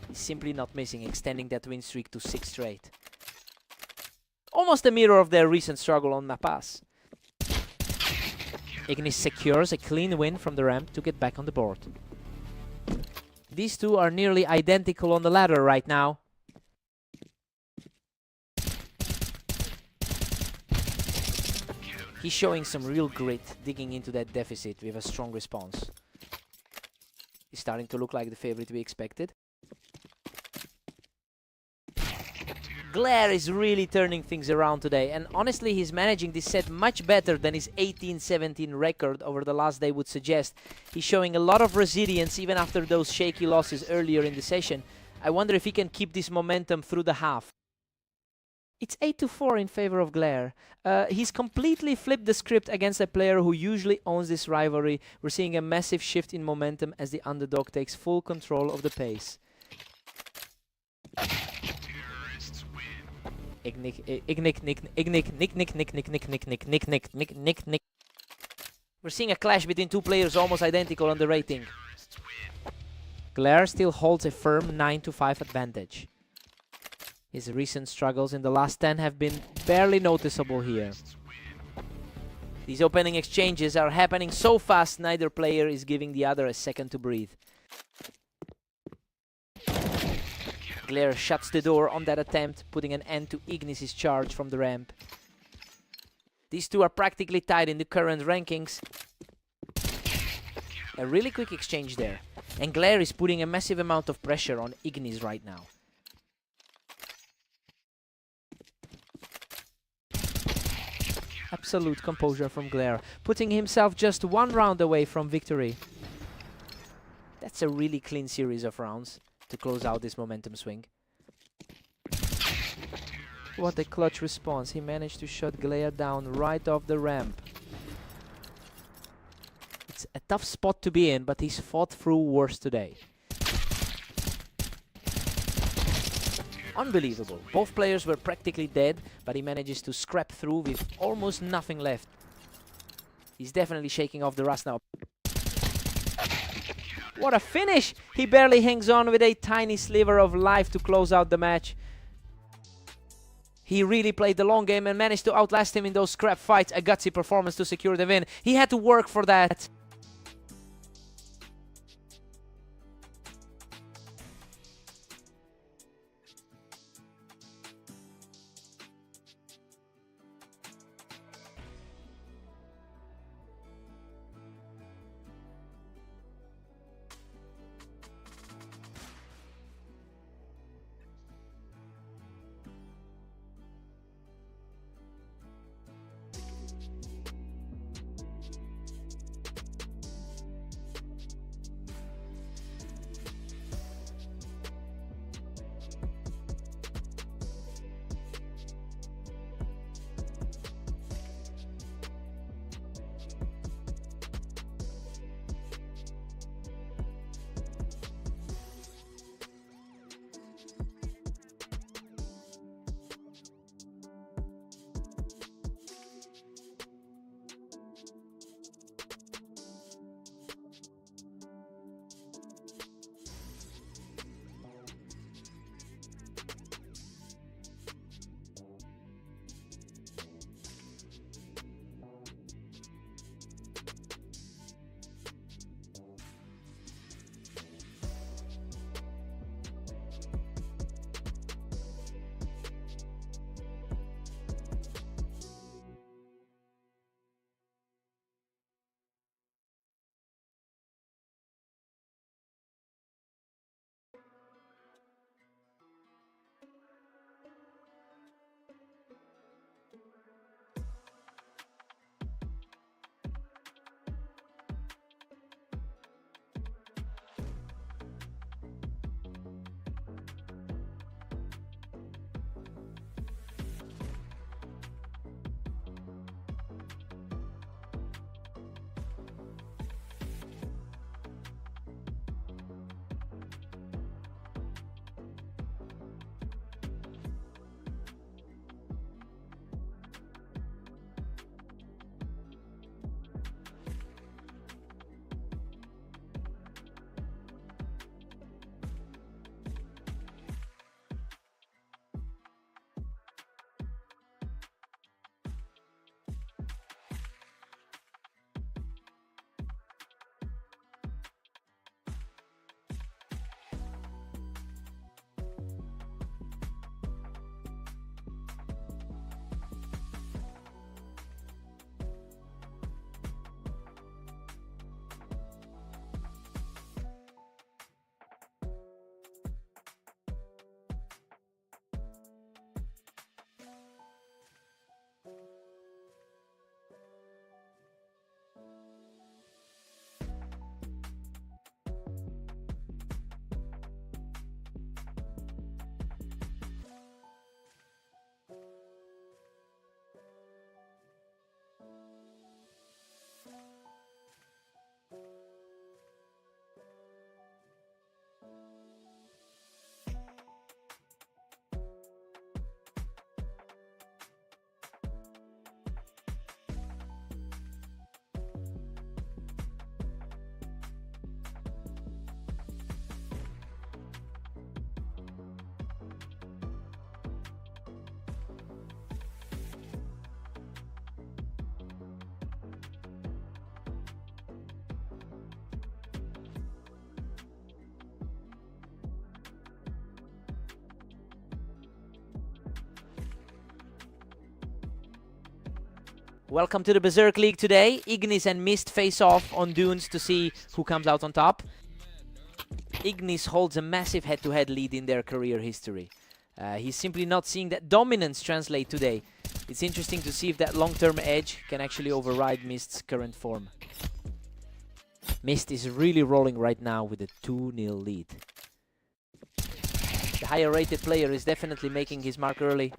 He's simply not missing, extending that win streak to 6 straight. Almost a mirror of their recent struggle on La Paz. Ignis secures a clean win from the ramp to get back on the board. These two are nearly identical on the ladder right now. He's showing some real grit, digging into that deficit with a strong response. He's starting to look like the favorite we expected. Glare is really turning things around today, and honestly he's managing this set much better than his 18-17 record over the last day would suggest. He's showing a lot of resilience even after those shaky losses earlier in the session. I wonder if he can keep this momentum through the half. It's 8-4 in favor of Glare. He's completely flipped the script against a player who usually owns this rivalry. We're seeing a massive shift in momentum as the underdog takes full control of the pace. We're seeing a clash between two players almost identical on the rating. Glare still holds a firm 9-5 advantage. His recent struggles in the last 10 have been barely noticeable here. These opening exchanges are happening so fast, neither player is giving the other a second to breathe. Glare shuts the door on that attempt, putting an end to Ignis' charge from the ramp. These two are practically tied in the current rankings. A really quick exchange there. And Glare is putting a massive amount of pressure on Ignis right now. Absolute composure from Glare, putting himself just 1 round away from victory. That's a really clean series of rounds to close out this momentum swing. What a clutch response. He managed to shut Glare down right off the ramp. It's a tough spot to be in, but he's fought through worse today. Unbelievable. Both players were practically dead, but he manages to scrap through with almost nothing left. He's definitely shaking off the rust now. What a finish! He barely hangs on with a tiny sliver of life to close out the match. He really played the long game and managed to outlast him in those scrap fights. A gutsy performance to secure the win. He had to work for that. Welcome to the Berserk League today. Ignis and Mist face off on Dunes to see who comes out on top. Ignis holds a massive head-to-head lead in their career history. He's simply not seeing that dominance translate today. It's interesting to see if that long-term edge can actually override Mist's current form. Mist is really rolling right now with a 2-0 lead. The higher rated player is definitely making his mark early.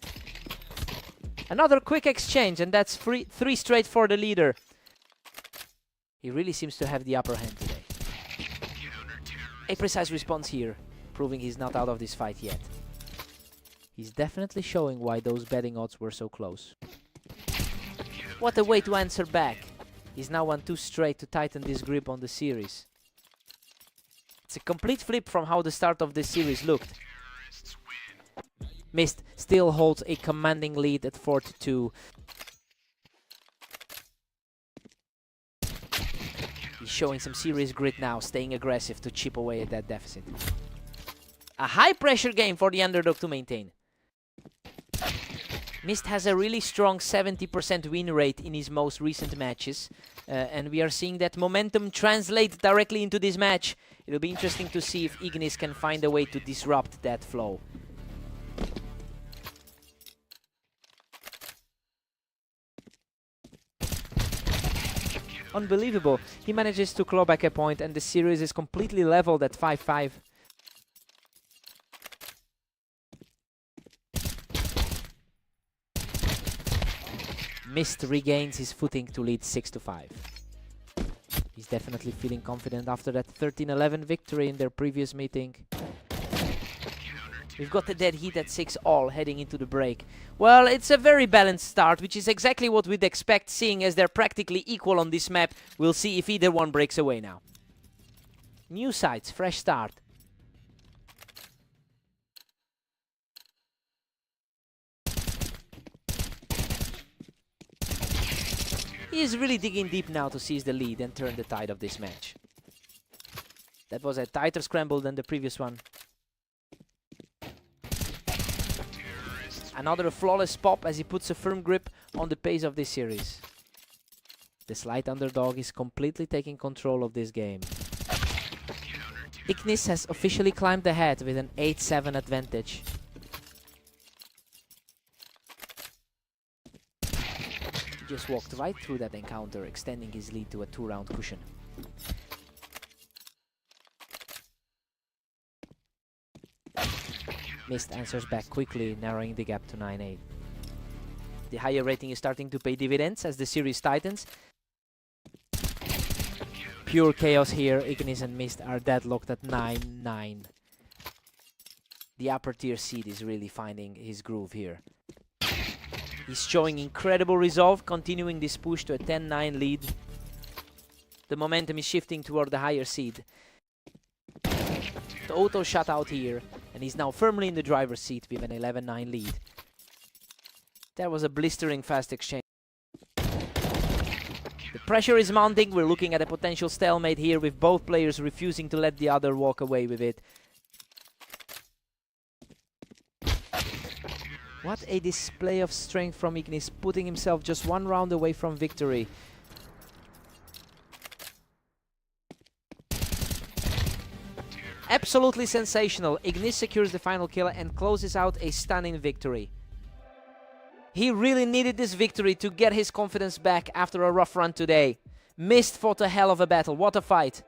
Another quick exchange, and that's three straight for the leader. He really seems to have the upper hand today. A precise response here, proving he's not out of this fight yet. He's definitely showing why those betting odds were so close. What a way to answer back. He's now won 2 straight to tighten this grip on the series. It's a complete flip from how the start of this series looked. Mist still holds a commanding lead at 4-2. He's showing some serious grit now, staying aggressive to chip away at that deficit. A high pressure game for the underdog to maintain. Mist has a really strong 70% win rate in his most recent matches. And we are seeing that momentum translate directly into this match. It'll be interesting to see if Ignis can find a way to disrupt that flow. Unbelievable. He manages to claw back a point and the series is completely leveled at 5-5. Mist regains his footing to lead 6-5. He's definitely feeling confident after that 13-11 victory in their previous meeting. We've got the dead heat at 6-all heading into the break. Well, it's a very balanced start, which is exactly what we'd expect, seeing as they're practically equal on this map. We'll see if either one breaks away now. New sights, fresh start. He is really digging deep now to seize the lead and turn the tide of this match. That was a tighter scramble than the previous one. Another flawless pop as he puts a firm grip on the pace of this series. The slight underdog is completely taking control of this game. Ignis has officially climbed ahead with an 8-7 advantage. He just walked right through that encounter, extending his lead to a 2-round cushion. Mist answers back quickly, narrowing the gap to 9-8. The higher rating is starting to pay dividends as the series tightens. Pure chaos here. Ignis and Mist are deadlocked at 9-9. The upper tier seed is really finding his groove here. He's showing incredible resolve, continuing this push to a 10-9 lead. The momentum is shifting toward the higher seed. The auto shut out here, and he's now firmly in the driver's seat with an 11-9 lead. That was a blistering fast exchange. The pressure is mounting. We're looking at a potential stalemate here with both players refusing to let the other walk away with it. What a display of strength from Ignis, putting himself just 1 round away from victory. Absolutely sensational. Ignis secures the final kill and closes out a stunning victory. He really needed this victory to get his confidence back after a rough run today. Mist fought a hell of a battle. What a fight.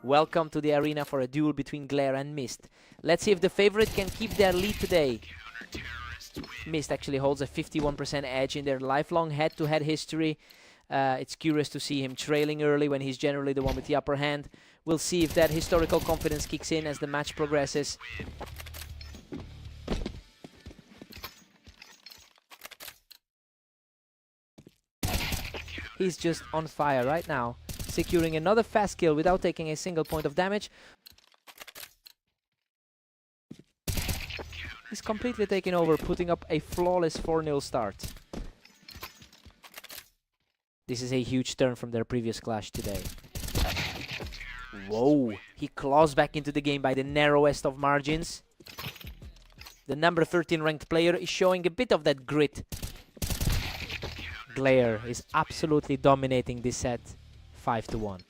Welcome to the arena for a duel between Glare and Mist. Let's see if the favorite can keep their lead today. Mist actually holds a 51% edge in their lifelong head-to-head history. It's curious to see him trailing early when he's generally the one with the upper hand. We'll see if that historical confidence kicks in as the match progresses. He's just on fire right now, securing another fast kill without taking a single point of damage. He's completely taken over, putting up a flawless 4-0 start. This is a huge turn from their previous clash today. Whoa! He claws back into the game by the narrowest of margins. The number 13 ranked player is showing a bit of that grit. Glare is absolutely dominating this set, 5-1.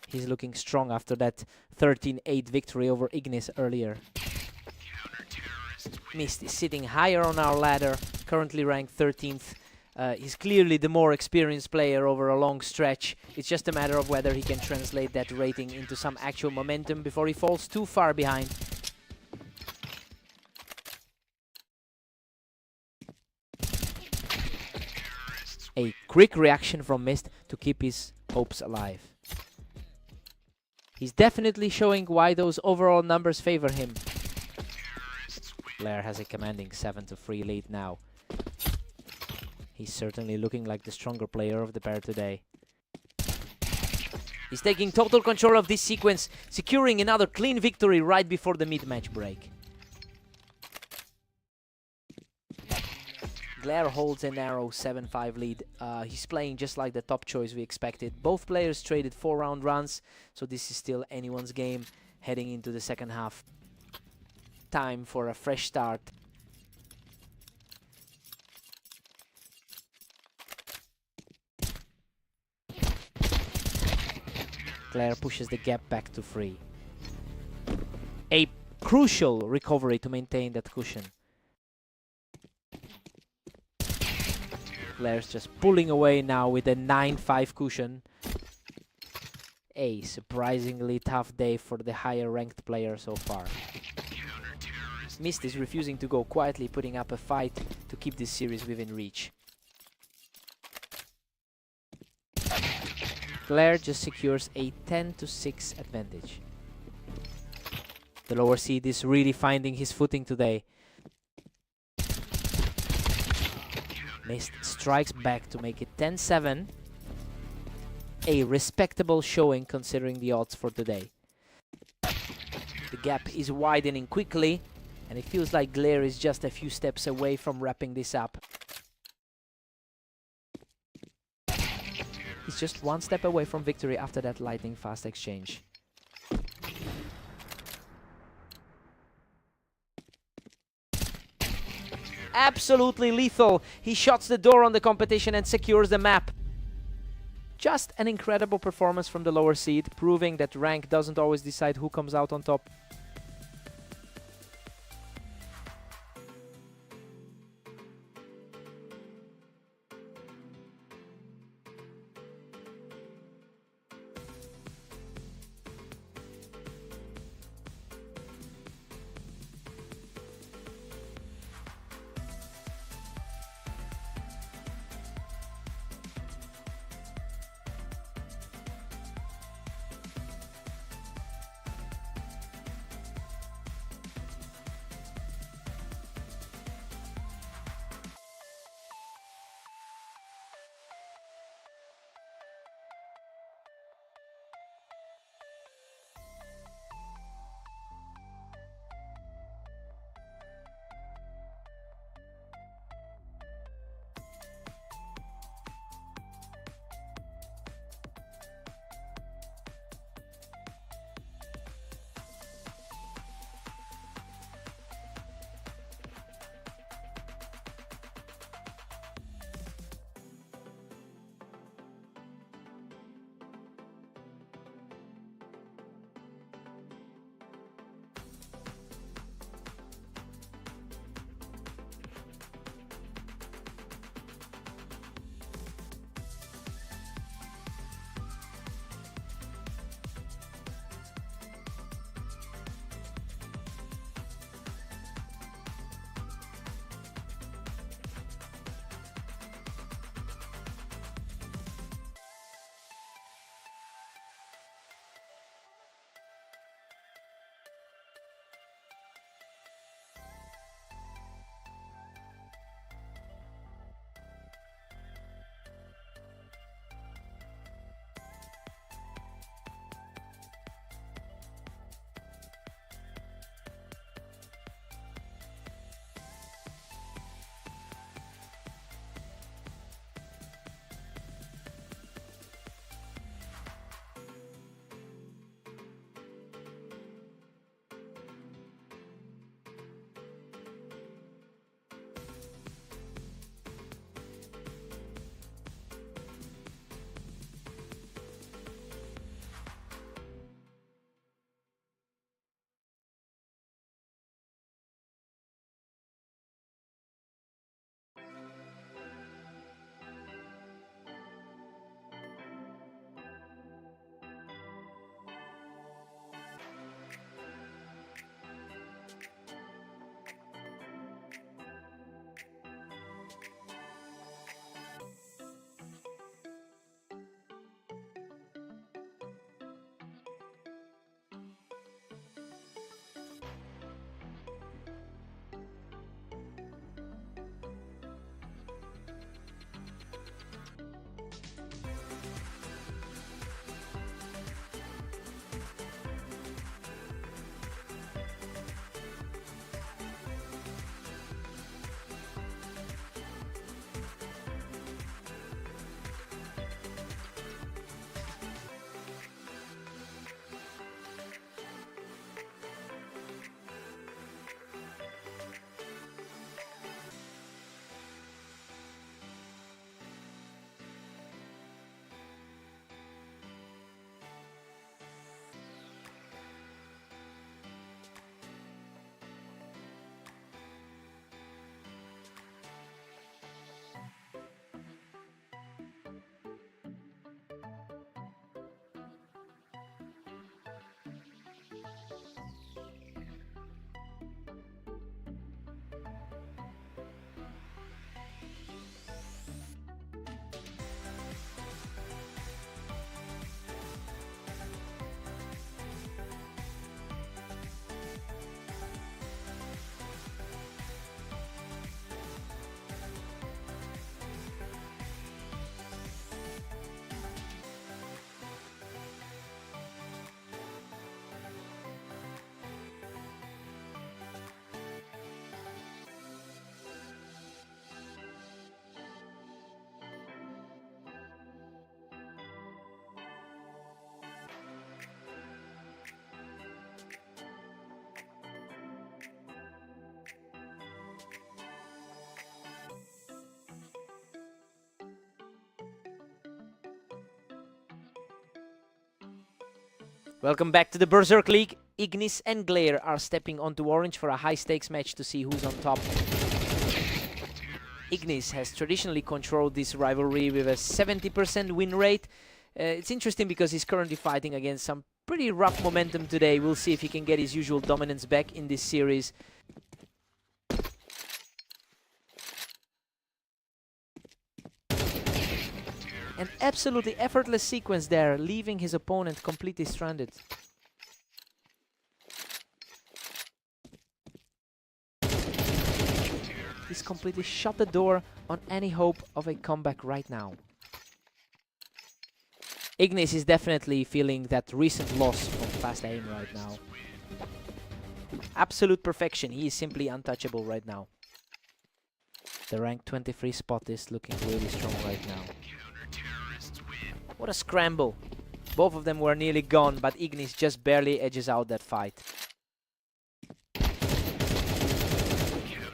He's looking strong after that 13-8 victory over Ignis earlier. Mist is sitting higher on our ladder, currently ranked 13th. He's clearly the more experienced player over a long stretch. It's just a matter of whether he can translate that rating into some actual momentum before he falls too far behind. A quick reaction from Mist to keep his hopes alive. He's definitely showing why those overall numbers favor him. Glare has a commanding 7-3 lead now. He's certainly looking like the stronger player of the pair today. He's taking total control of this sequence, securing another clean victory right before the mid-match break. Glare holds a narrow 7-5 lead. He's playing just like the top choice we expected. Both players traded 4-round runs, so this is still anyone's game heading into the second half. Time for a fresh start. Glare pushes the gap back to 3. A crucial recovery to maintain that cushion. Glare's just pulling away now with a 9-5 cushion. A surprisingly tough day for the higher ranked player so far. Mist is refusing to go quietly, putting up a fight to keep this series within reach. Glare just secures a 10-6 advantage. The lower seed is really finding his footing today. Mist strikes back to make it 10-7. A respectable showing considering the odds for today. The gap is widening quickly, and it feels like Glare is just a few steps away from wrapping this up. He's just one step away from victory after that lightning fast exchange. Absolutely lethal. He shuts the door on the competition and secures the map. Just an incredible performance from the lower seed, proving that rank doesn't always decide who comes out on top. Welcome back to the Berserk League. Ignis and Glare are stepping onto orange for a high-stakes match to see who's on top. Ignis has traditionally controlled this rivalry with a 70% win rate. It's interesting because he's currently fighting against some pretty rough momentum today. We'll see if he can get his usual dominance back in this series. An absolutely effortless sequence there, leaving his opponent completely stranded. He's completely shut the door on any hope of a comeback right now. Ignis is definitely feeling that recent loss from fast aim right now. Absolute perfection. He is simply untouchable right now. The rank 23 spot is looking really strong right now. What a scramble. Both of them were nearly gone, but Ignis just barely edges out that fight.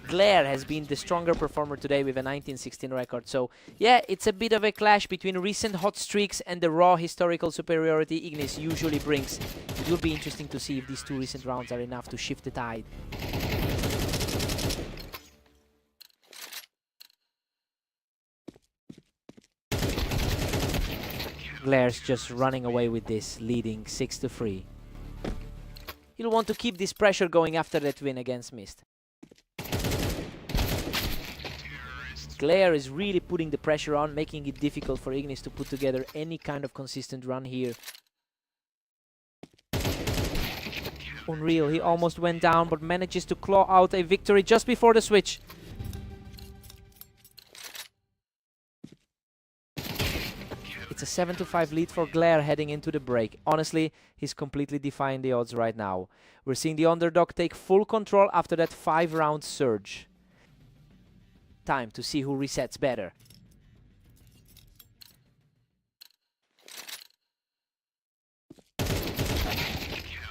Glare has been the stronger performer today with a 19-16 record. So yeah, it's a bit of a clash between recent hot streaks and the raw historical superiority Ignis usually brings. It will be interesting to see if these two recent rounds are enough to shift the tide. Glare's just running away with this, leading 6-3. He'll want to keep this pressure going after that win against Mist. Glare is really putting the pressure on, making it difficult for Ignis to put together any kind of consistent run here. Unreal, he almost went down, but manages to claw out a victory just before the switch. It's a 7-5 lead for Glare heading into the break. Honestly, he's completely defying the odds right now. We're seeing the underdog take full control after that 5-round surge. Time to see who resets better.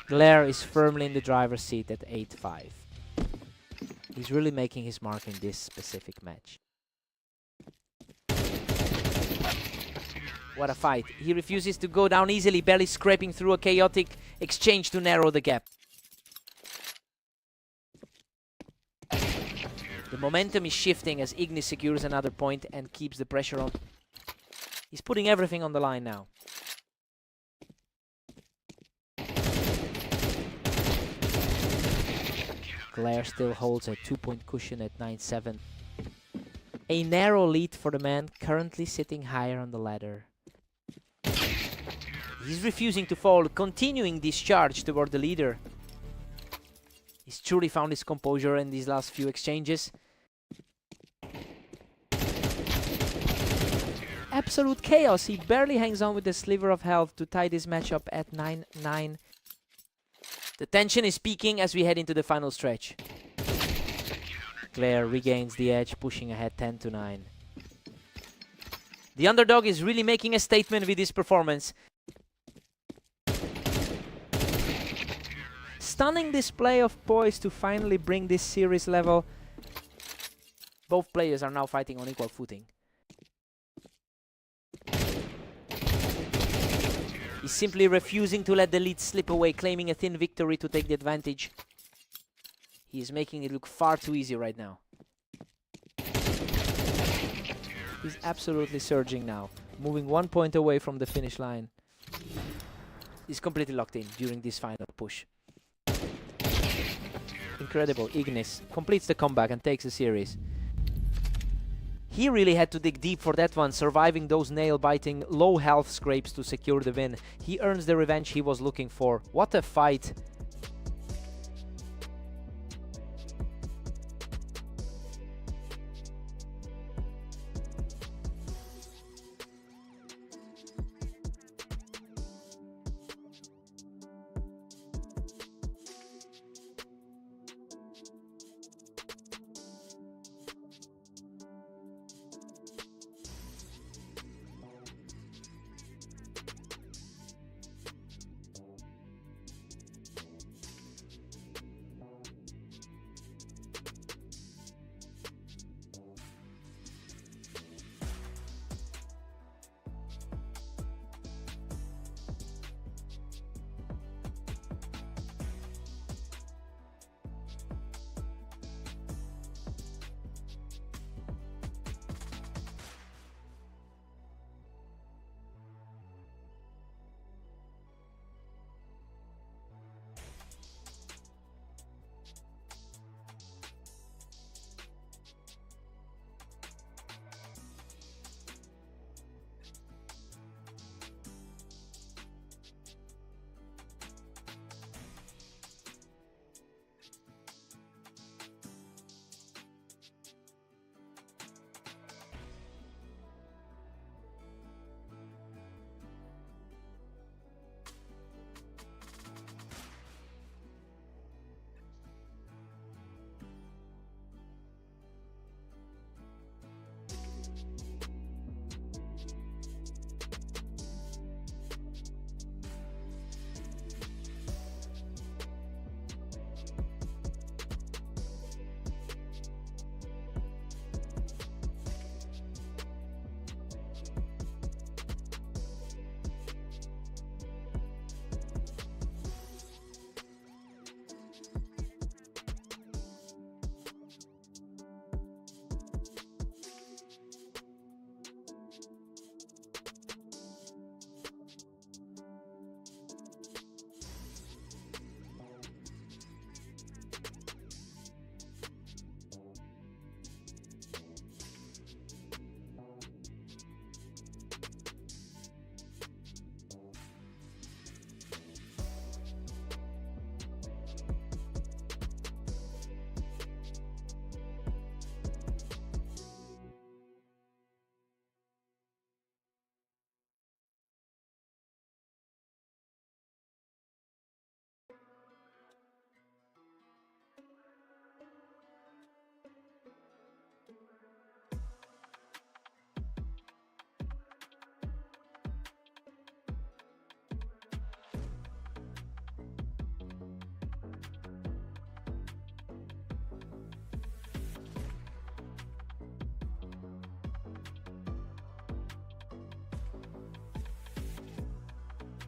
Glare is firmly in the driver's seat at 8-5. He's really making his mark in this specific match. What a fight. He refuses to go down easily, barely scraping through a chaotic exchange to narrow the gap. The momentum is shifting as Ignis secures another point and keeps the pressure on. He's putting everything on the line now. Glare still holds a 2-point cushion at 9-7. A narrow lead for the man currently sitting higher on the ladder. He's refusing to fall, continuing this charge toward the leader. He's truly found his composure in these last few exchanges. Absolute chaos. He barely hangs on with a sliver of health to tie this matchup at 9-9. The tension is peaking as we head into the final stretch. Glare regains the edge, pushing ahead 10-9. The underdog is really making a statement with this performance. Stunning display of poise to finally bring this series level. Both players are now fighting on equal footing. He's simply refusing to let the lead slip away, claiming a thin victory to take the advantage. He is making it look far too easy right now. He's absolutely surging now, moving 1 point away from the finish line. He's completely locked in during this final push. Incredible. Ignis completes the comeback and takes the series. He really had to dig deep for that one, surviving those nail-biting low health scrapes to secure the win. He earns the revenge he was looking for. What a fight.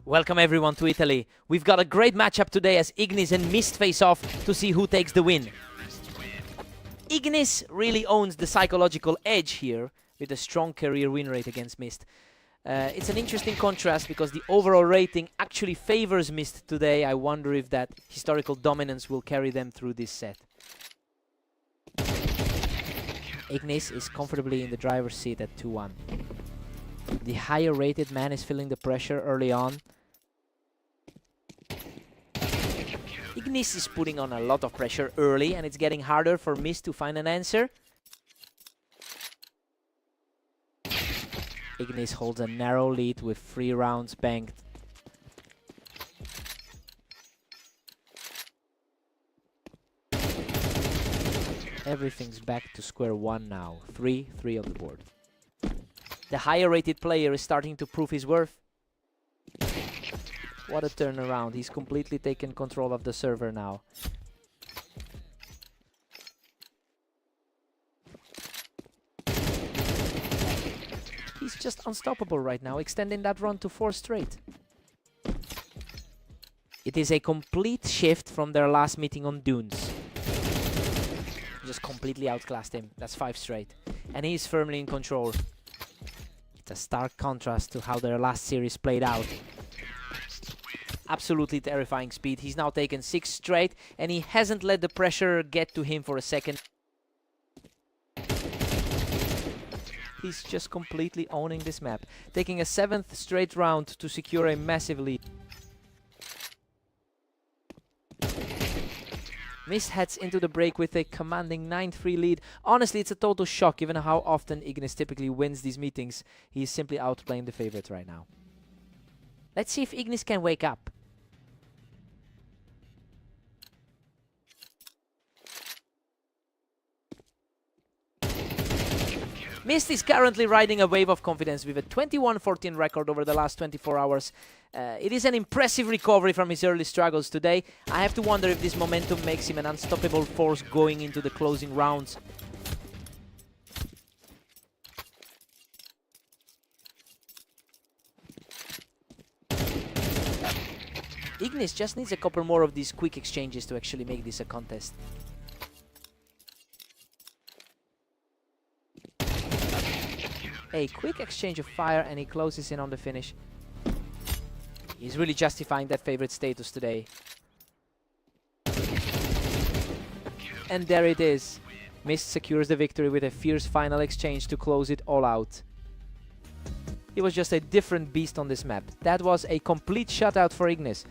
Welcome everyone to Italy. We've got a great matchup today as Ignis and Mist face off to see who takes the win. Ignis really owns the psychological edge here with a strong career win rate against Mist. It's an interesting contrast because the overall rating actually favors Mist today. I wonder if that historical dominance will carry them through this set. Ignis is comfortably in the driver's seat at 2-1. The higher rated man is feeling the pressure early on. Ignis is putting on a lot of pressure early, and it's getting harder for Mist to find an answer. Ignis holds a narrow lead with 3 rounds banked. Everything's back to square one now. 3-3 on the board. The higher rated player is starting to prove his worth. What a turnaround. He's completely taken control of the server now. He's just unstoppable right now, extending that run to 4 straight. It is a complete shift from their last meeting on Dunes. Just completely outclassed him. That's 5 straight. And he's firmly in control. It's a stark contrast to how their last series played out. Absolutely terrifying speed. He's now taken 6 straight, and he hasn't let the pressure get to him for a second. He's just completely owning this map, taking a 7th straight round to secure a massive lead. Mist heads into the break with a commanding 9-3 lead. Honestly, it's a total shock given how often Ignis typically wins these meetings. He's simply outplaying the favorite right now. Let's see if Ignis can wake up. Mist is currently riding a wave of confidence with a 21-14 record over the last 24 hours. It is an impressive recovery from his early struggles today. I have to wonder if this momentum makes him an unstoppable force going into the closing rounds. Ignis just needs a couple more of these quick exchanges to actually make this a contest. A quick exchange of fire and he closes in on the finish. He's really justifying that favorite status today. And there it is. Mist secures the victory with a fierce final exchange to close it all out. He was just a different beast on this map. That was a complete shutout for Ignis.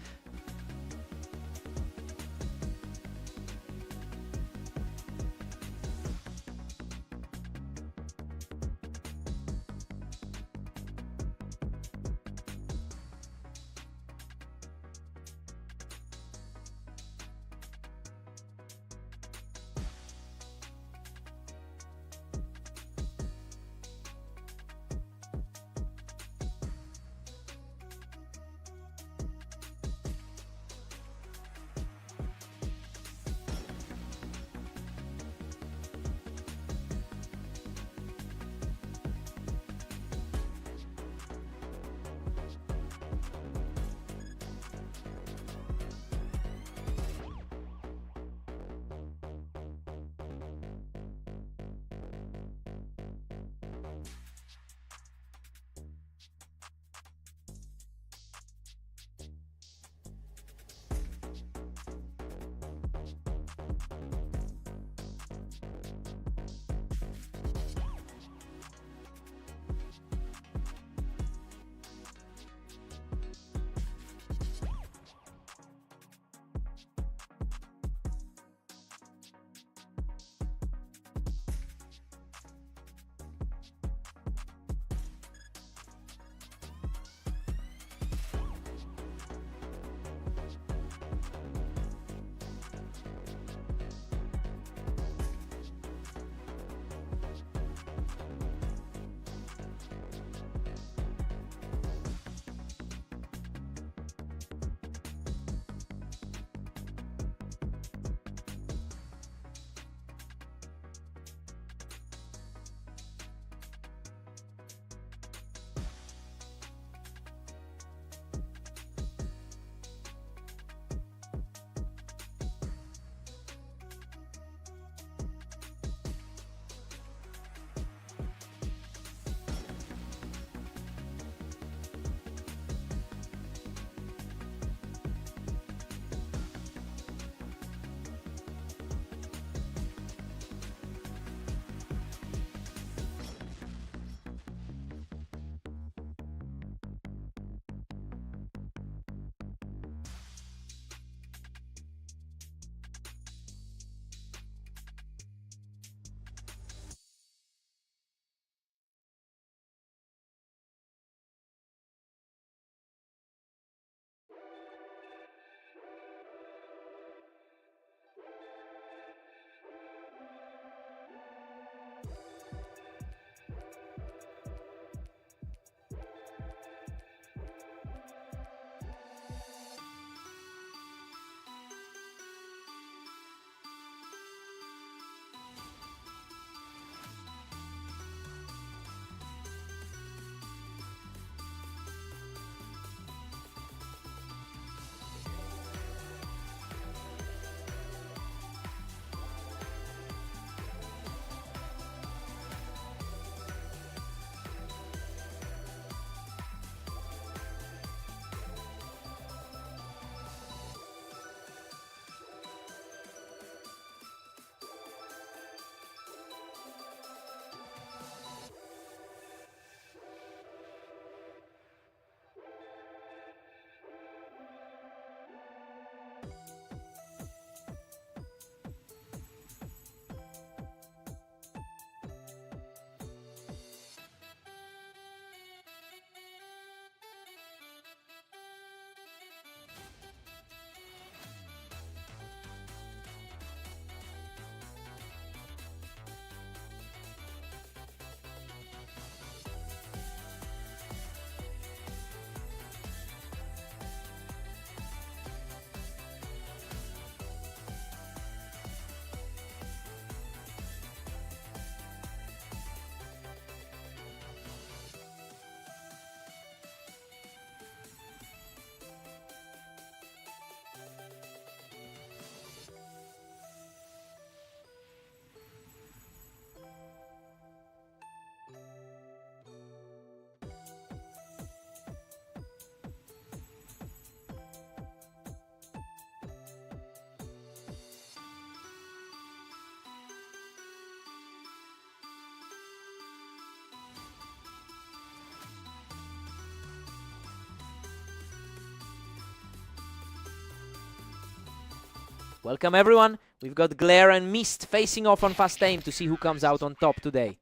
Welcome everyone. We've got Glare and Mist facing off on Fast Aim to see who comes out on top today.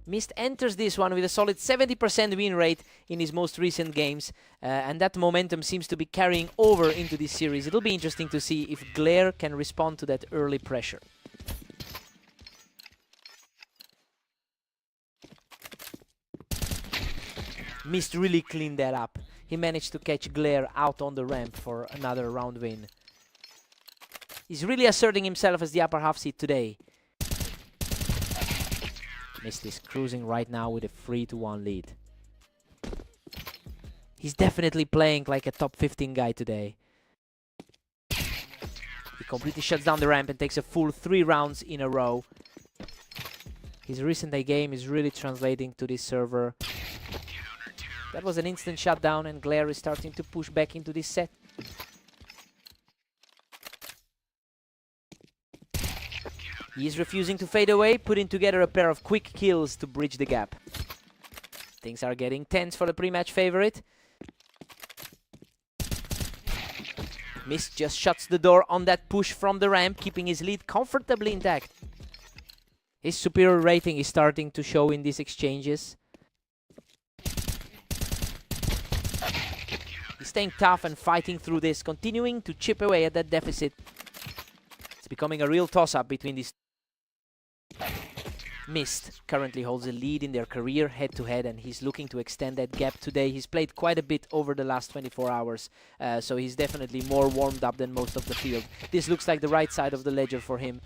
Mist enters this one with a solid 70% win rate in his most recent games, and that momentum seems to be carrying over into this series. It'll be interesting to see if Glare can respond to that early pressure. Mist really cleaned that up. He managed to catch Glare out on the ramp for another round win. He's really asserting himself as the upper half seed today. Mist is cruising right now with a 3-1 lead. He's definitely playing like a top 15 guy today. He completely shuts down the ramp and takes a full 3 rounds in a row. His recent game is really translating to this server. That was an instant shutdown, and Glare is starting to push back into this set. He is refusing to fade away, putting together a pair of quick kills to bridge the gap. Things are getting tense for the pre-match favorite. Mist just shuts the door on that push from the ramp, keeping his lead comfortably intact. His superior rating is starting to show in these exchanges. He's staying tough and fighting through this, continuing to chip away at that deficit. It's becoming a real toss-up between these. Mist currently holds a lead in their career head-to-head, and he's looking to extend that gap today. He's played quite a bit over the last 24 hours, so he's definitely more warmed up than most of the field. This looks like the right side of the ledger for him.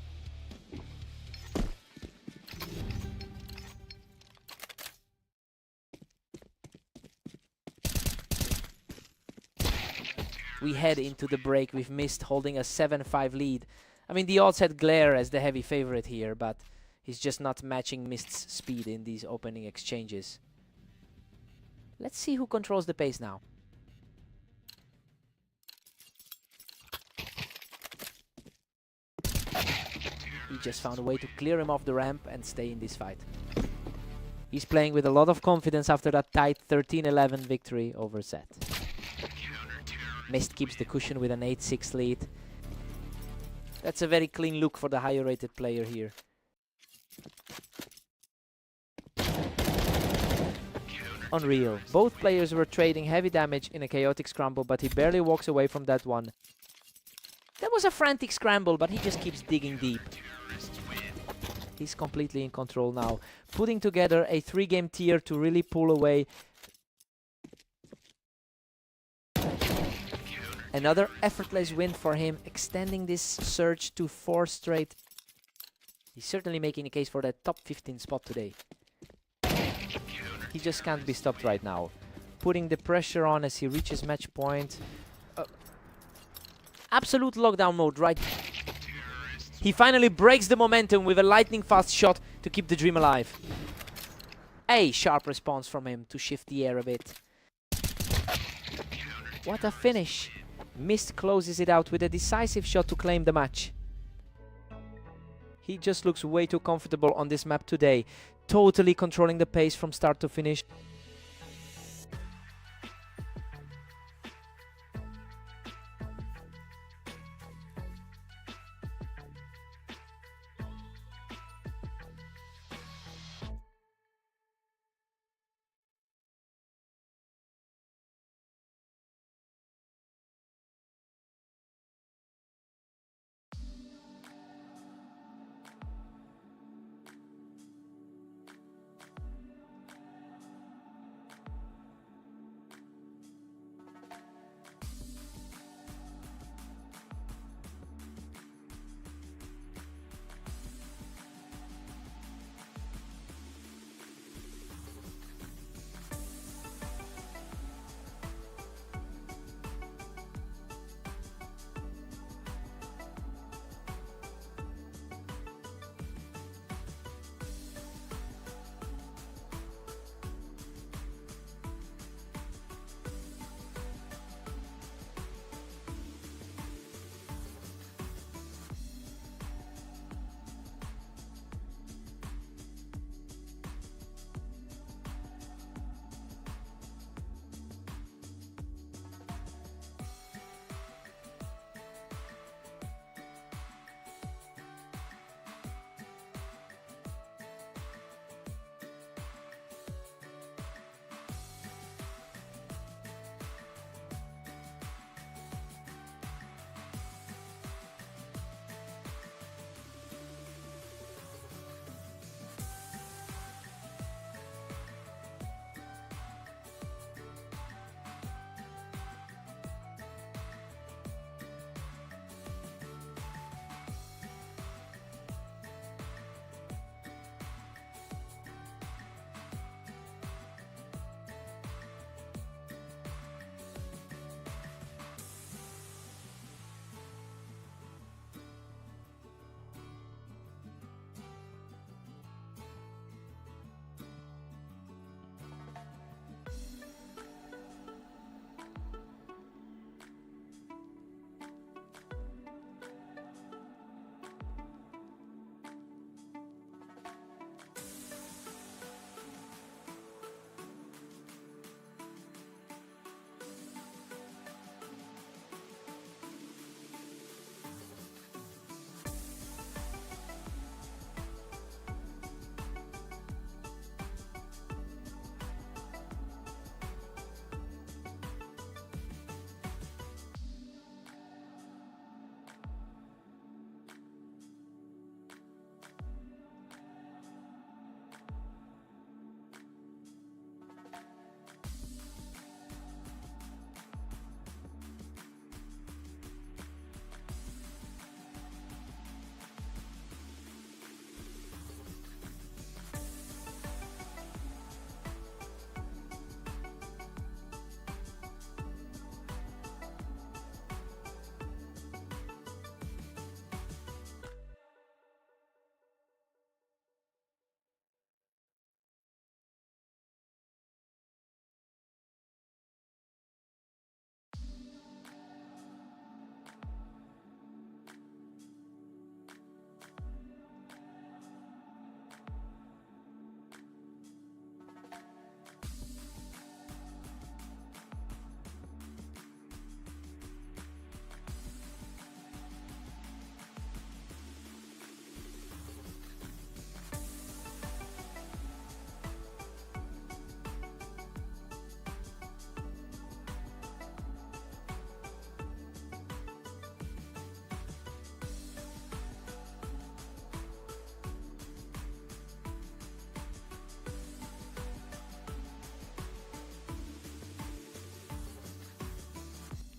We head into the break with Mist holding a 7-5 lead. I mean, the odds had Glare as the heavy favorite here, but he's just not matching Mist's speed in these opening exchanges. Let's see who controls the pace now. He just found a way to clear him off the ramp and stay in this fight. He's playing with a lot of confidence after that tight 13-11 victory over Zed. Mist keeps the cushion with an 8-6 lead. That's a very clean look for the higher rated player here. Unreal. Both players were trading heavy damage in a chaotic scramble, but he barely walks away from that one. That was a frantic scramble, but he just keeps digging deep. He's completely in control now, putting together a 3-game tier to really pull away. Another effortless win for him, extending this surge to 4 straight. He's certainly making a case for that top 15 spot today. He just can't be stopped right now, putting the pressure on as he reaches match point. Absolute lockdown mode, right? He finally breaks the momentum with a lightning fast shot to keep the dream alive. A sharp response from him to shift the air a bit. What a finish! Mist closes it out with a decisive shot to claim the match. He just looks way too comfortable on this map today, totally controlling the pace from start to finish.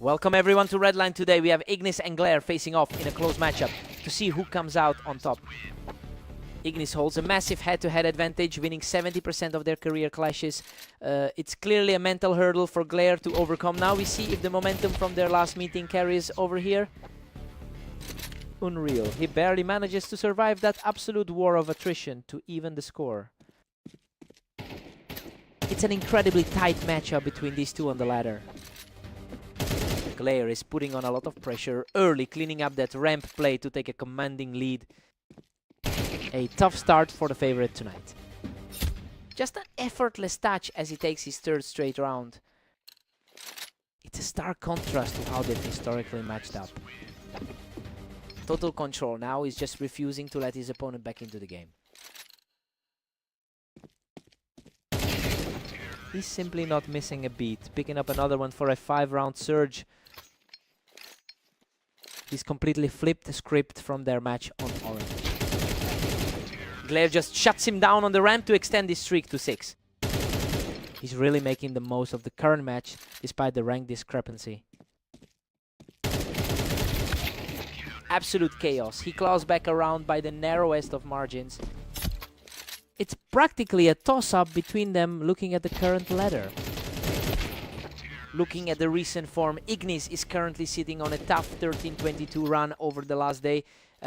Welcome everyone to Redline. Today we have Ignis and Glare facing off in a close matchup to see who comes out on top. Ignis holds a massive head-to-head advantage, winning 70% of their career clashes. It's clearly a mental hurdle for Glare to overcome. Now we see if the momentum from their last meeting carries over here. Unreal. He barely manages to survive that absolute war of attrition to even the score. It's an incredibly tight matchup between these two on the ladder. Glare is putting on a lot of pressure early, cleaning up that ramp play to take a commanding lead. A tough start for the favorite tonight. Just an effortless touch as he takes his third straight round. It's a stark contrast to how they've historically matched up. Total control now, he's just refusing to let his opponent back into the game. He's simply not missing a beat, picking up another one for a 5-round surge. He's completely flipped the script from their match on orange. Glare just shuts him down on the ramp to extend his streak to 6. He's really making the most of the current match despite the rank discrepancy. Absolute chaos. He claws back around by the narrowest of margins. It's practically a toss-up between them looking at the current ladder. Looking at the recent form, Ignis is currently sitting on a tough 13-22 run over the last day.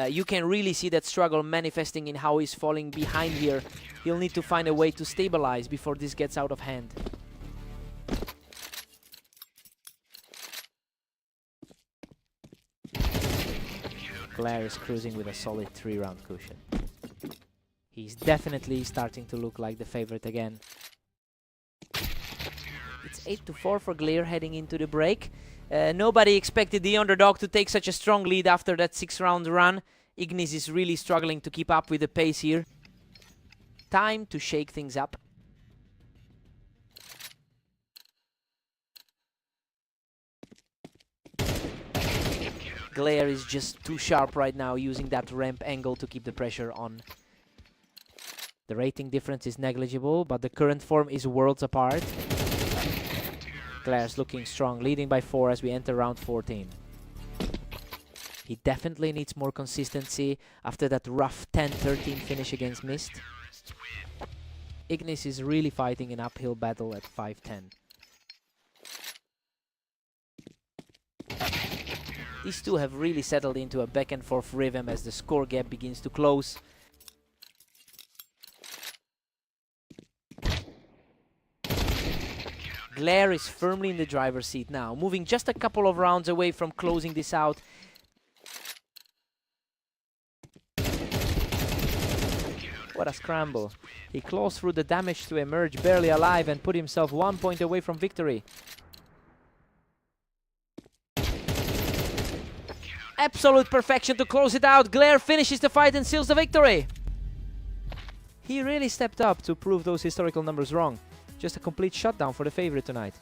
You can really see that struggle manifesting in how he's falling behind here. He'll need to find a way to stabilize before this gets out of hand. Glare is cruising with a solid 3-round cushion. He's definitely starting to look like the favorite again. It's 8-4 for Glare heading into the break. Nobody expected the underdog to take such a strong lead after that 6-round run. Ignis is really struggling to keep up with the pace here. Time to shake things up. Glare is just too sharp right now, using that ramp angle to keep the pressure on. The rating difference is negligible, but the current form is worlds apart. Glare's looking strong, leading by 4 as we enter round 14. He definitely needs more consistency after that rough 10-13 finish against Mist. Ignis is really fighting an uphill battle at 5-10. These two have really settled into a back and forth rhythm as the score gap begins to close. Glare is firmly in the driver's seat now, moving just a couple of rounds away from closing this out. What a scramble. He claws through the damage to emerge barely alive and put himself 1 point away from victory. Absolute perfection to close it out. Glare finishes the fight and seals the victory. He really stepped up to prove those historical numbers wrong. Just a complete shutdown for the favorite tonight.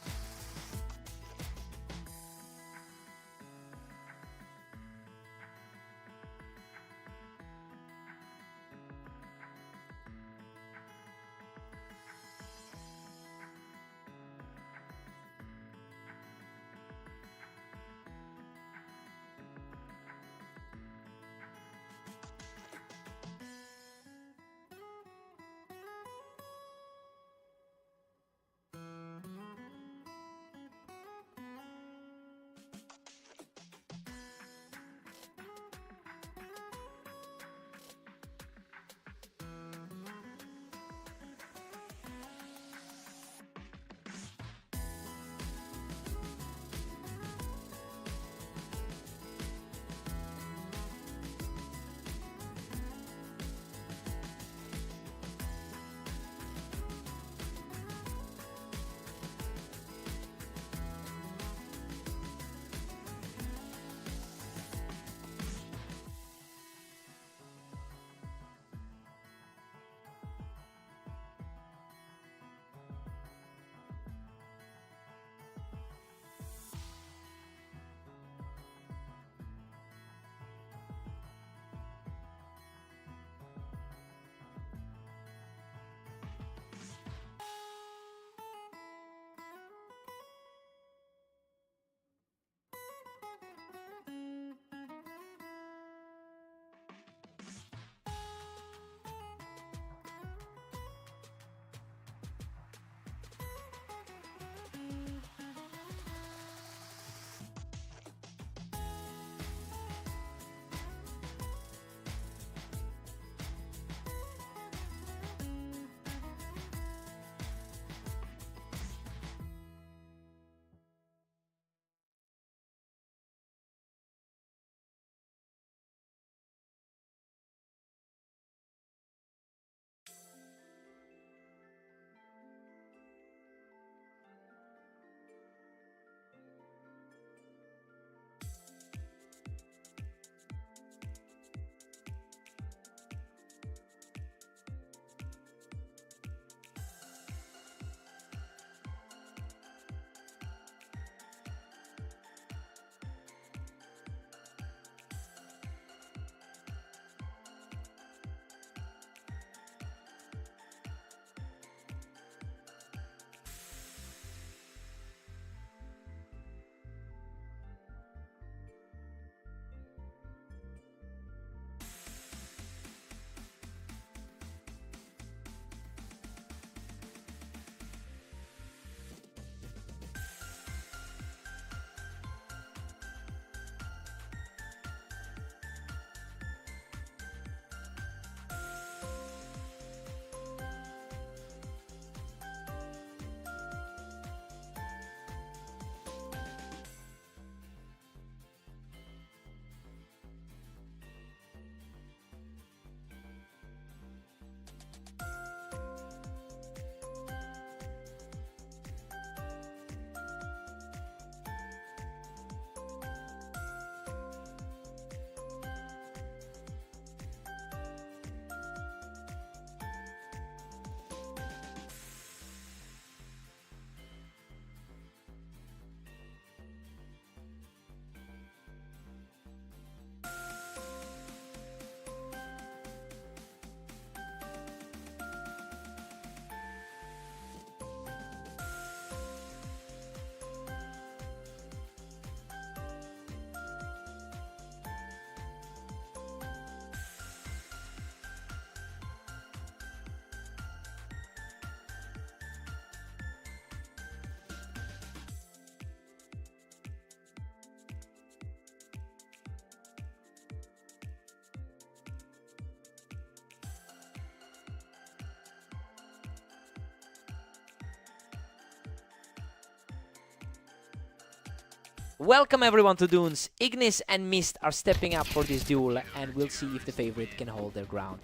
Welcome everyone to Dunes. Ignis and Mist are stepping up for this duel, and we'll see if the favorite can hold their ground.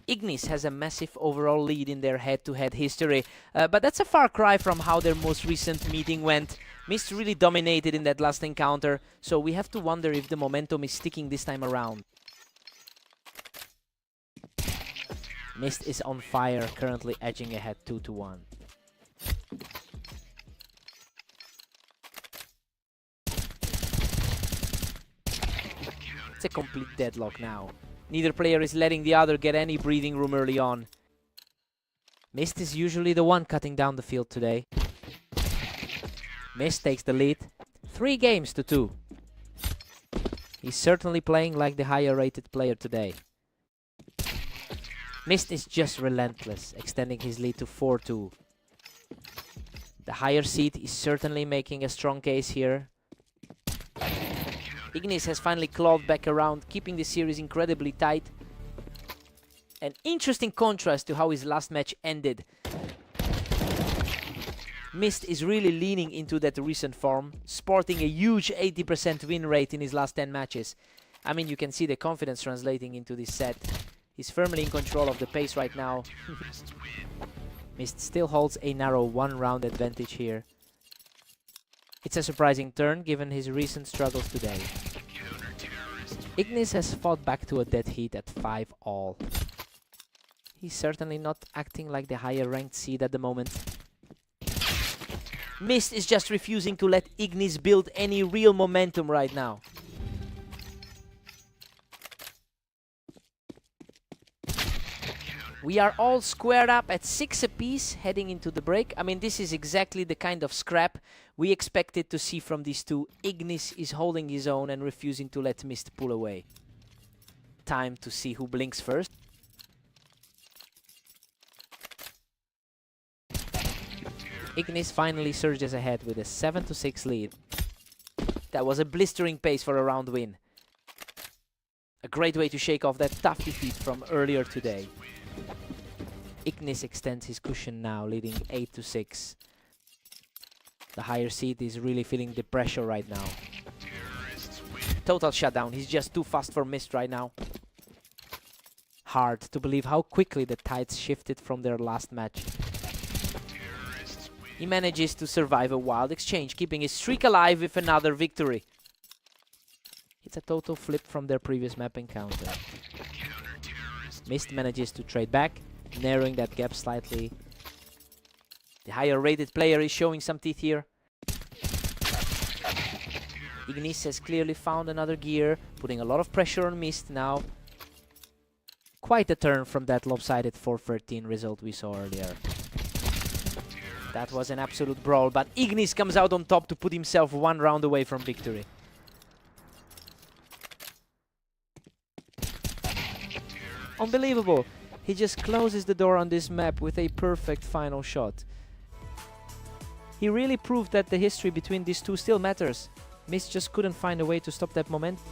Ignis has a massive overall lead in their head-to-head history, but that's a far cry from how their most recent meeting went. Mist really dominated in that last encounter, so we have to wonder if the momentum is sticking this time around. Mist is on fire, currently edging ahead 2-1. It's a complete deadlock now. Neither player is letting the other get any breathing room early on. Mist is usually the one cutting down the field today. Mist takes the lead. 3 games to 2. He's certainly playing like the higher rated player today. Mist is just relentless, extending his lead to 4-2. The higher seed is certainly making a strong case here. Ignis has finally clawed back around, keeping the series incredibly tight. An interesting contrast to how his last match ended. Mist is really leaning into that recent form, sporting a huge 80% win rate in his last 10 matches. I mean, you can see the confidence translating into this set. He's firmly in control of the pace right now. Mist still holds a narrow 1-round advantage here. It's a surprising turn given his recent struggles today. Ignis has fought back to a dead heat at 5-all. He's certainly not acting like the higher ranked seed at the moment. Mist is just refusing to let Ignis build any real momentum right now. We are all squared up at 6 apiece heading into the break. I mean, this is exactly the kind of scrap we expected to see from these two. Ignis is holding his own and refusing to let Mist pull away. Time to see who blinks first. Ignis finally surges ahead with a 7-6 lead. That was a blistering pace for a round win. A great way to shake off that tough defeat from earlier today. Ignis extends his cushion now, leading 8-6. The higher seed is really feeling the pressure right now. Total shutdown. He's just too fast for Mist right now. Hard to believe how quickly the tides shifted from their last match. He manages to survive a wild exchange, keeping his streak alive with another victory. It's a total flip from their previous map encounter. Mist manages to trade back, narrowing that gap slightly. The higher rated player is showing some teeth here. Ignis has clearly found another gear, putting a lot of pressure on Mist now. Quite a turn from that lopsided 4-13 result we saw earlier. That was an absolute brawl, but Ignis comes out on top to put himself 1 round away from victory. Unbelievable. He just closes the door on this map with a perfect final shot. He really proved that the history between these two still matters. Mist just couldn't find a way to stop that momentum.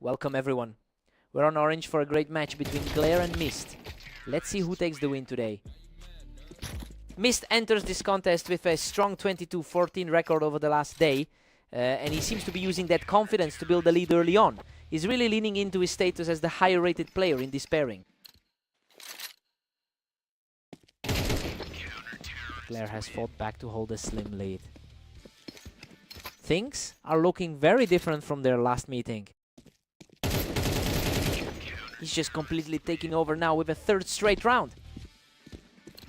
Welcome everyone. We're on orange for a great match between Glare and Mist. Let's see who takes the win today. Mist enters this contest with a strong 22-14 record over the last day, and he seems to be using that confidence to build the lead early on. He's really leaning into his status as the higher rated player in this pairing. Glare has fought back to hold a slim lead. Things are looking very different from their last meeting. He's just completely taking over now with a third straight round.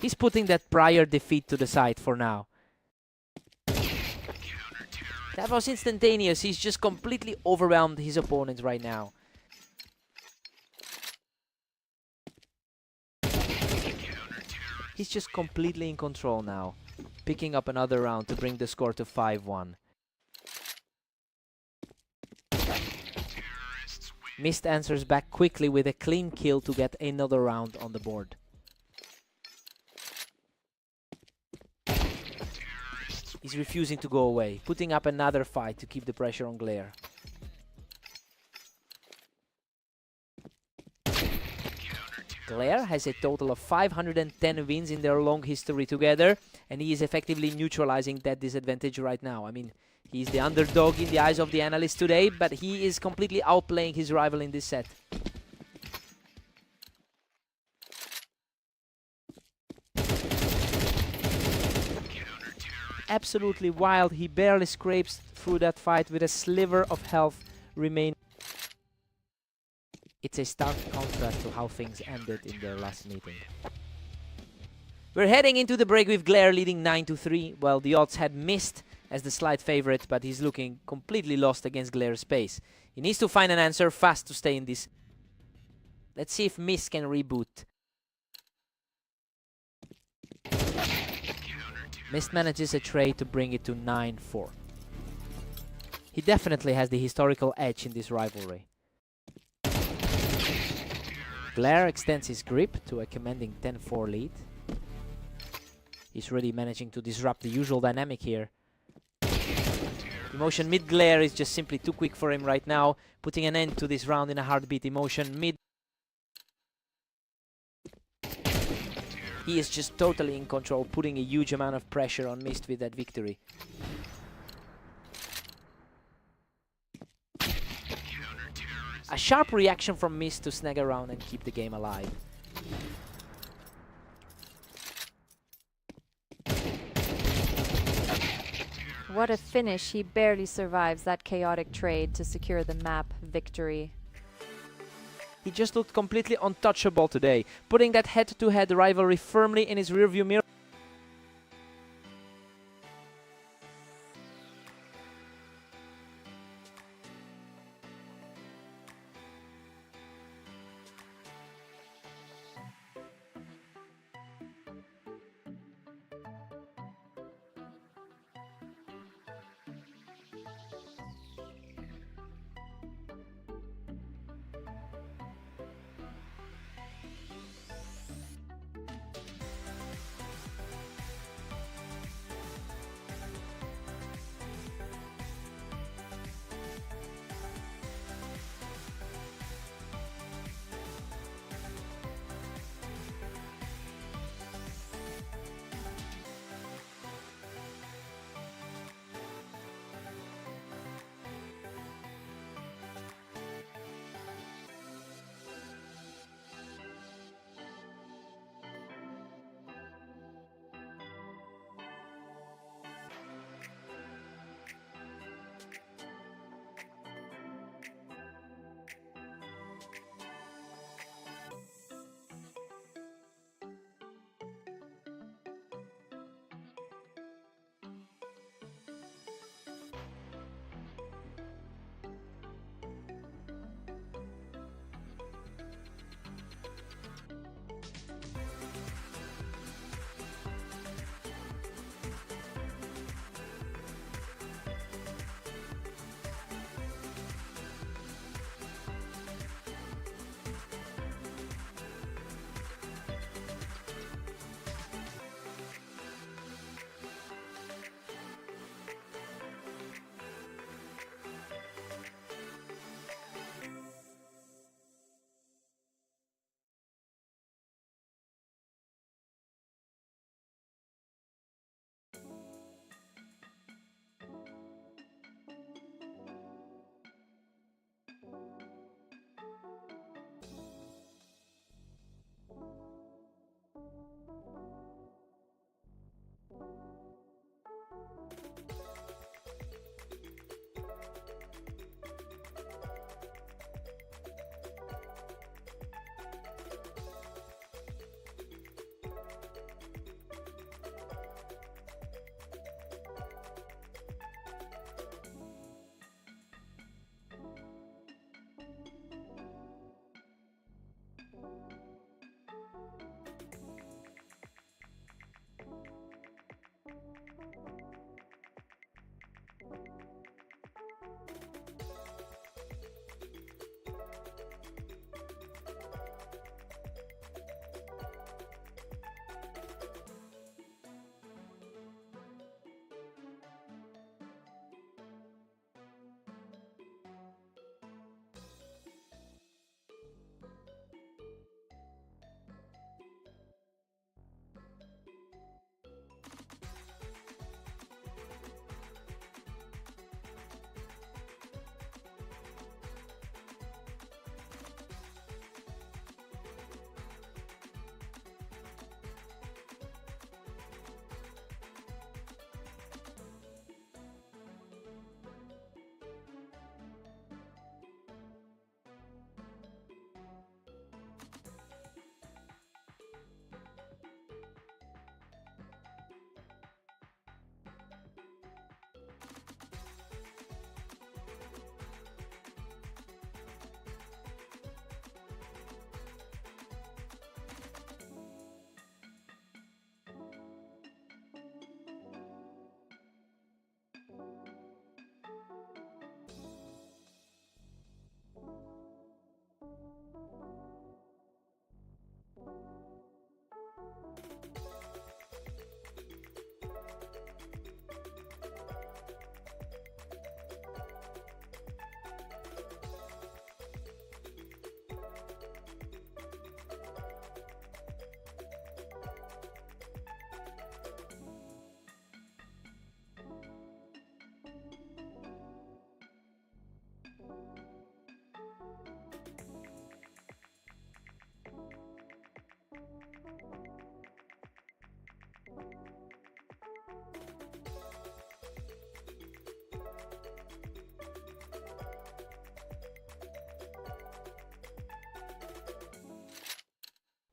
He's putting that prior defeat to the side for now. That was instantaneous. He's just completely overwhelmed his opponent right now. He's just completely in control now, picking up another round to bring the score to 5-1. Mist answers back quickly with a clean kill to get another round on the board. He's refusing to go away, putting up another fight to keep the pressure on Glare. Glare has a total of 510 wins in their long history together, and he is effectively neutralizing that disadvantage right now. I mean, he's the underdog in the eyes of the analysts today, but he is completely outplaying his rival in this set. Absolutely wild. He barely scrapes through that fight with a sliver of health remaining. It's a stark contrast to how things ended in their last meeting. We're heading into the break with Glare leading 9-3. Well, the odds had Mist as the slight favorite, but he's looking completely lost against Glare's pace. He needs to find an answer fast to stay in this. Let's see if Mist can reboot. Mist manages a trade to bring it to 9-4. He definitely has the historical edge in this rivalry. Glare extends his grip to a commanding 10-4 lead. He's really managing to disrupt the usual dynamic here. Emotion mid Glare is just simply too quick for him right now, putting an end to this round in a heartbeat. Emotion mid. He is just totally in control, putting a huge amount of pressure on Mist with that victory. A sharp reaction from Mist to snag a round and keep the game alive. What a finish. He barely survives that chaotic trade to secure the map victory. He just looked completely untouchable today, putting that head-to-head rivalry firmly in his rearview mirror.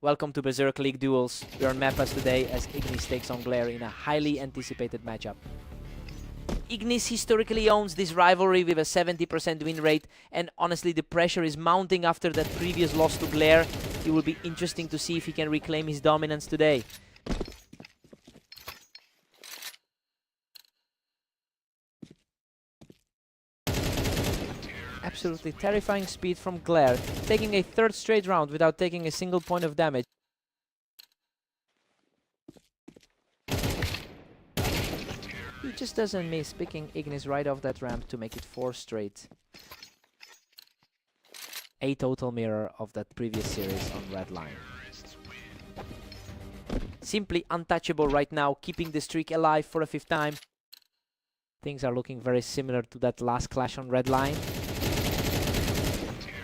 Welcome to Berserk League Duels. We are on Mappas today as Ignis takes on Glare in a highly anticipated matchup. Ignis historically owns this rivalry with a 70% win rate, and honestly the pressure is mounting after that previous loss to Glare. It will be interesting to see if he can reclaim his dominance today. Absolutely terrifying speed from Glare, taking a third straight round without taking a single point of damage. He just doesn't miss, picking Ignis right off that ramp to make it 4 straight. A total mirror of that previous series on red line. Simply untouchable right now, keeping the streak alive for a 5th time. Things are looking very similar to that last clash on red line.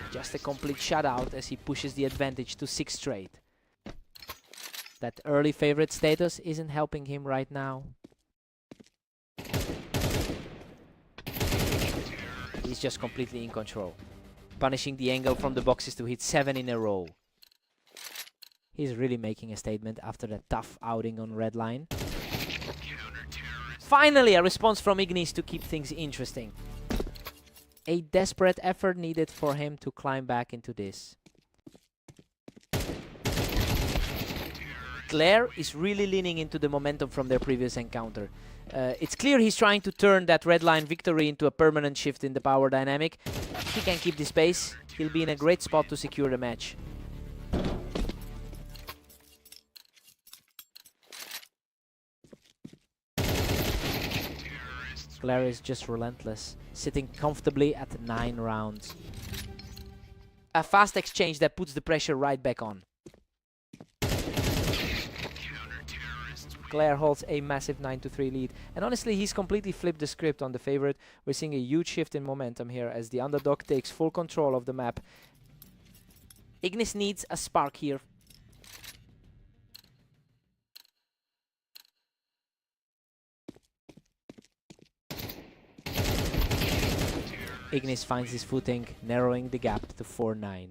Just a complete shutout as he pushes the advantage to 6 straight. That early favorite status isn't helping him right now. He's just completely in control, punishing the angle from the boxes to hit 7 in a row. He's really making a statement after that tough outing on red line. Finally, a response from Ignis to keep things interesting. A desperate effort needed for him to climb back into this. Glare is really leaning into the momentum from their previous encounter. It's clear he's trying to turn that red line victory into a permanent shift in the power dynamic. If he can keep this pace, he'll be in a great spot to secure the match. Glare is just relentless, sitting comfortably at 9 rounds. A fast exchange that puts the pressure right back on. Glare holds a massive 9-3 lead, and honestly he's completely flipped the script on the favorite. We're seeing a huge shift in momentum here as the underdog takes full control of the map. Ignis needs a spark here. Ignis finds his footing, narrowing the gap to 4-9.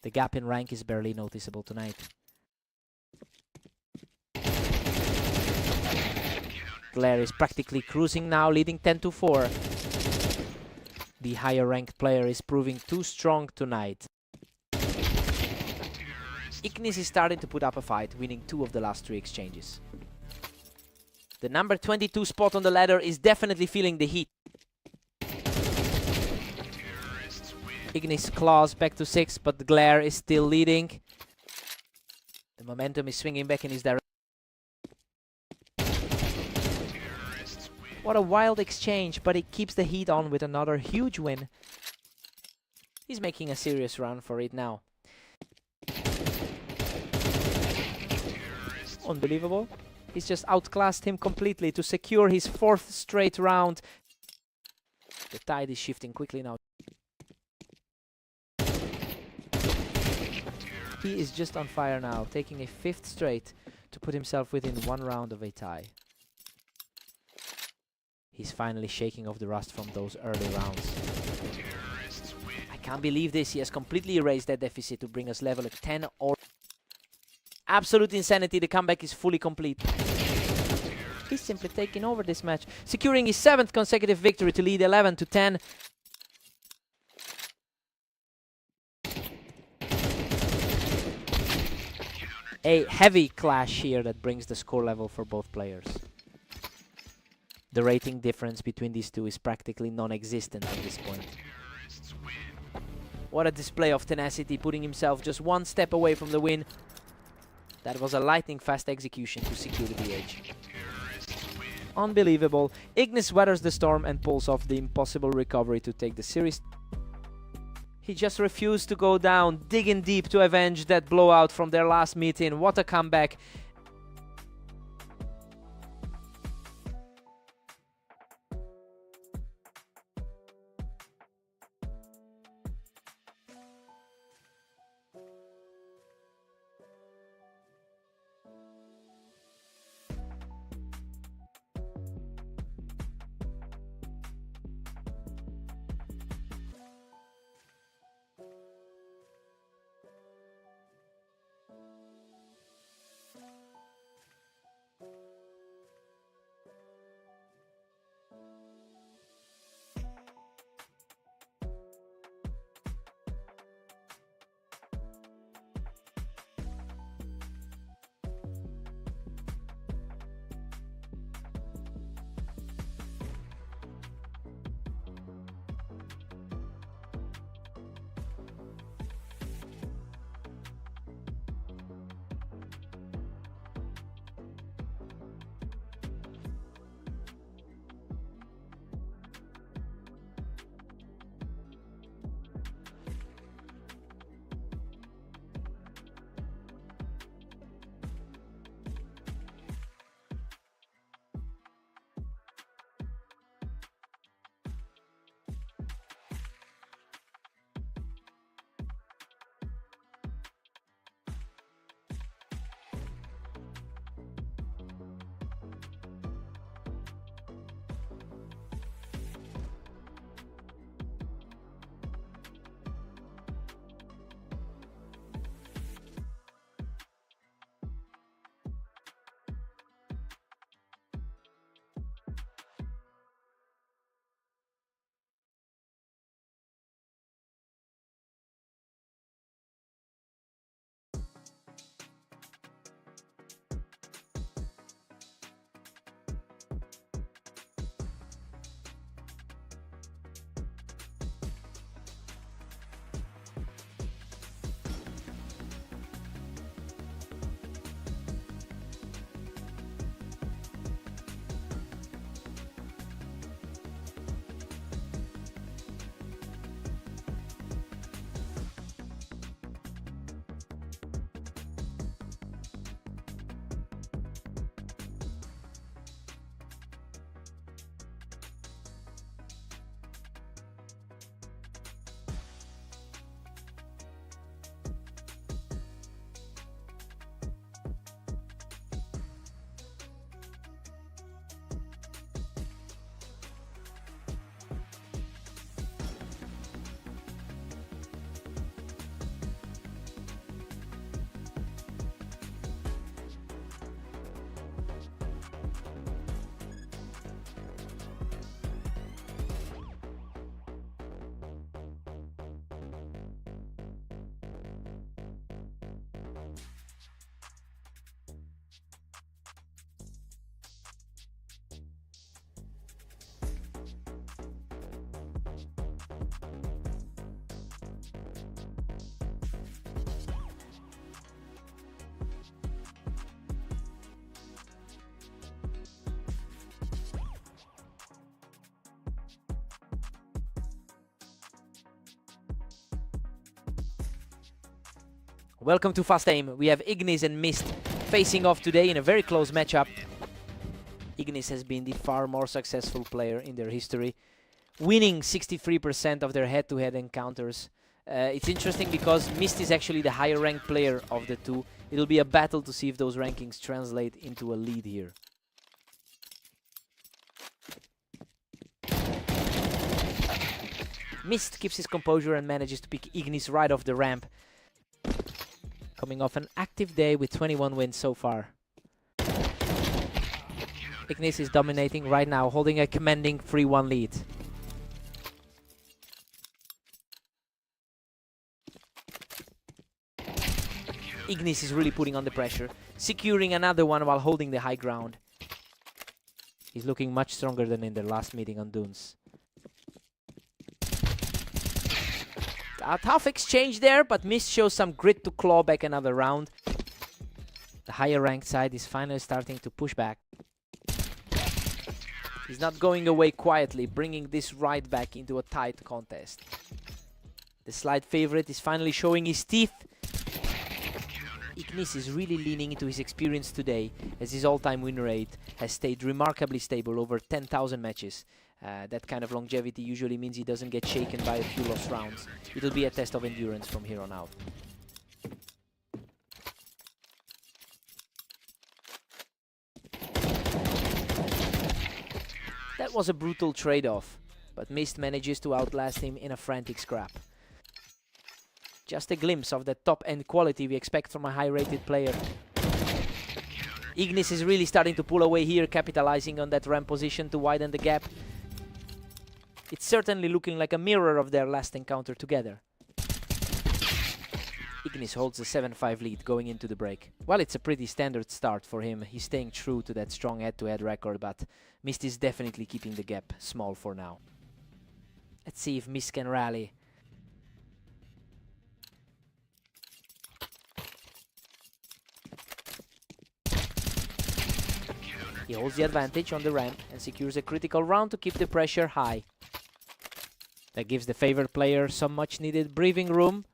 The gap in rank is barely noticeable tonight. Glare is practically cruising now, leading 10-4. The higher ranked player is proving too strong tonight. Ignis is starting to put up a fight, winning 2 of the last 3 exchanges. The number 22 spot on the ladder is definitely feeling the heat. Ignis claws back to 6, but the Glare is still leading. The momentum is swinging back in his direction. What a wild exchange, but he keeps the heat on with another huge win. He's making a serious run for it now. Unbelievable. He's just outclassed him completely to secure his 4th straight round. The tide is shifting quickly now. He is just on fire now, taking a 5th straight to put himself within 1 round of a tie. He's finally shaking off the rust from those early rounds. I can't believe this. He has completely erased that deficit to bring us level at 10 or... Absolute insanity. The comeback is fully complete. He's simply taking over this match, securing his 7th consecutive victory to lead 11-10. A heavy clash here that brings the score level for both players. The rating difference between these two is practically non-existent at this point. What a display of tenacity, putting himself just 1 step away from the win. That was a lightning-fast execution to secure the BH. Unbelievable. Ignis weathers the storm and pulls off the impossible recovery to take the series. He just refused to go down, digging deep to avenge that blowout from their last meeting. What a comeback. Welcome to Fast Aim. We have Ignis and Mist facing off today in a very close matchup. Ignis has been the far more successful player in their history, winning 63% of their head-to-head encounters. It's interesting because Mist is actually the higher ranked player of the two. It'll be a battle to see if those rankings translate into a lead here. Mist keeps his composure and manages to pick Ignis right off the ramp. Coming off an active day with 21 wins so far. Ignis is dominating right now, holding a commanding 3-1 lead. Ignis is really putting on the pressure, securing another one while holding the high ground. He's looking much stronger than in their last meeting on Dunes. A tough exchange there, but Mist shows some grit to claw back another round. The higher ranked side is finally starting to push back. He's not going away quietly, bringing this right back into a tight contest. The slight favorite is finally showing his teeth. Ignis is really leaning into his experience today, as his all-time win rate has stayed remarkably stable over 10,000 matches. That kind of longevity usually means he doesn't get shaken by a few lost rounds. It'll be a test of endurance from here on out. That was a brutal trade-off, but Mist manages to outlast him in a frantic scrap. Just a glimpse of the top-end quality we expect from a high-rated player. Ignis is really starting to pull away here, capitalizing on that ramp position to widen the gap. It's certainly looking like a mirror of their last encounter together. Ignis holds a 7-5 lead going into the break. Well, it's a pretty standard start for him. He's staying true to that strong head-to-head record, but Mist is definitely keeping the gap small for now. Let's see if Mist can rally. He holds the advantage on the ramp and secures a critical round to keep the pressure high. That gives the favored player some much needed breathing room.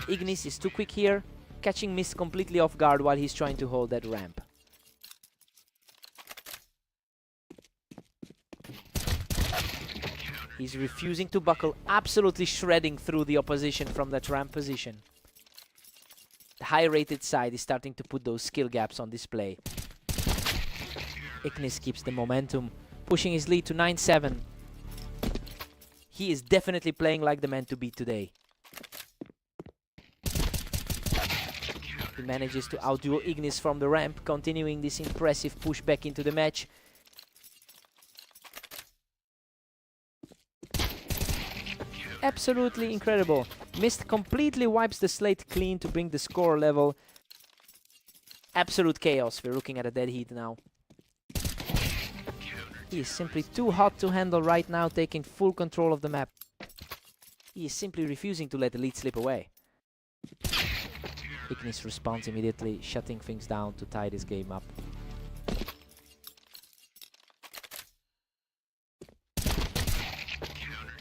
Ignis is too quick here, catching Mist completely off guard while he's trying to hold that ramp. He's refusing to buckle, absolutely shredding through the opposition from that ramp position. The high-rated side is starting to put those skill gaps on display. Ignis keeps the momentum, pushing his lead to 9-7. He is definitely playing like the man to beat today. He manages to outduel Ignis from the ramp, continuing this impressive push back into the match. Absolutely incredible. Mist completely wipes the slate clean to bring the score level. Absolute chaos. We're looking at a dead heat now. He is simply too hot to handle right now, taking full control of the map. He is simply refusing to let the lead slip away. Ignis responds immediately, shutting things down to tie this game up.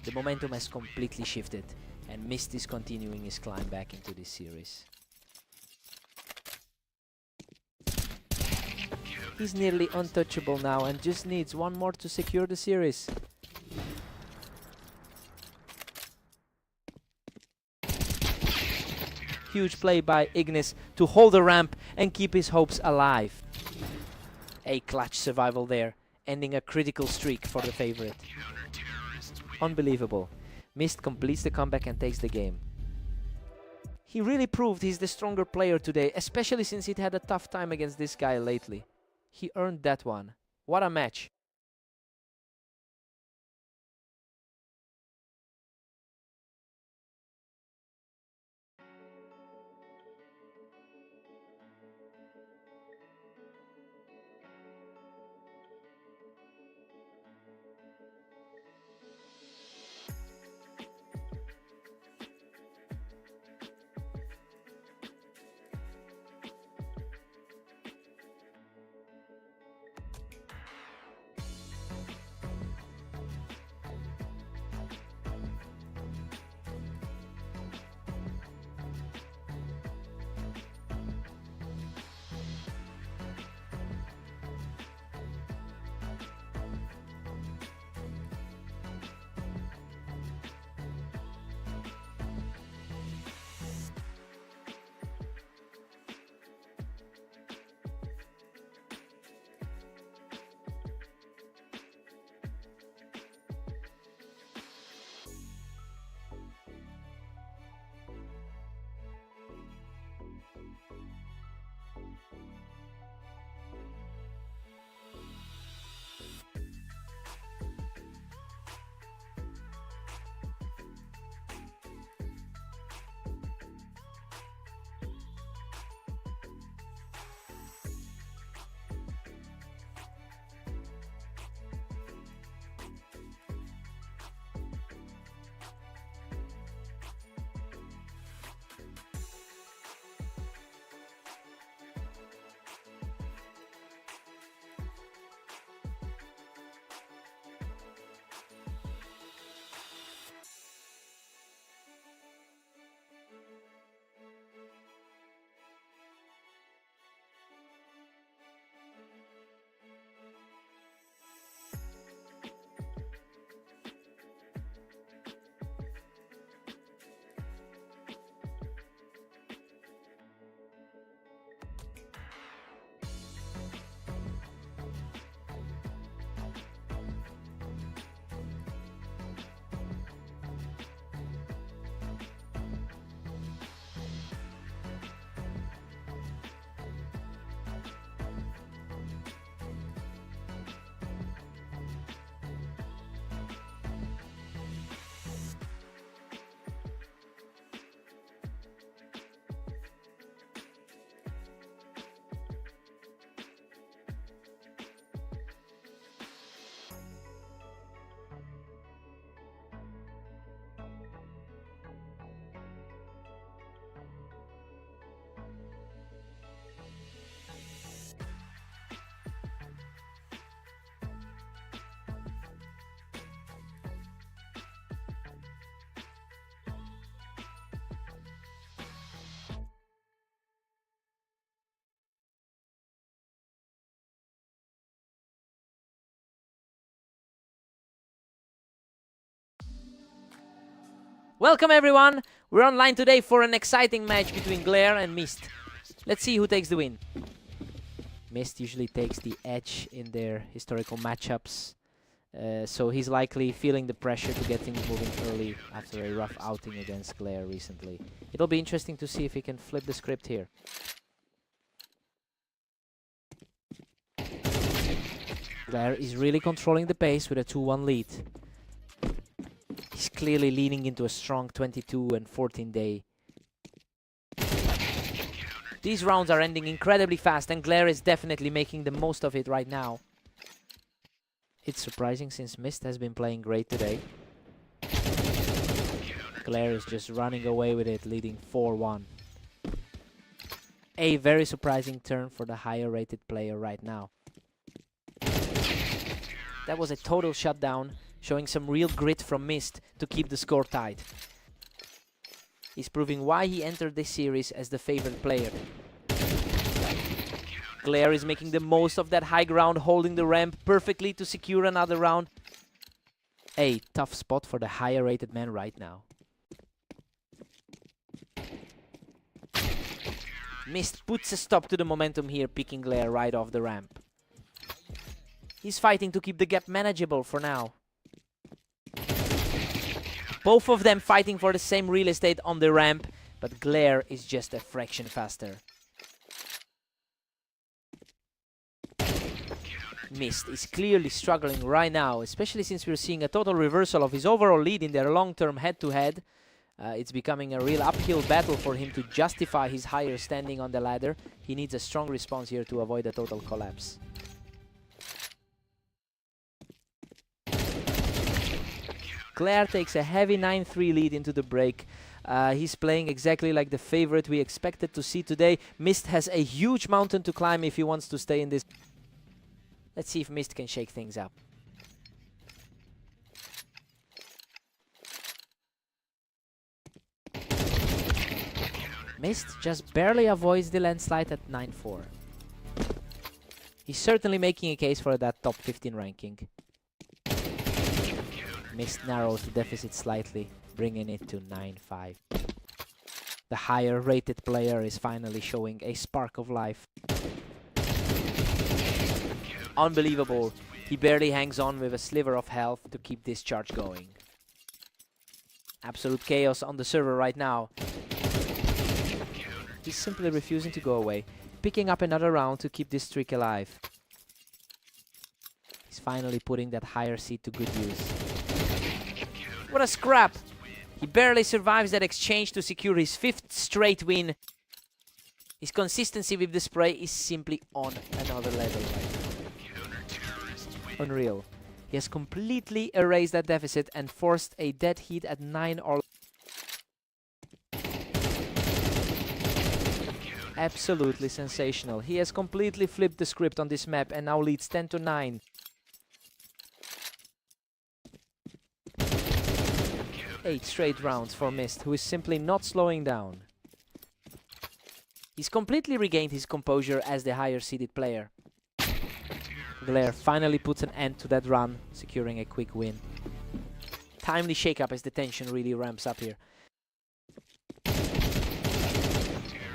The momentum has completely shifted, and Mist is continuing his climb back into this series. He's nearly untouchable now and just needs one more to secure the series. Huge play by Ignis to hold the ramp and keep his hopes alive. A clutch survival there, ending a critical streak for the favorite. Unbelievable. Mist completes the comeback and takes the game. He really proved he's the stronger player today, especially since he'd had a tough time against this guy lately. He earned that one. What a match. Welcome everyone! We're online today for an exciting match between Glare and Mist. Let's see who takes the win. Mist usually takes the edge in their historical matchups, so he's likely feeling the pressure to get things moving early after a rough outing against Glare recently. It'll be interesting to see if he can flip the script here. Glare is really controlling the pace with a 2-1 lead. He's clearly leaning into a strong 22 and 14 day. These rounds are ending incredibly fast and Glare is definitely making the most of it right now. It's surprising since Mist has been playing great today. Glare is just running away with it, leading 4-1. A very surprising turn for the higher rated player right now. That was a total shutdown, showing some real grit from Mist to keep the score tight. He's proving why he entered this series as the favorite player. Glare is making the most of that high ground, holding the ramp perfectly to secure another round. A tough spot for the higher rated man right now. Mist puts a stop to the momentum here, picking Glare right off the ramp. He's fighting to keep the gap manageable for now. Both of them fighting for the same real estate on the ramp, but Glare is just a fraction faster. Mist is clearly struggling right now, especially since we're seeing a total reversal of his overall lead in their long-term head-to-head. It's becoming a real uphill battle for him to justify his higher standing on the ladder. He needs a strong response here to avoid a total collapse. Glare takes a heavy 9-3 lead into the break. He's playing exactly like the favorite we expected to see today. Mist has a huge mountain to climb if he wants to stay in this. Let's see if Mist can shake things up. Mist just barely avoids the landslide at 9-4. He's certainly making a case for that top 15 ranking. Mist narrows the deficit slightly, bringing it to 9-5. The higher rated player is finally showing a spark of life. Unbelievable. He barely hangs on with a sliver of health to keep this charge going. Absolute chaos on the server right now. He's simply refusing to go away, picking up another round to keep this streak alive. He's finally putting that higher seed to good use. What a scrap! He barely survives that exchange to secure his 5th straight win. His consistency with the spray is simply on another level right now. Unreal. He has completely erased that deficit and forced a dead heat at 9 or... Absolutely sensational. He has completely flipped the script on this map and now leads 10-9. Eight straight rounds for Mist, who is simply not slowing down. He's completely regained his composure as the higher seeded player. Glare finally puts an end to that run, securing a quick win. Timely shake-up as the tension really ramps up here.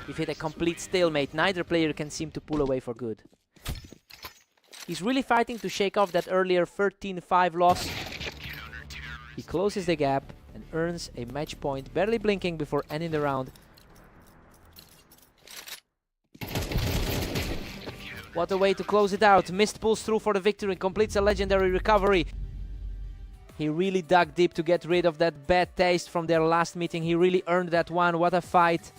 We've hit a complete stalemate. Neither player can seem to pull away for good. He's really fighting to shake off that earlier 13-5 loss. He closes the gap and earns a match point, barely blinking before ending the round. What a way to close it out. Mist pulls through for the victory and completes a legendary recovery. He really dug deep to get rid of that bad taste from their last meeting. He really earned that one. What a fight.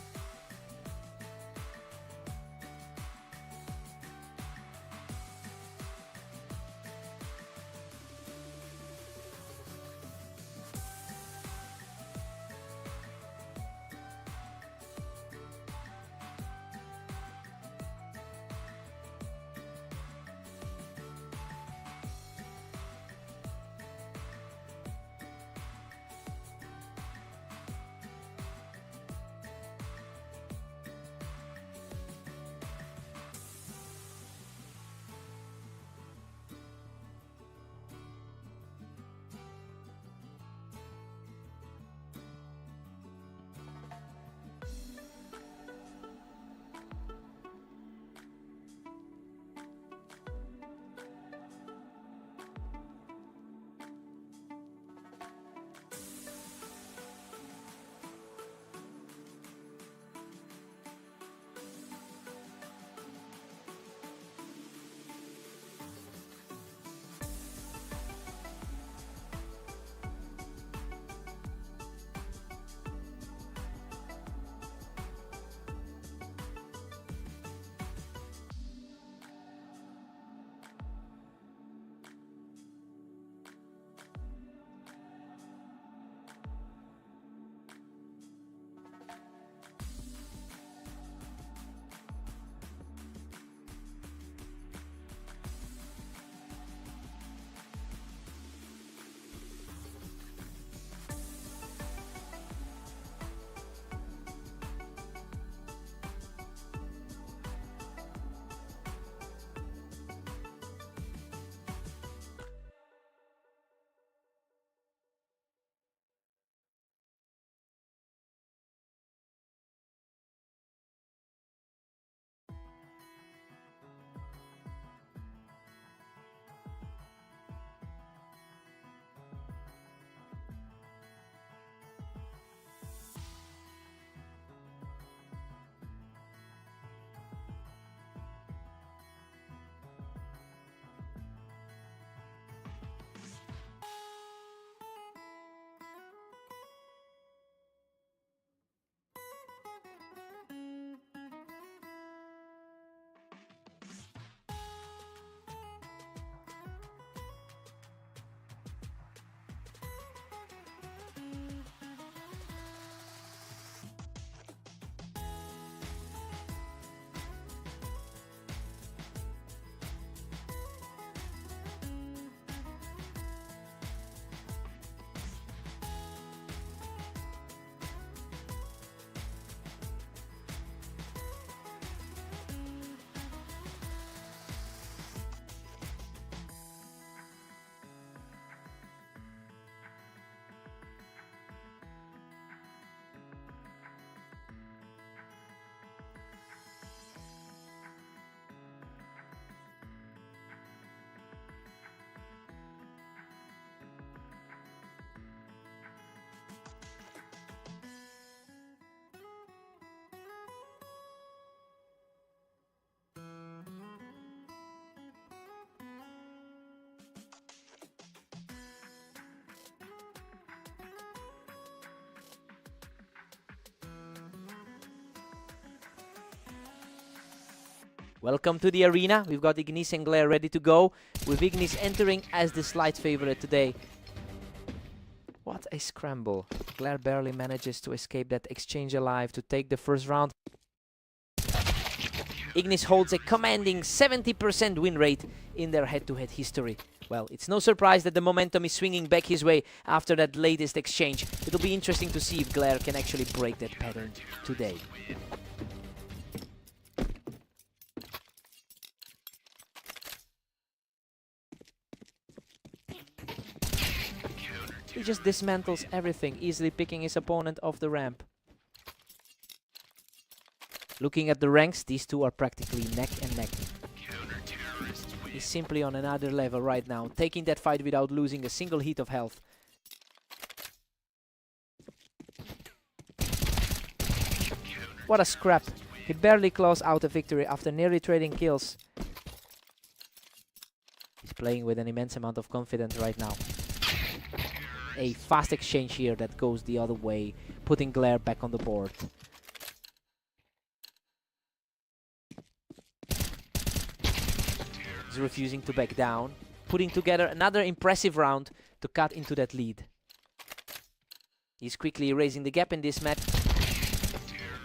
Welcome to the arena. We've got Ignis and Glare ready to go, with Ignis entering as the slight favorite today. What a scramble. Glare barely manages to escape that exchange alive to take the first round. Ignis holds a commanding 70% win rate in their head-to-head history. Well, it's no surprise that the momentum is swinging back his way after that latest exchange. It'll be interesting to see if Glare can actually break that pattern today. He just dismantles everything, easily picking his opponent off the ramp. Looking at the ranks, these two are practically neck and neck. He's simply on another level right now, taking that fight without losing a single hit of health. What a scrap. He barely claws out a victory after nearly trading kills. He's playing with an immense amount of confidence right now. A fast exchange here that goes the other way, putting Glare back on the board. He's refusing to back down, putting together another impressive round to cut into that lead. He's quickly erasing the gap in this match.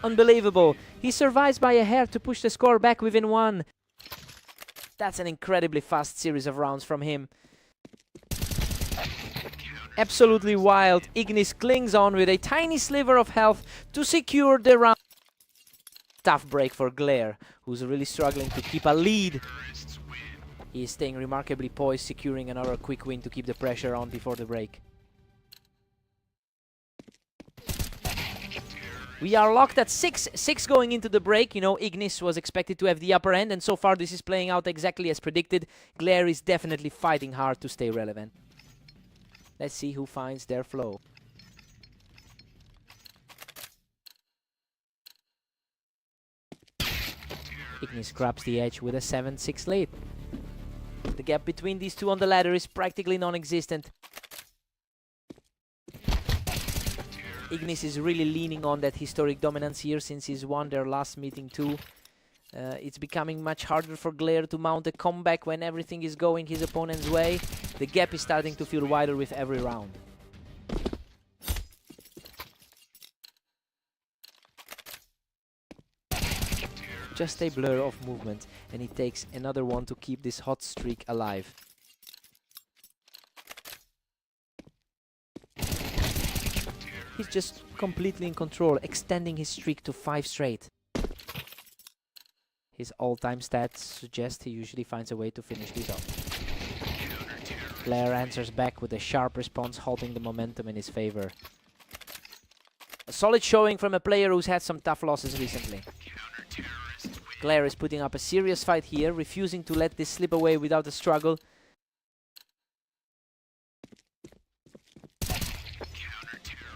Unbelievable! He survives by a hair to push the score back within one. That's an incredibly fast series of rounds from him. Absolutely wild. Ignis clings on with a tiny sliver of health to secure the round. Tough break for Glare, who's really struggling to keep a lead. He is staying remarkably poised, securing another quick win to keep the pressure on before the break. We are locked at 6-6 going into the break. You know, Ignis was expected to have the upper end, and so far this is playing out exactly as predicted. Glare is definitely fighting hard to stay relevant. Let's see who finds their flow. Ignis grabs the edge with a 7-6 lead. The gap between these two on the ladder is practically non-existent. Ignis is really leaning on that historic dominance here since he's won their last meeting too. It's becoming much harder for Glare to mount a comeback when everything is going his opponent's way. The gap is starting to feel wider with every round. Just a blur of movement, and he takes another one to keep this hot streak alive. He's just completely in control, extending his streak to 5 straight. His all-time stats suggest he usually finds a way to finish this off. Glare answers back with a sharp response, halting the momentum in his favor. A solid showing from a player who's had some tough losses recently. Glare is putting up a serious fight here, refusing to let this slip away without a struggle.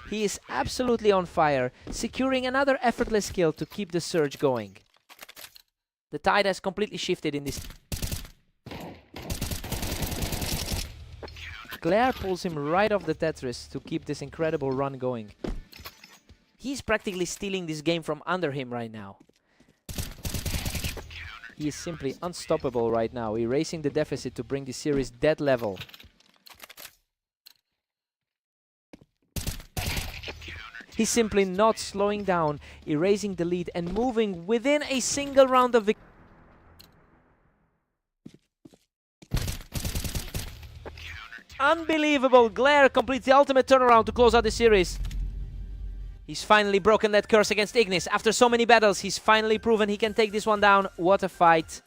He is absolutely on fire, securing another effortless kill to keep the surge going. The tide has completely shifted in this. Glare pulls him right off the Tetris to keep this incredible run going. He's practically stealing this game from under him right now. He is simply unstoppable right now, erasing the deficit to bring the series dead level. He's simply not slowing down, erasing the lead and moving within a single round of victory. Unbelievable! Glare completes the ultimate turnaround to close out the series. He's finally broken that curse against Ignis. After so many battles, he's finally proven he can take this one down. What a fight.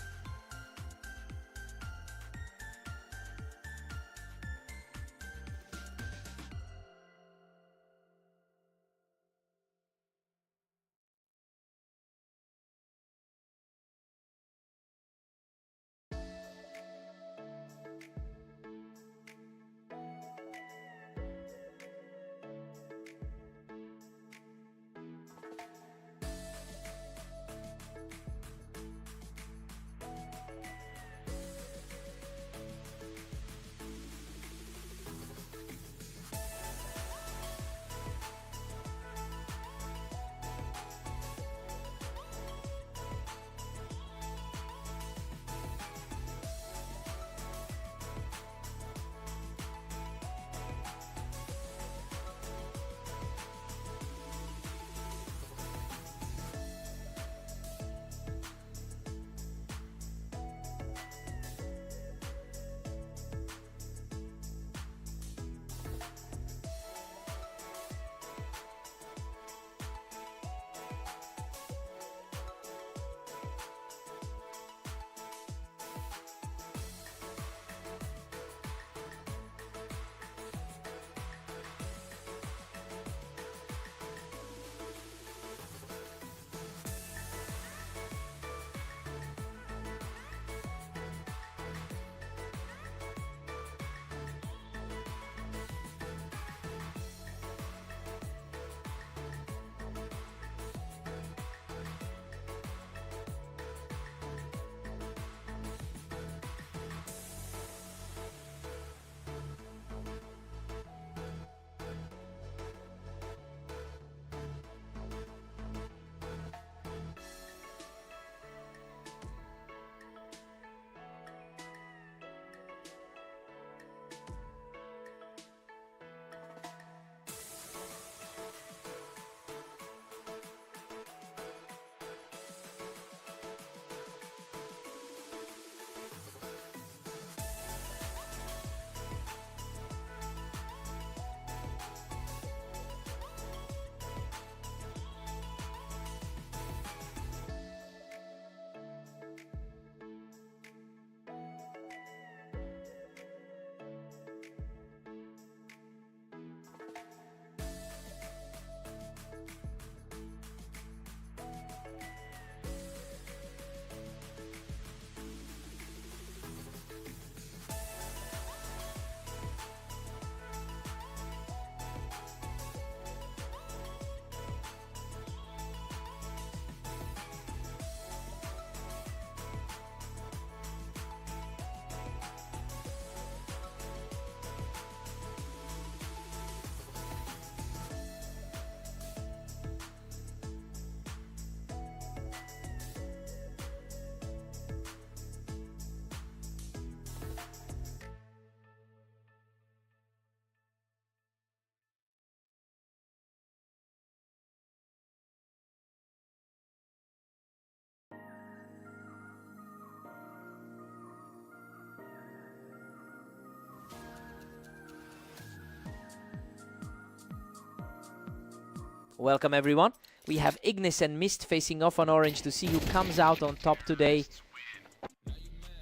Welcome everyone. We have Ignis and Mist facing off on orange to see who comes out on top today.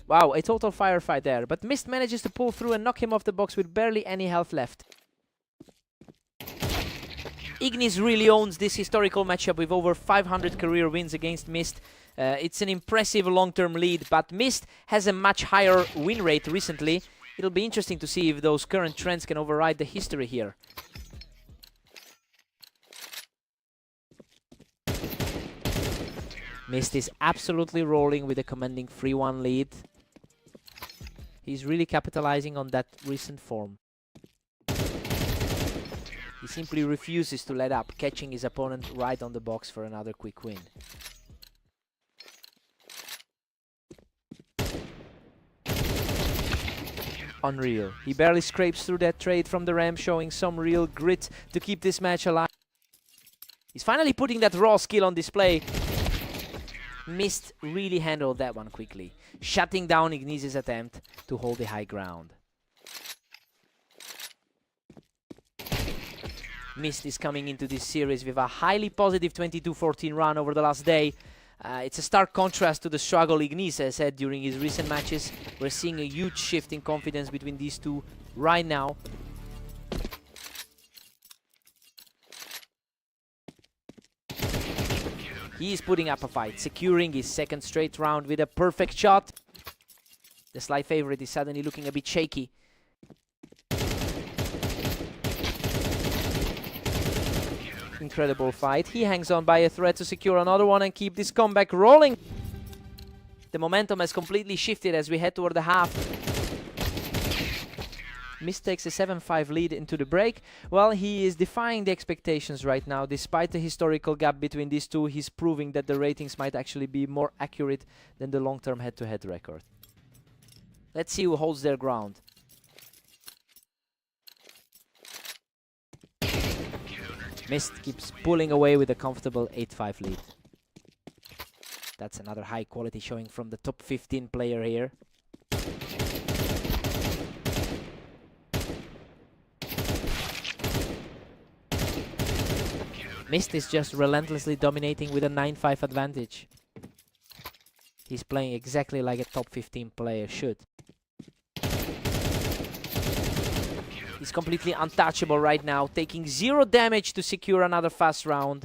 Wow, a total firefight there, but Mist manages to pull through and knock him off the box with barely any health left. Ignis really owns this historical matchup with over 500 career wins against Mist. It's an impressive long-term lead, but Mist has a much higher win rate recently. It'll be interesting to see if those current trends can override the history here. Mist is absolutely rolling with a commanding 3-1 lead. He's really capitalizing on that recent form. He simply refuses to let up, catching his opponent right on the box for another quick win. Unreal. He barely scrapes through that trade from the ramp, showing some real grit to keep this match alive. He's finally putting that raw skill on display. Mist really handled that one quickly, shutting down Ignis' attempt to hold the high ground. Mist is coming into this series with a highly positive 22-14 run over the last day. It's a stark contrast to the struggle Ignis has had during his recent matches. We're seeing a huge shift in confidence between these two right now. He is putting up a fight, securing his second straight round with a perfect shot. The slight favorite is suddenly looking a bit shaky. Incredible fight. He hangs on by a thread to secure another one and keep this comeback rolling. The momentum has completely shifted as we head toward the half. Mist takes a 7-5 lead into the break. Well, he is defying the expectations right now. Despite the historical gap between these two, he's proving that the ratings might actually be more accurate than the long-term head-to-head record. Let's see who holds their ground. Mist keeps pulling away with a comfortable 8-5 lead. That's another high quality showing from the top 15 player here. Mist is just relentlessly dominating with a 9-5 advantage. He's playing exactly like a top 15 player should. He's completely untouchable right now, taking 0 damage to secure another fast round.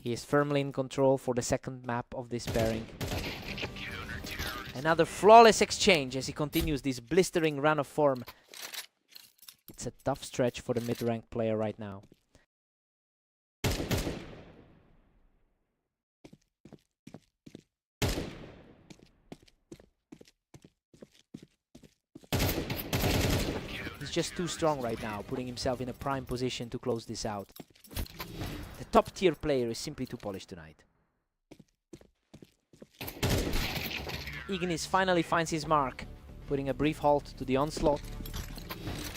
He is firmly in control for the second map of this pairing. Another flawless exchange as he continues this blistering run of form. It's a tough stretch for the mid-ranked player right now. He's just too strong right now, putting himself in a prime position to close this out. The top tier player is simply too polished tonight. Ignis finally finds his mark, putting a brief halt to the onslaught.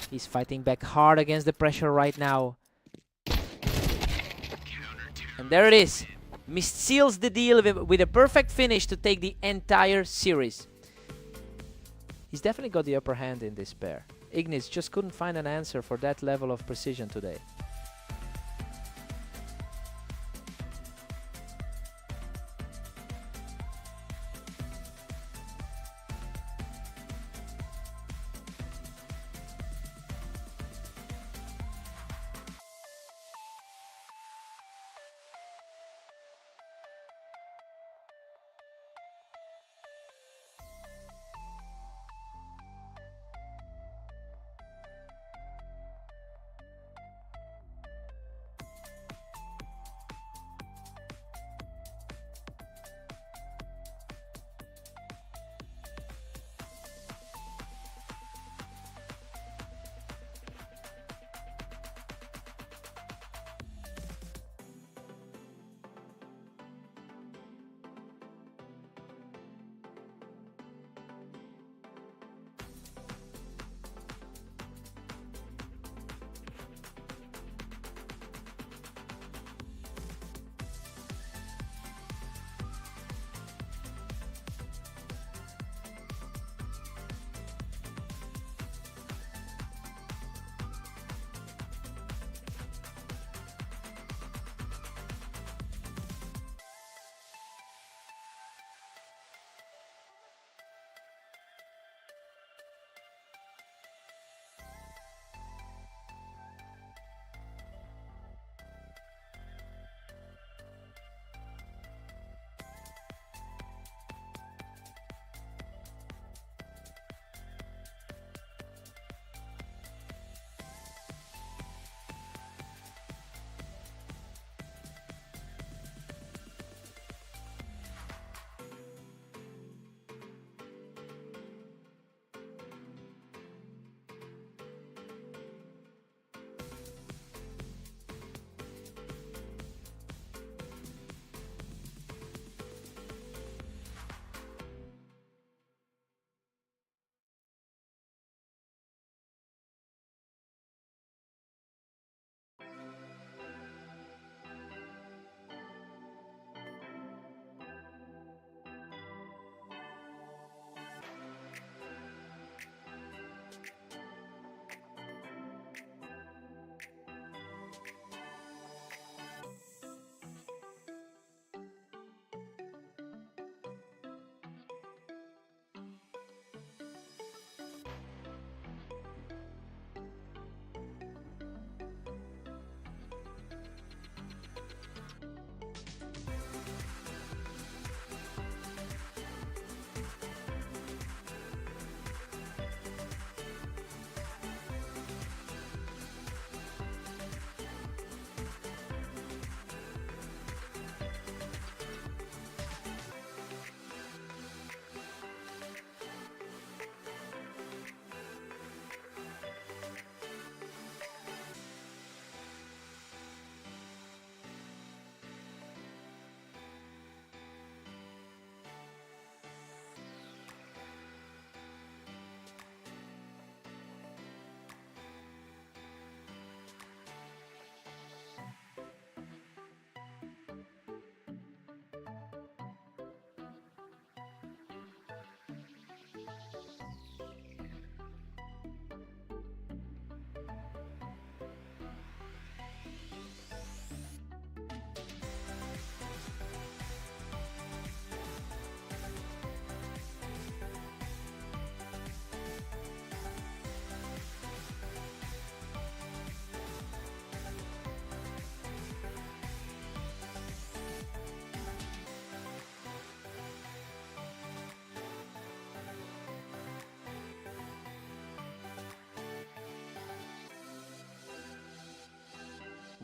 He's fighting back hard against the pressure right now. And there it is. Mist seals the deal with a perfect finish to take the entire series. He's definitely got the upper hand in this pair. Ignis just couldn't find an answer for that level of precision today.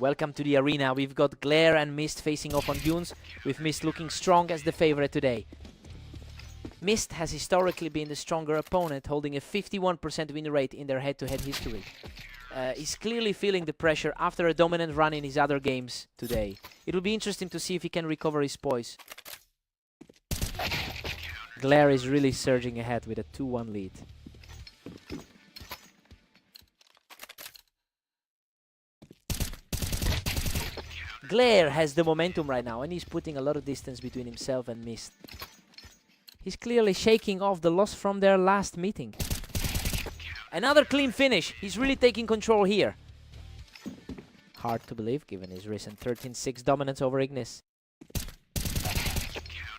Welcome to the arena. We've got Glare and Mist facing off on Dunes, with Mist looking strong as the favorite today. Mist has historically been the stronger opponent, holding a 51% win rate in their head-to-head history. He's clearly feeling the pressure after a dominant run in his other games today. It will be interesting to see if he can recover his poise. Glare is really surging ahead with a 2-1 lead. Glare has the momentum right now, and he's putting a lot of distance between himself and Mist. He's clearly shaking off the loss from their last meeting. Another clean finish. He's really taking control here. Hard to believe, given his recent 13-6 dominance over Ignis.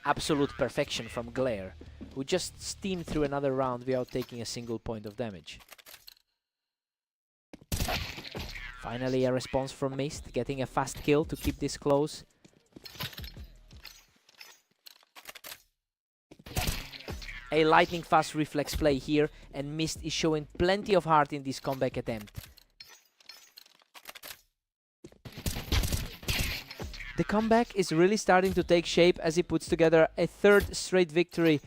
Absolute perfection from Glare, who just steamed through another round without taking a single point of damage. Finally, a response from Mist, getting a fast kill to keep this close. A lightning fast reflex play here, and Mist is showing plenty of heart in this comeback attempt. The comeback is really starting to take shape as he puts together a third straight victory.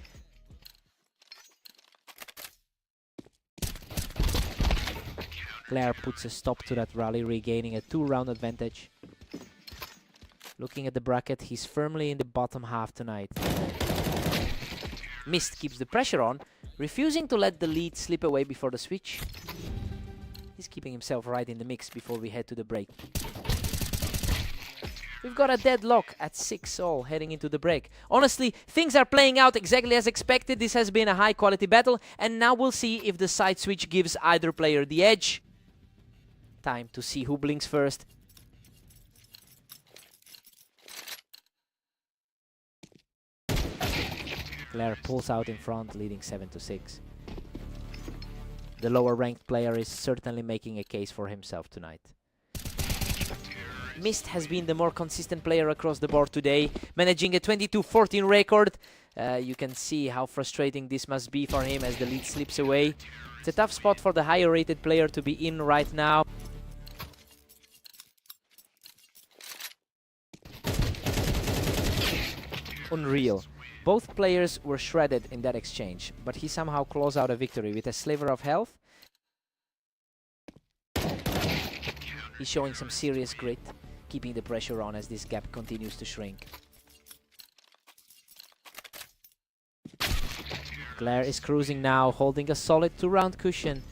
Glare puts a stop to that rally, regaining a 2-round advantage. Looking at the bracket, he's firmly in the bottom half tonight. Mist keeps the pressure on, refusing to let the lead slip away before the switch. He's keeping himself right in the mix before we head to the break. We've got a deadlock at 6-all heading into the break. Honestly, things are playing out exactly as expected. This has been a high-quality battle, and now we'll see if the side switch gives either player the edge. Time to see who blinks first. Glare pulls out in front, leading 7-6. The lower-ranked player is certainly making a case for himself tonight. Mist has been the more consistent player across the board today, managing a 22-14 record. You can see how frustrating this must be for him as the lead slips away. It's a tough spot for the higher-rated player to be in right now. Unreal. Both players were shredded in that exchange, but he somehow claws out a victory with a sliver of health. He's showing some serious grit, keeping the pressure on as this gap continues to shrink. Glare is cruising now, holding a solid 2-round cushion.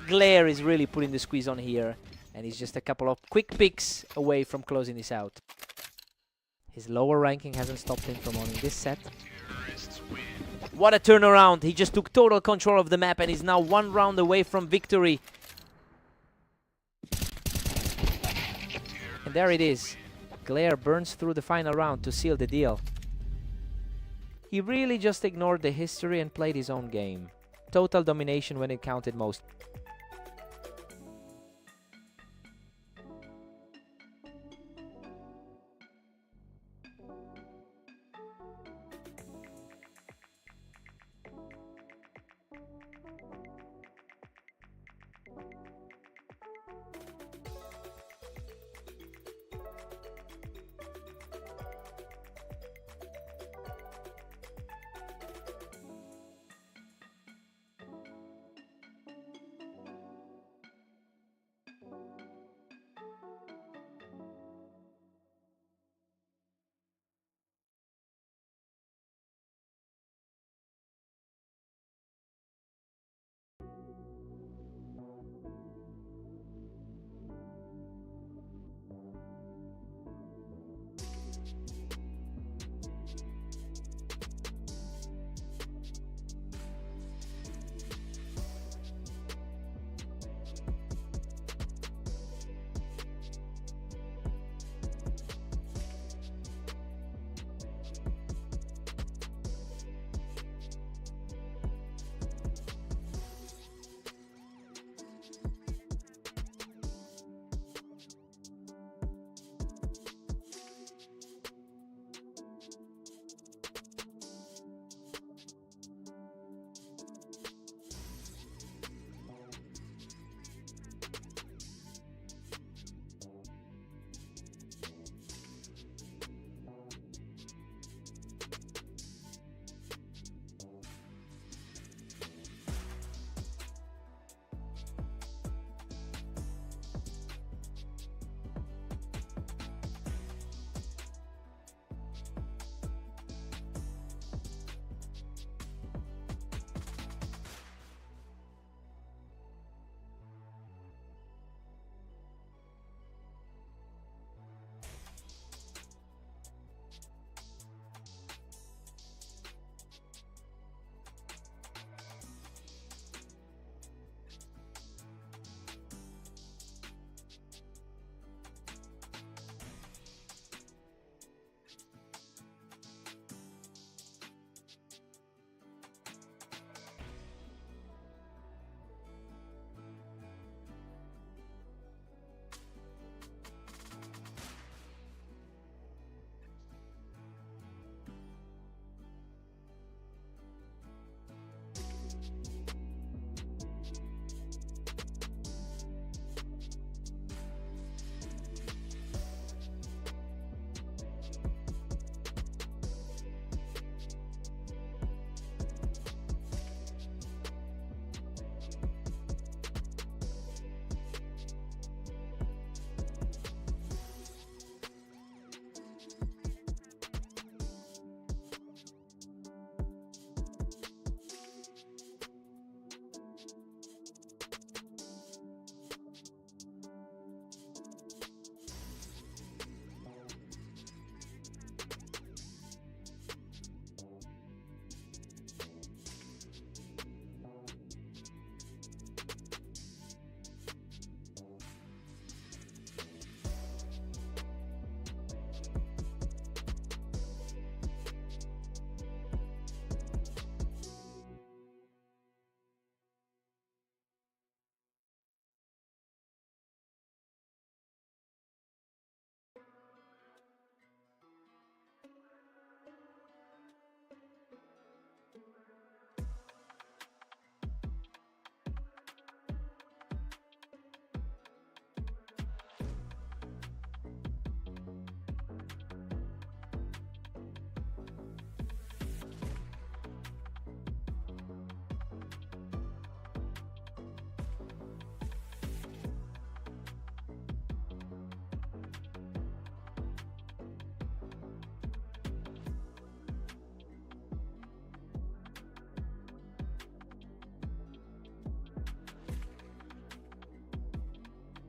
Glare is really putting the squeeze on here, and he's just a couple of quick picks away from closing this out. His lower ranking hasn't stopped him from owning this set. What a turnaround! He just took total control of the map and is now 1 round away from victory. And there it is. Glare burns through the final round to seal the deal. He really just ignored the history and played his own game. Total domination when it counted most.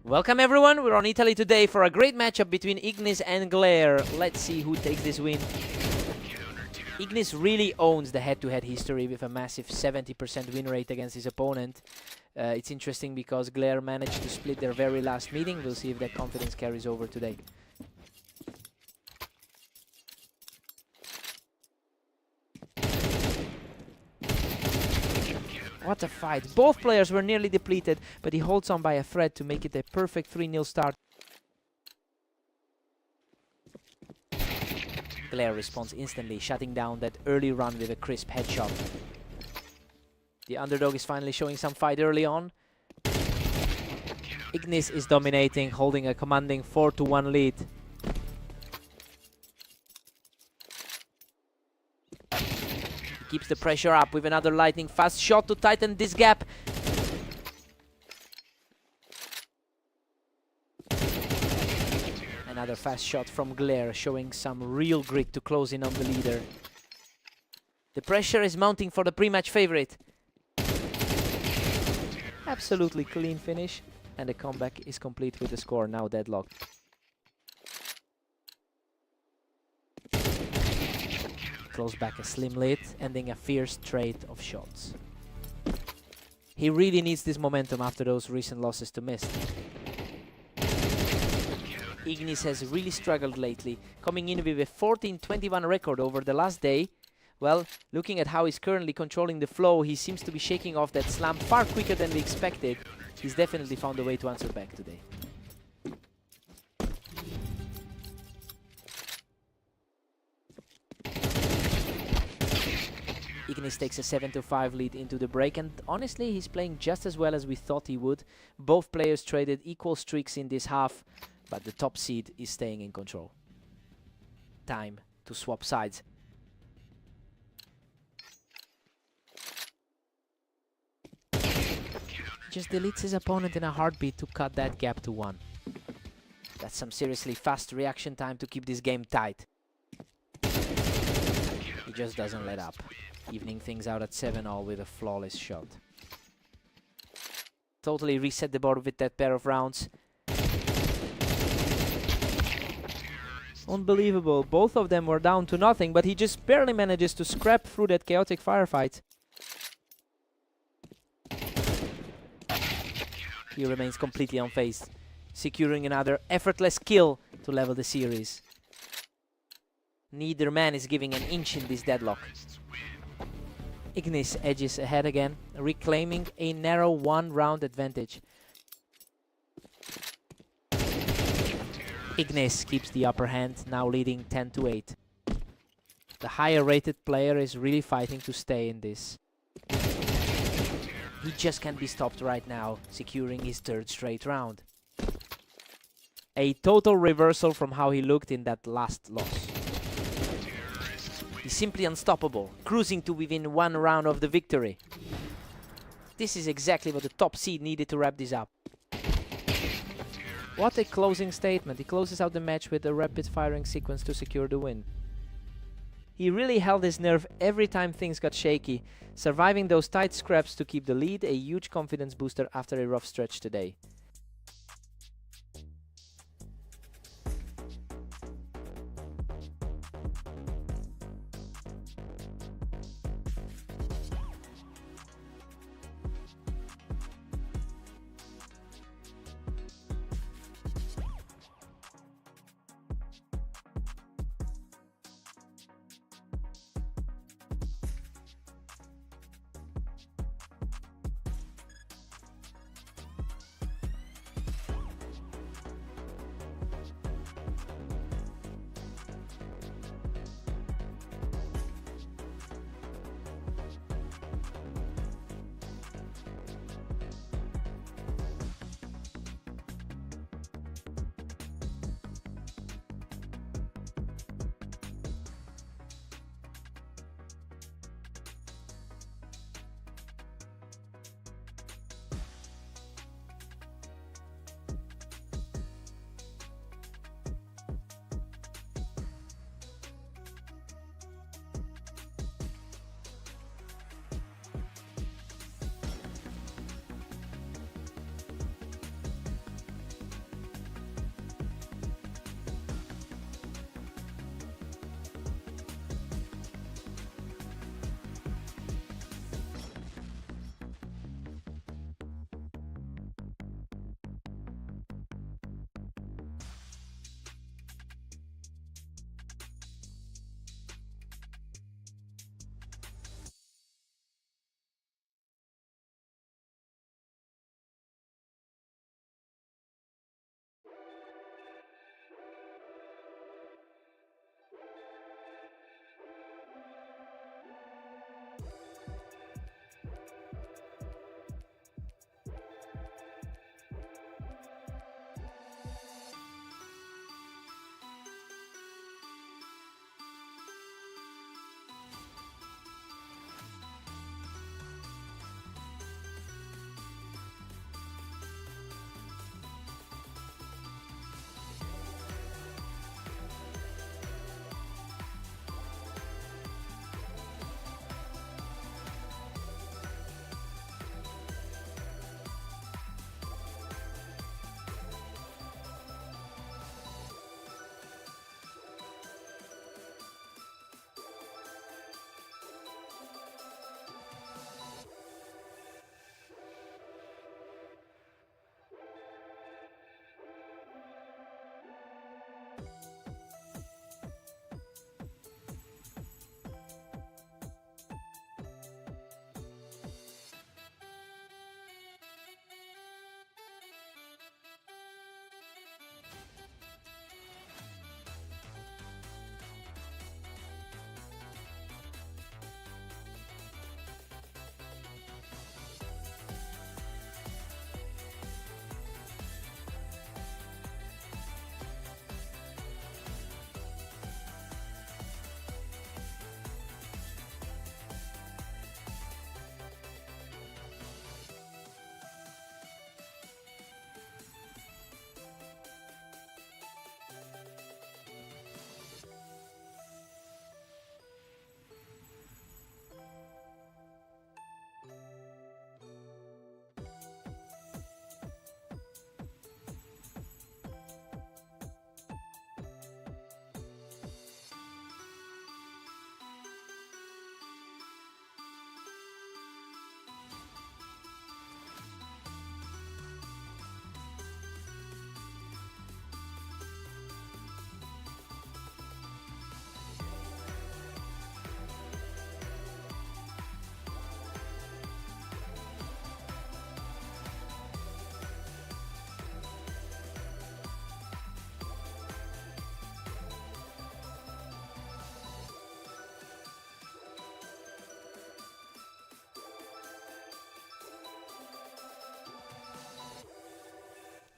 Welcome everyone, we're on Italy today for a great matchup between Ignis and Glare. Let's see who takes this win. Ignis really owns the head-to-head history with a massive 70% win rate against his opponent. It's interesting because Glare managed to split their very last meeting. We'll see if that confidence carries over today. What a fight. Both players were nearly depleted, but he holds on by a thread to make it a perfect 3-0 start. Glare responds instantly, shutting down that early run with a crisp headshot. The underdog is finally showing some fight early on. Ignis is dominating, holding a commanding 4-1 lead. Keeps the pressure up with another lightning fast shot to tighten this gap. Another fast shot from Glare, showing some real grit to close in on the leader. The pressure is mounting for the pre-match favorite. Absolutely clean finish, and the comeback is complete with the score now deadlocked. Close back a slim lead, ending a fierce trade of shots. He really needs this momentum after those recent losses to Mist. Ignis has really struggled lately, coming in with a 14-21 record over the last day. Well, looking at how he's currently controlling the flow, he seems to be shaking off that slam far quicker than we expected. He's definitely found a way to answer back today. Ignis takes a 7-5 lead into the break, and honestly he's playing just as well as we thought he would. Both players traded equal streaks in this half, but the top seed is staying in control. Time to swap sides. Just deletes his opponent in a heartbeat to cut that gap to 1. That's some seriously fast reaction time to keep this game tight. He just doesn't let up, evening things out at 7-all with a flawless shot. Totally reset the board with that pair of rounds. Unbelievable, both of them were down to nothing, but he just barely manages to scrap through that chaotic firefight. He remains completely unfazed, securing another effortless kill to level the series. Neither man is giving an inch in this deadlock. Ignis edges ahead again, reclaiming a narrow 1-round advantage. Ignis keeps the upper hand, now leading 10-8. The higher rated player is really fighting to stay in this. He just can't be stopped right now, securing his 3rd straight round. A total reversal from how he looked in that last loss. He's simply unstoppable, cruising to within 1 round of the victory. This is exactly what the top seed needed to wrap this up. What a closing statement. He closes out the match with a rapid firing sequence to secure the win. He really held his nerve every time things got shaky, surviving those tight scraps to keep the lead, a huge confidence booster after a rough stretch today.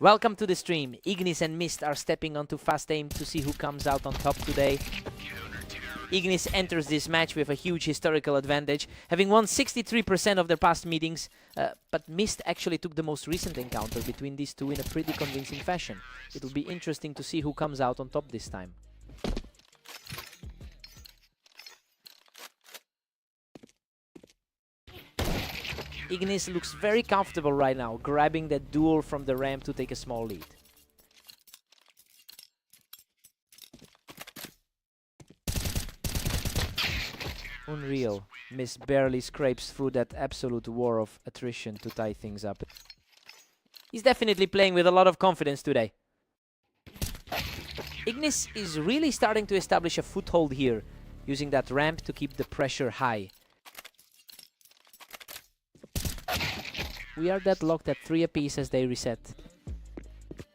Welcome to the stream. Ignis and Mist are stepping onto fast aim to see who comes out on top today. Ignis enters this match with a huge historical advantage, having won 63% of their past meetings, but Mist actually took the most recent encounter between these two in a pretty convincing fashion. It'll be interesting to see who comes out on top this time. Ignis looks very comfortable right now, grabbing that duel from the ramp to take a small lead. Unreal. Mist barely scrapes through that absolute war of attrition to tie things up. He's definitely playing with a lot of confidence today. Ignis is really starting to establish a foothold here, using that ramp to keep the pressure high. We are deadlocked at 3 apiece as they reset.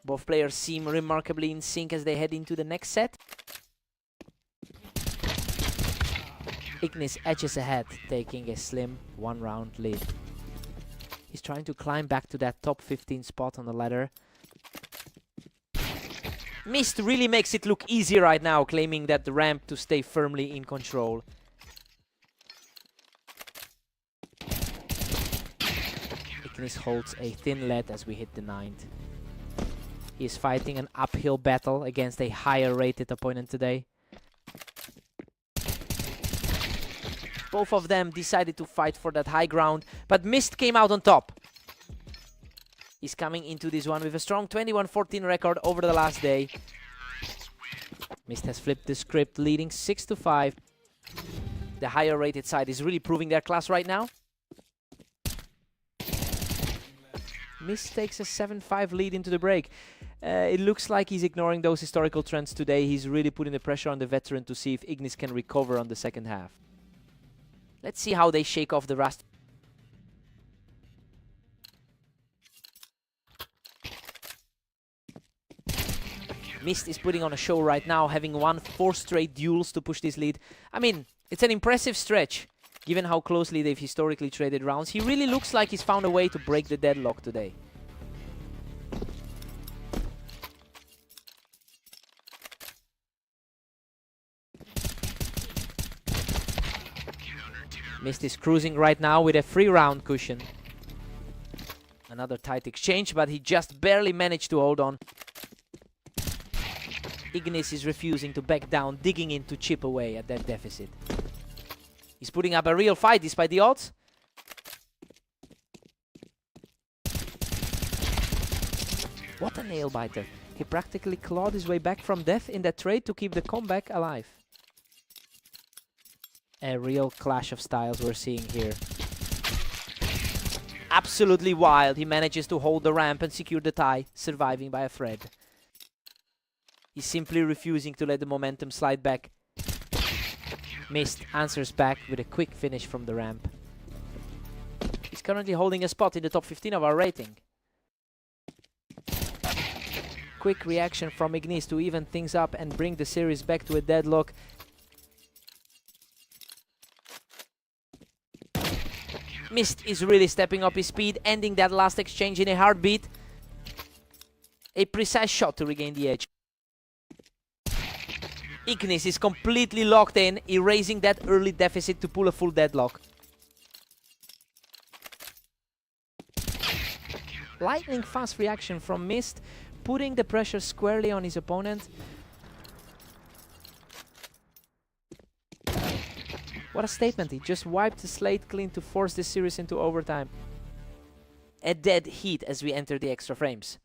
Both players seem remarkably in sync as they head into the next set. Ignis edges ahead, taking a slim 1-round lead. He's trying to climb back to that top 15 spot on the ladder. Mist really makes it look easy right now, claiming that the ramp to stay firmly in control. Ignis holds a thin lead as we hit the 9th. He is fighting an uphill battle against a higher rated opponent today. Both of them decided to fight for that high ground, but Mist came out on top. He's coming into this one with a strong 21-14 record over the last day. Mist has flipped the script, leading 6-5. The higher rated side is really proving their class right now. Mist takes a 7-5 lead into the break. It looks like he's ignoring those historical trends today. He's really putting the pressure on the veteran to see if Ignis can recover on the second half. Let's see how they shake off the rust. Mist is putting on a show right now, having won 4 straight duels to push this lead. I mean, it's an impressive stretch, given how closely they've historically traded rounds. He really looks like he's found a way to break the deadlock today. Mist is cruising right now with a 3-round cushion. Another tight exchange, but he just barely managed to hold on. Ignis is refusing to back down, digging in to chip away at that deficit. He's putting up a real fight despite the odds. What a nail biter. He practically clawed his way back from death in that trade to keep the comeback alive. A real clash of styles we're seeing here. Absolutely wild. He manages to hold the ramp and secure the tie, surviving by a thread. He's simply refusing to let the momentum slide back. Mist answers back with a quick finish from the ramp. He's currently holding a spot in the top 15 of our rating. Quick reaction from Ignis to even things up and bring the series back to a deadlock. Mist is really stepping up his speed, ending that last exchange in a heartbeat. A precise shot to regain the edge. Ignis is completely locked in, erasing that early deficit to pull a full deadlock. Lightning fast reaction from Mist, putting the pressure squarely on his opponent. What a statement, he just wiped the slate clean to force this series into overtime. A dead heat as we enter the extra frames.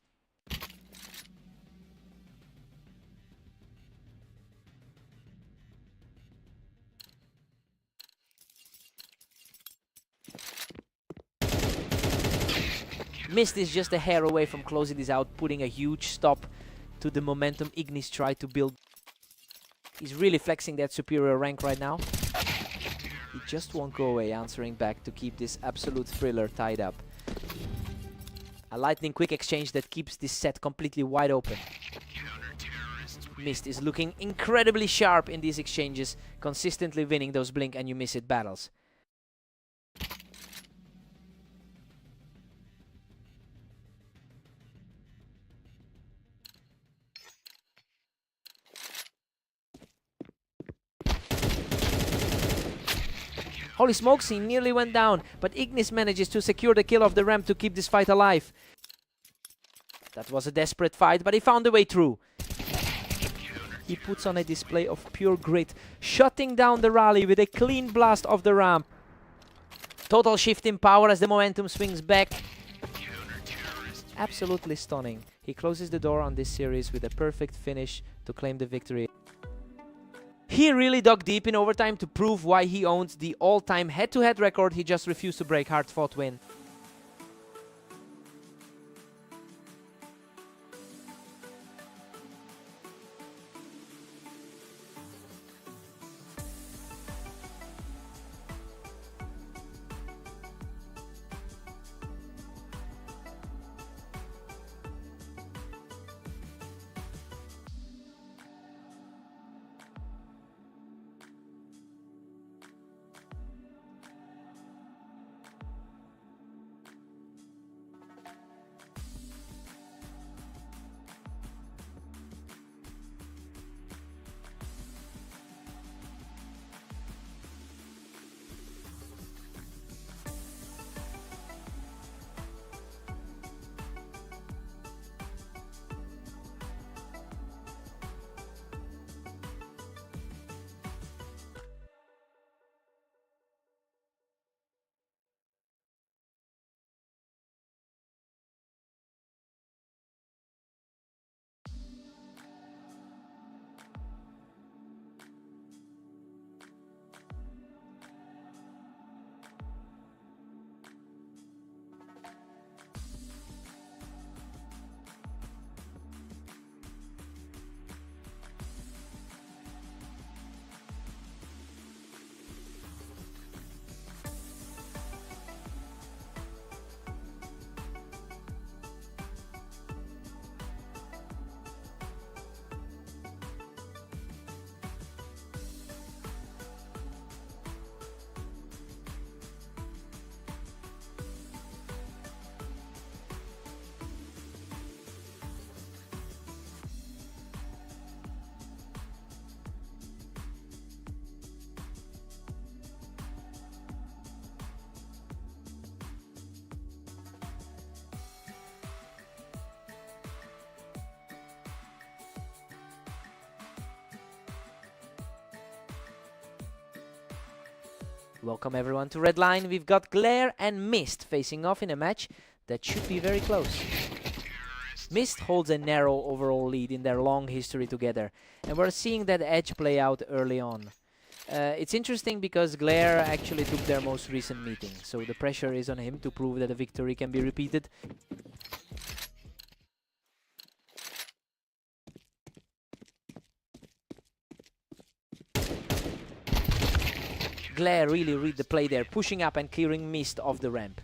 Mist is just a hair away from closing this out, putting a huge stop to the momentum Ignis tried to build. He's really flexing that superior rank right now. He just won't go away, answering back to keep this absolute thriller tied up. A lightning quick exchange that keeps this set completely wide open. Mist is looking incredibly sharp in these exchanges, consistently winning those blink and you miss it battles. Holy smokes, he nearly went down, but Ignis manages to secure the kill of the ramp to keep this fight alive. That was a desperate fight, but he found a way through. He puts on a display of pure grit, shutting down the rally with a clean blast of the ramp. Total shift in power as the momentum swings back. Absolutely stunning. He closes the door on this series with a perfect finish to claim the victory. He really dug deep in overtime to prove why he owns the all-time head-to-head record he just refused to break. Hard-fought win. Welcome everyone to Red Line. We've got Glare and Mist facing off in a match that should be very close. Mist holds a narrow overall lead in their long history together, and we're seeing that edge play out early on. It's interesting because Glare actually took their most recent meeting, so the pressure is on him to prove that a victory can be repeated. Glare really read the play there, pushing up and clearing Mist off the ramp.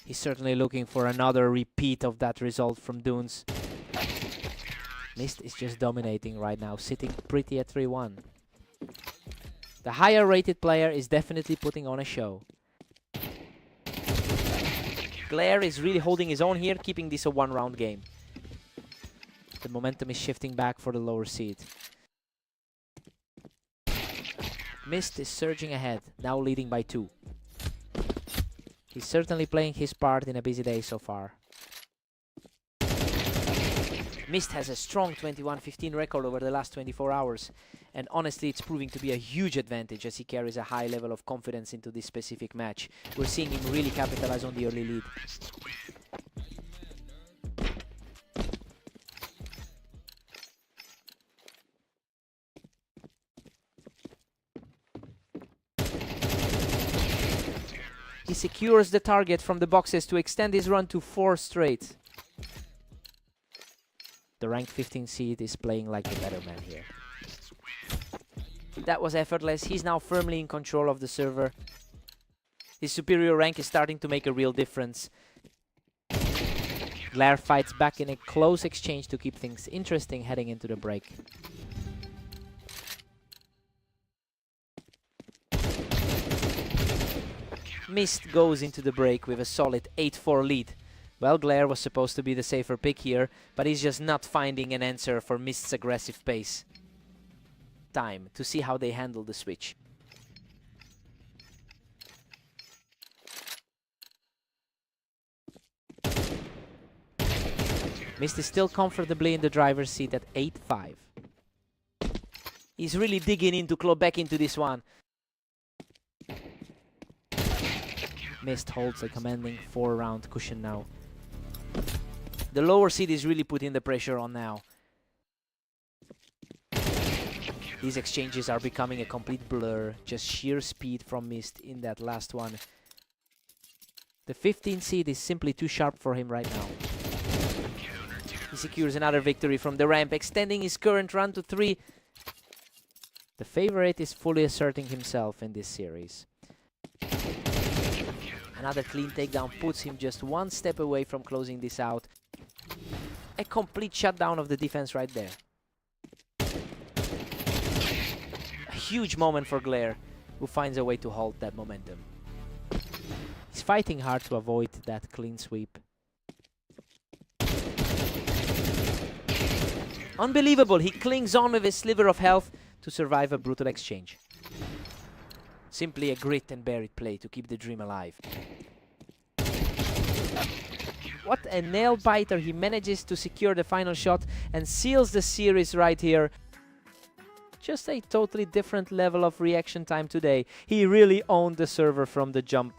He's certainly looking for another repeat of that result from Dunes. Mist is just dominating right now, sitting pretty at 3-1. The higher rated player is definitely putting on a show. Glare is really holding his own here, keeping this a one-round game. The momentum is shifting back for the lower seed. Mist is surging ahead, now leading by 2. He's certainly playing his part in a busy day so far. Mist has a strong 21-15 record over the last 24 hours, and honestly it's proving to be a huge advantage as he carries a high level of confidence into this specific match. We're seeing him really capitalize on the early lead. He secures the target from the boxes to extend his run to 4 straight. The ranked 15 seed is playing like the better man here. That was effortless. He's now firmly in control of the server. His superior rank is starting to make a real difference. Glare fights back in a close exchange to keep things interesting heading into the break. Mist goes into the break with a solid 8-4 lead. Well, Glare was supposed to be the safer pick here, but he's just not finding an answer for Mist's aggressive pace. Time to see how they handle the switch. Mist is still comfortably in the driver's seat at 8-5. He's really digging in to claw back into this one. Mist holds a commanding 4-round cushion now. The lower seed is really putting the pressure on now. These exchanges are becoming a complete blur. Just sheer speed from Mist in that last one. The 15 seed is simply too sharp for him right now. He secures another victory from the ramp, extending his current run to 3. The favorite is fully asserting himself in this series. Another clean takedown puts him just one step away from closing this out. A complete shutdown of the defense right there. A huge moment for Glare, who finds a way to halt that momentum. He's fighting hard to avoid that clean sweep. Unbelievable, he clings on with a sliver of health to survive a brutal exchange. Simply a grit and bear it play to keep the dream alive. What a nail biter. He manages to secure the final shot and seals the series right here. Just a totally different level of reaction time today. He really owned the server from the jump.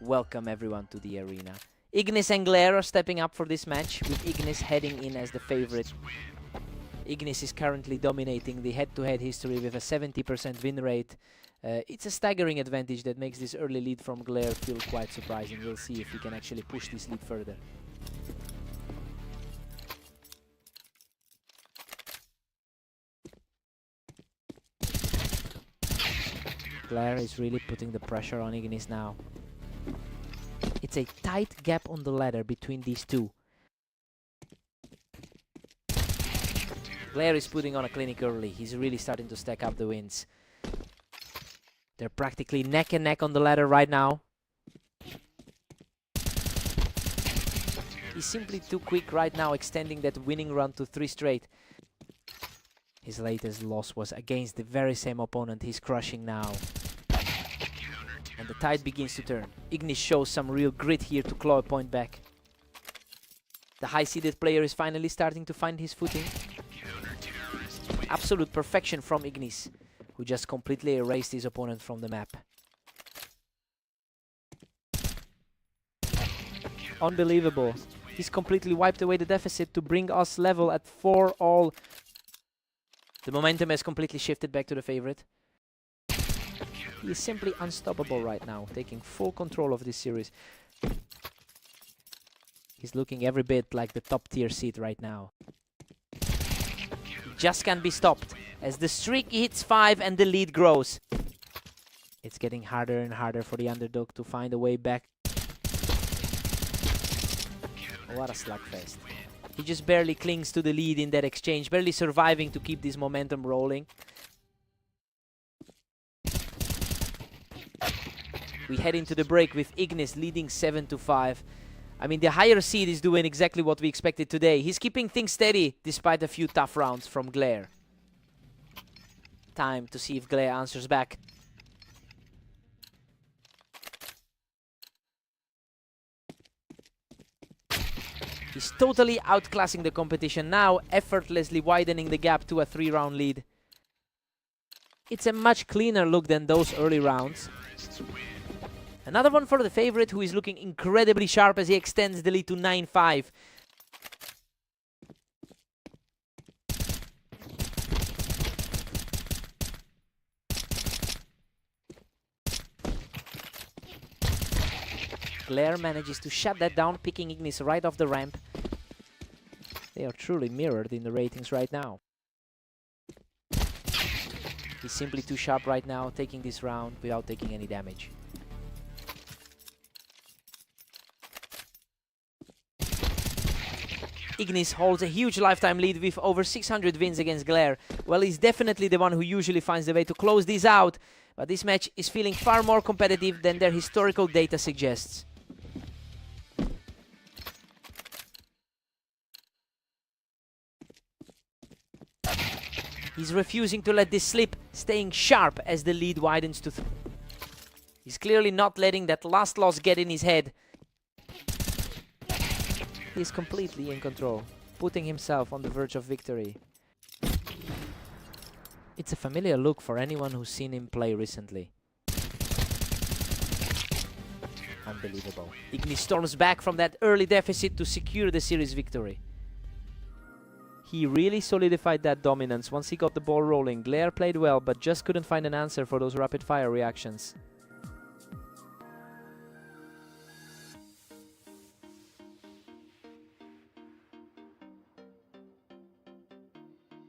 welcome everyone to the arena. Ignis and Glare are stepping up for this match, with Ignis heading in as the favorite. Ignis is currently dominating the head-to-head history with a 70% win rate. It's a staggering advantage that makes this early lead from Glare feel quite surprising. We'll see if he can actually push this lead further. Glare is really putting the pressure on Ignis now. It's a tight gap on the ladder between these two. Glare is putting on a clinic early. He's really starting to stack up the wins. They're practically neck and neck on the ladder right now. He's simply too quick right now, extending that winning run to 3 straight. His latest loss was against the very same opponent he's crushing now. And the tide begins to turn. Ignis shows some real grit here to claw a point back. The high-seeded player is finally starting to find his footing. Absolute perfection from Ignis, who just completely erased his opponent from the map. Unbelievable. He's completely wiped away the deficit to bring us level at 4-all. The momentum has completely shifted back to the favorite. He is simply unstoppable right now, taking full control of this series. He's looking every bit like the top tier seed right now. He just can't be stopped as the streak hits 5 and the lead grows. It's getting harder and harder for the underdog to find a way back. What a slugfest. He just barely clings to the lead in that exchange, barely surviving to keep this momentum rolling. We head into the break with Ignis leading 7-5. I mean, the higher seed is doing exactly what we expected today. He's keeping things steady despite a few tough rounds from Glare. Time to see if Glare answers back. He's totally outclassing the competition now, effortlessly widening the gap to a 3-round lead. It's a much cleaner look than those early rounds. Another one for the favorite, who is looking incredibly sharp as he extends the lead to 9-5. Glare manages to shut that down, picking Ignis right off the ramp. They are truly mirrored in the ratings right now. He's simply too sharp right now, taking this round without taking any damage. Ignis holds a huge lifetime lead with over 600 wins against Glare. Well, he's definitely the one who usually finds the way to close this out, but this match is feeling far more competitive than their historical data suggests. He's refusing to let this slip, staying sharp as the lead widens to 3. He's clearly not letting that last loss get in his head. He's completely in control, putting himself on the verge of victory. It's a familiar look for anyone who's seen him play recently. Unbelievable. Ignis storms back from that early deficit to secure the series victory. He really solidified that dominance once he got the ball rolling. Glare played well, but just couldn't find an answer for those rapid-fire reactions.